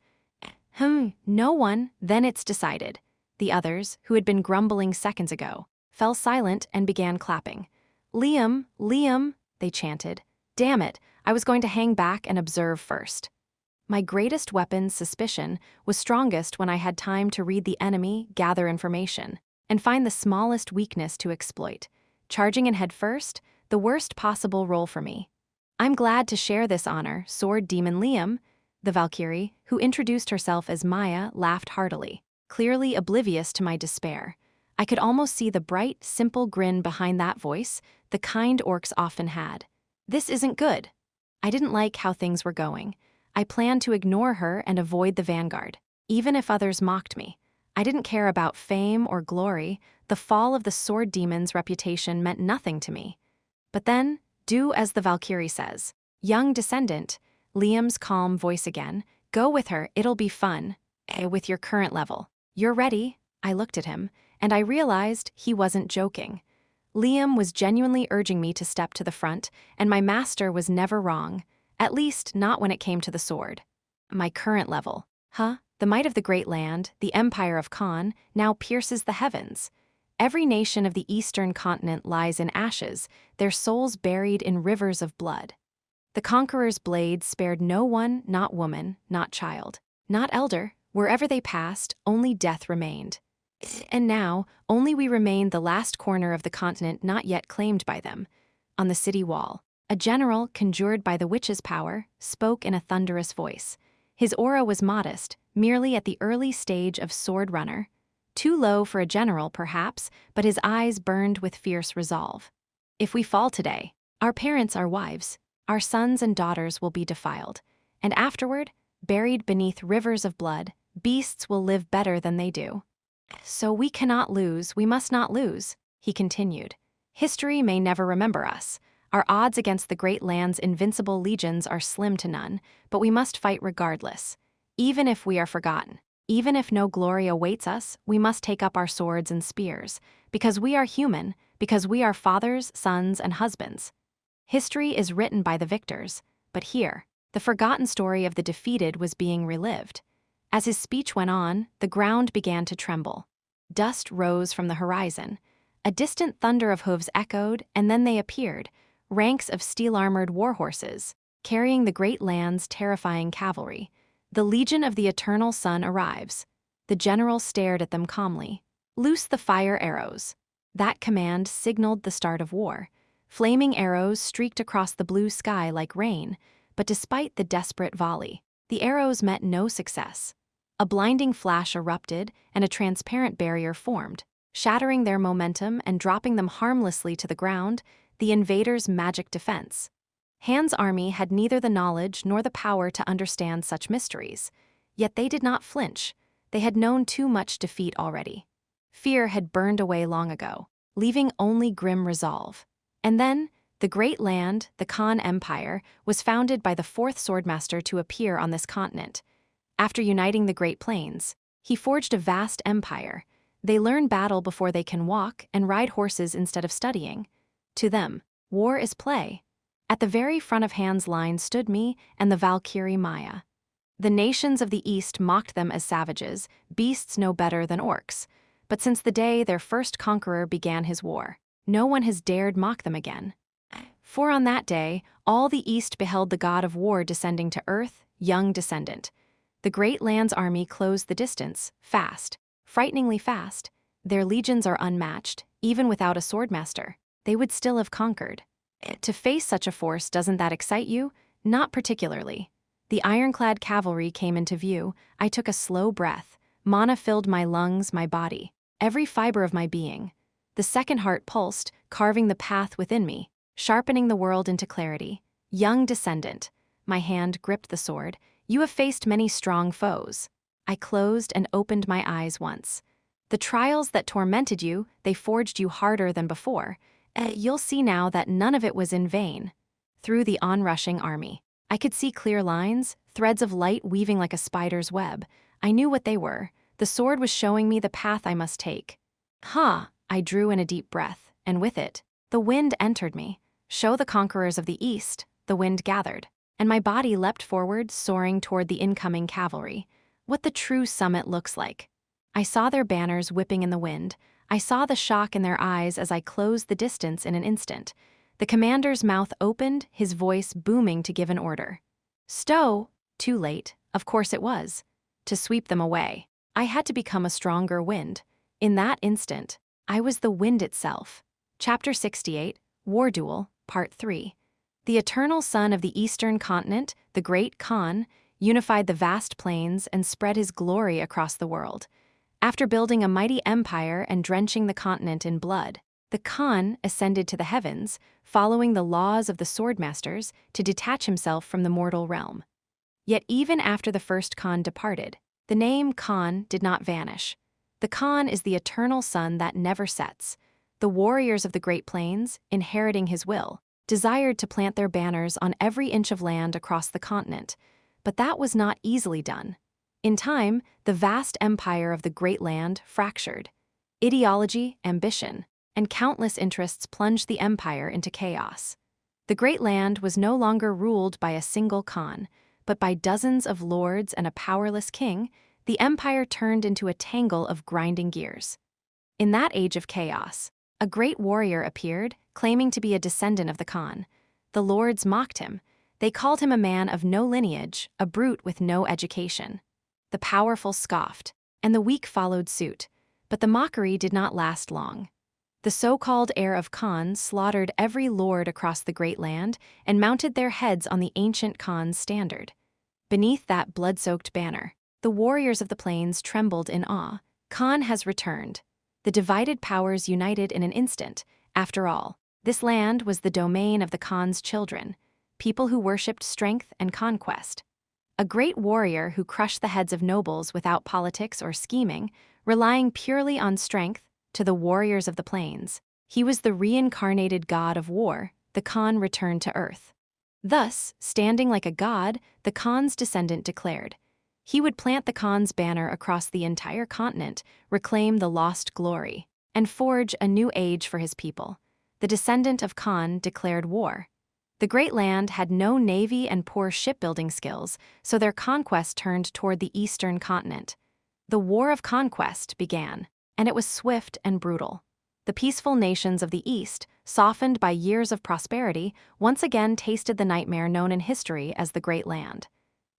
No one, then it's decided. The others, who had been grumbling seconds ago, fell silent and began clapping. Liam, they chanted. Damn it, I was going to hang back and observe first. My greatest weapon, suspicion, was strongest when I had time to read the enemy, gather information, and find the smallest weakness to exploit. Charging in head first, the worst possible role for me. I'm glad to share this honor, sword demon Liam. The Valkyrie, who introduced herself as Maya, laughed heartily, clearly oblivious to my despair. I could almost see the bright, simple grin behind that voice, the kind orcs often had. This isn't good. I didn't like how things were going. I planned to ignore her and avoid the vanguard, even if others mocked me. I didn't care about fame or glory. The fall of the sword demon's reputation meant nothing to me. But then, do as the Valkyrie says. Young descendant, Liam's calm voice again, go with her, it'll be fun. With your current level. You're ready? I looked at him, and I realized he wasn't joking. Liam was genuinely urging me to step to the front, and my master was never wrong. At least, not when it came to the sword. My current level. The might of the great land, the empire of Khan, now pierces the heavens. Every nation of the eastern continent lies in ashes, their souls buried in rivers of blood. The conqueror's blade spared no one, not woman, not child, not elder. Wherever they passed, only death remained. And now, only we remained the last corner of the continent not yet claimed by them. On the city wall, a general, conjured by the witch's power, spoke in a thunderous voice. His aura was modest, merely at the early stage of sword runner. Too low for a general, perhaps, but his eyes burned with fierce resolve. If we fall today, our parents, our wives, our sons and daughters will be defiled. And afterward, buried beneath rivers of blood, beasts will live better than they do. So we cannot lose, we must not lose, he continued. History may never remember us. Our odds against the great land's invincible legions are slim to none, but we must fight regardless. Even if we are forgotten, even if no glory awaits us, we must take up our swords and spears, because we are human, because we are fathers, sons, and husbands. History is written by the victors, but here, the forgotten story of the defeated was being relived. As his speech went on, the ground began to tremble. Dust rose from the horizon. A distant thunder of hooves echoed, and then they appeared, ranks of steel-armored warhorses, carrying the great land's terrifying cavalry. The Legion of the Eternal Sun arrives. The general stared at them calmly. Loose the fire arrows. That command signaled the start of war. Flaming arrows streaked across the blue sky like rain, but despite the desperate volley, the arrows met no success. A blinding flash erupted, and a transparent barrier formed, shattering their momentum and dropping them harmlessly to the ground, the invaders' magic defense. Han's army had neither the knowledge nor the power to understand such mysteries, yet they did not flinch. They had known too much defeat already. Fear had burned away long ago, leaving only grim resolve. And then, the great land, the Khan Empire, was founded by the fourth swordmaster to appear on this continent. After uniting the Great Plains, he forged a vast empire. They learn battle before they can walk and ride horses instead of studying. To them, war is play. At the very front of Han's line stood me and the Valkyrie Maya. The nations of the East mocked them as savages, beasts no better than orcs. but since the day their first conqueror began his war, no one has dared mock them again. For on that day, all the East beheld the god of war descending to earth, young descendant. The great land's army closed the distance, fast, frighteningly fast. Their legions are unmatched, even without a swordmaster. They would still have conquered. To face such a force, doesn't that excite you? Not particularly. The ironclad cavalry came into view. I took a slow breath. Mana filled my lungs, my body, every fiber of my being. The second heart pulsed, carving the path within me, sharpening the world into clarity. Young descendant. My hand gripped the sword. You have faced many strong foes. I closed and opened my eyes once. The trials that tormented you, they forged you harder than before. You'll see now that none of it was in vain. Through the onrushing army, I could see clear lines, threads of light weaving like a spider's web. I knew what they were. The sword was showing me the path I must take. I drew in a deep breath, and with it, the wind entered me. Show the conquerors of the East, the wind gathered, and my body leapt forward, soaring toward the incoming cavalry. What the true summit looks like. I saw their banners whipping in the wind. I saw the shock in their eyes as I closed the distance in an instant. The commander's mouth opened, his voice booming to give an order. Stow! Too late, of course it was. To sweep them away, I had to become a stronger wind. In that instant, I was the wind itself. Chapter 68, War Duel, Part 3. The eternal sun of the eastern continent, the great Khan, unified the vast plains and spread his glory across the world. After building a mighty empire and drenching the continent in blood, the Khan ascended to the heavens, following the laws of the swordmasters to detach himself from the mortal realm. Yet even after the first Khan departed, the name Khan did not vanish. The Khan is the eternal sun that never sets. The warriors of the Great Plains, inheriting his will, desired to plant their banners on every inch of land across the continent, but that was not easily done. In time, the vast empire of the Great Land fractured. Ideology, ambition, and countless interests plunged the empire into chaos. The Great Land was no longer ruled by a single Khan, but by dozens of lords and a powerless king. The empire turned into a tangle of grinding gears. In that age of chaos, a great warrior appeared, claiming to be a descendant of the Khan. The lords mocked him. They called him a man of no lineage, a brute with no education. The powerful scoffed, and the weak followed suit. But the mockery did not last long. The so-called heir of Khan slaughtered every lord across the Great Land and mounted their heads on the ancient Khan's standard. Beneath that blood-soaked banner, the warriors of the plains trembled in awe. Khan has returned. The divided powers united in an instant. After all, this land was the domain of the Khan's children, people who worshipped strength and conquest. A great warrior who crushed the heads of nobles without politics or scheming, relying purely on strength, to the warriors of the plains. He was the reincarnated god of war. The Khan returned to earth. Thus, standing like a god, the Khan's descendant declared. He would plant the Khan's banner across the entire continent, reclaim the lost glory, and forge a new age for his people. The descendant of Khan declared war. The Great Land had no navy and poor shipbuilding skills, so their conquest turned toward the eastern continent. The War of Conquest began, and it was swift and brutal. The peaceful nations of the East, softened by years of prosperity, once again tasted the nightmare known in history as the Great Land.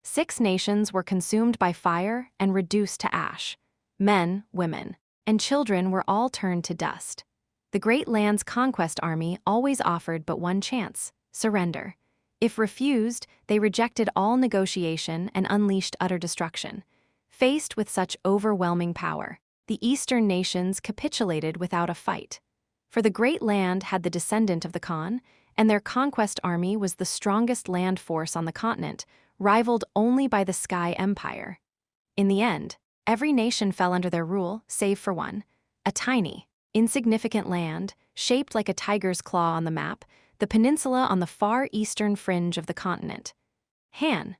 6 nations were consumed by fire and reduced to ash. Men, women, and children were all turned to dust. The Great Land's conquest army always offered but one chance: surrender. If refused, they rejected all negotiation and unleashed utter destruction. Faced with such overwhelming power, the eastern nations capitulated without a fight. For the Great Land had the descendant of the Khan, and their conquest army was the strongest land force on the continent, rivaled only by the Sky Empire. In the end, every nation fell under their rule, save for one. A tiny, insignificant land, shaped like a tiger's claw on the map, the peninsula on the far eastern fringe of the continent. Han.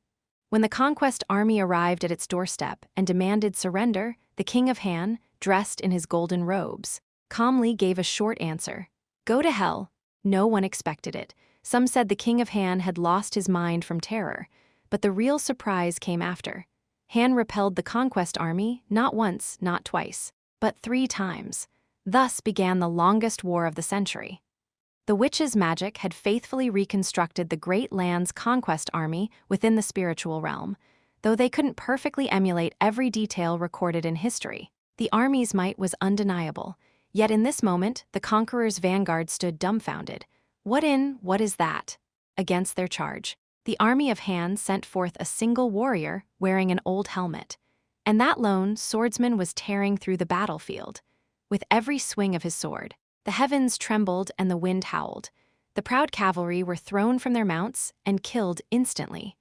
When the conquest army arrived at its doorstep and demanded surrender, the king of Han, dressed in his golden robes, calmly gave a short answer: "Go to hell." No one expected it. Some said the king of Han had lost his mind from terror, but the real surprise came after. Han repelled the conquest army not once, not twice, but 3 times. Thus began the longest war of the century. The witches' magic had faithfully reconstructed the great land's conquest army within the spiritual realm, though they couldn't perfectly emulate every detail recorded in history. The army's might was undeniable, yet in this moment the conqueror's vanguard stood dumbfounded. What is that? Against their charge, the army of hands sent forth a single warrior wearing an old helmet. And that lone swordsman was tearing through the battlefield. With every swing of his sword, the heavens trembled and the wind howled. The proud cavalry were thrown from their mounts and killed instantly.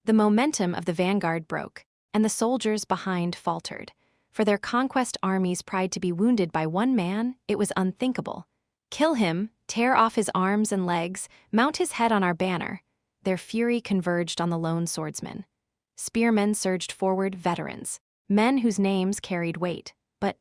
The momentum of the vanguard broke, and the soldiers behind faltered. For their conquest army's pride to be wounded by one man, it was unthinkable. Kill him, tear off his arms and legs, mount his head on our banner. Their fury converged on the lone swordsman. Spearmen surged forward, veterans, men whose names carried weight. But,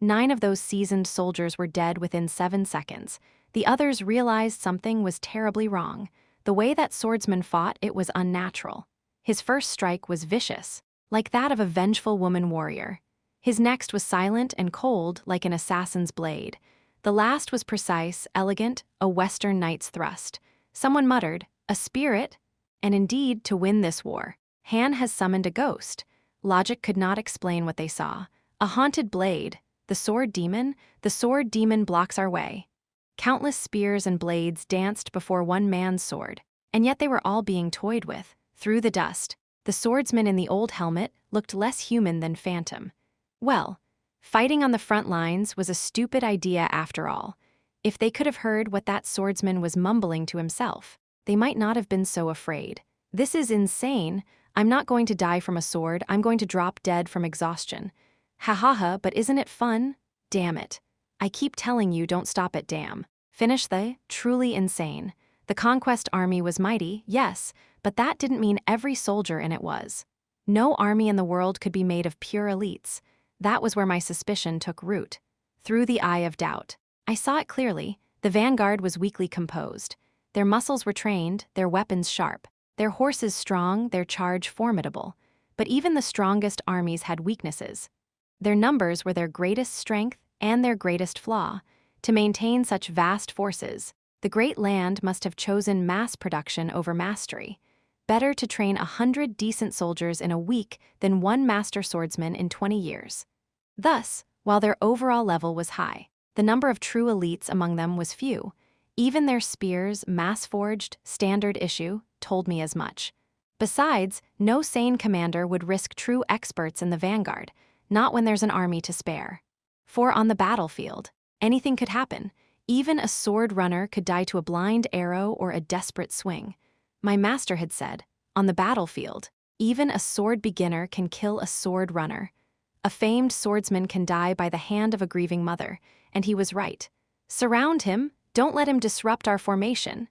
9 of those seasoned soldiers were dead within 7 seconds. The others realized something was terribly wrong. The way that swordsman fought, it was unnatural. His first strike was vicious, like that of a vengeful woman warrior. His next was silent and cold, like an assassin's blade. The last was precise, elegant, a Western knight's thrust. Someone muttered, "A spirit?" And indeed, to win this war, Han has summoned a ghost. Logic could not explain what they saw. A haunted blade. The sword demon blocks our way. Countless spears and blades danced before one man's sword, and yet they were all being toyed with. Through the dust, the swordsman in the old helmet looked less human than phantom. Well, fighting on the front lines was a stupid idea after all. If they could have heard what that swordsman was mumbling to himself, they might not have been so afraid. This is insane. I'm not going to die from a sword, I'm going to drop dead from exhaustion. Ha ha ha, but isn't it fun? Damn it. I keep telling you, don't stop at damn. Finish the truly insane. The conquest army was mighty, yes, but that didn't mean every soldier in it was. No army in the world could be made of pure elites. That was where my suspicion took root. Through the eye of doubt, I saw it clearly. The vanguard was weakly composed. Their muscles were trained, their weapons sharp, their horses strong, their charge formidable. But even the strongest armies had weaknesses. Their numbers were their greatest strength and their greatest flaw. To maintain such vast forces, the great land must have chosen mass production over mastery. Better to train 100 decent soldiers in a week than one master swordsman in 20 years. Thus, while their overall level was high, the number of true elites among them was few. Even their spears, mass-forged, standard issue, told me as much. Besides, no sane commander would risk true experts in the vanguard, not when there's an army to spare. For on the battlefield, anything could happen. Even a sword runner could die to a blind arrow or a desperate swing. My master had said, on the battlefield, even a sword beginner can kill a sword runner. A famed swordsman can die by the hand of a grieving mother, and he was right. Surround him, don't let him disrupt our formation.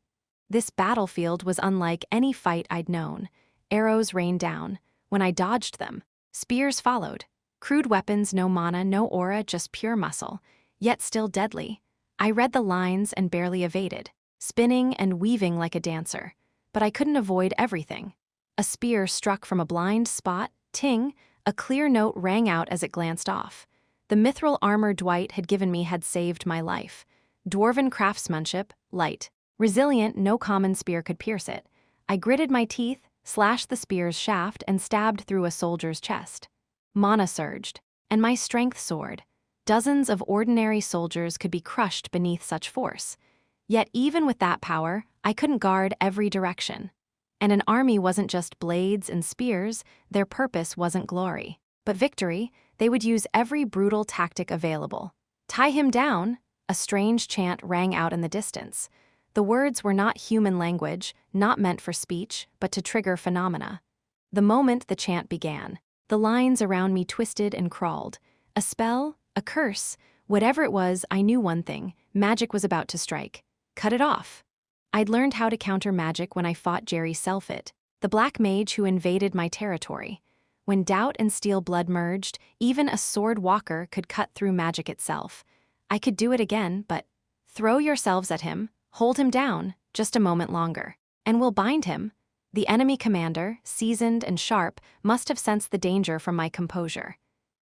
This battlefield was unlike any fight I'd known. Arrows rained down. When I dodged them, spears followed. Crude weapons, no mana, no aura, just pure muscle, yet still deadly. I read the lines and barely evaded, spinning and weaving like a dancer. But I couldn't avoid everything. A spear struck from a blind spot, ting, a clear note rang out as it glanced off. The mithril armor Dwight had given me had saved my life. Dwarven craftsmanship, light. Resilient, no common spear could pierce it. I gritted my teeth, slashed the spear's shaft, and stabbed through a soldier's chest. Mana surged, and my strength soared. Dozens of ordinary soldiers could be crushed beneath such force. Yet even with that power, I couldn't guard every direction. And an army wasn't just blades and spears, their purpose wasn't glory, but victory. They would use every brutal tactic available. Tie him down, a strange chant rang out in the distance. The words were not human language, not meant for speech, but to trigger phenomena. The moment the chant began, the lines around me twisted and crawled. A spell, a curse, whatever it was, I knew one thing: magic was about to strike. Cut it off. I'd learned how to counter magic when I fought Jerry Selfit, the black mage who invaded my territory. When doubt and steel blood merged, even a sword walker could cut through magic itself. I could do it again, but throw yourselves at him, hold him down, just a moment longer, and we'll bind him. The enemy commander, seasoned and sharp, must have sensed the danger from my composure.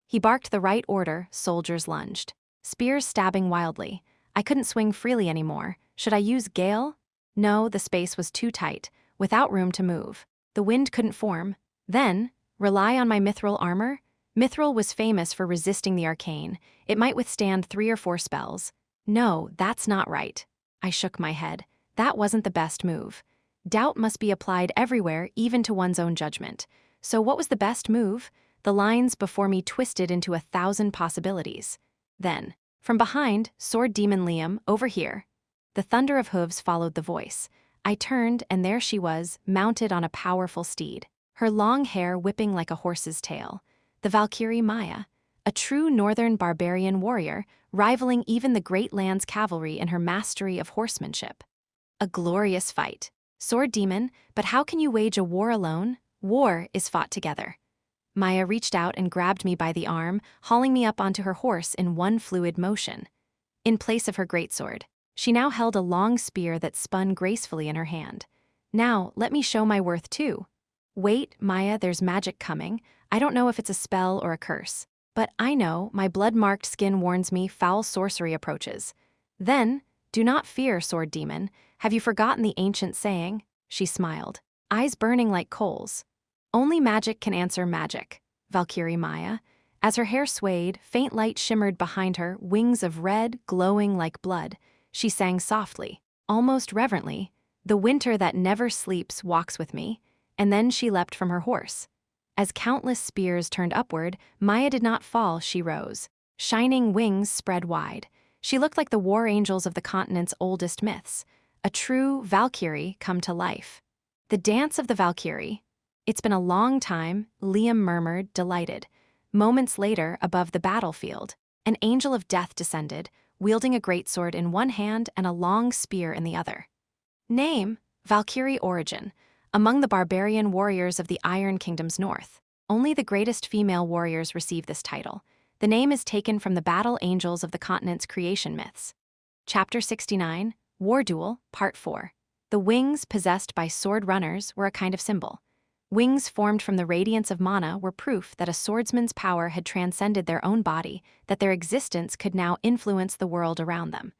He barked the right order, soldiers lunged. Spears stabbing wildly. I couldn't swing freely anymore. Should I use gale? No, the space was too tight, without room to move. The wind couldn't form. Then, rely on my mithril armor? Mithril was famous for resisting the arcane. It might withstand 3 or 4 spells. No, that's not right. I shook my head. That wasn't the best move. Doubt must be applied everywhere, even to one's own judgment. So what was the best move? The lines before me twisted into 1,000 possibilities. Then, from behind, Sword Demon Liam, over here. The thunder of hooves followed the voice. I turned, and there she was, mounted on a powerful steed, her long hair whipping like a horse's tail. The Valkyrie Maya, a true northern barbarian warrior, rivaling even the Great Land's cavalry in her mastery of horsemanship. A glorious fight. Sword Demon, but how can you wage a war alone? War is fought together. Maya reached out and grabbed me by the arm, hauling me up onto her horse in one fluid motion. In place of her greatsword, she now held a long spear that spun gracefully in her hand. Now, let me show my worth too. Wait, Maya, there's magic coming. I don't know if it's a spell or a curse, but I know my blood-marked skin warns me foul sorcery approaches. Then, do not fear, Sword Demon. Have you forgotten the ancient saying? She smiled, eyes burning like coals. Only magic can answer magic, Valkyrie Maya. As her hair swayed, faint light shimmered behind her, wings of red, glowing like blood. She sang softly, almost reverently, "The winter that never sleeps walks with me," and then she leapt from her horse. As countless spears turned upward, Maya did not fall, she rose. Shining wings spread wide. She looked like the war angels of the continent's oldest myths, a true Valkyrie come to life. The dance of the Valkyrie. It's been a long time, Liam murmured, delighted. Moments later, above the battlefield, an angel of death descended, wielding a greatsword in one hand and a long spear in the other. Name, Valkyrie origin. Among the barbarian warriors of the Iron Kingdom's north, only the greatest female warriors receive this title. The name is taken from the battle angels of the continent's creation myths. Chapter 69, War Duel, Part 4. The wings possessed by sword runners were a kind of symbol. Wings formed from the radiance of mana were proof that a swordsman's power had transcended their own body, that their existence could now influence the world around them.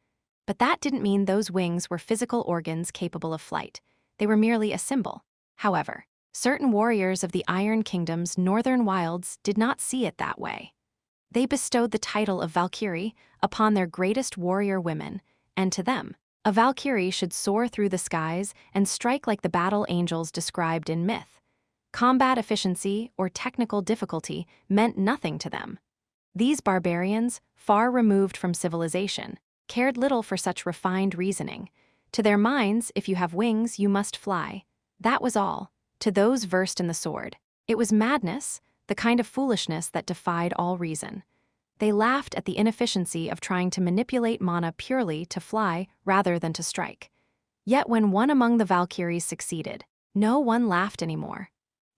But that didn't mean those wings were physical organs capable of flight. They were merely a symbol. However, certain warriors of the Iron Kingdom's northern wilds did not see it that way. They bestowed the title of Valkyrie upon their greatest warrior women, and to them, a Valkyrie should soar through the skies and strike like the battle angels described in myth. Combat efficiency or technical difficulty meant nothing to them. These barbarians, far removed from civilization, cared little for such refined reasoning. To their minds, if you have wings, you must fly. That was all. To those versed in the sword, it was madness, the kind of foolishness that defied all reason. They laughed at the inefficiency of trying to manipulate mana purely to fly rather than to strike. Yet when one among the Valkyries succeeded, no one laughed anymore.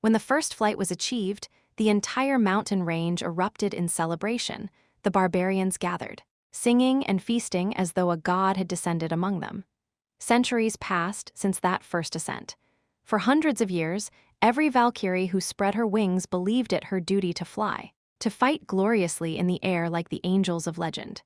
When the first flight was achieved, the entire mountain range erupted in celebration. The barbarians gathered, singing and feasting as though a god had descended among them. Centuries passed since that first ascent. For hundreds of years, every Valkyrie who spread her wings believed it her duty to fly, to fight gloriously in the air like the angels of legend.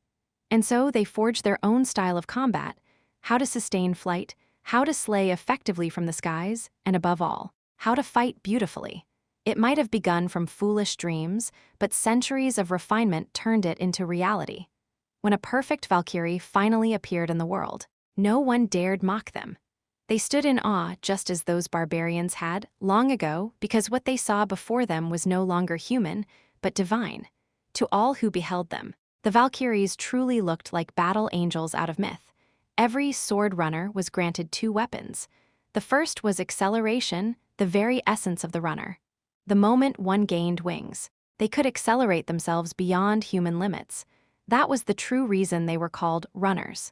And so they forged their own style of combat, how to sustain flight, how to slay effectively from the skies, and above all, how to fight beautifully. It might have begun from foolish dreams, but centuries of refinement turned it into reality. When a perfect Valkyrie finally appeared in the world, no one dared mock them. They stood in awe just as those barbarians had, long ago, because what they saw before them was no longer human, but divine. To all who beheld them, the Valkyries truly looked like battle angels out of myth. Every sword runner was granted 2 weapons. The first was acceleration, the very essence of the runner. The moment one gained wings, they could accelerate themselves beyond human limits. That was the true reason they were called runners.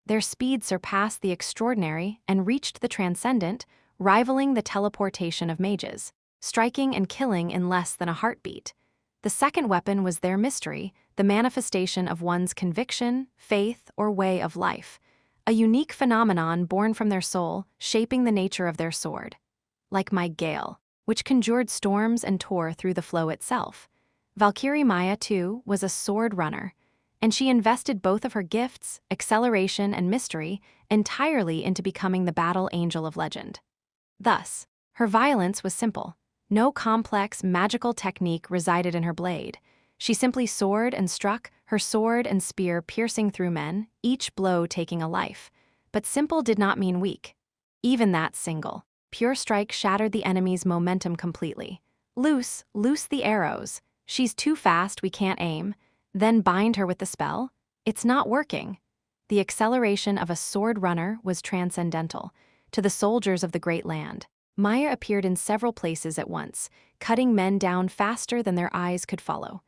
Their speed surpassed the extraordinary and reached the transcendent, rivaling the teleportation of mages, striking and killing in less than a heartbeat. The second weapon was their mystery, the manifestation of one's conviction, faith, or way of life, a unique phenomenon born from their soul, shaping the nature of their sword. Like my gale, which conjured storms and tore through the flow itself. Valkyrie Maya, too, was a sword runner, and she invested both of her gifts, acceleration and mystery, entirely into becoming the battle angel of legend. Thus, her violence was simple. No complex, magical technique resided in her blade. She simply soared and struck, her sword and spear piercing through men, each blow taking a life. But simple did not mean weak. Even that single, pure strike shattered the enemy's momentum completely. Loose the arrows. She's too fast, we can't aim. Then bind her with the spell? It's not working. The acceleration of a sword runner was transcendental. To the soldiers of the great land, Maya appeared in several places at once, cutting men down faster than their eyes could follow.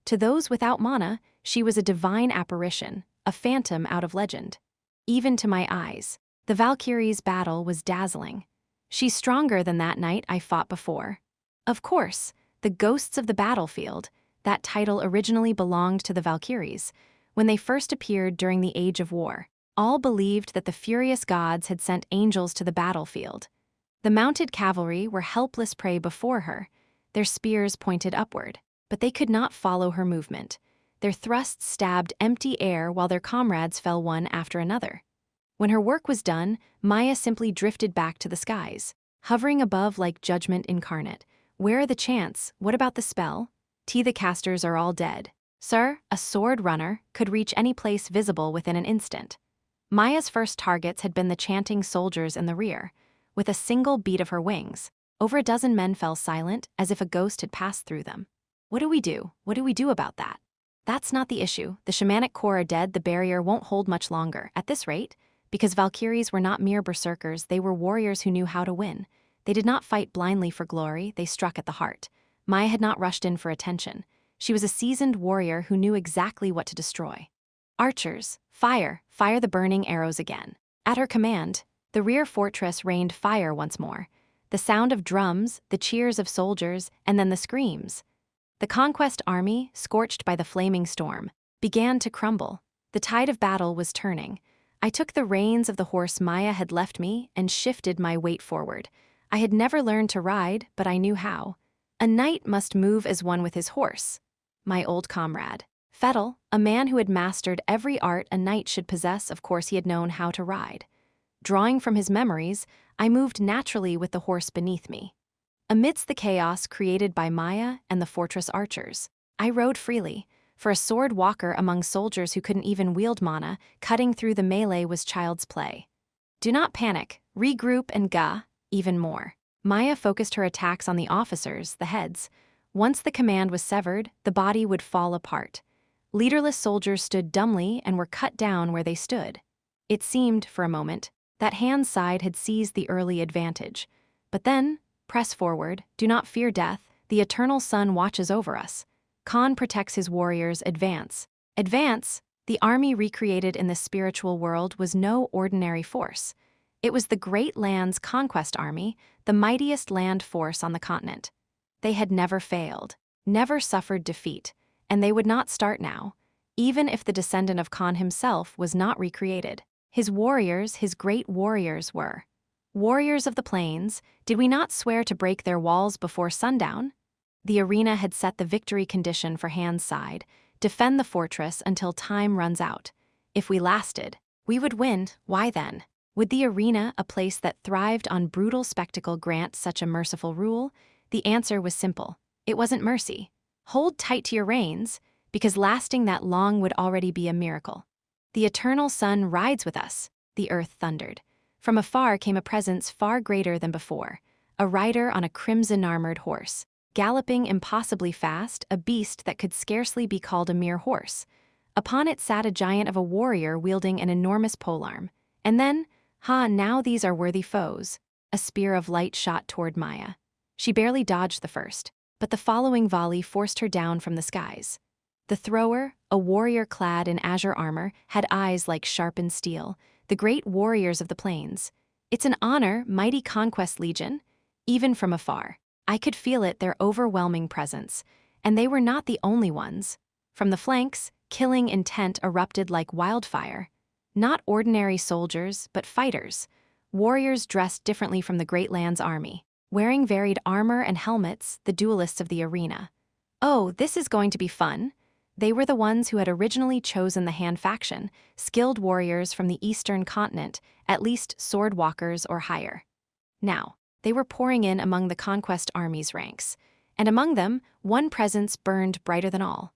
To those without mana, she was a divine apparition, a phantom out of legend. Even to my eyes, the Valkyrie's battle was dazzling. She's stronger than that knight I fought before. Of course, the ghosts of the battlefield, that title originally belonged to the Valkyries. When they first appeared during the Age of War, all believed that the furious gods had sent angels to the battlefield. The mounted cavalry were helpless prey before her, their spears pointed upward, but they could not follow her movement. Their thrusts stabbed empty air while their comrades fell one after another. When her work was done, Maya simply drifted back to the skies, hovering above like judgment incarnate. Where are the chants? What about the spell? The casters are all dead. Sir, a sword runner could reach any place visible within an instant. Maya's first targets had been the chanting soldiers in the rear. With a single beat of her wings, over a dozen men fell silent, as if a ghost had passed through them. What do we do? What do we do about that? That's not the issue. The shamanic core are dead, the barrier won't hold much longer. At this rate, because Valkyries were not mere berserkers, they were warriors who knew how to win. They did not fight blindly for glory, they struck at the heart. Maya had not rushed in for attention. She was a seasoned warrior who knew exactly what to destroy. Archers, fire the burning arrows again. At her command, the rear fortress rained fire once more. The sound of drums, the cheers of soldiers, and then the screams. The conquest army, scorched by the flaming storm, began to crumble. The tide of battle was turning. I took the reins of the horse Maya had left me and shifted my weight forward. I had never learned to ride, but I knew how. A knight must move as one with his horse. My old comrade, Fettel, a man who had mastered every art a knight should possess, of course he had known how to ride. Drawing from his memories, I moved naturally with the horse beneath me. Amidst the chaos created by Maya and the fortress archers, I rode freely. For a sword walker among soldiers who couldn't even wield mana, cutting through the melee was child's play. Do not panic, regroup and even more. Maya focused her attacks on the officers, the heads. Once the command was severed, the body would fall apart. Leaderless soldiers stood dumbly and were cut down where they stood. It seemed, for a moment, that Han's side had seized the early advantage. But then, press forward, do not fear death, the eternal sun watches over us. Khan protects his warriors, advance. Advance, the army recreated in the spiritual world was no ordinary force. It was the great land's conquest army, the mightiest land force on the continent. They had never failed, never suffered defeat, and they would not start now, even if the descendant of Khan himself was not recreated. His warriors, his great warriors were. Warriors of the plains, did we not swear to break their walls before sundown? The arena had set the victory condition for Han's side, defend the fortress until time runs out. If we lasted, we would win. Why then? Would the arena, a place that thrived on brutal spectacle, grant such a merciful rule? The answer was simple. It wasn't mercy. Hold tight to your reins, because lasting that long would already be a miracle. The eternal sun rides with us, the earth thundered. From afar came a presence far greater than before, a rider on a crimson-armored horse, galloping impossibly fast, a beast that could scarcely be called a mere horse. Upon it sat a giant of a warrior wielding an enormous polearm. And then, now these are worthy foes. A spear of light shot toward Maya. She barely dodged the first, but the following volley forced her down from the skies. The thrower, a warrior clad in azure armor, had eyes like sharpened steel, the great warriors of the plains. It's an honor, mighty conquest legion. Even from afar, I could feel it, their overwhelming presence. And they were not the only ones. From the flanks, killing intent erupted like wildfire. Not ordinary soldiers, but fighters. Warriors dressed differently from the great land's army, wearing varied armor and helmets, the duelists of the arena. Oh, this is going to be fun. They were the ones who had originally chosen the Han faction, skilled warriors from the eastern continent, at least sword walkers or higher. Now, they were pouring in among the conquest army's ranks, and among them, one presence burned brighter than all.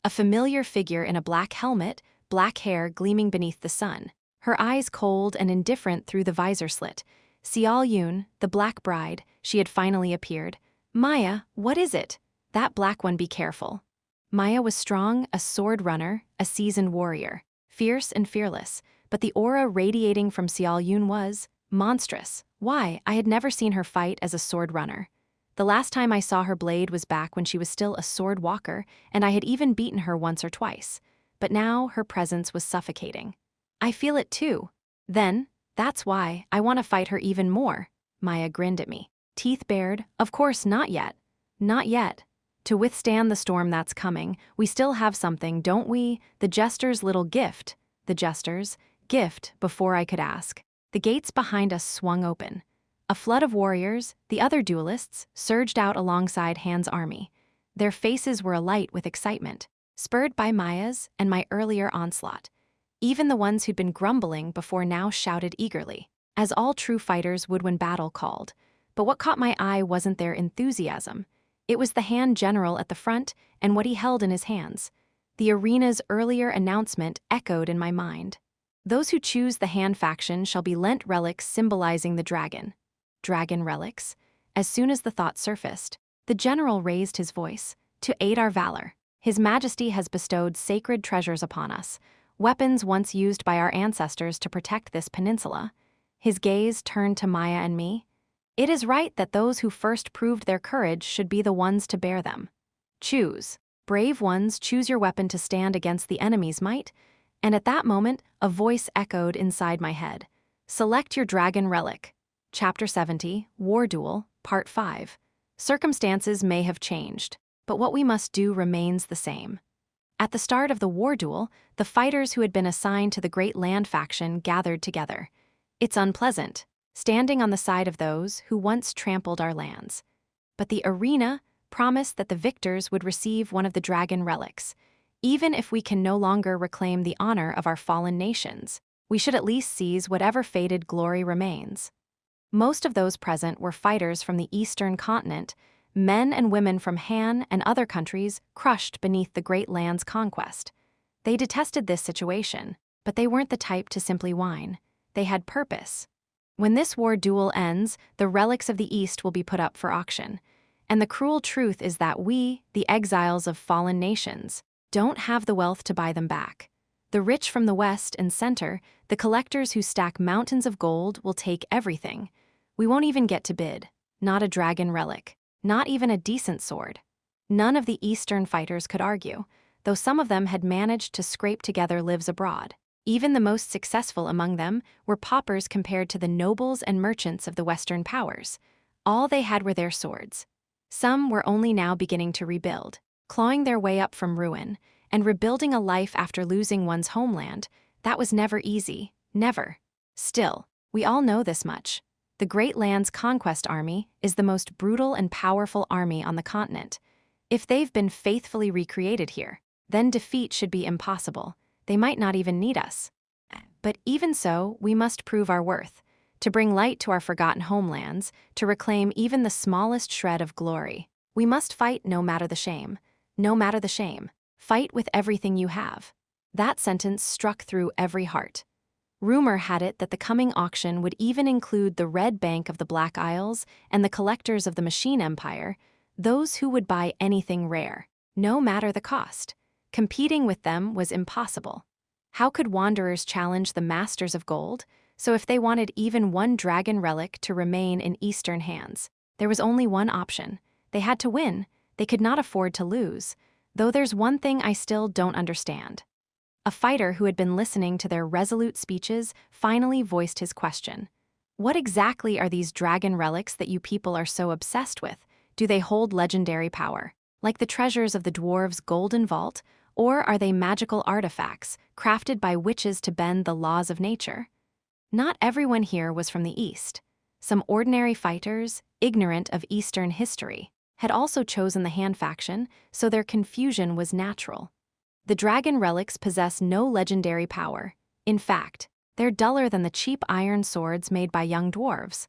A familiar figure in a black helmet, black hair gleaming beneath the sun, her eyes cold and indifferent through the visor slit. Xiao Yun, the Black Bride, she had finally appeared. Maya, what is it? That black one, be careful. Maya was strong, a sword runner, a seasoned warrior, fierce and fearless, but the aura radiating from Xiao Yun was monstrous. Why, I had never seen her fight as a sword runner. The last time I saw her blade was back when she was still a sword walker, and I had even beaten her once or twice. But now her presence was suffocating. I feel it too. Then, that's why I want to fight her even more. Maya grinned at me, teeth bared. Of course, not yet. Not yet. To withstand the storm that's coming, we still have something, don't we? The Jester's little gift. The Jester's gift, before I could ask. The gates behind us swung open. A flood of warriors, the other duelists, surged out alongside Han's army. Their faces were alight with excitement, spurred by Maya's and my earlier onslaught. Even the ones who'd been grumbling before now shouted eagerly, as all true fighters would when battle called. But what caught my eye wasn't their enthusiasm. It was the Han general at the front and what he held in his hands. The arena's earlier announcement echoed in my mind. Those who choose the Han faction shall be lent relics symbolizing the dragon. Dragon relics? As soon as the thought surfaced, the general raised his voice. To aid our valor, His Majesty has bestowed sacred treasures upon us, weapons once used by our ancestors to protect this peninsula. His gaze turned to Maya and me. It is right that those who first proved their courage should be the ones to bear them. Choose. Brave ones, choose your weapon to stand against the enemy's might. And at that moment, a voice echoed inside my head. Select your dragon relic. Chapter 70, War Duel, Part 5. Circumstances may have changed, but what we must do remains the same. At the start of the war duel, the fighters who had been assigned to the Great Land faction gathered together. It's unpleasant, standing on the side of those who once trampled our lands. But the arena promised that the victors would receive one of the dragon relics. Even if we can no longer reclaim the honor of our fallen nations, we should at least seize whatever faded glory remains. Most of those present were fighters from the eastern continent, men and women from Han and other countries crushed beneath the Great Land's conquest. They detested this situation, but they weren't the type to simply whine. They had purpose. When this war duel ends, the relics of the East will be put up for auction. And the cruel truth is that we, the exiles of fallen nations, don't have the wealth to buy them back. The rich from the West and center, the collectors who stack mountains of gold, will take everything. We won't even get to bid. Not a dragon relic. Not even a decent sword. None of the Eastern fighters could argue, though some of them had managed to scrape together lives abroad. Even the most successful among them were paupers compared to the nobles and merchants of the Western powers. All they had were their swords. Some were only now beginning to rebuild, clawing their way up from ruin, and rebuilding a life after losing one's homeland. That was never easy, never. Still, we all know this much. The Great Land's conquest army is the most brutal and powerful army on the continent. If they've been faithfully recreated here, then defeat should be impossible. They might not even need us. But even so, we must prove our worth, to bring light to our forgotten homelands, to reclaim even the smallest shred of glory. We must fight no matter the shame. No matter the shame. Fight with everything you have. That sentence struck through every heart. Rumor had it that the coming auction would even include the Red Bank of the Black Isles and the collectors of the Machine Empire, those who would buy anything rare, no matter the cost. Competing with them was impossible. How could wanderers challenge the masters of gold? So if they wanted even one dragon relic to remain in Eastern hands, there was only one option. They had to win. They could not afford to lose. Though there's one thing I still don't understand. A fighter who had been listening to their resolute speeches finally voiced his question. What exactly are these dragon relics that you people are so obsessed with? Do they hold legendary power, like the treasures of the dwarves' golden vault, or are they magical artifacts, crafted by witches to bend the laws of nature? Not everyone here was from the East. Some ordinary fighters, ignorant of Eastern history, had also chosen the Han faction, so their confusion was natural. The dragon relics possess no legendary power. In fact, they're duller than the cheap iron swords made by young dwarves.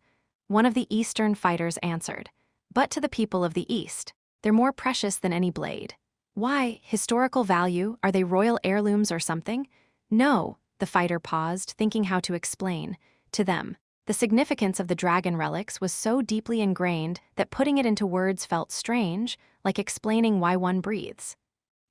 One of the Eastern fighters answered. But to the people of the East, they're more precious than any blade. Why, historical value? Are they royal heirlooms or something? No, the fighter paused, thinking how to explain. To them, the significance of the dragon relics was so deeply ingrained that putting it into words felt strange, like explaining why one breathes.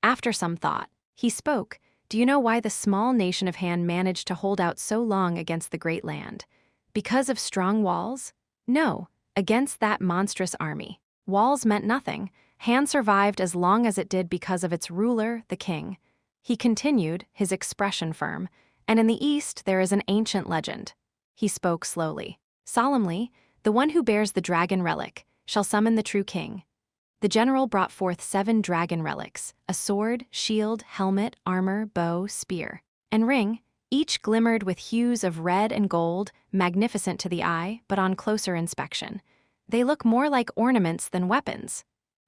After some thought, he spoke. Do you know why the small nation of Han managed to hold out so long against the great land? Because of strong walls? No, against that monstrous army. Walls meant nothing. Han survived as long as it did because of its ruler, the king. He continued, his expression firm, and in the East there is an ancient legend. He spoke slowly. Solemnly, the one who bears the dragon relic shall summon the true king. The general brought forth 7 dragon relics, a sword, shield, helmet, armor, bow, spear, and ring. Each glimmered with hues of red and gold, magnificent to the eye, but on closer inspection, they look more like ornaments than weapons.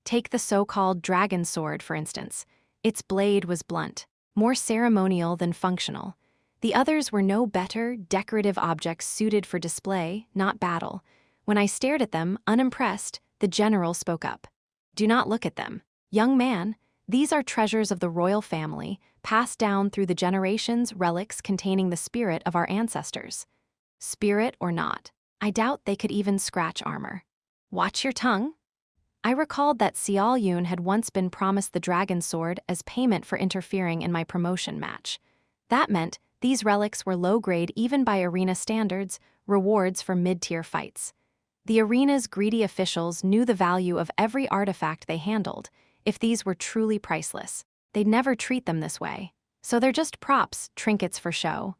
Take the so-called dragon sword, for instance. Its blade was blunt, more ceremonial than functional. The others were no better, decorative objects suited for display, not battle. When I stared at them, unimpressed, the general spoke up. Do not look at them. Young man, these are treasures of the royal family, passed down through the generations, relics containing the spirit of our ancestors. Spirit or not, I doubt they could even scratch armor. Watch your tongue. I recalled that Xiao Yun had once been promised the dragon sword as payment for interfering in my promotion match. That meant these relics were low-grade even by arena standards, rewards for mid-tier fights. The arena's greedy officials knew the value of every artifact they handled. If these were truly priceless, they'd never treat them this way. So they're just props, trinkets for show.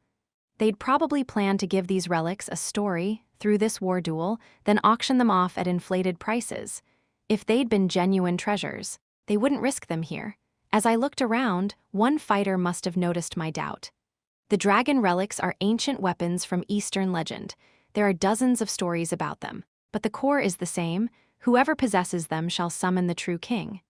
They'd probably plan to give these relics a story through this war duel, then auction them off at inflated prices. If they'd been genuine treasures, they wouldn't risk them here. As I looked around, one fighter must have noticed my doubt. The dragon relics are ancient weapons from Eastern legend. There are dozens of stories about them, but the core is the same. Whoever possesses them shall summon the true king.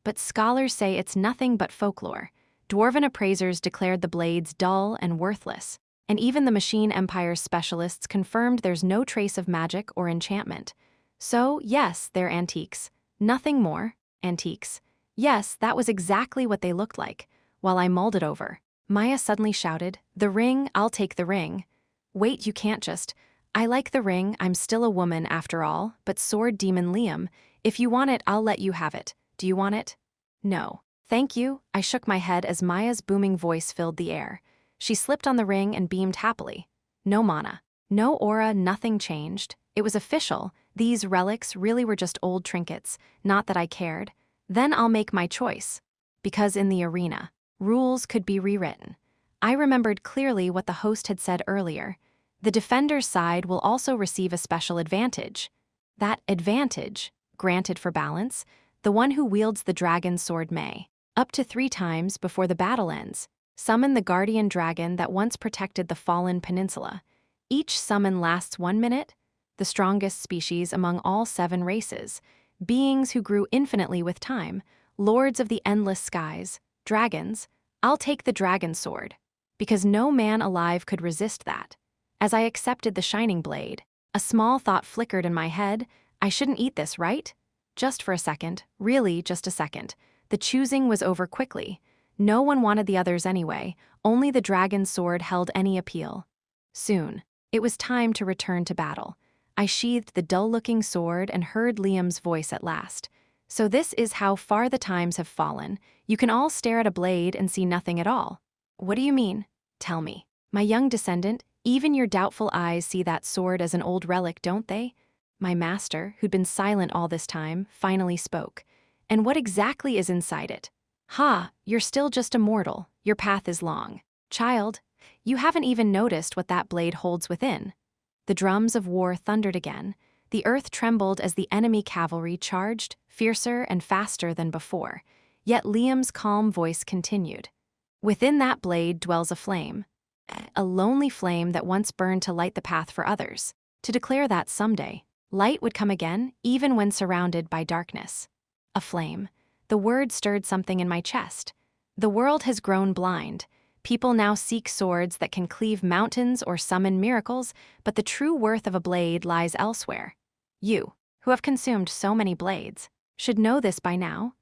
But scholars say it's nothing but folklore. Dwarven appraisers declared the blades dull and worthless, and even the Machine Empire's specialists confirmed there's no trace of magic or enchantment. So, yes, they're antiques. Nothing more. Antiques. Yes, that was exactly what they looked like. While I mulled it over, Maya suddenly shouted, "The ring, I'll take the ring." Wait, you can't just. I like the ring, I'm still a woman after all, but Sword Demon Liam, if you want it, I'll let you have it. Do you want it? No. Thank you. I shook my head as Maya's booming voice filled the air. She slipped on the ring and beamed happily. No mana. No aura, nothing changed. It was official. These relics really were just old trinkets, not that I cared. Then I'll make my choice. Because in the arena, rules could be rewritten. I remembered clearly what the host had said earlier. The defender's side will also receive a special advantage. That advantage, granted for balance, the one who wields the dragon sword may, up to 3 times before the battle ends, summon the guardian dragon that once protected the fallen peninsula. Each summon lasts 1 minute. The strongest species among all 7 races, beings who grew infinitely with time, lords of the endless skies, dragons. I'll take the dragon sword, because no man alive could resist that. As I accepted the shining blade, a small thought flickered in my head. I shouldn't eat this, right? Just for a second, really just a second. The choosing was over quickly. No one wanted the others anyway, only the dragon sword held any appeal. Soon, it was time to return to battle. I sheathed the dull-looking sword and heard Liam's voice at last. So this is how far the times have fallen. You can all stare at a blade and see nothing at all. What do you mean? Tell me. My young descendant, even your doubtful eyes see that sword as an old relic, don't they? My master, who'd been silent all this time, finally spoke. And what exactly is inside it? Ha, you're still just a mortal. Your path is long. Child, you haven't even noticed what that blade holds within. The drums of war thundered again. The earth trembled as the enemy cavalry charged, fiercer and faster than before. Yet Liam's calm voice continued. Within that blade dwells a flame. A lonely flame that once burned to light the path for others, to declare that someday, Light would come again, even when surrounded by darkness. A flame. The word stirred something in my chest. The world has grown blind. People now seek swords that can cleave mountains or summon miracles, but the true worth of a blade lies elsewhere. You, who have consumed so many blades, should know this by now.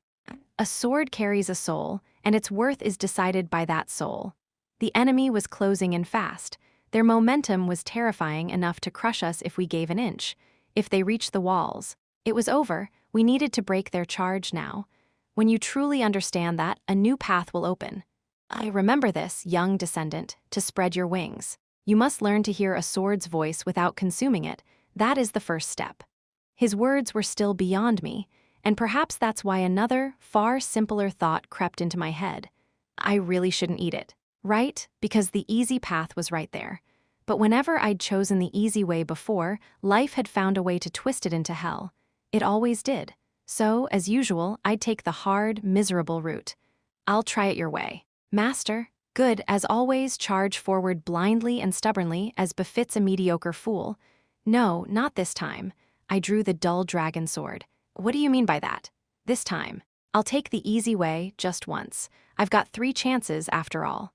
A sword carries a soul, and its worth is decided by that soul. The enemy was closing in fast. Their momentum was terrifying enough to crush us if we gave an inch. If they reached the walls, it was over. We needed to break their charge now. When you truly understand that, a new path will open. I remember this, young descendant, to spread your wings. You must learn to hear a sword's voice without consuming it. That is the first step. His words were still beyond me, and perhaps that's why another, far simpler thought crept into my head. I really shouldn't eat it, right? Because the easy path was right there. But whenever I'd chosen the easy way before, life had found a way to twist it into hell. It always did. So, as usual, I'd take the hard, miserable route. I'll try it your way. Master, good, as always, charge forward blindly and stubbornly, as befits a mediocre fool. No, not this time. I drew the dull dragon sword. What do you mean by that? This time. I'll take the easy way, just once. I've got 3 chances, after all.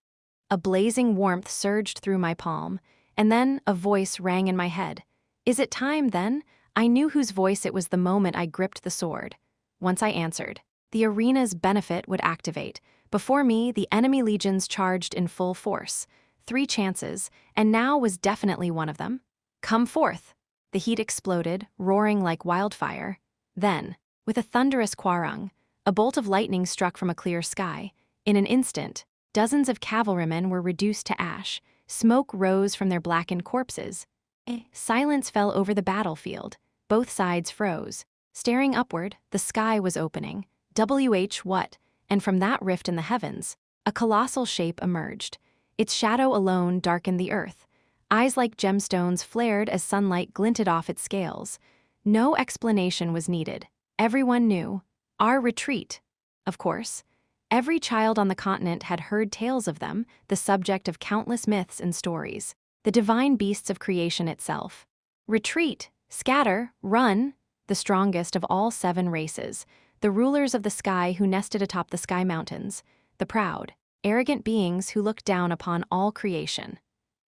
A blazing warmth surged through my palm, and then a voice rang in my head. Is it time, then? I knew whose voice it was the moment I gripped the sword. Once I answered, the arena's benefit would activate. Before me, the enemy legions charged in full force. 3 chances, and now was definitely one of them. Come forth! The heat exploded, roaring like wildfire. Then, with a thunderous quarrung, a bolt of lightning struck from a clear sky. In an instant, dozens of cavalrymen were reduced to ash. Smoke rose from their blackened corpses. Silence fell over the battlefield. Both sides froze. Staring upward, the sky was opening. What? And from that rift in the heavens, a colossal shape emerged. Its shadow alone darkened the earth. Eyes like gemstones flared as sunlight glinted off its scales. No explanation was needed. Everyone knew. Our retreat. Of course. Every child on the continent had heard tales of them, the subject of countless myths and stories. The divine beasts of creation itself. Retreat, scatter, run, the strongest of all 7 races, the rulers of the sky who nested atop the sky mountains, the proud, arrogant beings who looked down upon all creation.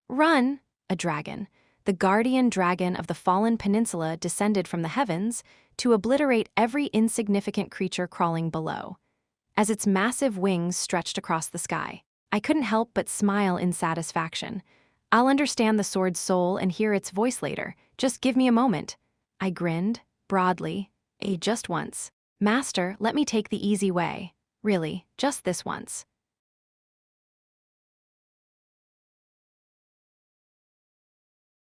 Run, a dragon, the guardian dragon of the fallen peninsula descended from the heavens to obliterate every insignificant creature crawling below. As its massive wings stretched across the sky, I couldn't help but smile in satisfaction. I'll understand the sword's soul and hear its voice later. Just give me a moment. I grinned, broadly. Just once. Master, let me take the easy way. Really, just this once.